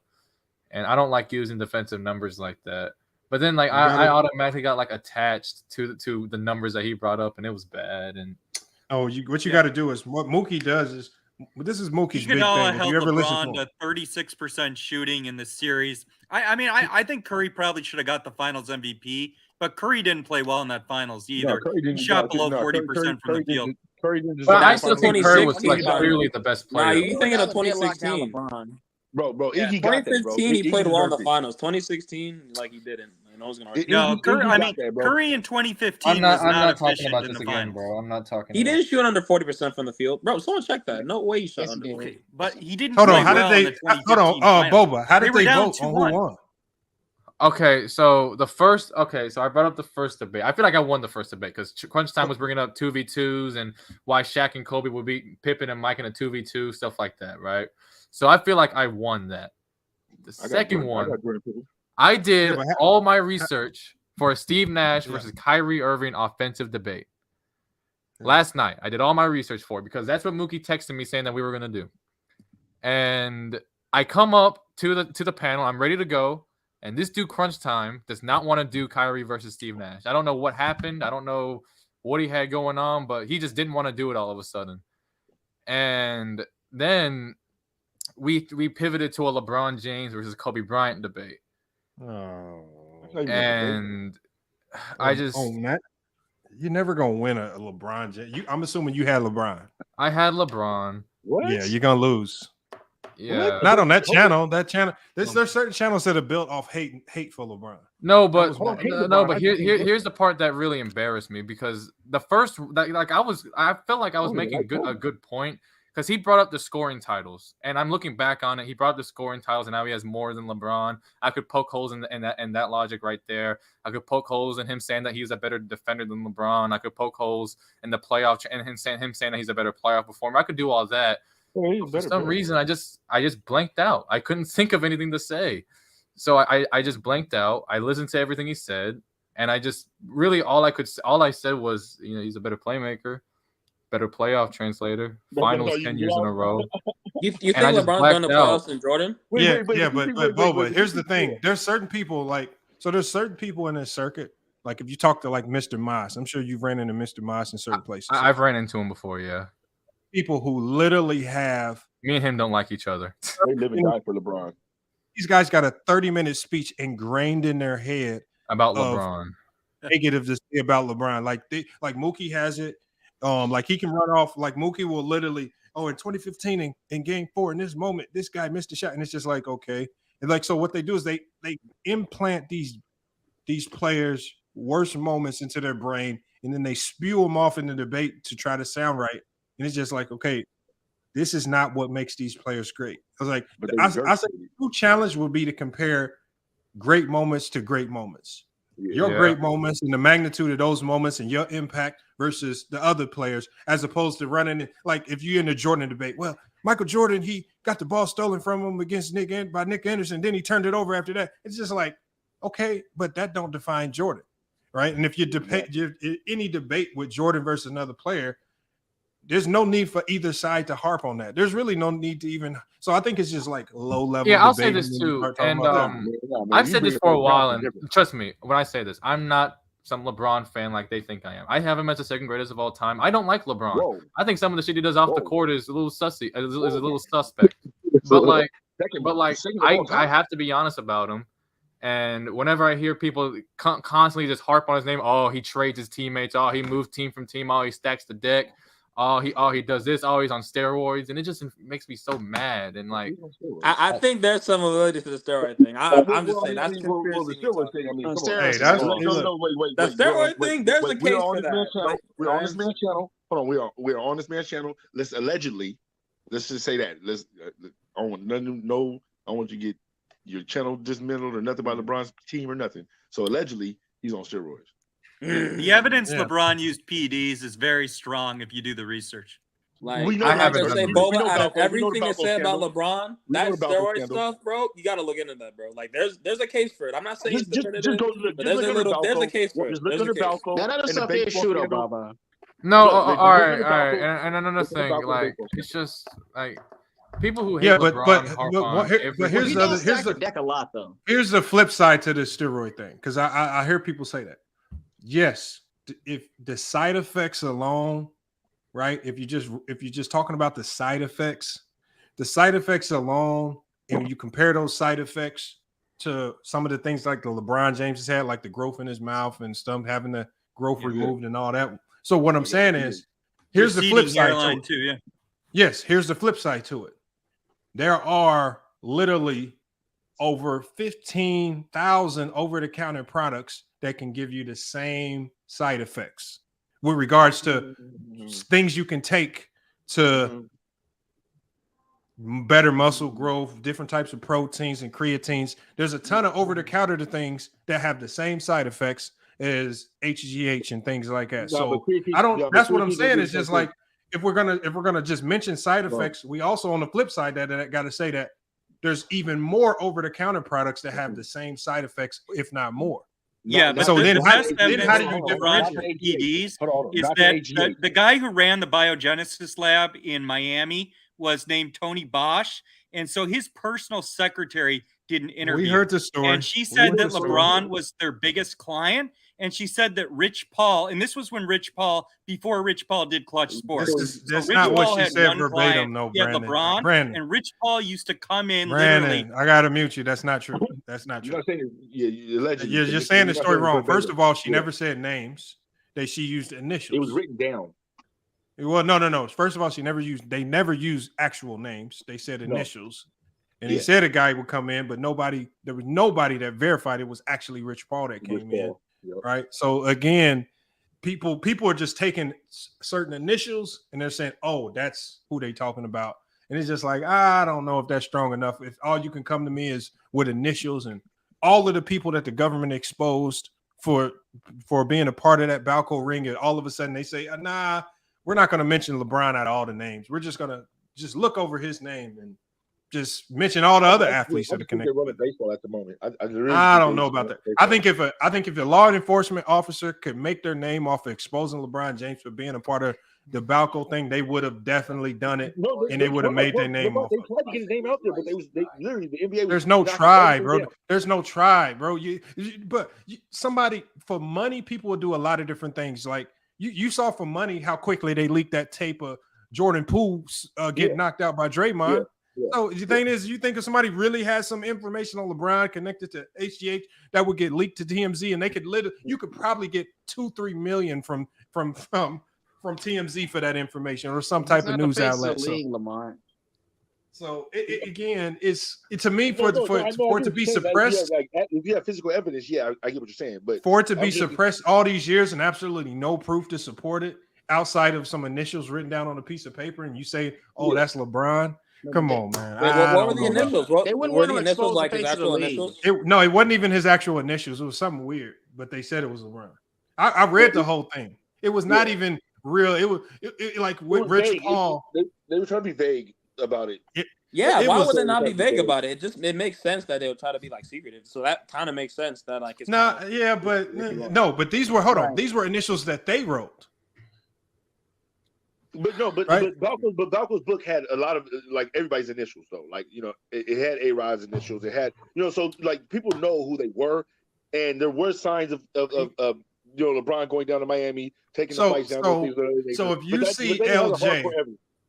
and I don't like using defensive numbers like that. But then, like, I automatically got like attached to the numbers that he brought up, and it was bad. And what you got to do is what Mookie does is. This is Mookie's big thing. If you ever listen to 36% shooting in the series, I think Curry probably should have got the Finals MVP, but Curry didn't play well in that Finals either. He shot below 40% from the field. But I still think Curry was like clearly the best player. Nah, you thinking of 2016? Bro, yeah, Iggy got that, bro. 2015 he played well in the Finals. 2016, like he didn't. No one's gonna argue. No, Curry in 2015 was not talking about this again, bro. I'm not talking. He didn't shoot under 40% from the field, bro. Someone check that. No way he shot under. Okay, but he didn't. Hold on. How did they? Hold on. Boba. How did they vote on who won? Okay, so so I brought up the first debate. I feel like I won the first debate because Crunch Time was bringing up 2v2s and why Shaq and Kobe would beat Pippen and Mike in a 2v2, stuff like that, right? So I feel like I won that. The second one, I did all my research for a Steve Nash versus Kyrie Irving offensive debate. Last night, I did all my research for it because that's what Mookie texted me saying that we were going to do. And I come up to the panel. I'm ready to go. And this dude, Crunch Time, does not want to do Kyrie versus Steve Nash. I don't know what happened. I don't know what he had going on, but he just didn't want to do it all of a sudden. And then we pivoted to a LeBron James versus Kobe Bryant debate. Oh. And I just... Matt, you're never going to win a LeBron James. I'm assuming you had LeBron. I had LeBron. What? Yeah, you're going to lose. Yeah, not on that channel. There's certain channels that are built off hate for LeBron. No, but here's the part that really embarrassed me because the first, I felt like I was making a good point because he brought up the scoring titles, and I'm looking back on it. He brought up the scoring titles, and now he has more than LeBron. I could poke holes in that logic right there. I could poke holes in him saying that he's a better defender than LeBron. I could poke holes in the playoff and him saying that he's a better playoff performer. I could do all that. For some reason, I just blanked out. I couldn't think of anything to say, so I just blanked out. I listened to everything he said, and I just really all I said was, he's a better playmaker, better playoff translator, finals 10 years in a row. You think And I just LeBron's going to blacked out. playoffs than Jordan? But Boba, here's the thing. There's certain people there's certain people in this circuit. Like if you talk to like Mr. Moss, I'm sure you've ran into Mr. Moss in certain places. I've ran into him before, yeah. People who literally have me and him don't like each other. They live and die for LeBron. These guys got a 30-minute speech ingrained in their head about LeBron. Negative to say about LeBron. Like Mookie has it. Like he can run off. Like Mookie will literally, in 2015 in Game 4, in this moment, this guy missed a shot, and it's just like, okay. And like, so what they do is they implant these players' worst moments into their brain, and then they spew them off in the debate to try to sound right. And it's just like, okay, this is not what makes these players great. I was like, I said, the true challenge would be to compare great moments to great moments. Your great moments and the magnitude of those moments and your impact versus the other players, as opposed to running it. Like if you're in the Jordan debate, well, Michael Jordan, he got the ball stolen from him against Nick Anderson, then he turned it over after that. It's just like, okay, but that don't define Jordan, right? And if you any debate with Jordan versus another player, there's no need for either side to harp on that. There's really no need to even. So I think it's just like low level. Yeah, I'll say this too, and I've said this for a while, and trust me when I say this, I'm not some LeBron fan like they think I am. I have him as the second greatest of all time. I don't like LeBron. Whoa. I think some of the shit he does off the court is a little sussy, is a little suspect. But I have to be honest about him. And whenever I hear people constantly just harp on his name, he trades his teammates, he moves team from team, he stacks the deck. He does this. He's on steroids, and it just makes me so mad. And like, I think there's some validity to the steroid thing. I'm just saying that's conspiracy. The steroid thing. There's a case for that. We're on this man's channel. Hold on, we're on this man's channel. Let's just say that. I don't want you to get your channel dismantled or nothing about LeBron's team or nothing. So allegedly, he's on steroids. The evidence LeBron used PEDs is very strong if you do the research. Like I just say, Boba, out of everything that's said about LeBron, that steroid stuff, bro, you got to look into that, bro. Like there's a case for it. I'm not saying it's definitive, but there's a case for it. There's a case. That is something shooter, Boba. No, all right. And another thing, like it's just like people who hate LeBron here's the flip side to the steroid thing, because I hear people say that. Yes, if the side effects alone, right? If you're just talking about the side effects alone, and you compare those side effects to some of the things like the LeBron James has had, like the growth in his mouth and stuff, having the growth removed and all that. So what I'm saying is, here's the flip side to it. Yes, here's the flip side to it. There are literally over 15,000 over-the-counter products that can give you the same side effects with regards to things you can take to better muscle growth, different types of proteins and creatines. There's a ton of over-the-counter things that have the same side effects as HGH and things like that. So that's what I'm saying. Is just like if we're gonna just mention side effects, we also on the flip side that got to say that there's even more over-the-counter products that have the same side effects, if not more. Yeah, but so the then best how do evidence you differentiate PEDs is that the guy who ran the biogenesis lab in Miami was named Tony Bosch, and so his personal secretary did an interview. We heard the story, and she said that LeBron was their biggest client, and she said that Rich Paul, and this was when before Rich Paul did Clutch Sports. That's not what she said verbatim, no, Brandon. LeBron, and Rich Paul used to come in Brandon, literally. I gotta mute you. That's not true. That's not true. You're just saying the story wrong. First of all, she never said names. She used initials. It was written down. Well, no. First of all, they never used actual names. They said initials. And he said a guy would come in, but there was nobody that verified it was actually Rich Paul that came in. Yep. Right. So again, people are just taking certain initials and they're saying, oh, that's who they talking about. And it's just like, I don't know if that's strong enough. If all you can come to me is with initials, and all of the people that the government exposed for being a part of that Balco ring, and all of a sudden they say, nah, we're not going to mention LeBron out of all the names. We're just going to look over his name and just mention all the other athletes that are connected. Baseball at the moment. I don't know about that. I think if a law enforcement officer could make their name off of exposing LeBron James for being a part of the Balco thing, they would have definitely done it, No, and they would have made their name off. They tried to get his name out there, but they literally the NBA. There's no try, bro. There's no try, bro. Somebody for money, people will do a lot of different things. Like you saw for money how quickly they leaked that tape of Jordan Poole get knocked out by Draymond. So the thing is, you think if somebody really has some information on LeBron connected to HGH that would get leaked to TMZ, and they could you could probably get 2-3 million from TMZ for that information or some type of news outlet. So again, it's to me for it to be suppressed. If you have physical evidence, I get what you're saying. But for it to be suppressed all these years and absolutely no proof to support it outside of some initials written down on a piece of paper, and you say, "Oh, that's LeBron." Come on, man. What were the initials? What were the initials like his actual initials? No, it wasn't even his actual initials. It was something weird, but they said it was LeBron. I read the whole thing. It was not even real. It was like with Rich Paul. They were trying to be vague about it. Why would they not be vague about it? It makes sense that they would try to be like secretive. So that kind of makes sense that like it's but these were these were initials that they wrote. But Balco's book had a lot of like everybody's initials though. Like it had A-Rod's initials. It had so like people know who they were, and there were signs of LeBron going down to Miami, taking the fights down. So if you see LJ,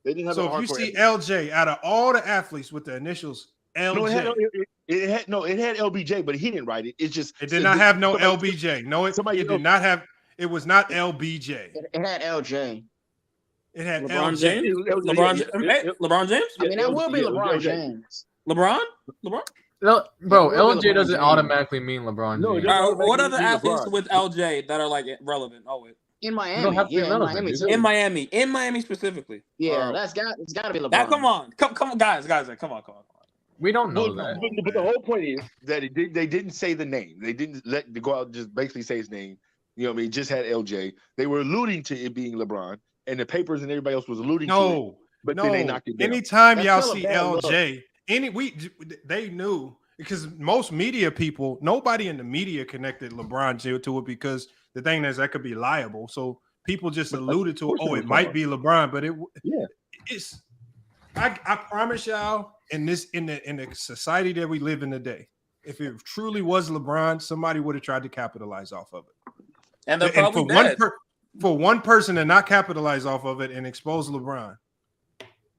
they didn't have so if you see LJ out of all the athletes with the initials LJ, it had LBJ, but he didn't write it. It did not have no LBJ. No, it did not have. It was not LBJ. It had LJ. It had LeBron LJ. James. LeBron James. I mean, that will be LeBron James. LeBron. No, bro, LJ doesn't automatically mean LeBron James. What other athletes with LJ that are like relevant? Oh wait. In Miami, In Miami specifically. Yeah, it's got to be LeBron. Now, come on, guys, come on. We don't know that. But the whole point is that they didn't say the name. They didn't go out and just basically say his name. You know what I mean? Just had LJ. They were alluding to it being LeBron, and the papers and everybody else was alluding to it. But then they knocked it down. Anytime y'all see LJ, they knew, because most media people, nobody in the media connected LeBron to it, because the thing is that could be liable. So people just alluded to it. Oh, it might be LeBron, but it's. I promise y'all, in the society that we live in today, if it truly was LeBron, somebody would have tried to capitalize off of it. And they're probably dead. For one person to not capitalize off of it and expose LeBron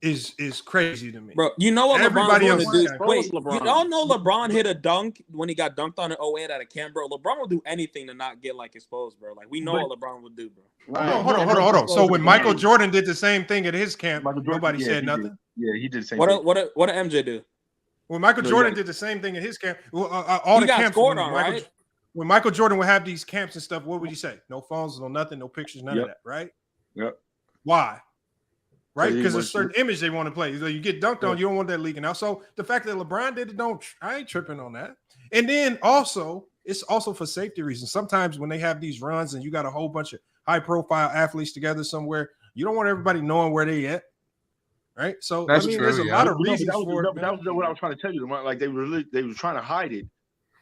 is crazy to me. Bro, you know what everybody LeBron's else going to do? Wait, you don't know LeBron hit a dunk when he got dunked on in 08 at a camp, bro. LeBron will do anything to not get like exposed, bro. Like we know what LeBron would do, bro. Right. Hold on. So when Michael Jordan did the same thing at his camp, nobody said nothing. Yeah, he did the same thing. What did MJ do? When Michael Jordan did the same thing at his camp, all the camps scored on, right? When Michael Jordan would have these camps and stuff, what would you say? No phones, no nothing, no pictures, none of that, right? Yep. Why? Right? Because there's a certain image they want to play. So you get dunked on, you don't want that leaking out. So the fact that LeBron did it, I ain't tripping on that. And then also, it's also for safety reasons. Sometimes when they have these runs and you got a whole bunch of high-profile athletes together somewhere, you don't want everybody knowing where they at. Right? So that's true, there's a lot of reasons for it. That was what I was trying to tell you. Like they were trying to hide it.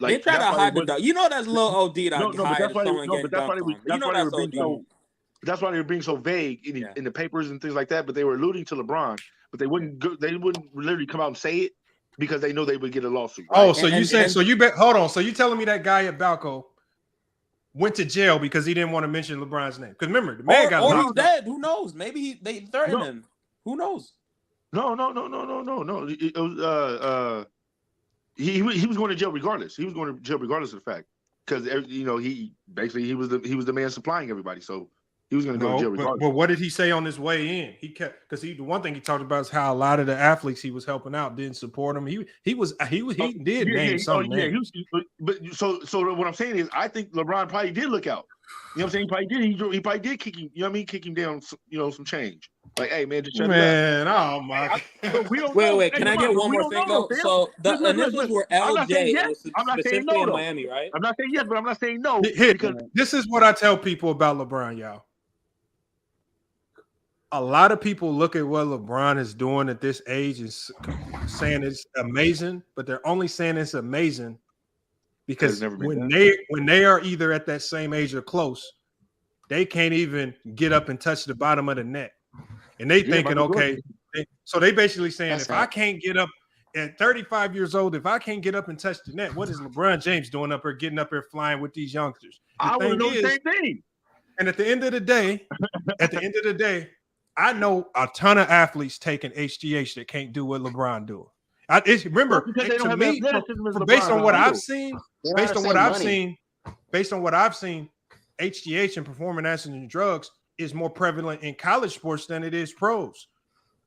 Like, they try to hide the dunk. You know that's a little OD to hide someone getting dunked on. That's why they were being so vague in the papers and things like that. But they were alluding to LeBron, but they wouldn't literally come out and say it because they know they would get a lawsuit. Right? Oh, so hold on. So you telling me that guy at Balco went to jail because he didn't want to mention LeBron's name? Because remember, the man got he's dead. Who knows? Maybe they threatened him. Who knows? No. It was he was going to jail regardless. He was going to jail regardless of the fact, because he was the man supplying everybody, so he was going to go to jail regardless. But what did he say on his way in? He kept, because the one thing he talked about is how a lot of the athletes he was helping out didn't support him. He did name some names. But so what I'm saying is, I think LeBron probably did look out. You know what I'm saying? He probably did kick him. You know what I mean? Kick him down. Some change. Like, hey man, just shut it up. Oh my! Wait. Can I get one more thing though? So the initials were LJ, specifically in Miami, right? I'm not saying yes, but I'm not saying no. Because this is what I tell people about LeBron, y'all. A lot of people look at what LeBron is doing at this age and saying it's amazing, but they're only saying it's amazing because when they are either at that same age or close, they can't even get up and touch the bottom of the net. And they thinking, okay, so they basically saying, if I can't get up at 35 years old, if I can't get up and touch the net, what is LeBron James doing up here, getting up here flying with these youngsters? I would know the same thing. And at the end of the day, I know a ton of athletes taking HGH that can't do what LeBron doing. Remember, to me, based on what I've seen, HGH and performing enhancing and drugs is more prevalent in college sports than it is pros.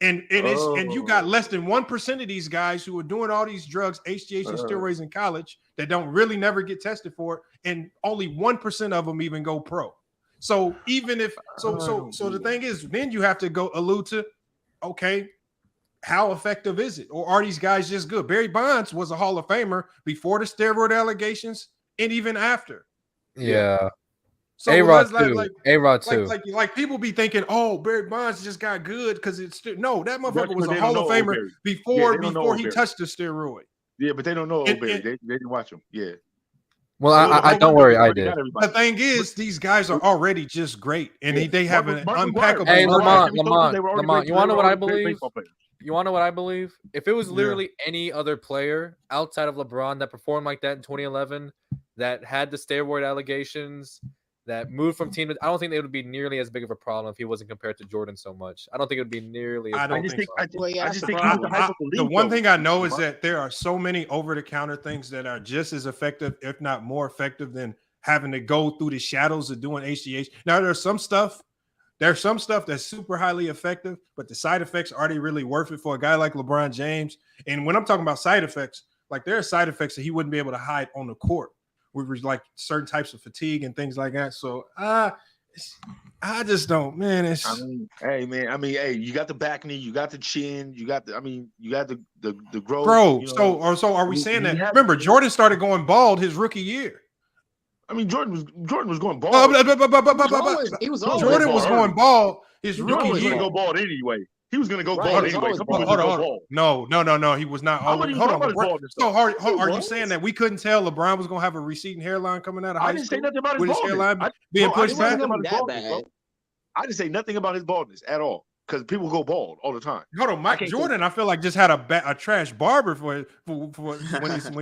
And you got less than 1% of these guys who are doing all these drugs, HGH and steroids in college that don't really never get tested for it, and only 1% of them even go pro. So even if so the thing is, then you have to go allude to, okay, how effective is it? Or are these guys just good? Barry Bonds was a Hall of Famer before the steroid allegations and even after. Yeah. So A-Rod too. A-Rod too. Like people be thinking, oh, Barry Bonds just got good because it's no, that motherfucker was a Hall of Famer before he touched the steroid. Yeah, but they don't know old Barry. They didn't watch him. Yeah. Well, I don't worry, I did. The thing is, these guys are already just great, and they have an unpackable. Hey, Lamont, you want to know what I believe? You want to know what I believe? If it was literally any other player outside of LeBron that performed like that in 2011, that had the steroid allegations, that moved from team, I don't think it would be nearly as big of a problem if he wasn't compared to Jordan so much. I don't think it would be nearly. I don't think so. The one thing I know is that there are so many over-the-counter things that are just as effective, if not more effective, than having to go through the shadows of doing HGH. Now, there's some stuff that's super highly effective, but the side effects, are they really worth it for a guy like LeBron James? And when I'm talking about side effects, like there are side effects that he wouldn't be able to hide on the court. We were like certain types of fatigue and things like that. So I just don't, man. Hey, you got the back knee, you got the chin, you got the growth. Bro, so are we saying that? Remember, Jordan started going bald his rookie year. I mean, Jordan was going bald. Jordan was going bald his rookie year. He was going to go bald anyway. He was going to go bald anyway. Hold on. No. He was not. Hold on. So are you saying that we couldn't tell LeBron was going to have a receding hairline coming out of high school? I didn't say nothing about his baldness. Being pushed back? I didn't say nothing about his baldness at all. Because people go bald all the time. Hold on, Mike Jordan, I feel like just had a trash barber for when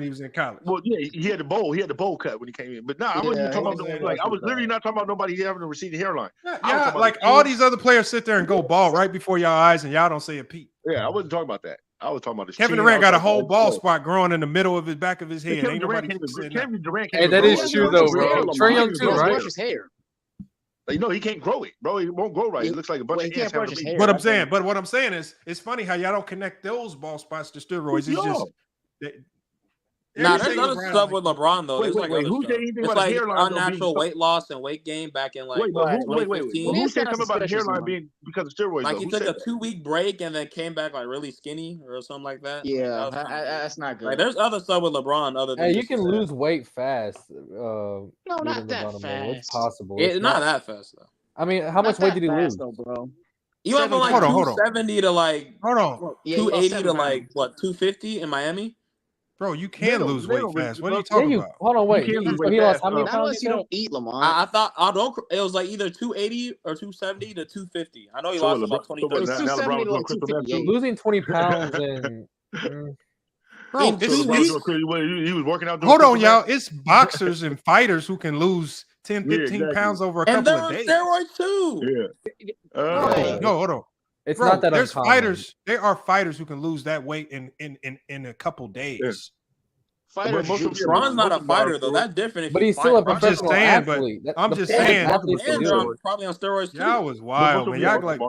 he was in college. Well, yeah, he had the bowl cut when he came in. But no, I wasn't talking about I was literally not talking about nobody having a receding hairline. Yeah, like all these other players sit there and go bald right before y'all eyes, and y'all don't say a peep. Yeah, I wasn't talking about that. I was talking about the Kevin Durant got a whole bald spot growing in the middle of his back of his head. Kevin Durant hey, that is true though, bro. Trae Young too, right? His hair. Like, no, he can't grow it, bro. It won't grow right. It looks like a bunch of ants. But what I'm saying is, it's funny how y'all don't connect those bald spots to steroids. It's just there's other stuff with LeBron though. There's it's like unnatural weight loss and weight gain back in like 2015. Who said something about hairline being because of steroids? Like he took a 2-week break and then came back like really skinny or something like that. Yeah, that's not good. Like there's other stuff with LeBron other than you can lose weight fast. No, not that fast. It's possible. It's not that fast though. I mean, how much weight did he lose, though, bro? You went from like 270 to like 280 to like what 250 in Miami. Bro, you can lose weight fast. What are you talking about? Hold on, wait. He lost how many pounds? Unless you don't eat, Lamont. I thought it was like either 280 or 270 to 250. I know he lost about 20. Losing 20 pounds and bro, he was working out. Hold on, y'all. It's boxers and fighters who can lose 10, 15 pounds over a couple of days. And they're on steroids too. Yeah. No, hold on. It's not that there's uncommon. fighters. There are fighters who can lose that weight in a couple days. Fighters. LeBron's not a fighter though. That's different. But he's still a professional athlete. I'm just saying. Probably on steroids too. Y'all was wild, man. Y'all like.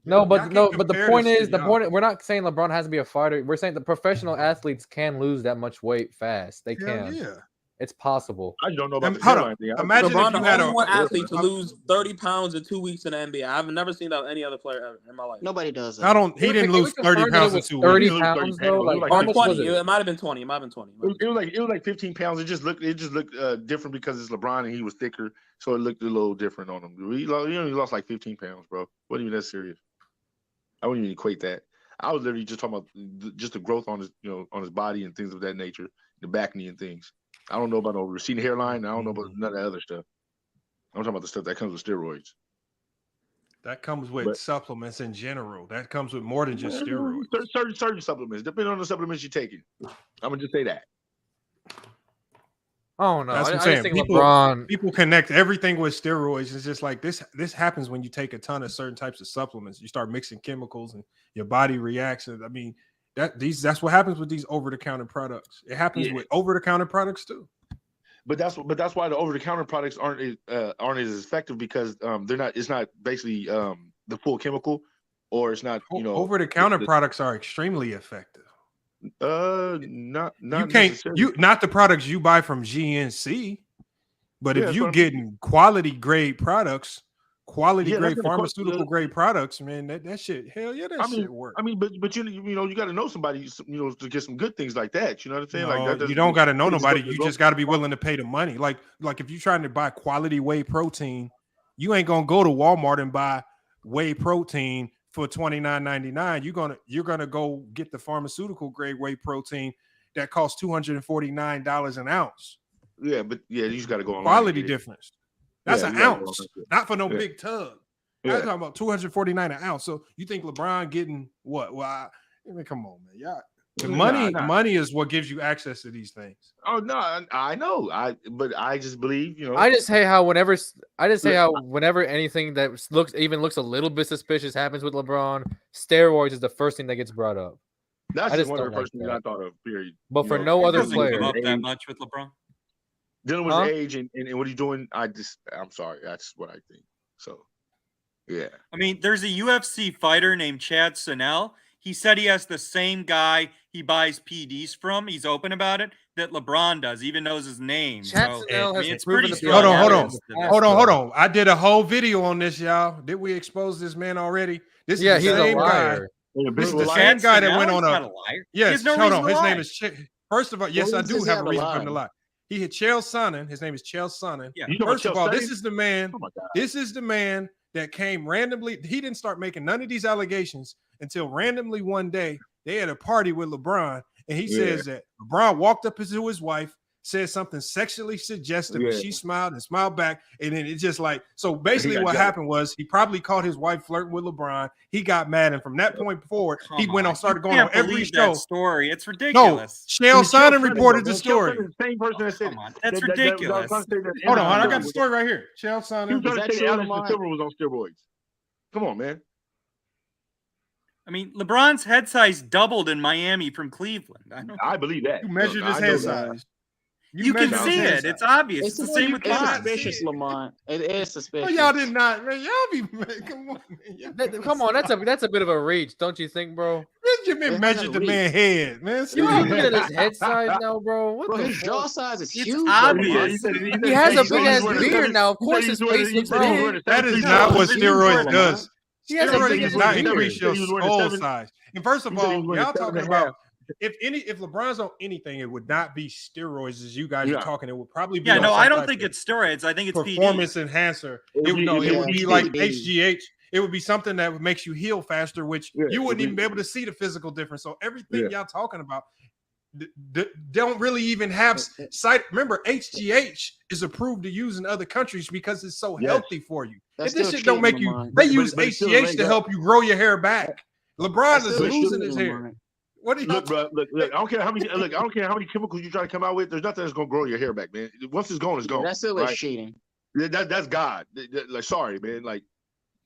But the point is, we're not saying LeBron has to be a fighter. We're saying the professional athletes can lose that much weight fast. They can. Yeah. It's possible. I don't know about the hairline thing. Imagine LeBron, if you had only one athlete to lose 30 pounds in 2 weeks in the NBA. I've never seen that with any other player ever in my life. Nobody does that. He didn't lose 30 pounds in 2 weeks. 30 pounds though, or 20. It might have been 20. It might have been 20. It was like 15 pounds. It just looked different because it's LeBron and he was thicker, so it looked a little different on him. He lost like 15 pounds, bro. Wasn't even that serious. I wouldn't even equate that. I was literally just talking about just the growth on his on his body and things of that nature, the back knee and things. I don't know about no receding hairline. I don't know about none of that other stuff. I'm talking about the stuff that comes with steroids. That comes with supplements in general. That comes with more than just steroids. Certain supplements, depending on the supplements you're taking. I'm gonna just say that. Oh no, That's what I'm I saying. just think LeBron. People connect everything with steroids. It's just like this. This happens when you take a ton of certain types of supplements. You start mixing chemicals, and your body reacts. I mean, that's what happens with these over-the-counter products. It happens with over-the-counter products too. But that's why the over-the-counter products aren't as effective because they're not. It's not basically the full chemical, or it's not. Over-the-counter products are extremely effective. Not you can't not the products you buy from GNC, but if you getting quality grade products, quality grade pharmaceutical grade products, man, that shit, hell yeah, shit works. I mean, but you got to know somebody, to get some good things like that. You know what I'm saying? No, like that you don't got to know nobody. You just got to be willing to pay the money. Like if you're trying to buy quality whey protein, you ain't gonna go to Walmart and buy whey protein for $29.99. You're gonna go get the pharmaceutical grade whey protein that costs $249 an ounce. Yeah, but you just got to go on quality difference. That's an ounce, not for no big tub. I'm talking about $249 an ounce. So you think LeBron getting what? Well, I mean, come on, man, y'all. Money is what gives you access to these things. Oh no, I know. But I just believe, I just hate how whenever anything that looks a little bit suspicious happens with LeBron, steroids is the first thing that gets brought up. That's just one of the first things I thought of. Period. But for no other player, come up that much with LeBron. Dealing with his age and what he's doing, I'm sorry. That's what I think. So, yeah. I mean, there's a UFC fighter named Chad Sonnell. He said he has the same guy he buys PDs from. He's open about it. That LeBron does, even knows his name. Chad Sonnell has it's proven pretty to be Hold on. I did a whole video on this, y'all. Did we expose this man already? This is the same guy. This is the same guy that went on a liar. Yes, hold on. His name is First of all, yes, I do have a reason for him to lie. He had Chael Sonnen. His name is Chael Sonnen. Yeah. First of all, this is the man. This is the man that came randomly. He didn't start making none of these allegations until randomly one day they had a party with LeBron, and he says that LeBron walked up to his wife, said something sexually suggestive, and she smiled and smiled back, and then it's just like so. Basically, what happened was he probably caught his wife flirting with LeBron. He got mad, and from that point forward, he went on, started going on every show. Story, it's ridiculous. No, Chael Sonnen reported the story. The same person that said that's ridiculous. Hold on, I got the story right here. Chael Sonnen. He was trying to say Anderson Silva was on steroids. Come on, man. I mean, LeBron's head size doubled in Miami from Cleveland. I believe that. You measured his head size. You can see it. It's obvious. It's the same with It's mine. suspicious, Lamont. It is suspicious. Oh, y'all did not, man. Y'all be come on, man. Come on, that's a bit of a reach, don't you think, bro? Benjamin measured the man's head, man. You look at his head size now, bro. What the his jaw size is huge. Obvious. He has a big ass beard now. Of course, his face looks big. That is not what steroids does. Steroids does not increase your skull size. And first of all, y'all talking about if LeBron's on anything, it would not be steroids as you guys are talking. It would probably be I don't think it's steroids. I think it's performance enhancer. It would be like HGH. It would be something that makes you heal faster, which you wouldn't even be able to see the physical difference. So everything y'all talking about don't really even have site. Remember, HGH is approved to use in other countries because it's so healthy for you. If this shit don't make you, they use HGH to help you grow your hair back. LeBron is losing his hair. What do you look, bro? Look, I don't care how many. Look, I don't care how many chemicals you try to come out with. There's nothing that's gonna grow your hair back, man. Once it's gone, it's gone. That's still cheating. That's God. Like, sorry, man. Like,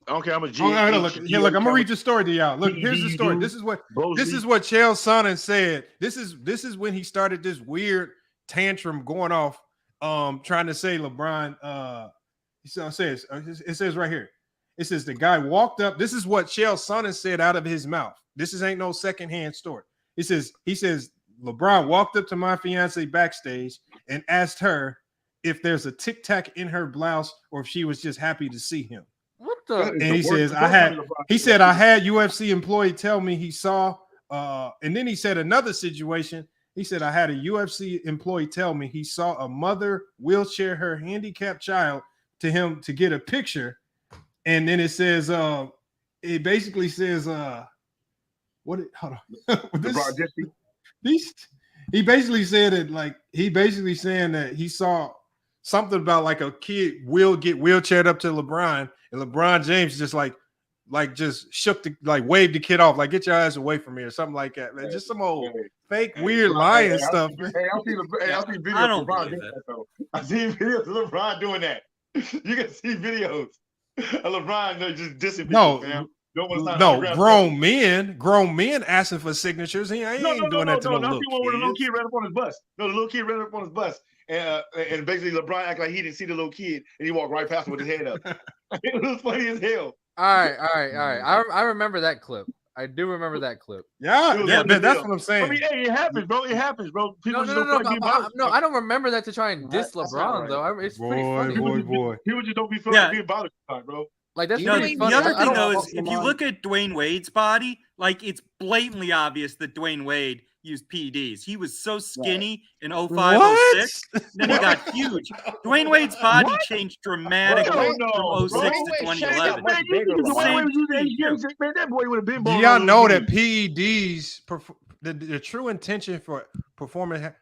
I don't care how much. Look, I'm gonna read the story to y'all. Look, here's the story. This is what Chael Sonnen said. This is when he started this weird tantrum going off, trying to say LeBron. It says right here. It says the guy walked up. This is what Chael Sonnen said out of his mouth. This ain't no secondhand story. He says LeBron walked up to my fiance backstage and asked her if there's a Tic Tac in her blouse or if she was just happy to see him. What the? And he says I had UFC employee tell me he saw. And then he said another situation. He said I had a UFC employee tell me he saw a mother wheelchair her handicapped child to him to get a picture. And then it says, it basically says, hold on. He basically said it like he basically saying that he saw something about like a kid will get wheelchaired up to LeBron, and LeBron James just just shook waved the kid off, like get your ass away from me or something like that, man. Just some old fake weird lying stuff. I see videos I of don't LeBron believe doing it. that though. I see videos of LeBron doing that. You can see videos of LeBron just dissing people, fam. Don't want to sign autographs. Grown men asking for signatures. He ain't doing that to no I little see one where the little kids. kid ran up on his bus. No, the little kid ran up on his bus, and basically LeBron act like he didn't see the little kid, and he walked right past him with his head up. It was funny as hell. All right. I remember that clip. I do remember that clip. Yeah, man, that's what I'm saying. I mean, hey, it happens, bro. It happens, bro. People just don't No, feel like being bothered. no, I don't remember that to try and diss LeBron though. It's pretty funny. People just don't be feeling like being bothered, bro. Like that's pretty funny. The other thing though is if you look at Dwayne Wade's body, like it's blatantly obvious that Dwayne Wade used PEDs. He was so skinny in 05, 06, then he got huge. Dwayne Wade's body changed dramatically from 06 to 2011. That boy would have been. Do y'all know that PEDs, the true intention for performance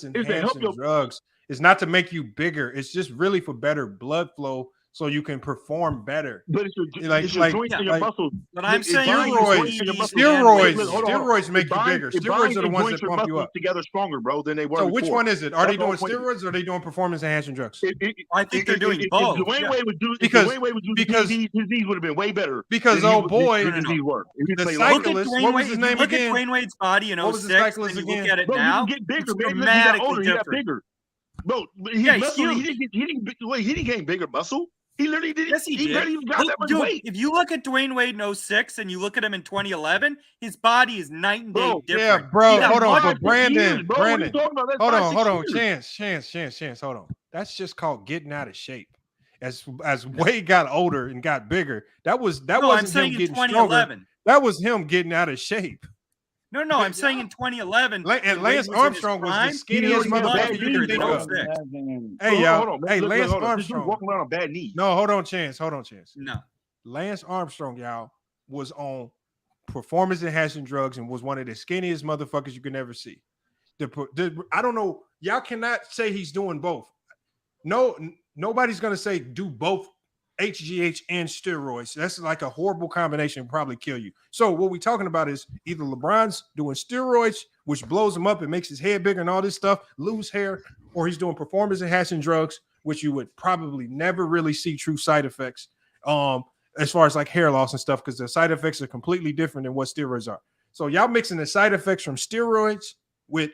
enhancing drugs is not to make you bigger. It's just really for better blood flow, so you can perform better. But it's your joints and your muscles. But I'm saying steroids make you bigger. Steroids are the ones that pump you up together stronger, bro, than they were. So which before. one is it? Are they doing steroids or are they doing performance enhancing drugs? I think they're doing both. If Dwayne Wade would do because his knees would have been way better. Because oh boy, his knees were. The cyclist. What was his name again? Look at Dwayne Wade's body in 06, and you look at it now. He get bigger, man. Dramatically He got bigger. Bro, he didn't gain bigger muscle. He literally did. Yes, he did. Barely even got that much weight. If you look at Dwayne Wade in 06 and you look at him in 2011, his body is night and day different. Yeah, bro. Hold on, but Brandon. Hold on. Chance. Hold on. That's just called getting out of shape. As Wade got older and got bigger, that wasn't him getting stronger. That was him getting out of shape. No, I'm saying in 2011. And Lance Armstrong was the skinniest motherfucker you can think of. Hey, y'all. Hey, Lance Armstrong. Walking around on bad knees. No, hold on, Chance. No. Lance Armstrong, y'all, was on performance enhancing drugs and was one of the skinniest motherfuckers you could ever see. I don't know. Y'all cannot say he's doing both. No, nobody's going to say do both HGH and steroids. That's like a horrible combination, probably kill you. So what we're talking about is either LeBron's doing steroids, which blows him up and makes his head bigger and all this stuff, lose hair, or he's doing performance enhancing drugs, which you would probably never really see true side effects as far as like hair loss and stuff, because the side effects are completely different than what steroids are. So y'all mixing the side effects from steroids with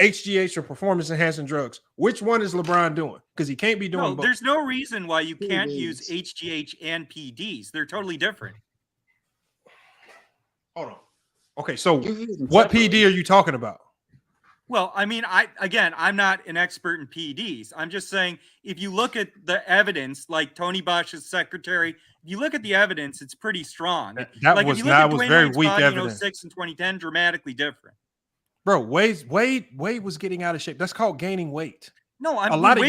HGH or performance enhancing drugs. Which one is LeBron doing? Because he can't be doing both. There's no reason why you can't use HGH and PEDs. They're totally different. Hold on. Okay, so what PD are you talking about? Well, I mean, I'm not an expert in PEDs. I'm just saying if you look at the evidence, like Tony Bosch's secretary, if you look at the evidence, it's pretty strong. That was very weak evidence. 06 and 2010, dramatically different. Bro, Wade was getting out of shape. That's called gaining weight. No, a lot of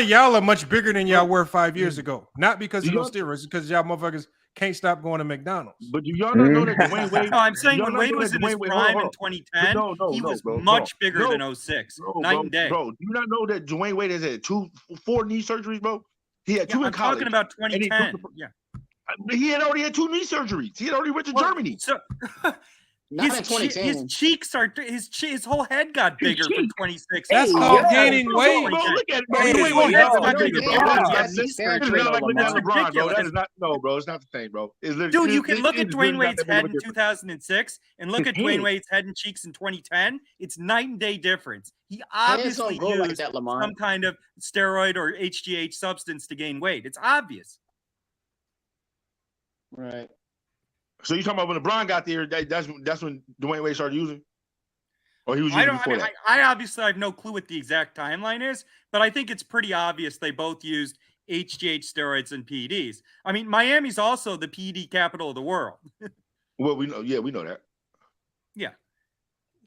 y'all are much bigger than y'all were 5 years ago. Not because of those steroids, because y'all motherfuckers can't stop going to McDonald's. But do y'all not know that Dwayne Wade? No, I'm saying when Wade was in his prime in 2010, he was much bigger than 06. Night and day. Bro, do you not know that Dwayne Wade has had 4 knee surgeries, bro? He had 2 in college. I'm talking about 2010. Yeah. He had already had 2 knee surgeries. He had already went to Germany. So his cheeks are his whole head got bigger from 26. That's called gaining weight. Bro, look at it, bro. Bro, it's not the same, bro. Dude, you can look at Dwayne Wade's head in 2006 and look at Dwayne Wade's head and cheeks in 2010. It's night and day difference. He obviously used some kind of steroid or HGH substance to gain weight. It's obvious. Right. So you talking about when LeBron got there? That's when Dwayne Wade started using, or he was using before that. I obviously have no clue what the exact timeline is, but I think it's pretty obvious they both used HGH steroids and PEDs. I mean, Miami's also the PED capital of the world. Well, we know. Yeah, we know that. Yeah.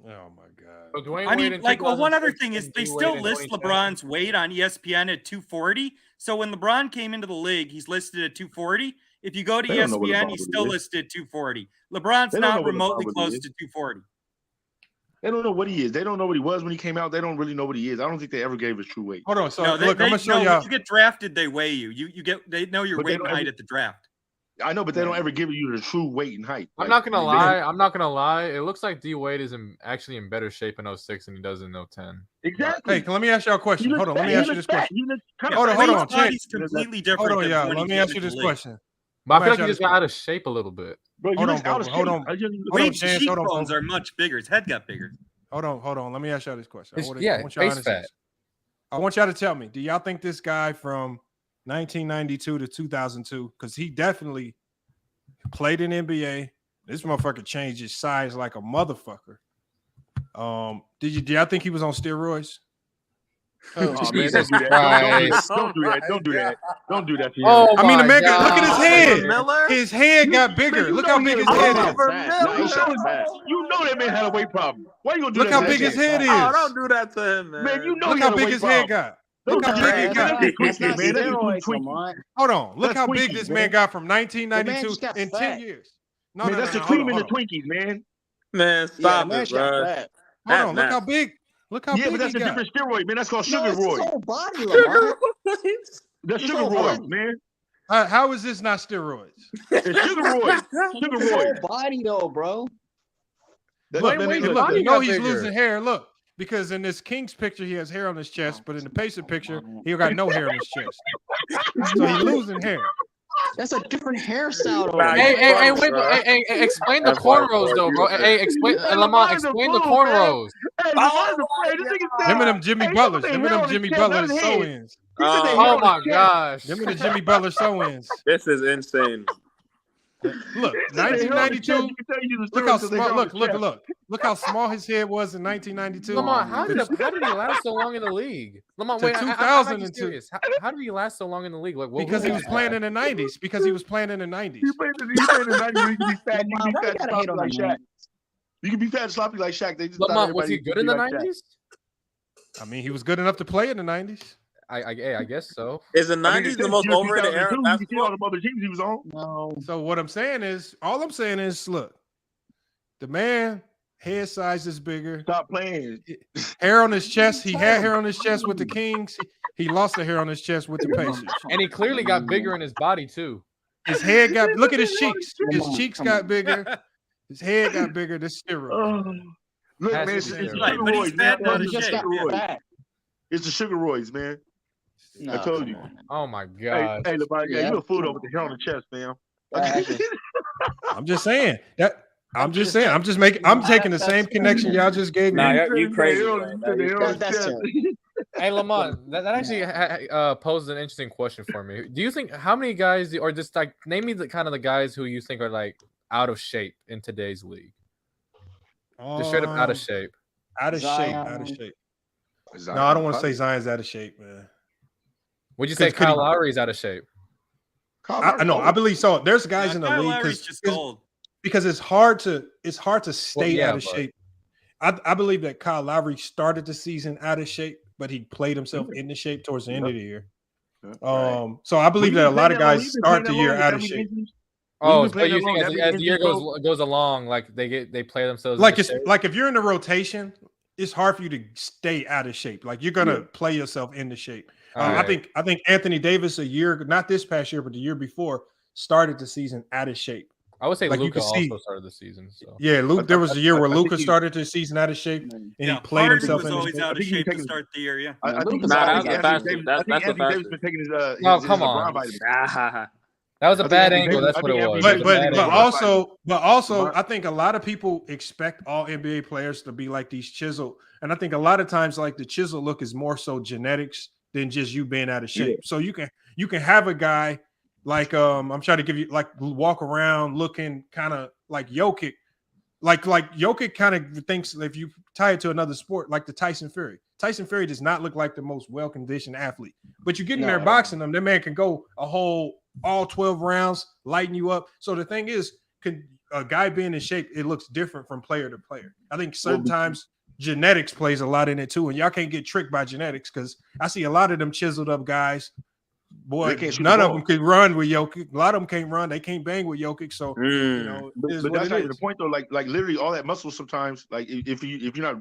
Oh my God. So I mean, like, one other thing is they still list LeBron's weight on ESPN at 240. So when LeBron came into the league, he's listed at 240. If you go to ESPN, he's still listed 240. LeBron's not remotely close to 240. They don't know what he is. They don't know what he was when he came out. They don't really know what he is. I don't think they ever gave his true weight. Hold on. So No, look, I'm gonna show when y'all. you get drafted, they weigh you. They know your But they weight and don't height ever- at the draft. I know, but they don't ever give you the true weight and height. I'm not gonna lie. It looks like D Wade is actually in better shape in 06 than he does in 010. Exactly. Hey, let me ask y'all a question. Hold on. Let me ask you this question. Hold Hold on. Body's completely different. Hold on, than y'all. when Let he me came ask you into this the league. question. But I feel like he just got out of shape a little bit. Bro, Hold on, bro. Hold on. Wade's Chance. Hold on, cheekbones bro. are much bigger. His head got bigger. Hold on. Let me ask y'all this question. I want y'all face to fat. I want y'all to tell me, do y'all think this guy from 1992 to 2002, because he definitely played in NBA. This motherfucker changed his size like a motherfucker. Do y'all think he was on steroids? Oh, man, Jesus don't do that. Christ. Don't do that. Don't do that. Don't do that to him. Oh I mean, the my man, God. look at his head. Miller? His head got bigger. Man, Look how big his head is. You know that man had a weight problem. Why you gonna do Look that? how to big that his man? head Oh, is. don't do that to him, man. Man, you know Look he how had a big weight his head problem. got. Look how big it got. That's That's not Twinkies, man. That's steroids, Twinkies. Lamont. Hold on. Look That's how big Twinkies, this man. man got from The man 1992 just got in fat. 10 years. No, Man, no, that's no, the no. cream in Hold the on. Twinkies, man. Man, Yeah, the stop man it, just got bro. fat. Hold That's on. Look how nasty. big. Look how Yeah, big but that's he a got. different steroid, man. That's called No, sugar it's his roid. whole body, Lamont. That's His sugar whole roids, body. man. How is this not steroids? It's sugar roids. Sugar His whole roids. body, though, bro. Look, man, and look, look, body you know got he's bigger. losing hair. Look, because in this Kings picture, he has hair on his chest, but in the Pacer picture, he got no hair on his chest. So he's losing hair. That's a different hairstyle, though. Nah, Lamont. you funny, Wait, bro. explain the That's funny, cornrows bro. though, You bro. a Hey, explain, Lamont, Lamar's a explain the fool, man. cornrows. Hey, Oh Lamar's a my fan. This nigga God. said, Them and them Jimmy hey, Butlers. they Them and hair them on his Jimmy chest, not Butler his head. sew-ins. He said they hair Oh on my his chest. gosh. Them and the Jimmy Butler sew-ins. This is insane. Look, He said they hair on his chest. 1992. You can tell you use the Look how steroids because they small. hair on his Look. chest. Look how small his head was in 1992. Lamont, how did he last so long in the league? Lamont, To wait, I'm actually 2002. serious. How did he last so long in the league? Like, Because he was playing in the 90s. Because he was playing in the 90s. He played in the 90s where you can be fat. You can Lamont, be why you fat and gotta hate sloppy on like the Shaq. man? You can be fat and sloppy like Shaq. They just thought Lamont, was everybody he good could in be the like Shaq. 90s? I mean, he was good enough to play in the 90s. I guess so. Is the I mean, 90s the most overrated era of 2002, you can see all basketball? the other teams he was on. No. So what I'm saying is, all I'm saying is, look, the man head size is bigger. Stop playing. Hair on his chest. He had hair on his chest with the Kings. He lost the hair on his chest with the Pacers. And he clearly got bigger in his body too. His head got. Look at his cheeks. His Come on, cheeks come got on. bigger. His head got bigger. This steroid. Look, Has man, to it's be the steroids. sugar Right, but he's roids, fat man. and out It's of the shape. sugar Yeah. roids. It's the sugar roids, man. I No, told you. come on. Oh my Hey, god. hey, Lamar, yeah, Yeah, you a fool come though with the hair on the chest, man. I'm just saying that. I'm just saying. I'm just making. I'm taking the same connection y'all just gave me. Nah, you crazy, He bro. said Nah, the you hair on crazy. his That's chest. Hey Lamont, that actually poses an interesting question for me. Do you think how many guys, or just like name me the kind of the guys who you think are like out of shape in today's league? Just straight up out of shape. Out of shape. Zion. Out of shape. Zion, No, I don't want to probably. say Zion's out of shape, man. Would you say Could he- Kyle Lowry's out of shape? I know. I believe so. There's guys in the Kyle league Lowry's just old. because it's hard to stay yeah, out of but- shape. I believe that Kyle Lowry started the season out of shape, but he played himself into shape towards the end of the year. So I believe that a lot of guys start the year out of shape. Oh, so you think as the year goes along, like they play themselves Like into it's shape? like if you're in the rotation, it's hard for you to stay out of shape. Like you're gonna play yourself into shape. I think Anthony Davis not this past year, but the year before, started the season out of shape. I would say like you Luka can see- also started the season. So Yeah, Luke. There was a year where I think Luka he- started the season out of shape, and he played Harden himself was into always shape. out of think he's shape to taking- start the year. Yeah. I think Nah, I that's think a fast Anthony dude. Davis. I think That's a Anthony fast Davis dude. been taking his No, his come LeBron on. vitamins. that was a I think bad Anthony angle. Davis- That's I what it think was. Anthony It was a bad angle. But also, I think a lot of people expect all NBA players to be like these chiseled, and I think a lot of times, like the chisel look is more so genetics than just you being out of shape. So you can have a guy like I'm trying to give you like walk around looking kind of like Jokic. Like Jokic kind of thinks if you tie it to another sport, like the Tyson Fury. Tyson Fury does not look like the most well-conditioned athlete, but you get in there boxing him, that man can go all 12 rounds, lighten you up. So the thing is, can a guy being in shape, it looks different from player to player. I think sometimes genetics plays a lot in it too, and y'all can't get tricked by genetics because I see a lot of them chiseled up guys Boy, They can't shoot none the of ball. them can run with Jokic. A lot of them can't run. They can't bang with Jokic. So you know, But is what that's it not even is. the point though. Like literally all that muscle sometimes, like if you're not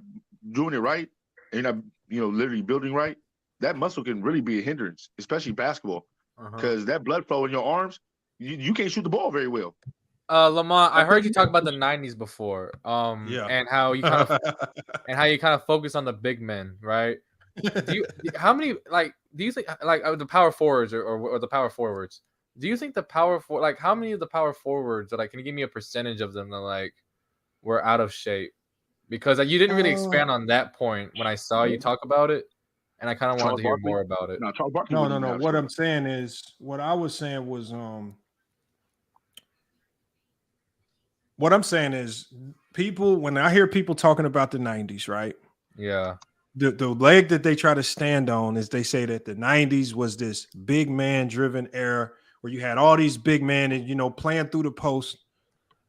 doing it right and you're not literally building right, that muscle can really be a hindrance, especially basketball, because that blood flow in your arms, you can't shoot the ball very well. Lamont, I heard you talk about the '90s before, and how you kind of focus on the big men, right? Do you think the power forwards or the power forwards? Do you think how many of the power forwards can you give me a percentage of them that were out of shape? Because you didn't really expand on that point when I saw you talk about it, and I kind of wanted to hear more about it. No, Charles Barkley. No. What I was saying was what I'm saying is people, when I hear people talking about the 90s, right? Yeah. The leg that they try to stand on is they say that the 90s was this big man driven era where you had all these big men and playing through the post.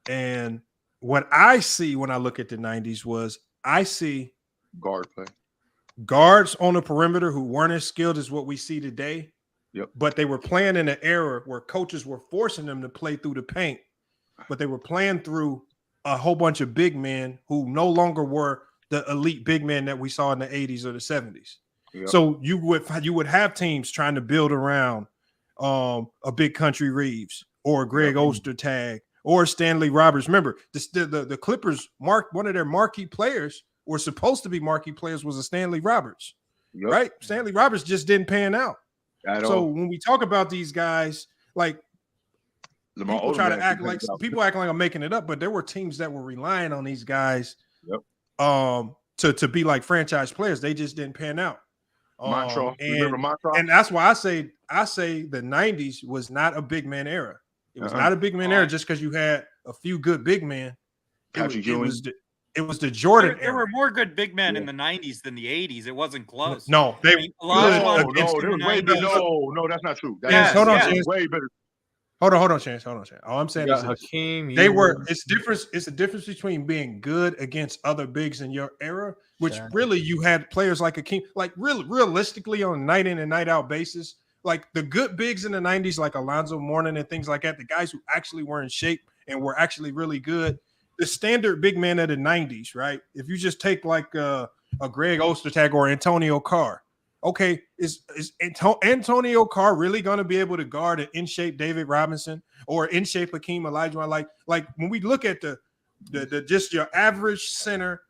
And what I see when I look at the 90s was I see guard play. Guards on the perimeter who weren't as skilled as what we see today. Yep. But they were playing in an era where coaches were forcing them to play through the paint, but they were playing through a whole bunch of big men who no longer were the elite big men that we saw in the 80s or the 70s. Yep. So you would have teams trying to build around a Big Country Reeves or Greg Ostertag or Stanley Roberts. Remember, the Clippers, one of their marquee players, or supposed to be marquee players, was a Stanley Roberts. Yep. Right? Stanley Roberts just didn't pan out. So when we talk about these guys, people try to act like I'm making it up, but there were teams that were relying on these guys to be like franchise players. They just didn't pan out. Remember Montreux? And that's why I say the 90s was not a big man era. It was not a big man era just because you had a few good big men. It was the Jordan era. There were more good big men in the 90s than the 80s. It wasn't close. No, there was way better. No, that's not true. Hold on, Chance. Way better. Hold on, Chance. All I'm saying is Hakeem, it's a difference between being good against other bigs in your era, which really you had players like Hakeem, realistically on a night in and night out basis, like the good bigs in the 90s, like Alonzo Mourning and things like that, the guys who actually were in shape and were actually really good. The standard big man of the 90s, right? If you just take like a Greg Ostertag or Antonio Carr, okay, is Antonio Carr really going to be able to guard an in-shape David Robinson or in-shape Hakeem Olajuwon? Like when we look at the just your average center,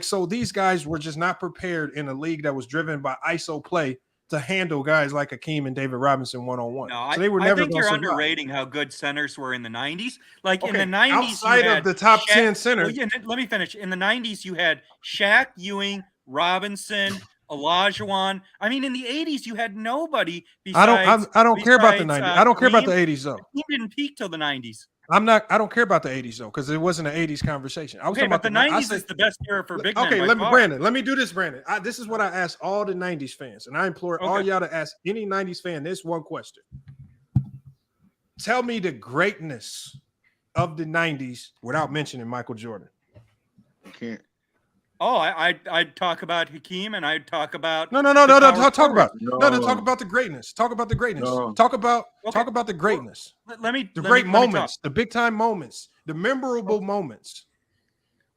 so these guys were just not prepared in a league that was driven by ISO play to handle guys like Hakeem and David Robinson one-on-one. No, so they were never I think you're survive. underrating how good centers were in the 90s. In the 90s, outside of the top 10 centers. Let me finish. In the 90s, you had Shaq, Ewing, Robinson, Olajuwon. I mean, in the 80s, you had nobody besides. I don't care about the 90s. I don't care about the 80s though. He didn't peak till the 90s. I don't care about the 80s though, because it wasn't an 80s conversation. I was talking about the 90s is the best era for big men. Okay, let me do this, Brandon. This is what I ask all the 90s fans, and I implore all y'all to ask any 90s fan this one question. Tell me the greatness of the 90s without mentioning Michael Jordan. I can't. Oh, I'd talk about Hakeem, and I'd talk about no. Talk about the greatness. Talk about the greatness. No. Talk about the greatness. Moments, the big time moments, the memorable moments.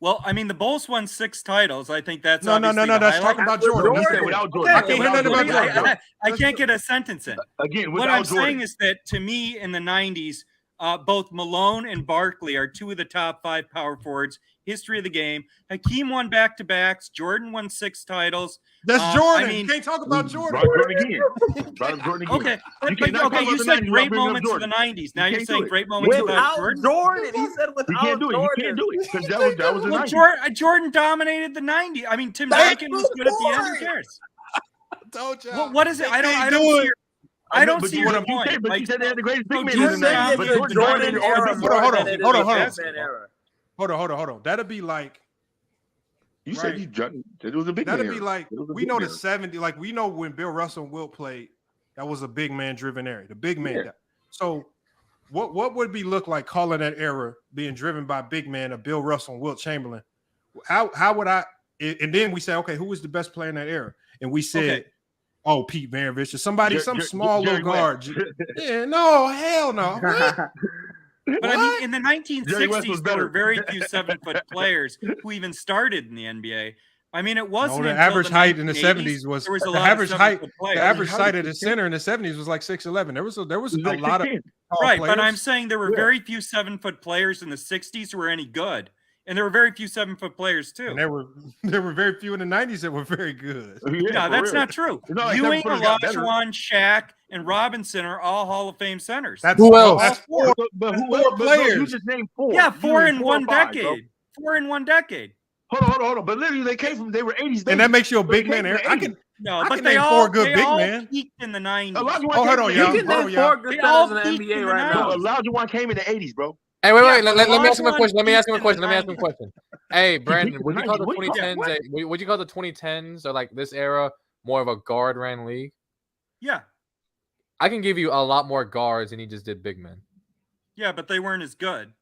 Well, I mean, the Bulls won 6 titles. I think that's no. That's talking about Jordan. Without Jordan. I can't hear nothing about Jordan. I can't get a sentence in. Again, what I'm saying is that to me, in the 90s, both Malone and Barkley are 2 of the top 5 power forwards. History of the game. Hakeem won back-to-backs. Jordan won 6 titles. That's Jordan. You can't talk about Jordan. Jordan again. Okay, you said great moments of the 90s. Now you're saying great moments about Jordan. He said without Jordan. You can't do it because that was the 90s. Jordan dominated the 90s. I mean, Tim Duncan was good at the end. Who cares? Told you. What is it? I don't see your point. But you said they had the greatest big man Jordan in the 90s. But Jordan Hold on. That'd be like you said it was a big man. That'd be like we know the 70s, like we know when Bill Russell and Wilt played, that was a big man driven area. The big man. Yeah. So what would be look like calling that era being driven by big man of Bill Russell and Wilt Chamberlain? How would I and then we say, okay, who was the best player in that era? And we said Oh, Pete Maravich or somebody, some small Jerry little West. guard. Yeah, no, hell no. What? But I mean, in the Jerry West 1960s, was there were better. very few 7-foot players who even started in the NBA. I mean, it No, wasn't the until average the height in the 1980s 70s was there was a the lot average of height. 7-foot The players. average height of the center in the 70s was like 6'11". There was a like lot of 6'10". tall Right, players. but I'm saying there were very few 7-foot players in the 60s who were any good. And there were very few 7-foot players too. And there were very few in the 90s that were very good. No, that's not true. It's not like Ewing, 7-footers got better. Olajuwon, Shaq, and Robinson are all Hall of Fame centers. That's Who all- else? That's four. But That's who four else? But players. you just named four. Yeah, You four named in 4 or one 5, bro. decade. 4 in one decade. Hold on. But literally, they came from. They were 80s. And that makes you a big They came man. from I the can 80s. No, I but can they name all, 4 good they big all men. peaked in the 90s. Olajuwon Oh, hold came on, in y'all. the You can 80s, Hold name on, 4 y'all. good They all centers in the peaked in NBA the right 90s. now. Olajuwon came in the 80s, bro. Hey, wait, Yeah, wait. but Let me ask him a Olajuwon question. Let me ask him a peaked in question. the Let me ask him a question. Hey, Brandon, would you call the What are you talking 2010s about? would you call the 2010s or like this era more of a guard ran league? Yeah, I can give you a lot more guards than he just did big men. yeah, but they weren't as good.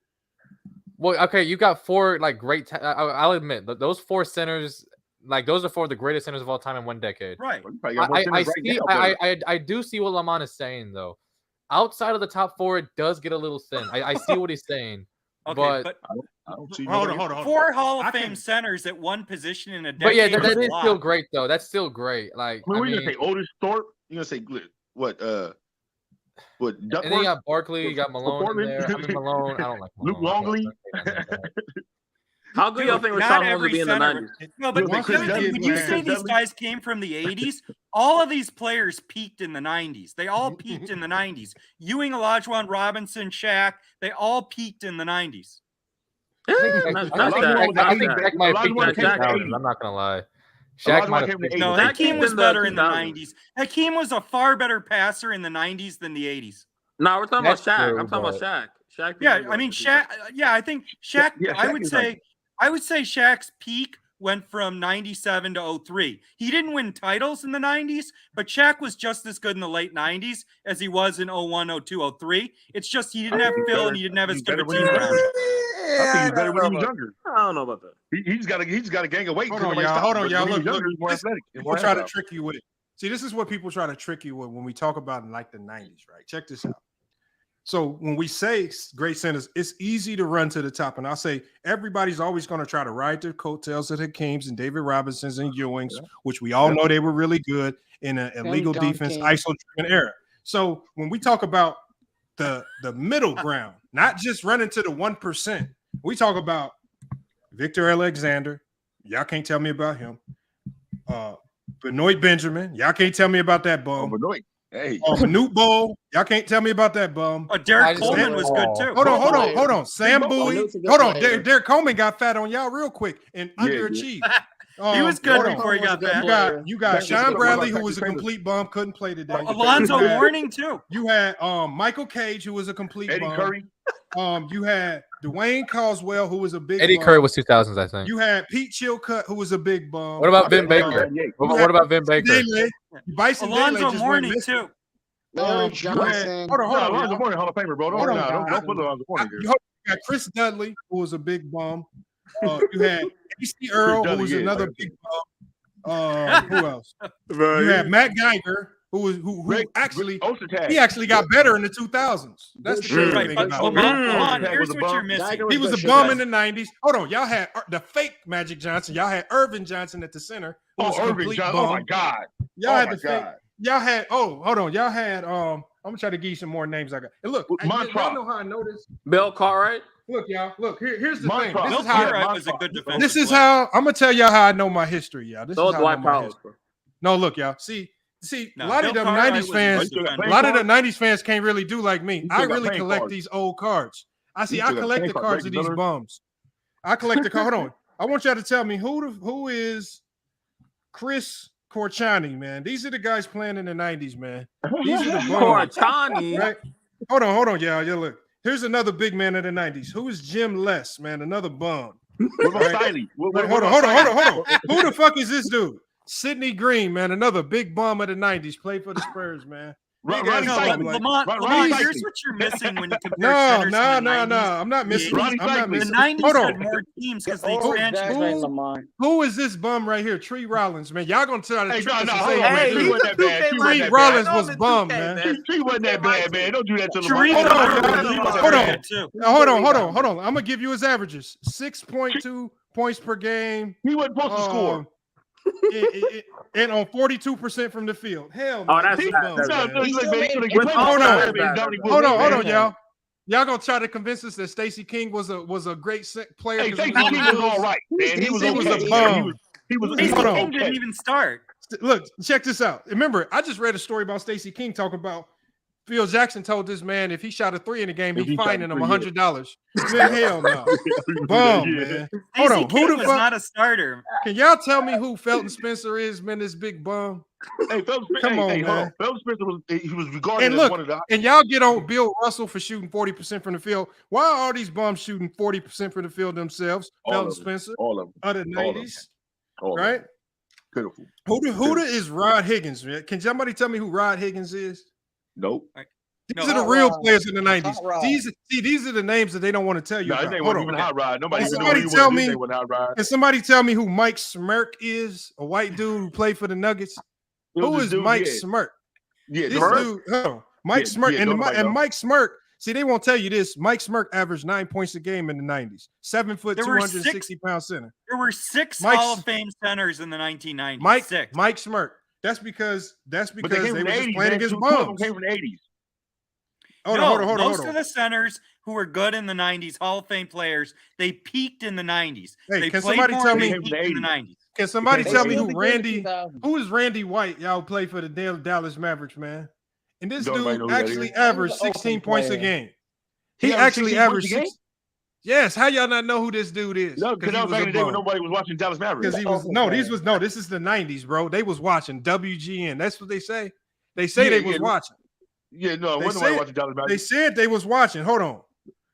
Well, okay, you got 4 like great. I'll admit those 4 centers, like those are 4 of the greatest centers of all time in one decade. Right. You probably got more I centers right see. now, brother. I do see what Lamont is saying though. Outside of the top 4, it does get a little thin. I see what he's saying. Okay, but I don't see Hold nobody. on. 4 Hall of I Fame can- centers at one position in a decade. But yeah, that is a is lot. still great though. That's still great. Like I mean, I what are you mean, gonna say? Otis Thorpe? You gonna say what? What? and then you Duckworth? got Barkley, you got Malone in Portland? there. I mean Malone. I don't like Malone. Luke Longley? How good y'all think Not Rashawn Holmes would every be in the center. 90s? No, but You gonna say Chris Dudley? when you Chris say these Dudley? guys came from the 80s, all of these players peaked in the 90s. They all peaked in the 90s. Ewing, Olajuwon, Robinson, Shaq, they all peaked in the 90s. I think Shaq might have peaked in the 2000s. I'm not gonna lie. Shaq might have peaked. No, Shaq Hakeem peaked was in the better in the 2000s. 90s. Hakeem was a far better passer in the 90s than the 80s. No, we're talking That's about Shaq. true, I'm talking about but- Shaq. Shaq. Yeah, I mean Shaq. Yeah, I think Shaq. Yeah, I Shaq would is say, I would say Shaq's peak went from 97 to 03. He didn't win titles in the 90s, but Shaq was just as good in the late 90s as he was in 01, 02, 03. It's just he didn't have Phil and he didn't have as good of a team around him. I think he's better when he was younger. I don't know about that. He just got to gain a weight. Hold because on, nobody y'all. stopped Hold him. on, But y'all. when he was Look, younger, he's more this- athletic. people try to trick you with. See, this is what people try to trick you with when we talk about in like the 90s, right? Check this out. So when we say great centers, it's easy to run to the top. And I'll say everybody's always going to try to ride the coattails of the Hakeems and David Robinsons and Ewings, which we all know they were really good in an illegal defense, ISO-driven era. So when we talk about the middle ground, not just running to the 1%, we talk about Victor Alexander. Y'all can't tell me about him. Benoit Benjamin. Y'all can't tell me about that bum. Benoit. Hey. Manute Bol. Y'all can't tell me about that bum. Derek Coleman was good too. Hold on. Sam Bowie. Hold on. Derek Coleman got fat on y'all real quick and underachieved. He was good hold on. before he got fat. You got Sean Bradley, who was a complete bum, couldn't play today. Alonzo Mourning too. You had Michael Cage, who was a complete Eddie bum. Curry. You had Dwayne Coswell, who was a big Eddie bum. Curry was 2000s, I think. You had Pete Chilcutt, who was a big bum. What about Vin Baker? What about Vin Baker? Bison Alonzo just Mourning went too. Larry Johnson. Hold on. Alonzo Mourning, Hall of Famer, bro. Don't put Alonzo Mourning there. You got Chris Dudley, who was a big bum. You had A.C. Earl, who was another big bum. Who else? You had Matt Geiger, who actually got better in the 2000s. That's the crazy thing about him. Here's what you're missing. He was a bum in the 90s. Hold on, y'all had the fake Magic Johnson. Y'all had Irvin Johnson at the center. Who was a complete bum. Oh my God. Y'all had the fake. Y'all had hold on. Y'all had I'm gonna try to give you some more names I got. And look, y'all know how I know this. Bill Cartwright. Look, y'all. Look, here's the thing. Bill Cartwright was a good defensive This is player. how I'm gonna tell y'all how I know my history, y'all. This So is how Dwight I know my Powell. history. No, look, y'all. See, No, a lot of Bill them Cartwright 90s was a fans, good defensive a lot of the player. 90s fans can't really do like me. I still got really playing collect cards. these old cards. I see. You I still got collect playing the cards, cards of Reggie these Miller? bums. I collect the card. Hold on. I want y'all to tell me who is Chris Corchani, man. These are the guys playing in the 90s, man. These are the bums. Corchani. Right? Hold on, y'all. Yeah, look. Here's another big man of the 90s. Who is Jim Less, man? Another bum. What about Right? Stiley? Hold on. Who the fuck is this dude? Sidney Green, man. Another big bum of the 90s. Played for the Spurs, man. Lamont, here's what you're missing when you compare No. centers to the 90s. I'm not missing. I'm not missing. The 90s Hold on. had more teams because the expansion. Who is this bum right here? Tree Rollins, man. Y'all gonna try to trick us and hold say on, man. Tree wasn't that bad. Tree Rollins was bum, man. Tree wasn't that bad, man. Don't do that to Hold on. I'm gonna give you his averages: 6.2 points per game. He wasn't supposed to score. And on 42% from the field. Hell no. Oh, that's Hold on, y'all. Y'all gonna try to convince us that Stacey King was a great player? Hey, Stacey King was all right, man. He was a bum. Stacey King didn't even start. Look, check this out. Remember, I just read a story about Stacey King talking about Phil Jackson told this man if he shot a 3 in the game, he's fining him $100. Man, hell no. Bum, man. Hold on. Who the fuck? Not a starter. Can y'all tell me who Felton Spencer is, man? This big bum. Hey, Felton Spencer was regarded and as one of the. And y'all get on Bill Russell for shooting 40% from the field. Why are all these bums shooting 40% from the field themselves? Felton Spencer, all of them, other 90s, right? Pitiful. Who is Rod Higgins, man? Can somebody tell me who Rod Higgins is? Nope. These are the real players in the 90s. These are the names that they don't want to tell you about. They weren't even Hot Rod. Nobody even somebody knew tell me. Hot Rod. Can somebody tell me who Mike Smirk is? A white dude who played for the Nuggets. Who is Mike Smirk? Yeah, this dude. Mike Smirk and Mike Smirk. See, they won't tell you this. Mike Smirk averaged 9 points a game in the 90s. 7 foot, 260-pound center. There were 6 Hall of Fame centers in the 1990s. Mike Smirk. That's because they were just playing against bums. Came from the 80s. Hold on. Most of the centers who were good in the 90s, Hall of Fame players, they peaked in the 90s. Hey, can somebody tell me in the 90s. Can somebody tell me who is Randy White? Y'all play for the Dallas Mavericks, man. And this dude actually averaged 16 points a game. He actually averaged 6. Yes, how y'all not know who this dude is? No, because that was back in the day when nobody was watching Dallas Mavericks. Because this is the 90s, bro. They was watching WGN. That's what they say. They say they was watching. Yeah, no, wasn't nobody watching Dallas Mavericks. They said they was watching. Hold on.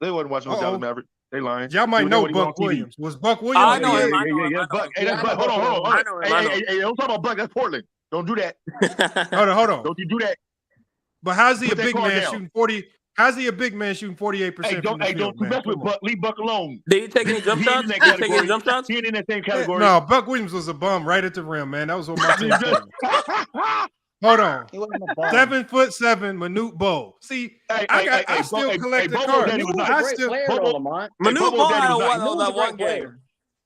They wasn't watching Dallas Mavericks. They lying. Y'all might know Buck Williams. Was Buck Williams? I know him. Yeah. Buck. Hey, that's Buck. Hold on. Hey, don't talk about Buck. That's Portland. Don't do that. Hold on. Don't you do that. But how's he a big man shooting 40? How's he a big man shooting 48%? Hey, don't mess with Buck. Leave Buck alone. Did he take any jump shots? He ain't in that same category. No, Buck Williams was a bum right at the rim, man. That was on my team. Hold on. 7'7", Manute Bol. See, I still collect the cards. Manute Bol had that one game.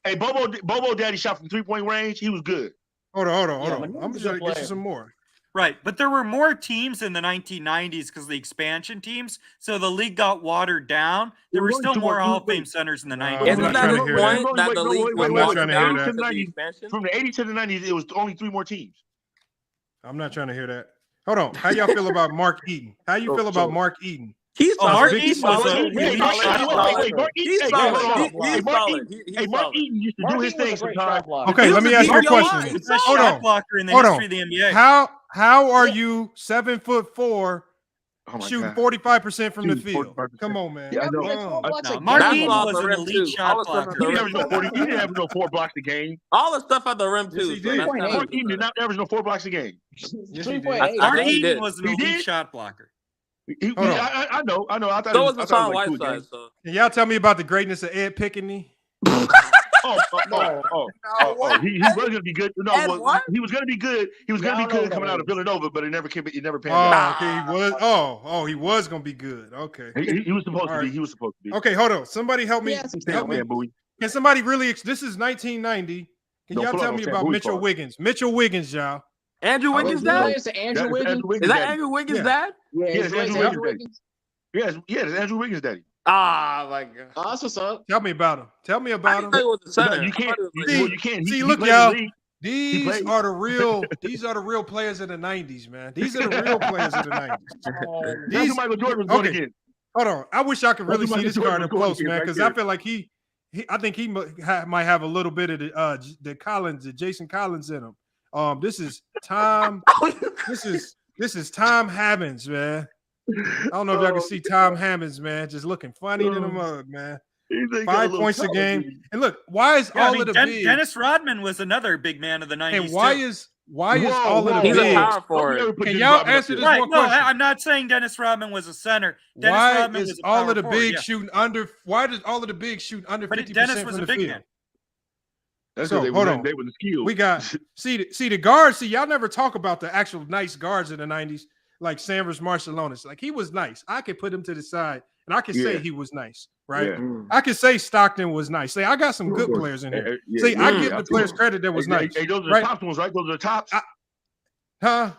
Hey, Bobo Daddy shot from 3-point range. He was good. Hold on. I'm just trying to get you some more. Right, but there were more teams in the 1990s because of the expansion teams, so the league got watered down. There were still more Hall of Fame centers in the 90s. Isn't that the point that the league was watered down because of the expansion? From the 80s to the 90s, it was only 3 more teams. I'm not trying to hear that. Hold on. How y'all feel about Mark Eaton? How you feel about Mark Eaton? He's Mark Eaton was Mark Eaton used to do his thing sometimes. Okay, let me ask you a question. He's the best shot blocker in the history of the NBA. How are you 7'4", shooting 45% from the field? Come on, man. Yeah, I know. Mark Eaton was an elite shot blocker. He didn't have no 4 blocks a game. All the stuff at the rim too. Mark Eaton did not average no 4 blocks a game. Mark Eaton was an elite shot blocker. I know. I thought so was Hassan Whiteside. Can y'all tell me about the greatness of Ed Pickney? He was gonna be good. No, he was gonna be good. He was gonna be good coming out of Villanova, but it never came. It never panned out. Okay, he was gonna be good. Okay, he was supposed to be. He was supposed to be. Okay, hold on. Somebody help me. Can somebody really? This is 1990. Can y'all tell me about Mitchell Wiggins? Mitchell Wiggins, y'all. Andrew Wiggins' dad? Is that Andrew Wiggins' dad? Yes, Andrew Wiggins' daddy. Yes, Andrew Wiggins' daddy. Ah, my God. Oh, that's what's up. Tell me about him. Tell me about him. You can't. See, look, y'all. These are the real. These are the real players of the 90s, man. These are the real players of the 90s. That's Michael Jordan was going again. Hold on. I wish I could really see this card up close, man, because I feel like I think he might have a little bit of the Jason Collins in him. This is Tom. This is Tom Hammonds, man. I don't know if y'all can see Tom Hammonds, man, just looking funny in the mug, man. 5 points a game. And look, why is all of the big... Dennis Rodman was another big man of the 90s. And Why is all of the He's a bigs? power forward. Can y'all answer this one No, question? I'm not saying Dennis Rodman was a center. Dennis Why Rodman is was a all power of the forward, bigs yeah. shooting under? Why does all of the bigs shoot under 50% Dennis was from a the big field? man. That's So because hold on. they were the skilled. We got see the guards. See, y'all never talk about the actual nice guards in the 90s, like Sanders Marciulionis. Like he was nice. I could put him to the side and I could say he was nice, right? Yeah. I could say Stockton was nice. Say I got some good players in here. See, I give the players credit that was nice. Hey, those are right? the top ones, right? Those are the tops. Huh?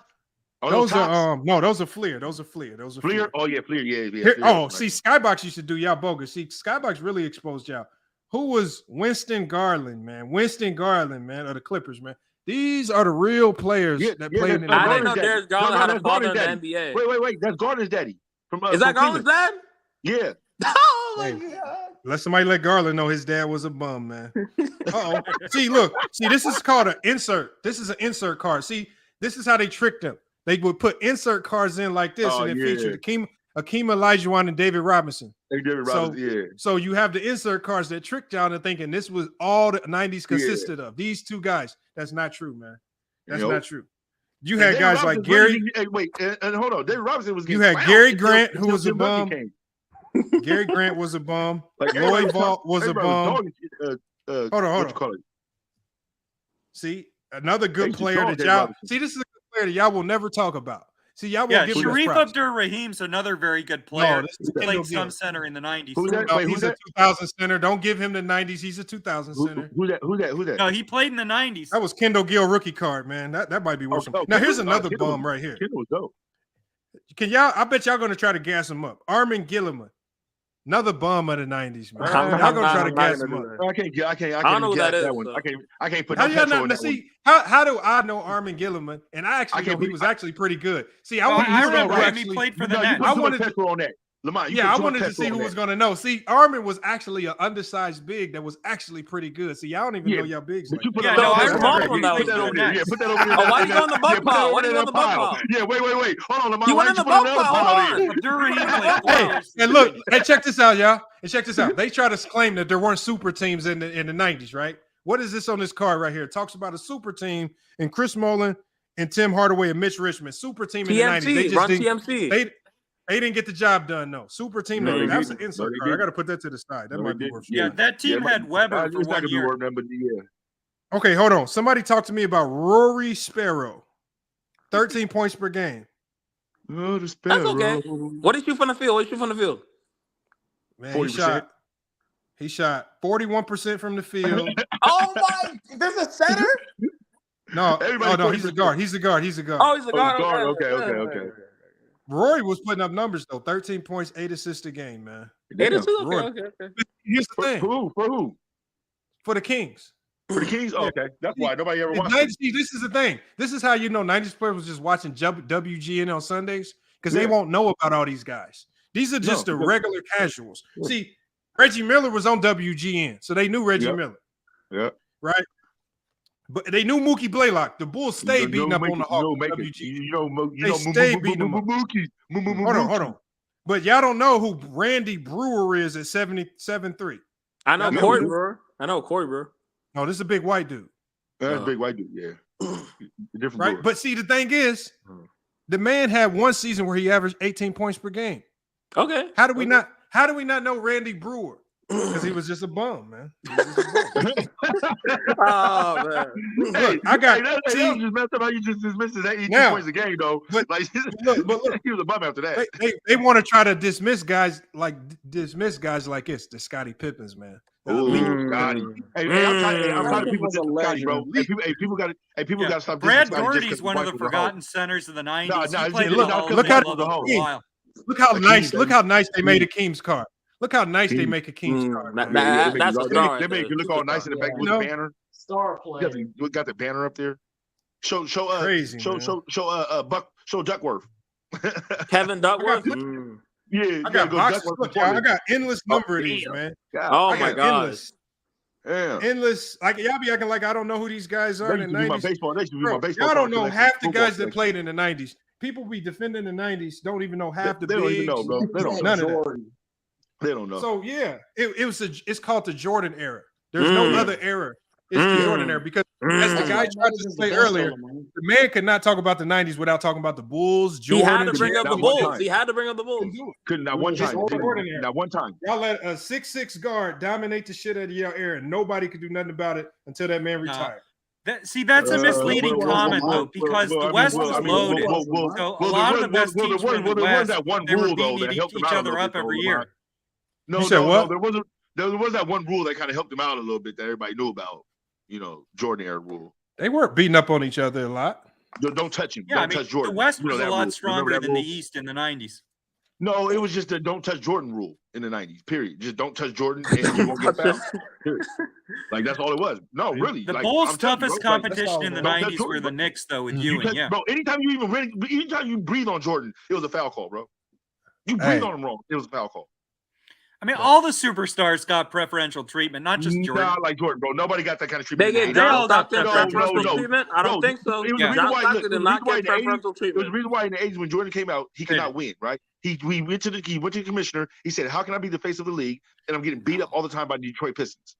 Are Those tops? are no, those are Fleer. Those are Fleer. Those are Fleer. Oh yeah, Fleer. Yeah, Here, Fleer, oh, right. see, Skybox used to do y'all bogus. See, Skybox really exposed y'all. Who was Winston Garland, man? Winston Garland, man, of the Clippers, man. These are the real players that played in the I didn't know Garland's Darius Garland had a father in the Daddy. NBA. Wait. That's Garland's daddy. Is that Garland's dad? Yeah. Oh my god. Let somebody let Garland know his dad was a bum, man. Uh-oh. See, look. See, this is called an insert. This is an insert card. See, this is how they tricked them. They would put insert cards in like this, and it featured Akeem Olajuwon and David Robinson. Hey, David Robinson, So you have the insert cards that tricked y'all into thinking this was all the 90s consisted of. These two guys. That's not true, man. That's not true. You had David guys Robinson like Gary. and hold on. David Robinson was. You had Gary Grant, who was a Jim Murphy bum. came. Gary Grant was a bum. Like, Lloyd Vault was a bum. Hold on. You call it? See, another good player that y'all see. This is a good player that y'all will never talk about. See, y'all won't give Sharif him props. Abdur-Rahim's another very good player. this is He played Kendall some Gill. center in the 90s. He's a 2000 center. Don't give him the 90s. He's a 2000 center. Who's that? No, he played in the 90s. That was Kendall Gill rookie card, man. That might be worse. Now here's another bum right here. Kendall was dope. Can y'all? I bet y'all gonna try to gas him up. Armin Gilliman, another bum of the 90s, man. Y'all gonna try to gas him up. I can't. I don't know who that is. One. I can't put How no y'all petrol in not that one. see? How do I know Armin Gilliman? And I actually know he was actually pretty good. See, I remember who him. He played for the Nets. I wanted petrol on that. Lamont, I wanted to see who was going to know. See, Armin was actually an undersized big that was actually pretty good. See, y'all don't even know y'all bigs. Like put I remember him that was doing that. Yeah, put that over there. Oh, why did he go in the bump pile? Why did he go in the bump pile? Yeah, wait. Hold on, Lamont. He went in the bump pile. Hold on. Hey, and look, and check this out, y'all. And check this out. They try to claim that there weren't super teams in the 90s, right? What is this on this card right here? It talks about a super team and Chris Mullin and Tim Hardaway and Mitch Richmond. Super team in the 90s. They just didn't, they didn't get the job done, no. Super team. No, that was an insert card. I got to put that to the side. That might be worth. Yeah, that team had Weber for 1 year. Okay, hold on. Somebody talk to me about Rory Sparrow. 13 points per game. Oh, the Sparrow. That's okay. What did you from the field? Man, 40%. He shot 41% from the field. Oh my! There's a center. No, he's a guard. He's a guard. Oh, he's a guard. Okay. Rory was putting up numbers though. 13 points, 8 assists a game, man. 8 assists. Okay. Here's the thing. For who? For the Kings. For the Kings? Oh, okay. That's why nobody ever watched it. This is the thing. This is how you know 90s players was just watching WGN on Sundays because they won't know about all these guys. These are just the regular casuals. See, Reggie Miller was on WGN, so they knew Reggie Miller. Yeah. Right? But they knew Mookie Blaylock. The Bulls stayed beating up on the Hawks. They stayed beating them up. Hold on. But y'all don't know who Randy Brewer is at 77.3. I know Corey Brewer. No, this is a big white dude. That's a big white dude, yeah. Different right? Brewer. But see, the thing is, the man had one season where he averaged 18 points per game. Okay. How do we not know Randy Brewer? Because he was just a bum, man. Oh man! Look, I got. That was just messed up how you just dismissed that 18 points a game, though. But like, look, he was a bum after that. They want to try to dismiss guys like this, the Scottie Pippens, man. Scotty. Hey, I'm tired of people dissing Scotty, bro. Hey, people got to stop. Brad Daugherty's one of the forgotten centers of the 90s. Look how nice they made Akeem's card. Look how nice they make Akeem's card. That's a star. They make it look all nice in the back with the banner. Star player. We got the banner up there. Show Duckworth. Kevin Duckworth. Yeah, I got endless number of these, man. Oh my god. Endless. Like y'all be acting like I don't know who these guys are in the 90s. Y'all don't know half the guys that played in the 90s. People be defending the 90s, don't even know half the bigs. They don't even know, bro. They don't None of that. They don't know. So yeah, it's called the Jordan era. There's no other era It's extraordinary because as the guy tried to say earlier, the man could not talk about the 90s without talking about the Bulls, He had Jordan. to bring up the Bulls. He had to bring up the Bulls. Couldn't not one time. Not one time. Y'all let a 6'6" guard dominate the shit out of your era. Nobody could do nothing about it until that man retired. That's a misleading comment, though, because the West was loaded. So a lot of the best teams were in the West. They were beating each other up every year. No, there was that one rule that kind of helped them out a little bit that everybody knew about. You know, Jordan era rule. They weren't beating up on each other a lot. Don't touch him. Yeah, don't touch Jordan. The West was a lot rule. stronger than the East in the 90s. No, it was just the don't touch Jordan rule in the 90s, period. Just don't touch Jordan and you won't get fouled. Like, that's all it was. No, really. The like, Bulls' I'm telling you, toughest bro, competition in the 90s were the Knicks, though, with Ewing. Bro, anytime you breathe on Jordan, it was a foul call, bro. You breathe on him wrong, it was a foul call. I mean, all the superstars got preferential treatment, not just Jordan. Not like Jordan, bro. Nobody got that kind of treatment. They get John Stockton preferential treatment? I don't think so. John Stockton did not get preferential treatment. It was the reason why in the 80s when Jordan came out, he could not win, right? He went to the commissioner. He said, "How can I be the face of the league and I'm getting beat up all the time by the Detroit Pistons?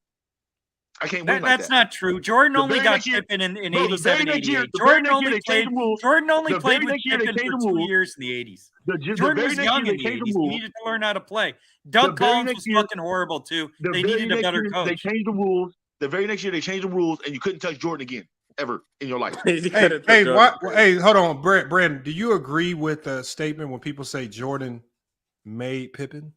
I can't win like that." That's not true. Jordan only got Pippen in 87, 88. Jordan only played with Pippen for 2 years in the 80s. Jordan was young in the 80s. He needed to learn how to play. Doug Collins was fucking horrible, too. They needed a better coach. They changed the rules. The very next year, they changed the rules, and you couldn't touch Jordan again, ever in your life. Hey, hold on, Brandon. Do you agree with the statement when people say Jordan made Pippen?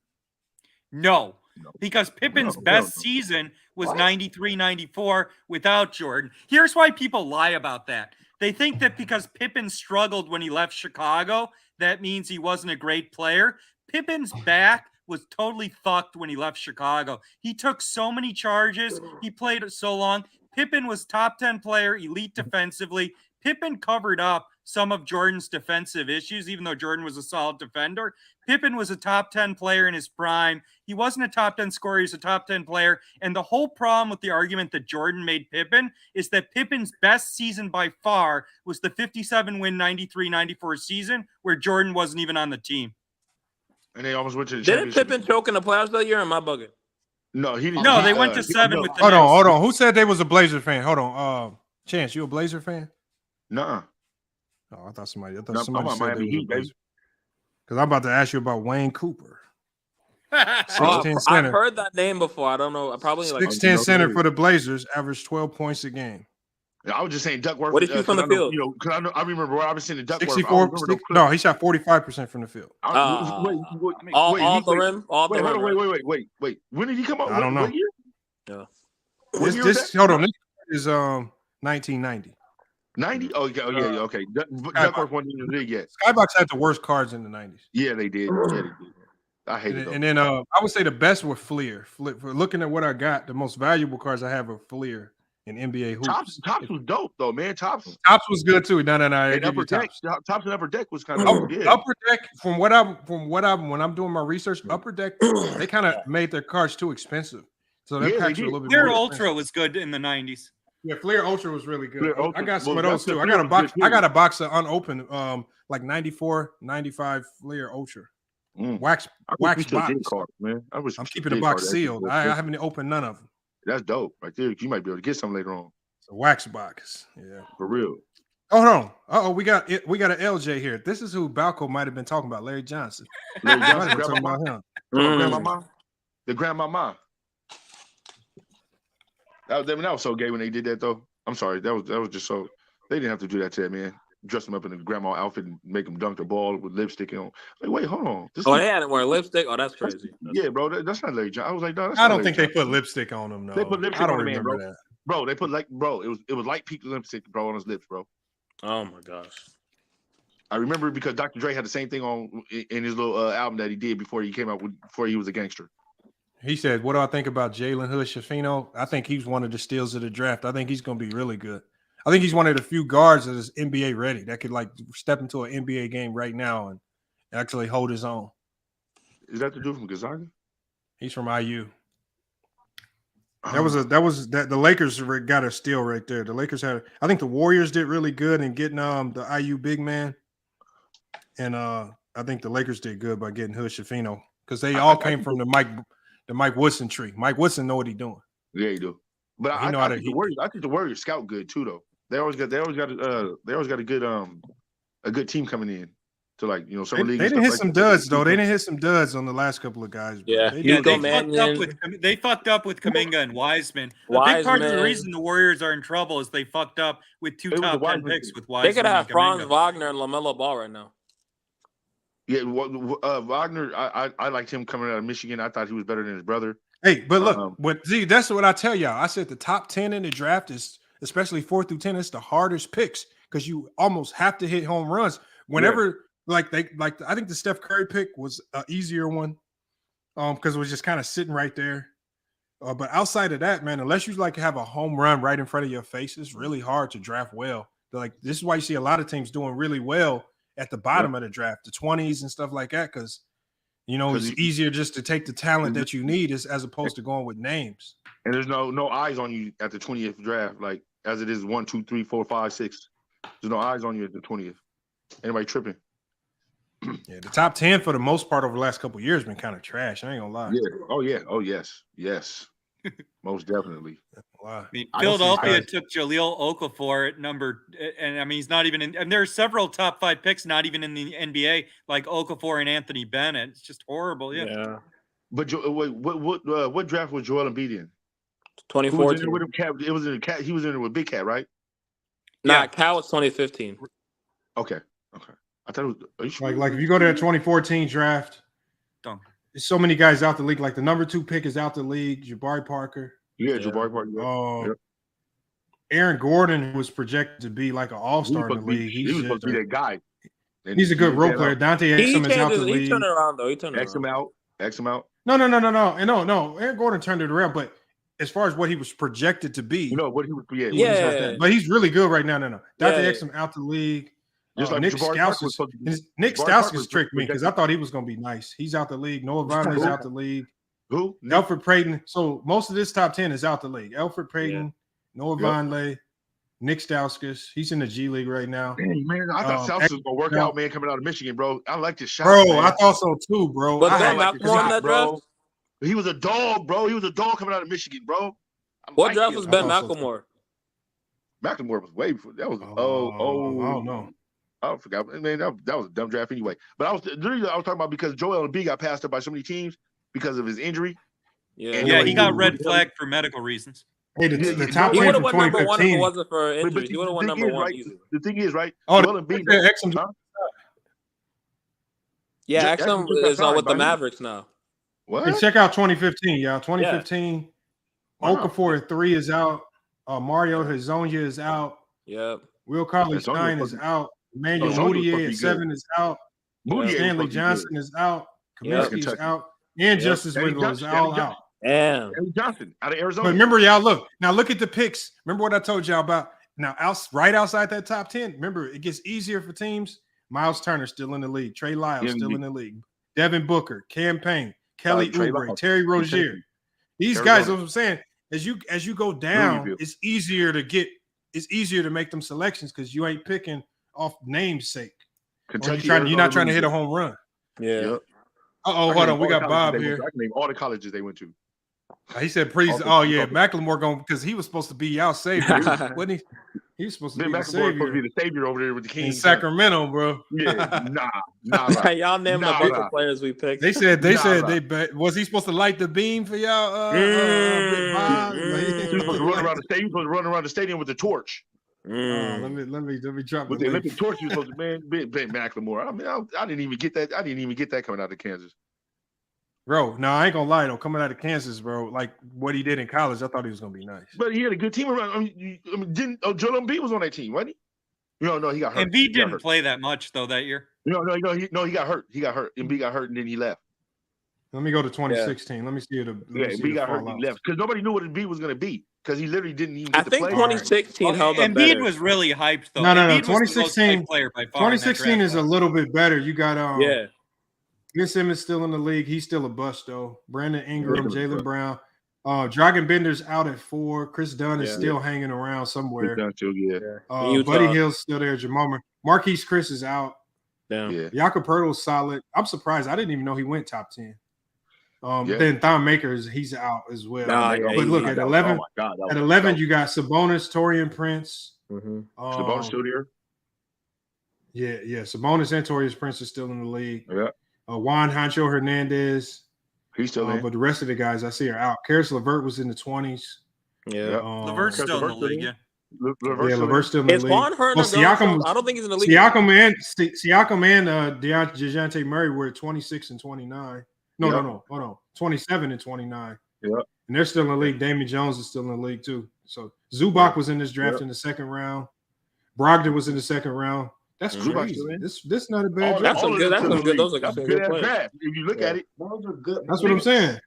No, because Pippen's best season was 93, 94 without Jordan. Here's why people lie about that. They think that because Pippen struggled when he left Chicago, that means he wasn't a great player. Pippen's back was totally fucked when he left Chicago. He took so many charges. He played so long. Pippen was top 10 player, elite defensively. Pippen covered up some of Jordan's defensive issues, even though Jordan was a solid defender. Pippen was a top 10 player in his prime. He wasn't a top 10 scorer. He was a top 10 player. And the whole problem with the argument that Jordan made Pippen is that Pippen's best season by far was the 57-win 93-94 season where Jordan wasn't even on the team. And they almost went to the championship. Didn't Pippen choke in the playoffs that year? Or am I bugging? No, he didn't. No, they went to 7 with the Hold on. Who said they was a Blazer fan? Hold on. Chance, you a Blazer fan? Nuh-uh. Oh, I thought somebody said Miami they was a Heat, Blazer. Because I'm about to ask you about Wayne Cooper. 6'10" center. I've heard that name before. I don't know. Probably 6'10" center for the Blazers, averaged 12 points a game. Yeah, I was just saying Duckworth. What did you from the field? Because I remember where I was seeing the Duckworth. 64. No, he shot 45% from the field. All the rim. Wait. When did he come out? I don't know. What year? Yeah. Hold on. This is 1990. 90? Oh, yeah, okay. Duckworth wasn't in the league yet. Skybox had the worst cards in the 90s. Yeah, they did. I hate it. And then I would say the best were Fleer. For looking at what I got, the most valuable cards I have are Fleer in NBA hoops. Tops was dope though, man. Tops was good too. No. And Upper Deck. Tops and Upper Deck was kind of good. Upper Deck, from what I'm when I'm doing my research, Upper Deck they kind of made their cards too expensive. So that packs are a little bit Fleer more Ultra expensive. was good in the 90s. Yeah, Fleer Ultra was really good. Ultra, I got some of those too. I got a box of unopened, like 94, 95 Fleer Ultra. Wax box. Card, man. I'm keeping the box sealed. I haven't opened none of them. That's dope right there. You might be able to get some later on. It's a wax box. Yeah, for real. Hold on. We got an LJ here. This is who Balco might have been talking about. Larry Johnson. Larry Johnson. Talking about him. The grandmama. That was so gay when they did that though. I'm sorry. That was just so. They didn't have to do that to that man. Dress him up in a grandma outfit and make him dunk the ball with lipstick on. Like, wait, hold on. They hadn't wear lipstick. Oh, that's crazy. Yeah, bro. That's not Larry Johnson. I was like, no, that's I not don't Larry think Johnson. they put lipstick on him. No, they put lipstick I don't on the man, remember bro. that. Bro, they put it was light pink lipstick, bro, on his lips, bro. Oh my gosh. I remember because Dr. Dre had the same thing on in his little album that he did before he came out before he was a gangster. He said, "What do I think about Jalen Hood-Schifino? I think he's one of the steals of the draft. I think he's going to be really good. I think he's one of the few guards that is NBA ready that could like step into an NBA game right now and actually hold his own." Is that the dude from Gonzaga? He's from IU. The Lakers got a steal right there. The Lakers I think the Warriors did really good in getting the IU big man, and I think the Lakers did good by getting Hood-Schifino because they all came from the Mike Woodson tree. Mike Woodson know what he's doing. Yeah, he do. But He know I how to. think the Warriors scout good too, though. They always got a good team coming in to like summer league. They and didn't stuff hit some like that. duds though. They didn't hit some duds on the last couple of guys. Bro. Yeah, They fucked up with Kuminga and Wiseman. A big part of the reason the Warriors are in trouble is they fucked up with two top 10 picks with Wiseman. They could have and Franz Kuminga. Wagner and LaMelo Ball right now. Yeah, Wagner. I liked him coming out of Michigan. I thought he was better than his brother. Hey, but look, that's what I tell y'all. I said the top 10 in the draft is, especially 4 through 10, it's the hardest picks because you almost have to hit home runs. Whenever I think the Steph Curry pick was an easier one, because it was just kind of sitting right there. But outside of that, man, unless you have a home run right in front of your face, it's really hard to draft well. This is why you see a lot of teams doing really well at the bottom of the draft, the 20s and stuff like that, because it's easier just to take the talent that you need as opposed to going with names. And there's no eyes on you at the 20th draft, like as it is 1, 2, 3, 4, 5, 6. There's no eyes on you at the 20th. Anybody tripping? Yeah, the top 10 for the most part over the last couple of years been kind of trash. I ain't gonna lie. Yeah. Oh yeah. Oh yes. Most definitely. I mean, Philadelphia took Jahlil Okafor at number, and I mean he's not even in. And there are several top 5 picks not even in the NBA, like Okafor and Anthony Bennett. It's just horrible. Yeah. But what draft was Joel Embiid in? 2014. It was in Cat. He was in it with Big Cat, right? Nah, Cal was 2015. Okay. I thought it was like if you go to that 2014 draft, there's so many guys out the league. Like the number 2 pick is out the league, Jabari Parker. Yeah, Jabari Parker. Aaron Gordon, who was projected to be like an all-star in the league. He was supposed to be that guy. And he's a good role player. Dante Exum is out the league. He turned it around though. X him out. No. Aaron Gordon turned it around, but as far as what he was projected to be, what he was, but he's really good right now. No. Dante Exum out the league. Just like Nick Stauskas Stauskas tricked me because I thought he was going to be nice. He's out the league. Noah Vonleh's out the league. Who? Elfrid Payton. So most of this top 10 is out the league. Elfrid Payton, Noah Vonleh, Nick Stauskas. He's in the G League right now. Dang, man, I thought Stauskas was going to work out, man, coming out of Michigan, bro. I like this shot, bro. man. I thought so too, bro. But I like this shot, bro. He was a dog, bro. He was a dog coming out of Michigan, bro. What draft was Ben McLemore? McLemore was way before. That was I don't know. I forgot. Man, that was a dumb draft anyway. But I was talking about because Joel Embiid got passed up by so many teams because of his injury. Yeah, he got red flagged for medical reasons. Hey, the top 10 he would have from won number 1 if 2015. it wasn't for injury. He would have won number 1 easily. The thing is, right? Oh, Joel Embiid. Yeah, Exum is with the Mavericks now. What? Hey, check out 2015, y'all. 2015. Okafor at 3 is out. Mario Hezonja is out. Yep. Will Cauley-Stein is out. Emmanuel Mudiay at 7 is out. Stanley Johnson is out. Kaminsky is out. And Justice Winslow is all out. Damn. Eddie Johnson out of Arizona. But remember, y'all, look at the picks. Remember what I told y'all about? Now, right outside that top 10, remember, it gets easier for teams. Miles Turner still in the league. Trey Lyles still in the league. Devin Booker, Cam Payne, Kelly Oubre, Terry Rozier. These guys, what I'm saying, as you go down, it's easier to make them selections because you ain't picking off namesake. You're not trying to hit a home run. Yeah. Hold on. We got Bob here. I can name all the colleges they went to. He said, "Please." Oh yeah, McLemore going because he was supposed to be our savior, wasn't he? He was supposed to be the savior. Supposed to be the savior over there with the Kings in Sacramento, bro. Yeah, nah. Y'all named a bunch of players we picked. They said they bet. Was he supposed to light the beam for y'all? He was supposed to run around the stadium. He was supposed to run around the stadium with a torch. Let me drop with the Olympic torch. He was supposed to Ben McLemore. I mean, I didn't even get that. I didn't even get that coming out of Kansas. Bro, no, I ain't gonna lie though. Coming out of Kansas, bro, like what he did in college, I thought he was gonna be nice. But he had a good team around. I mean, didn't Joel Embiid was on that team, wasn't he? No, he got hurt. Embiid didn't play that much though that year. No, he got hurt. He got hurt. Embiid got hurt, and then he left. Let me go to 2016. Yeah. Let me see it. Embiid got hurt and he left because nobody knew what Embiid was gonna be because he literally didn't even. I think 2016 held up. Embiid was really hyped though. No. Embiid 2016 player by far. 2016 is a little bit better. You got yeah. Ben Simmons still in the league. He's still a bust though. Brandon Ingram, Jaylen Brown, Dragon Bender's out at 4. Chris Dunn is still hanging around somewhere. Buddy Hill's still there. Jamal Marquise Chris is out. Damn. Jakob Poeltl's solid. I'm surprised. I didn't even know he went top 10. Then Thon Makers, he's out as well. Nah, yeah, but look, at 11, oh my God, at 11, you got Sabonis, Torian Prince. Sabonis still there? Yeah. Sabonis and Torian Prince is still in the league. Yeah. Juan Hancho Hernandez. He's still in. But the rest of the guys I see are out. Karis LeVert was in the 20s. Yeah. LeVert's still in the league, yeah. LeVert's still in the Is league. Juan hurt? Siakam, I don't think he's in the league. Siakam and DeJounte Murray were at 26 and 29. No, hold on. 27 and 29. Yeah. And they're still in the league. Damon Jones is still in the league too. So Zubac was in this draft in the second round. Brogdon was in the second round. That's crazy. This not a bad draft. That's some good. That's some good. Those are That's some good good players. draft. If you look at it, Those are good. That's what I'm saying.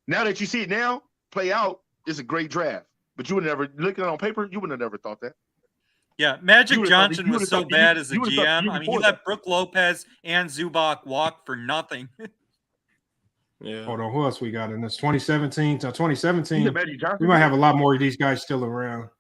Now that you see it now play out, it's a great draft. But you would never looking on paper, you would have never thought that. Yeah, Magic You would've Johnson thought- you was would've so thought- bad you- as a you would've thought GM. you I mean, he before let Brook Lopez and Zubac walk for nothing. Yeah. Hold on, who else we got in this? 2017. So 2017, Yeah, Magic Johnson. we might have a lot more of these guys still around.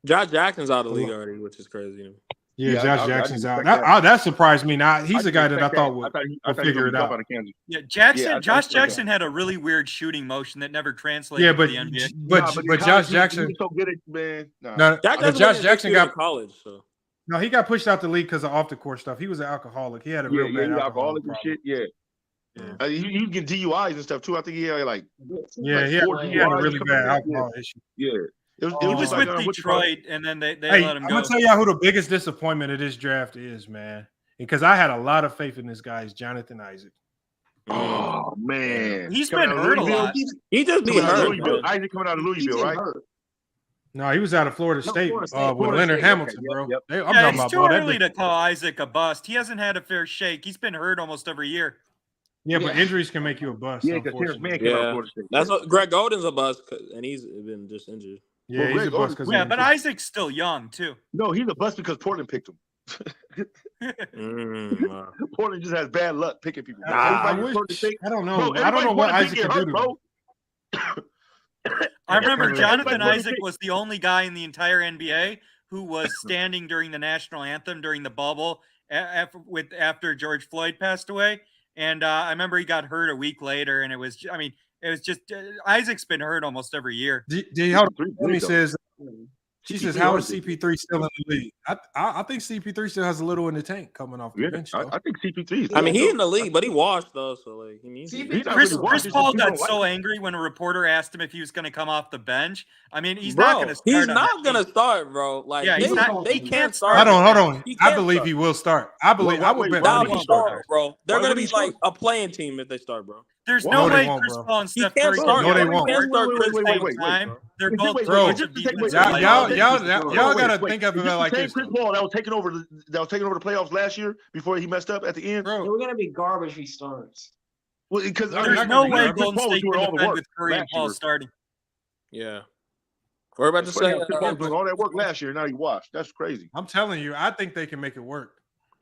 Josh Jackson's out of the league already, which is crazy. Yeah, Yeah, Josh I Jackson's didn't out. expect That surprised me. Now he's a guy that I didn't thought expect would I thought he figure was it jump out. of Kansas. Yeah, Jackson. Yeah, I Josh expect that. Jackson had a really weird shooting motion that never translated Yeah, to but the NBA. but Josh Jackson. He was so good at man. Nah. No, but Josh Jackson got college. So no, he got pushed out the league because of off the court stuff. He was an alcoholic. He had a Yeah, real yeah, bad he was alcohol alcoholic and shit. Yeah. He was getting DUIs and stuff too. I think he had like Yeah, he 4 had a DUIs really coming bad back. alcohol issue. Yeah. It was He was just with like, what you call it? Detroit, and then they Hey, let him I'm go. gonna tell y'all who the biggest disappointment of this draft is, man. Because I had a lot of faith in this guy, is Jonathan Isaac. Oh man, He's Coming been out of hurt a Louisville? lot. He just be Coming out of hurt. Louisville. man. Isaac coming out of Louisville, right? No, he was out of Florida State Florida State. with Florida Leonard State, Hamilton, okay, bro. yep. I'm Yeah, talking it's about too bro. That early dude, to call Isaac a bust. He hasn't had a fair shake. He's been hurt almost every year. yeah, but injuries can make you a bust. Yeah, because Terrence Unfortunately. Mann came out of Yeah, Florida State. that's what Greg Golden's a bust, and he's been just injured. Yeah, Well, he's a Greg bust because Yeah, but Isaac's still young too. No, he's a bust because Portland picked him. Wow. Portland just has bad luck picking people. I Everybody in Florida State- don't know. Bro, I don't know what everybody Isaac get can do. hurt, To bro. I remember Jonathan Everybody- Isaac was the only guy in the entire NBA who was standing during the national anthem during the bubble after George Floyd passed away. And I remember he got hurt a week later, and it was just Isaac's been hurt almost every year. Hold on. He says, she says, how is CP3 still in the league? I think CP3 still has a little in the tank coming off the Yeah, bench. I think CP3 is I mean, he in the league, but he washed though, so like he means. He's not Chris really washed, it's Paul just people got don't so like angry when a reporter asked him if he was going to come off the bench. I mean, he's Bro, not going to start. he's on not that gonna team. start, bro. Like Yeah, he's not- they he can't can't start. Hold on. He I can't believe start. he will start. I believe. I would bet That'll money be he start. horrible, bro. They're Why gonna would be he start? like a playing team if they start, bro. There's No, no they way won't, Chris bro. Paul and He Steph can't Curry start. No, they can won't. guard Wait, at the wait, same wait. time. They're Wait, both wait, Bro, wait, defensive just to take- defensive wait, players. Y'all gotta wait. think of Is it this like the same this. Chris Paul that was taking over the playoffs last year before he messed up at the end? Bro, We're gonna be garbage if he starts. Well, because There's no way Golden State can defend with Curry and last Paul year. starting. Yeah. We're about to It's funny say. how Chris Paul was doing all that work last year, and now he washed. That's crazy. I'm telling you, I think they can make it work.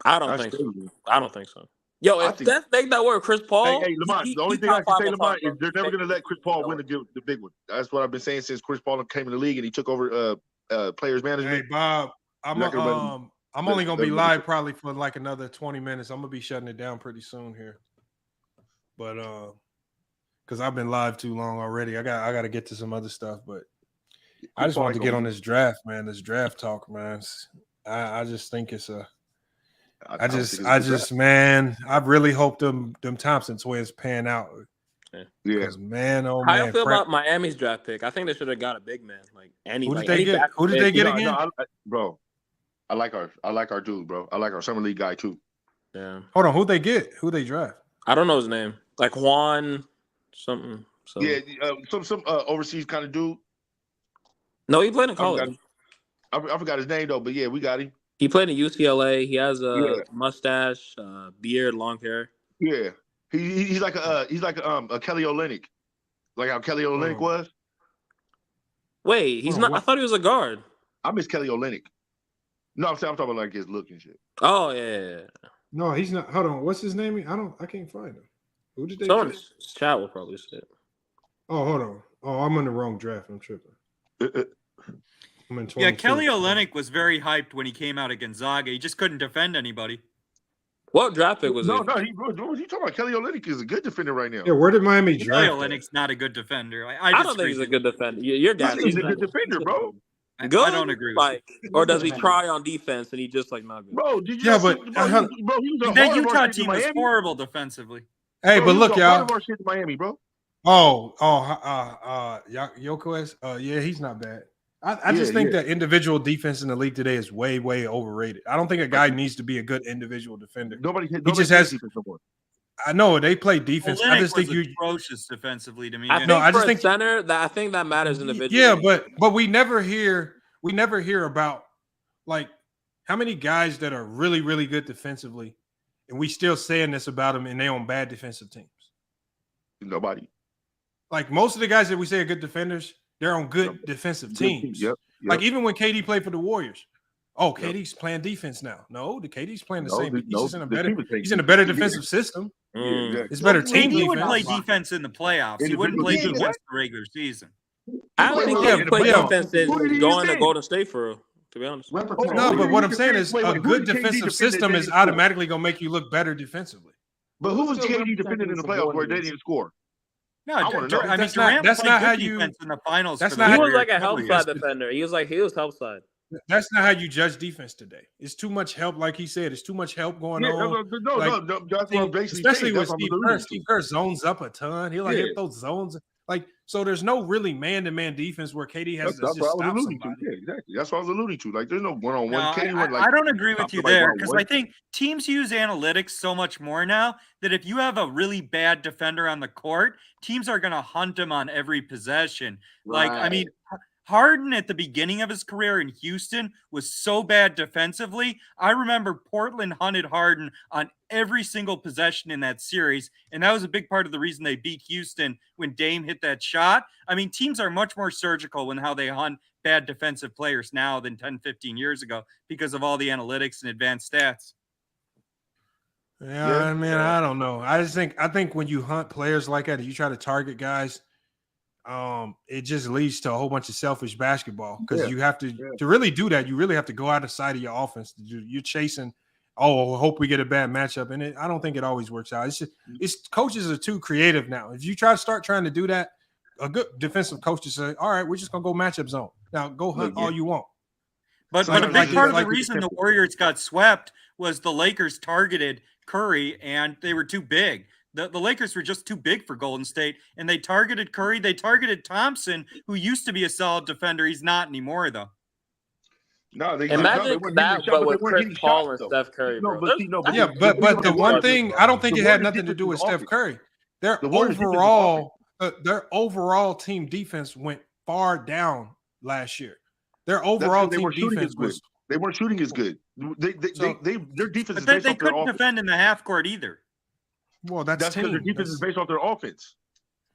I don't That's think crazy. so. I don't think so. Yo, I if think- Steph make that work, Chris Paul. Hey, Lamont, the only thing I can say, Lamont, is they're never going to let Chris Paul win the big one. That's what I've been saying since Chris Paul came in the league and he took over players management. Hey, Bob, I'm Not gonna let him- only gonna be let him- live probably for like another 20 minutes. I'm gonna be shutting it down pretty soon here. But because I've been live too long already. I got to get to some other stuff, but I just wanted to get on this draft, man. This draft talk, man. I just think it's a I just man, I really hope them Thompson twins pan out. Yeah. Because man, oh How man. you feel about Miami's draft pick? I think they should have got a big man. Like Who did they get? Who did they get again? Bro, I like our dude, bro. I like our summer league guy too. Yeah. Hold on, who'd they get? Who they draft? I don't know his name. Like Juan something. So. Yeah, some overseas kind of dude. No, he played in college. I forgot his name though, but yeah, we got him. He played in UCLA. He has a mustache, beard, long hair. Yeah, he's like a Kelly Olynyk, like how Kelly Olynyk was. Wait, he's not. I thought he was a guard. I miss Kelly Olynyk. No, I'm talking about like his look and shit. Oh yeah. No, he's not. Hold on, what's his name? I can't find him. Who did they? Someone chat will probably say it. Oh, hold on. Oh, I'm in the wrong draft. I'm tripping. I'm in 22. Yeah, Kelly Olynyk was very hyped when he came out of Gonzaga. He just couldn't defend anybody. What draft pick was No, he? no, he talking about Kelly Olynyk is a good defender right now. Yeah, where did Miami Kelly draft? Olynyk's not a good defender. I don't think he's a good defender. You're gassing. He's a good defender, bro. I Good? don't agree with like, or does he cry on defense and he just like not good? Bro, did you Yeah, not but see, bro, he was a that hard of our Utah shit to team was Miami. horrible defensively. Hey, Bro, but he look, was a hard y'all. of our shit to Miami, bro. Yokoes. Yeah, he's not bad. I just think that individual defense in the league today is way, way overrated. I don't think a guy needs to be a good individual defender. Nobody just has. defense no more. I know they play defense. I just think was atrocious defensively to me. I think center that I think that matters individually. Yeah, but we never hear about like how many guys that are really, really good defensively, and we still saying this about them, and they on bad defensive teams. Nobody. Like most of the guys that we say are good defenders, they're on good defensive teams. Yep. Like even when KD played for the Warriors, KD's playing defense now. No, the KD's playing the same. He's in a better defensive system. It's better team He defense. would play defense in the playoffs. He wouldn't play defense in the regular season. I don't think he played defense in going to Golden State for real, to be honest. No, but what I'm saying is a good defensive system is automatically going to make you look better defensively. But who was KD defending in the playoffs where they didn't score? No, Durant Durant that's played not good how you. defense in the finals. That's for not the He was Warriors. like a help side defender. He was help side. That's not how you judge defense today. It's too much help, like he said. It's too much help going on. No. That's what I'm basically especially saying. with Steve Kerr. Steve Kerr zones up a ton. He'll hit those zones. Like so, there's no really man-to-man defense where KD has to just stop somebody. Yeah, exactly. That's what I was alluding to. Like, there's no one-on-one. No, I don't agree with you there because I think teams use analytics so much more now that if you have a really bad defender on the court, teams are going to hunt him on every possession. Like, I mean, Harden at the beginning of his career in Houston was so bad defensively. I remember Portland hunted Harden on every single possession in that series, and that was a big part of the reason they beat Houston when Dame hit that shot. I mean, teams are much more surgical in how they hunt bad defensive players now than 10, 15 years ago because of all the analytics and advanced stats. Yeah, I mean, I don't know. I think when you hunt players like that, you try to target guys. It just leads to a whole bunch of selfish basketball because you have to really do that. You really have to go out of sight of your offense. You're chasing. Oh, hope we get a bad matchup, and I don't think it always works out. It's coaches are too creative now. If you start trying to do that, a good defensive coach to say, "All right, we're just gonna go matchup zone. Now go hunt all you want." But a big part of the reason the Warriors got swept was the Lakers targeted Curry, and they were too big. The Lakers were just too big for Golden State, and they targeted Curry. They targeted Thompson, who used to be a solid defender. He's not anymore, though. No, imagine that, but with Chris Paul and Steph Curry, bro. But the one thing I don't think it had nothing to do with Steph Curry. Their overall team defense went far down last year. Their overall team defense was they weren't shooting as good. Their defense is they based off their couldn't offense. defend in the half court either. Well, that's because their defense is based off their offense.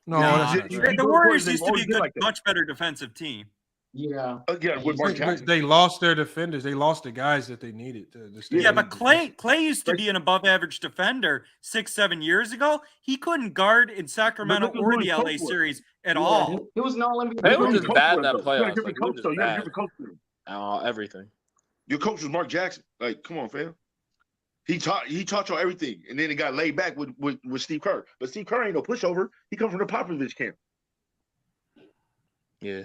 No, the Warriors used to be a much better defensive team. Yeah. With Mark Jackson. They lost their defenders. They lost the guys that they needed to stay. Yeah, but Clay used to be an above-average defender 6-7 years ago. He couldn't guard in Sacramento or the LA series at all. He was an all-NBA. They were just bad in that playoffs. You got to give a coach to him. Everything. Your coach was Mark Jackson. Like, come on, fam. He taught y'all everything, and then it got laid back with Steve Kerr. But Steve Kerr ain't no pushover. He comes from the Popovich camp. Yeah.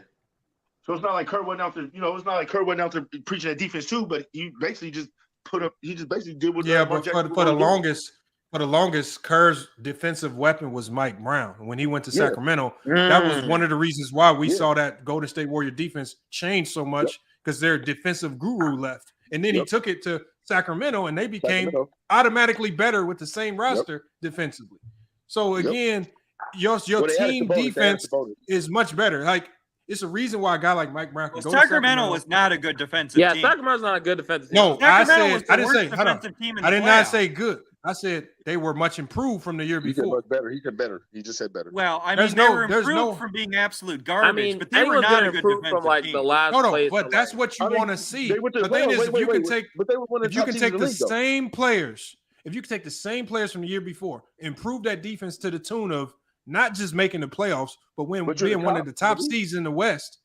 So it's not like Kerr went out there. It's not like Kerr went out there preaching that defense too. But he basically just basically did what. But for the longest, Kerr's defensive weapon was Mike Brown. When he went to Sacramento, that was one of the reasons why we saw that Golden State Warrior defense change so much because their defensive guru left, and then he took it to Sacramento, and they became automatically better with the same roster defensively. So again, your team defense is much better. Like it's a reason why a guy like Mike Brown can go to Sacramento was not a good defensive team. Sacramento's not a good defensive team. No, I didn't say. Hold on. I did not say good. I said they were much improved from the year before. He said much better. He said better. He just said better. Well, I mean, they were improved from being absolute garbage, but they were not a good defensive team. The last but that's what you want to see. The thing is, if you can take the same players, if you can take the same players from the year before, improve that defense to the tune of not just making the playoffs, but being one of the top seeds in the West.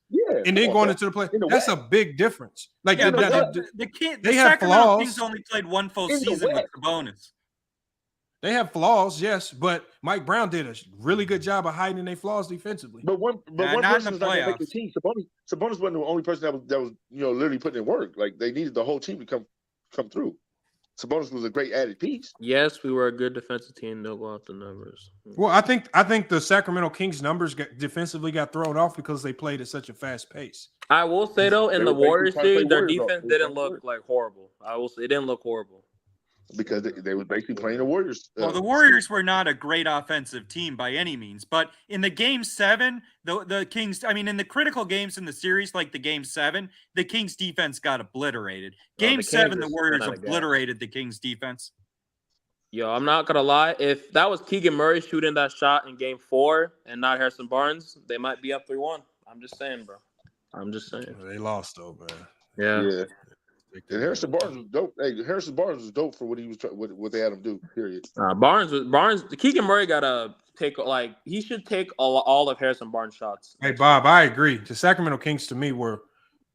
And then going into the play, that's a big difference. Like the they have Sacramento flaws. Kings only played one full season with Sabonis. They have flaws, yes, but Mike Brown did a really good job of hiding their flaws defensively. But one not person in is the not going to make the playoffs. team. Sabonis wasn't the only person that was literally putting in work. Like they needed the whole team to come through. Sabonis was a great added piece. Yes, we were a good defensive team. Don't go out the numbers. Well, I think the Sacramento Kings numbers defensively got thrown off because they played at such a fast pace. I will say though, in the Warriors series, their defense didn't look like horrible. I will say it didn't look horrible. Because they were basically playing the Warriors. Well, the Warriors were not a great offensive team by any means, but in the Game 7, the Kings, I mean, in the critical games in the series, like the Game 7, the Kings defense got obliterated. Game 7, the Warriors obliterated the Kings defense. Yo, I'm not gonna lie. If that was Keegan Murray shooting that shot in Game 4 and not Harrison Barnes, they might be up 3-1. I'm just saying, bro. I'm just saying. They lost though, man. Yeah. And Harrison Barnes was dope. Hey, Harrison Barnes was dope for what he was what they had him do. Period. Barnes. Keegan Murray gotta take he should take all of Harrison Barnes' shots. Hey Bob, I agree. The Sacramento Kings to me were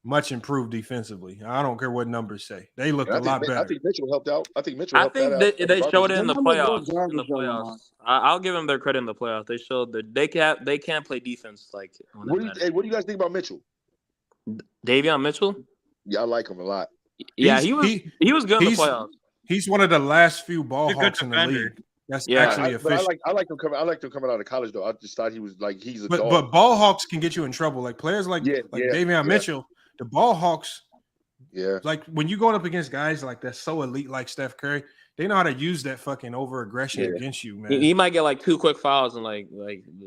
much improved defensively. I don't care what numbers say. They looked a lot better. I think Mitchell helped out. I think they showed it in the playoffs. I'll give them their credit in the playoffs. They showed that they can't play defense like. What do you guys think about Mitchell? Davion Mitchell? Yeah, I like him a lot. Yeah, he was good in the playoffs. He's one of the last few ball hawks in the league. That's actually official. I like him coming out of college though. I just thought he was like he's a but, dog. But ball hawks can get you in trouble. Like players like Davion Mitchell, the ball hawks. Yeah. Like when you going up against guys like that so elite like Steph Curry, they know how to use that fucking over aggression against you, man. He might get like 2 quick fouls and like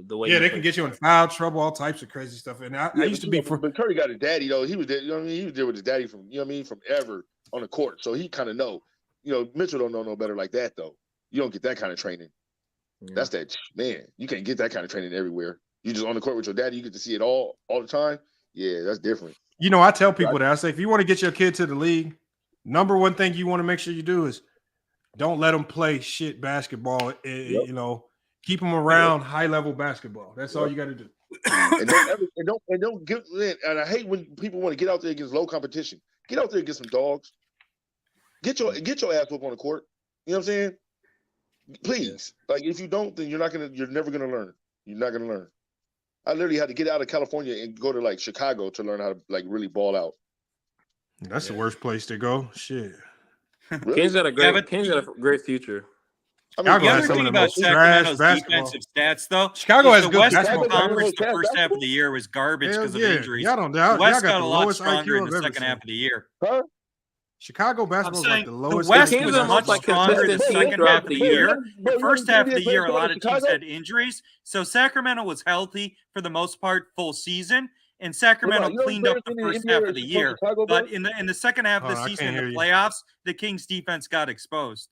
the way. Yeah, they can get you in foul trouble, all types of crazy stuff. And I used to be but Curry got his daddy though. He was there, he was there with his daddy from from ever on the court. So he kind of know. Mitchell don't know no better like that though. You don't get that kind of training. Yeah. That's that man. You can't get that kind of training everywhere. You just on the court with your daddy. You get to see it all the time. Yeah, that's different. I tell people that I say if you want to get your kid to the league, number one thing you want to make sure you do is don't let them play shit basketball. Keep them around high level basketball. That's all you got to do. and don't give. And I hate when people want to get out there against low competition. Get out there and get some dogs. Get your ass whooped on the court. You know what I'm saying? Please, like if you don't, then you're never gonna learn. You're not gonna learn. I literally had to get out of California and go to like Chicago to learn how to like really ball out. That's the worst place to go. Shit. Really? Kings got a great future. I mean, the other thing about Sacramento's defensive stats, though, Chicago has the good Western basketball. Conference the first half of the year was garbage because of injuries. The West got a lot stronger in the second half of the year. Huh? Chicago basketball is like the lowest. The West was much stronger the second half of the year. The first half of the year, a lot of teams had injuries. So Sacramento was healthy for the most part full season. And Sacramento cleaned up the first half of the year. But in the second half of the season in the playoffs, the Kings defense got exposed.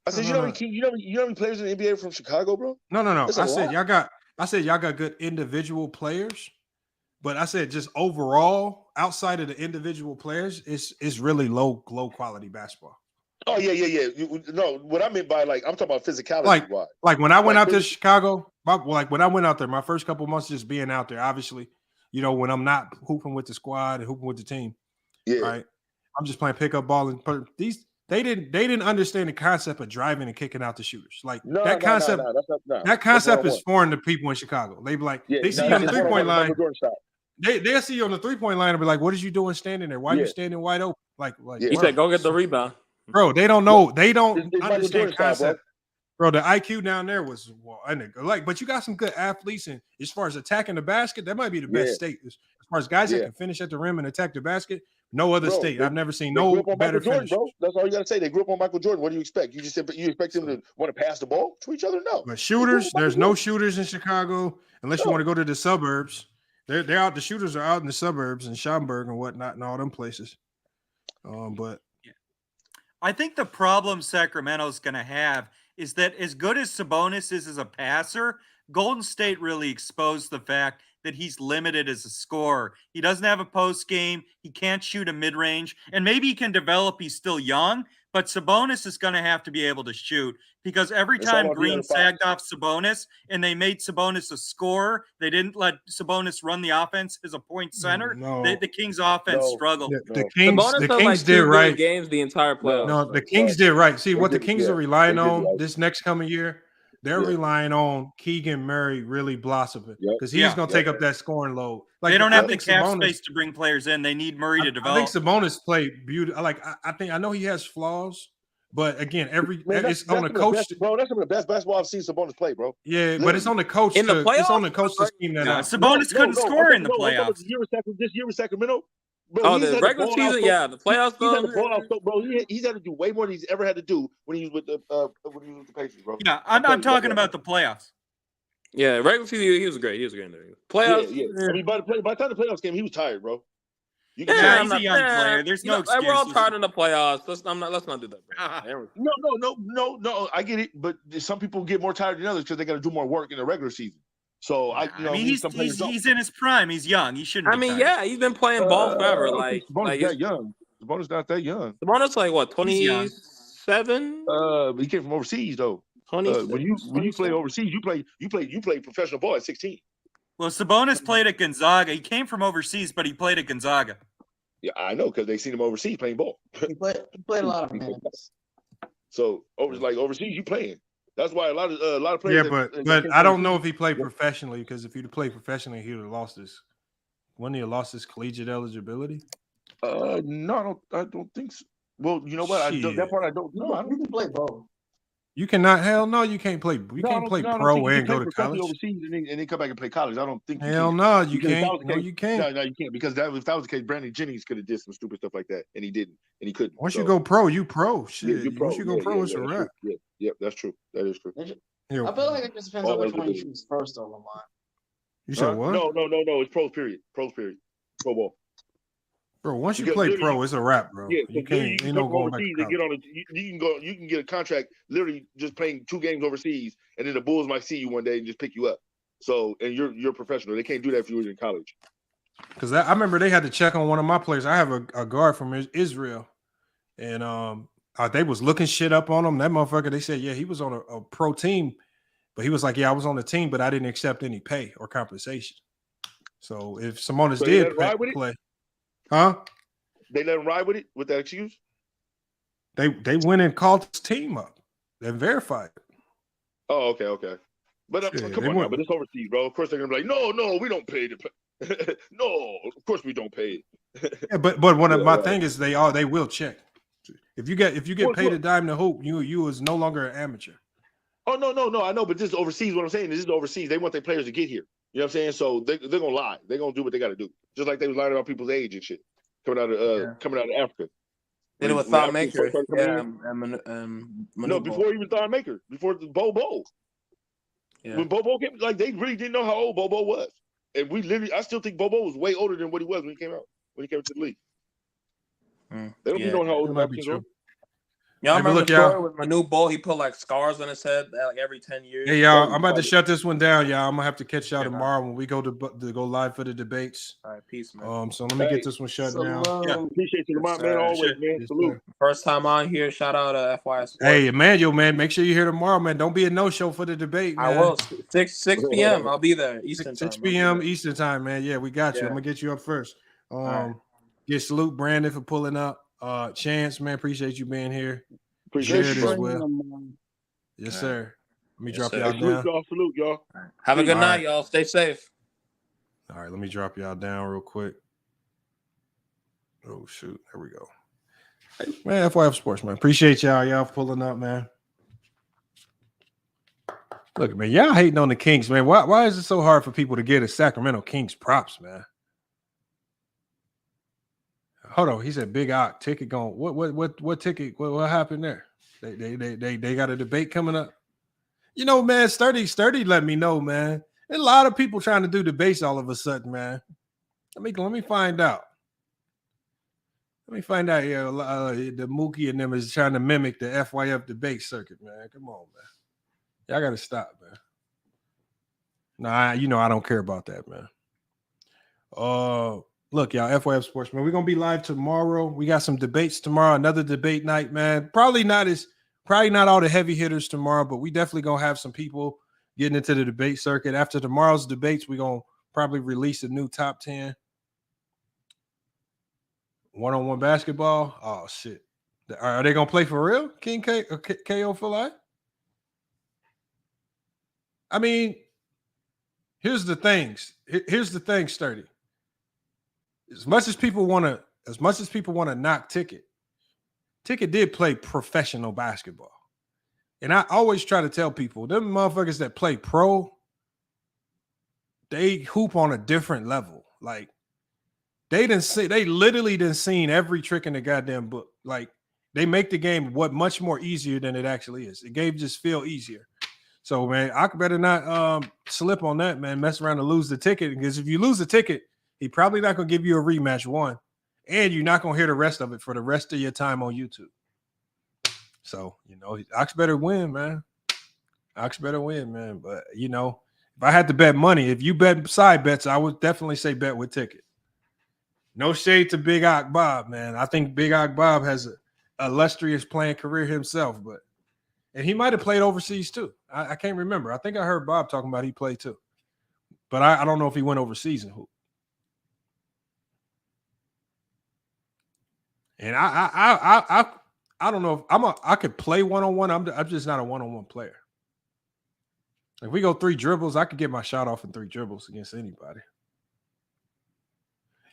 I said, you know how many players in the NBA from Chicago, bro? No. I said y'all got good individual players, but I said just overall, outside of the individual players, it's really low quality basketball. Oh yeah. No, what I meant by I'm talking about physicality. Like when I went out to Chicago, when I went out there, my first couple months just being out there, obviously, when I'm not hooping with the squad and hooping with the team, right? I'm just playing pickup ball and They didn't understand the concept of driving and kicking out the shooters. That concept is foreign to people in Chicago. They be like, they see you on the 3-point line. They'll see you on the 3-point line and be like, "What is you doing standing there? Why are you standing wide open?" He said, "Go get the rebound." Bro, they don't know. They don't understand concept. Bro, the IQ down there was but you got some good athletes, and as far as attacking the basket, that might be the best state. As far as guys that can finish at the rim and attack the basket. No other state. I've never seen no better finish. Bro. That's all you got to say. They grew up on Michael Jordan. What do you expect? You expect them to want to pass the ball to each other? No. But shooters, there's no shooters in Chicago unless you want to go to the suburbs. They're out. The shooters are out in the suburbs in Schaumburg and whatnot and all them places. But I think the problem Sacramento's going to have is that as good as Sabonis is as a passer, Golden State really exposed the fact that he's limited as a scorer. He doesn't have a post game. He can't shoot a mid-range. And maybe he can develop. He's still young. But Sabonis is going to have to be able to shoot because every It's all time about being Green on the sagged off Sabonis and they made Sabonis a scorer, they didn't let Sabonis run the offense as a point center. No. The Kings offense struggled. The Kings Sabonis had like did 2 right. good games the entire playoffs. No, the Kings did right. See, They what the did- Kings yeah, are relying they did on right. this next coming year, they're Yeah. relying on Keegan Murray really blossoming Yep. because he's Yeah. going to take up that scoring load. Like They don't I have the think cap Sabonis, space to bring players in. They need Murray to I develop. think Sabonis played beautiful. Like I know he has flaws, but again, Man, it's on the some of coach. best, bro. That's some of the best basketball I've seen Sabonis play, bro. Yeah, but it's on the coach. In the It's on playoffs? the coach to scheme that Yeah, out. Sabonis couldn't score in the I'm talking about playoffs. this year with Sacramento. Bro, Oh, he's the had to regular ball out season, so- yeah. The playoffs, He's had though. to ball out so, bro. He's had to do way more than he's ever had to do when he was with the Patriots, bro. Yeah, I'm talking about the playoffs. Yeah, regular season, he was great. He was great in there. Yeah, Playoffs, yeah. I mean, by the time the playoffs came, he was tired, bro. You can yeah, tell. he's a young player. There's no like, we're all excuses. tired in the playoffs. Let's not do that, bro. No. I get it, but some people get more tired than others because they got to do more work in the regular season. So I mean, he's in his prime. He's young. He shouldn't. I mean, yeah, he's been playing ball forever. I don't Like, think Sabonis that young. Sabonis not that young. Sabonis like what, He's young. 27? He came from overseas though. 26, When you play overseas, you play professional ball at 16. Well, Sabonis played at Gonzaga. He came from overseas, but he played at Gonzaga. Yeah, I know because they seen him overseas playing ball. He played a lot of minutes. So overseas, you playing. That's why a lot of Yeah, players. but I don't know if he played professionally because if he'd have played professionally, he would have lost his. Wouldn't he have lost his collegiate eligibility? No, I don't think so. Well, you know what? That part I don't know. You can play both. You cannot. Hell no, you can't play. You can't play pro and go to college. Overseas and then come back and play college. I don't think. Hell no, you can't. No, you can't. No, you can't because if that was the case, Brandon Jennings could have did some stupid stuff like that, and he didn't, and he couldn't. Once you go pro, you pro. Shit. You pro. Once you go pro, it's a wrap. Yeah, that's true. That is true. I feel like it just depends on which one you choose first, though, Lamont. You said what? No. It's pros period. Pro ball. Bro, once you play pro, it's a wrap, bro. Yeah, you can't. You Ain't can no go going back overseas to and get college. on a. You can get a contract literally just playing 2 games overseas, and then the Bulls might see you one day and just pick you up. So, and you're professional. They can't do that if you were in college. Because I remember they had to check on one of my players. I have a guard from Israel, and they was looking shit up on him. That motherfucker, they said, yeah, he was on a pro team, but he was like, yeah, I was on the team, but I didn't accept any pay or compensation. So if Sabonis did play, huh? They let him ride with it with that excuse. They went and called his team up and verified it. Oh, okay. But come on now, but it's overseas, bro. Of course they're gonna be like, no, we don't pay the. No, of course we don't pay it. Yeah, but one of my thing is they will check. If you get paid a dime to hoop, you is no longer an amateur. Oh no, I know, but this is overseas. What I'm saying is this is overseas. They want their players to get here. You know what I'm saying? So they're gonna lie. They're gonna do what they got to do, just like they was lying about people's age and shit coming out of Africa. Did it with Thought Maker. No, before even Thought Maker, before the Bobo. Yeah. When Bobo came, like they really didn't know how old Bobo was, and I still think Bobo was way older than what he was when he came out, when he came to the league. They don't be knowing how old the Africans are. Y'all remember the story with Manu Bol? He put like scars on his head like every 10 years. Hey y'all, I'm about to shut this one down, y'all. I'm gonna have to catch y'all tomorrow when we go to go live for the debates. All right, peace, man. So let me get this one shut down. Yeah, appreciate you, man. Always, man. Salute. First time on here. Shout out to FYS Sports. Hey, Emmanuel, man, make sure you're here tomorrow, man. Don't be a no-show for the debate, man. I will. 6 p.m. I'll be there. Eastern 6 time. p.m. Eastern time, man. Yeah, we got you. I'm gonna get you up first. Get salute Brandon for pulling up. Chance, man, appreciate you being here. Appreciate Jared you as well. Yes, sir. Let me drop y'all down. Salute, y'all. Have a good night, y'all. Stay safe. All right, let me drop y'all down real quick. Oh shoot, there we go. Hey, man, FYF Sports, man. Appreciate y'all for pulling up, man. Look, man, y'all hating on the Kings, man. Why is it so hard for people to get a Sacramento Kings props, man? Hold on, he said Big Ock ticket going. What ticket? What happened there? They got a debate coming up. You know, man, Sturdy let me know, man. There's a lot of people trying to do debates all of a sudden, man. Let me find out. Let me find out. Yeah, the Mookie and them is trying to mimic the FYF debate circuit, man. Come on, man. Y'all got to stop, man. Nah, I don't care about that, man. Look, y'all, FYF Sports, man, we're going to be live tomorrow. We got some debates tomorrow, another debate night, man. Probably not all the heavy hitters tomorrow, but we definitely going to have some people getting into the debate circuit. After tomorrow's debates, we're going to probably release a new top 10. One-on-one basketball. Oh, shit. Are they going to play for real? King K or KO for life? I mean, here's the things. Here's the thing, Sturdy. As much as people want to knock Ticket did play professional basketball. And I always try to tell people, them motherfuckers that play pro, they hoop on a different level. Like, they literally didn't seen every trick in the goddamn book. Like, they make the game much more easier than it actually is. The game just feel easier. So, man, I better not slip on that, man. Mess around and lose the ticket. Because if you lose the ticket, he probably not going to give you a rematch, one. And you're not going to hear the rest of it for the rest of your time on YouTube. So, Ox better win, man. Ox better win, man. But, if I had to bet money, if you bet side bets, I would definitely say bet with Ticket. No shade to Big Ock Bob, man. I think Big Ock Bob has an illustrious playing career himself, and he might have played overseas too. I can't remember. I think I heard Bob talking about he played too. But I don't know if he went overseas and hoop. And I don't know if I could play one-on-one. I'm just not a one-on-one player. If we go 3 dribbles, I could get my shot off in 3 dribbles against anybody.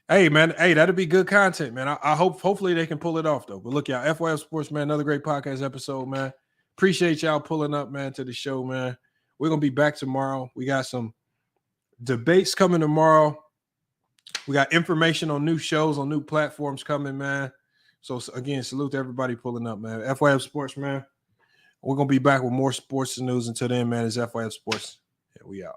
Hey, man. Hey, that'd be good content, man. I hopefully they can pull it off, though. But look, y'all, FYF Sports, man, another great podcast episode, man. Appreciate y'all pulling up, man, to the show, man. We're going to be back tomorrow. We got some debates coming tomorrow. We got information on new shows, on new platforms coming, man. So, again, salute to everybody pulling up, man. FYF Sports, man. We're going to be back with more sports news. Until then, man, it's FYF Sports. Yeah, we out.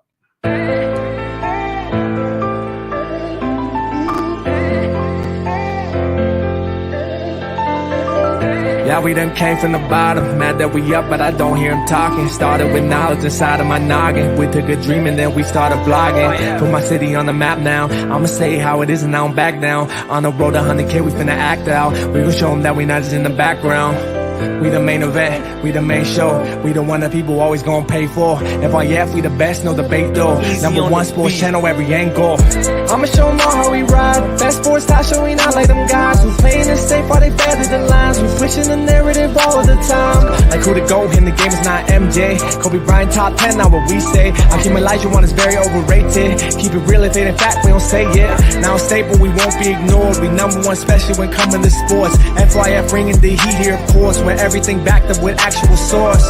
Yeah, we done came from the bottom. Mad that we up, but I don't hear him talking. Started with knowledge inside of my noggin. We took a dream and then we started vlogging. Put my city on the map now. I'ma say how it is and I don't back down. On the road to 100K, we finna act out. We gon' show them that we not just in the background. We the main event, we the main show. We the one that people always gonna pay for. FYF, we the best, no debate though. Number 1 sports channel, every angle. I'ma show them all how we ride. Best sports talk show, we not like them guys who playing it safe while they feather the lines. We switching the narrative all of the time. Like who to go in the game is not MJ. Kobe Bryant top 10, not what we say. I keep Elijah one is very overrated. Keep it real, if it ain't fact, we don't say it. Now it's stable, we won't be ignored. We number 1 especially when coming to sports. FYF ringing the heat here, of course. Where everything backed up with actual source.